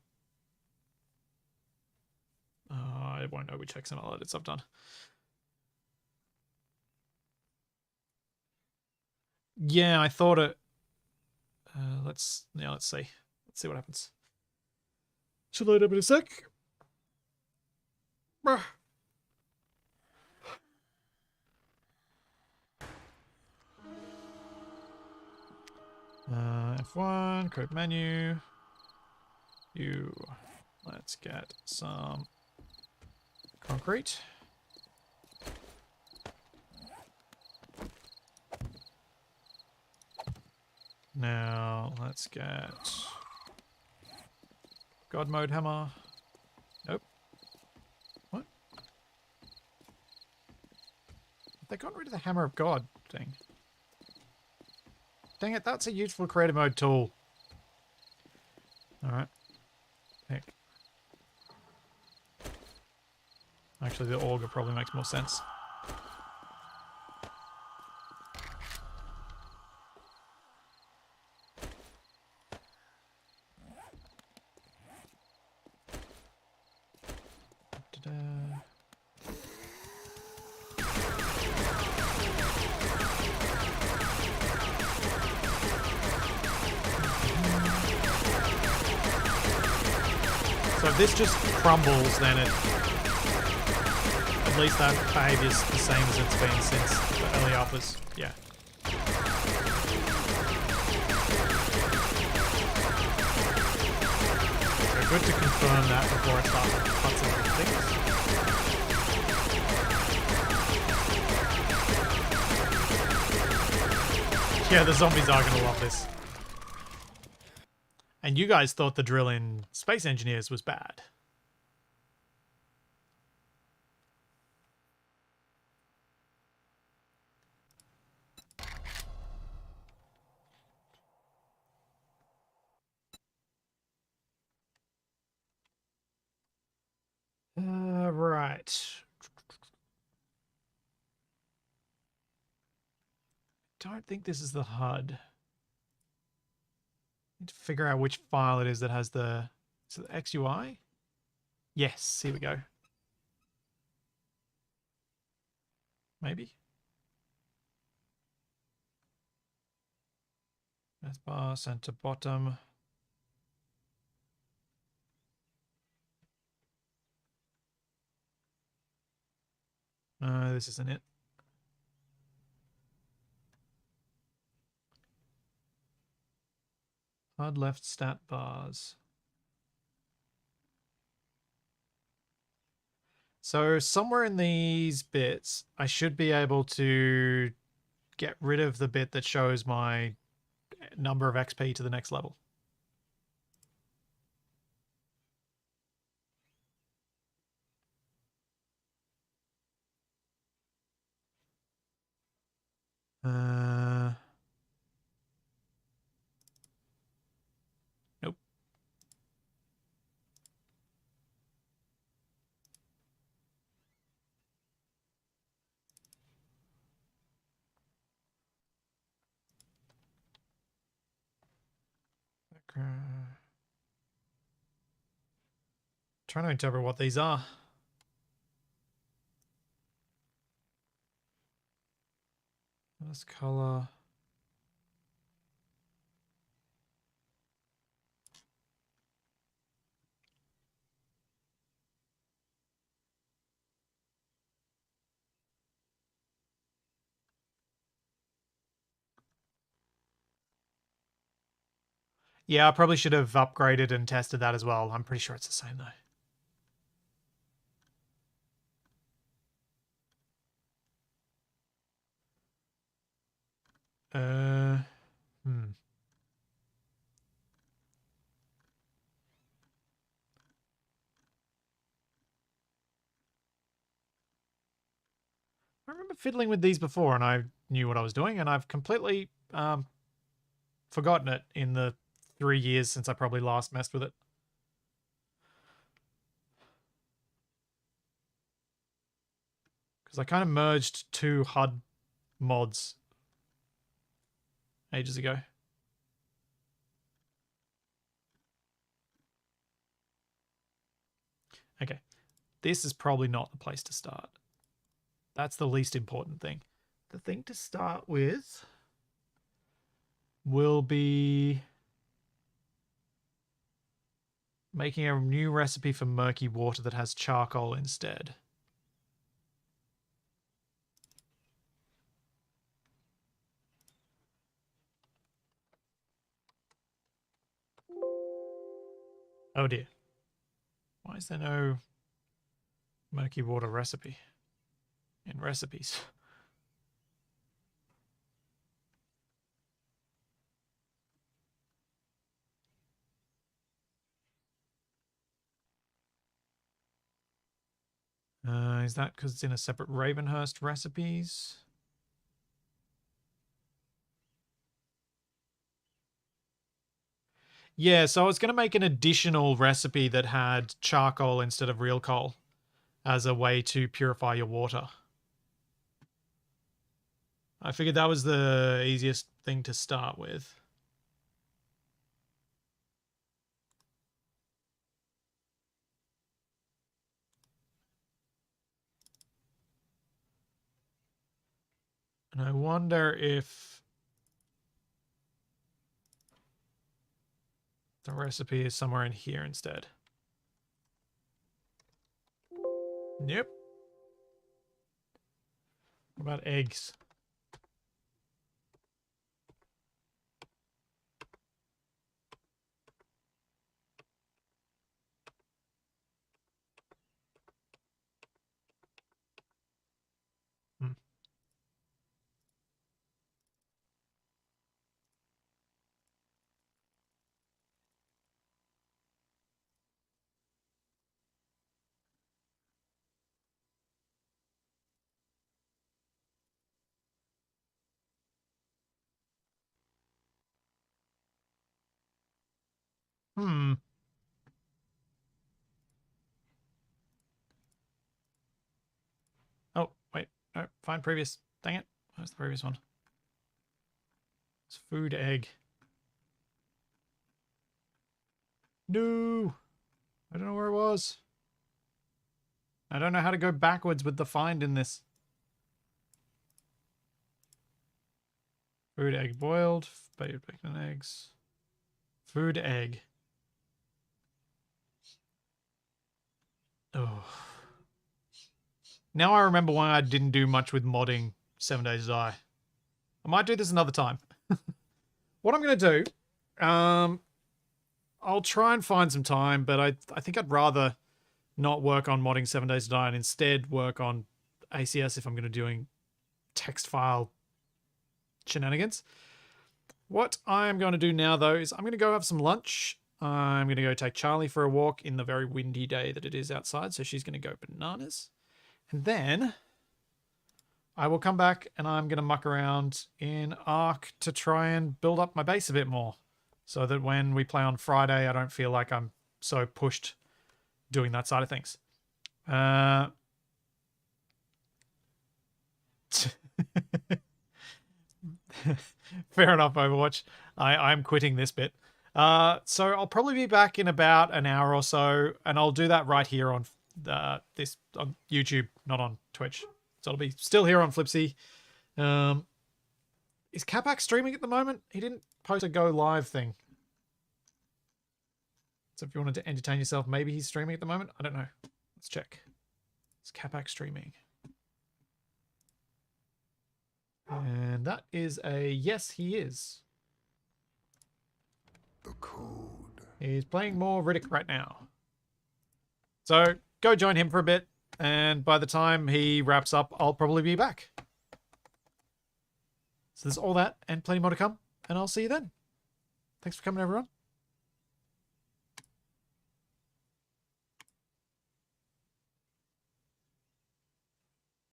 I won't know which XML edits I've done. Yeah, I thought it. Let's see. Let's see what happens. Should load up in a sec. F1 code menu. Let's get some concrete. Now let's get God mode hammer. Nope. What? They got rid of the hammer of God thing. Dang it, that's a useful creative mode tool. Alright. Heck. Actually, the auger probably makes more sense. Ta-da. So if this just crumbles, then it... At least that behaviour's the same as it's been since the early alphas. Yeah. So good to confirm that before I start putzing with things. Yeah, the zombies are going to love this. And you guys thought the drill in Space Engineers was bad. Right. Don't think this is the HUD. Need to figure out which file it is that has the... Is it the XUI? Yes, here we go. Maybe? That's bar, center, bottom. No, this isn't it. HUD left stat bars. So somewhere in these bits, I should be able to get rid of the bit that shows my number of XP to the next level. Nope. Trying to interpret what these are. This color. Yeah, I probably should have upgraded and tested that as well. I'm pretty sure it's the same though. Hmm. I remember fiddling with these before and I knew what I was doing, and I've completely forgotten it in the 3 years since I probably last messed with it. Because I kind of merged 2 HUD mods ages ago. Okay, this is probably not the place to start. That's the least important thing. The thing to start with will be making a new recipe for murky water that has charcoal instead. Oh dear. Why is there no murky water recipe in recipes? Is that because it's in a separate Ravenhearst recipes? Yeah, so I was going to make an additional recipe that had charcoal instead of real coal as a way to purify your water. I figured that was the easiest thing to start with. And I wonder if the recipe is somewhere in here instead. Nope. What about eggs? Hmm. Hmm. Oh, wait. No, find previous. Dang it. Where's the previous one? It's food egg. No. I don't know where it was. I don't know how to go backwards with the find in this. Food egg boiled. Baked bacon and eggs. Food egg. Oh. Now I remember why I didn't do much with modding 7 Days to Die. I might do this another time. What I'm going to do, I'll try and find some time, but I think I'd rather not work on modding 7 Days to Die and instead work on ACS if I'm going to doing text file shenanigans. What I'm going to do now, though, is I'm going to go have some lunch. I'm going to go take Charlie for a walk in the very windy day that it is outside, so she's going to go bananas. And then I will come back and I'm going to muck around in Ark to try and build up my base a bit more so that when we play on Friday, I don't feel like I'm so pushed doing that side of things. Fair enough, Overwatch. I'm quitting this bit. So I'll probably be back in about an hour or so, and I'll do that right here on this on YouTube, not on Twitch. So it'll be still here on Flipsy. Is Capac streaming at the moment? He didn't post a go live thing. So if you wanted to entertain yourself, maybe he's streaming at the moment. I don't know. Let's check. Is Capac streaming? And that is a yes, he is. The code. He's playing more Riddick right now. So go join him for a bit, and by the time he wraps up, I'll probably be back. So there's all that and plenty more to come, and I'll see you then. Thanks for coming, everyone.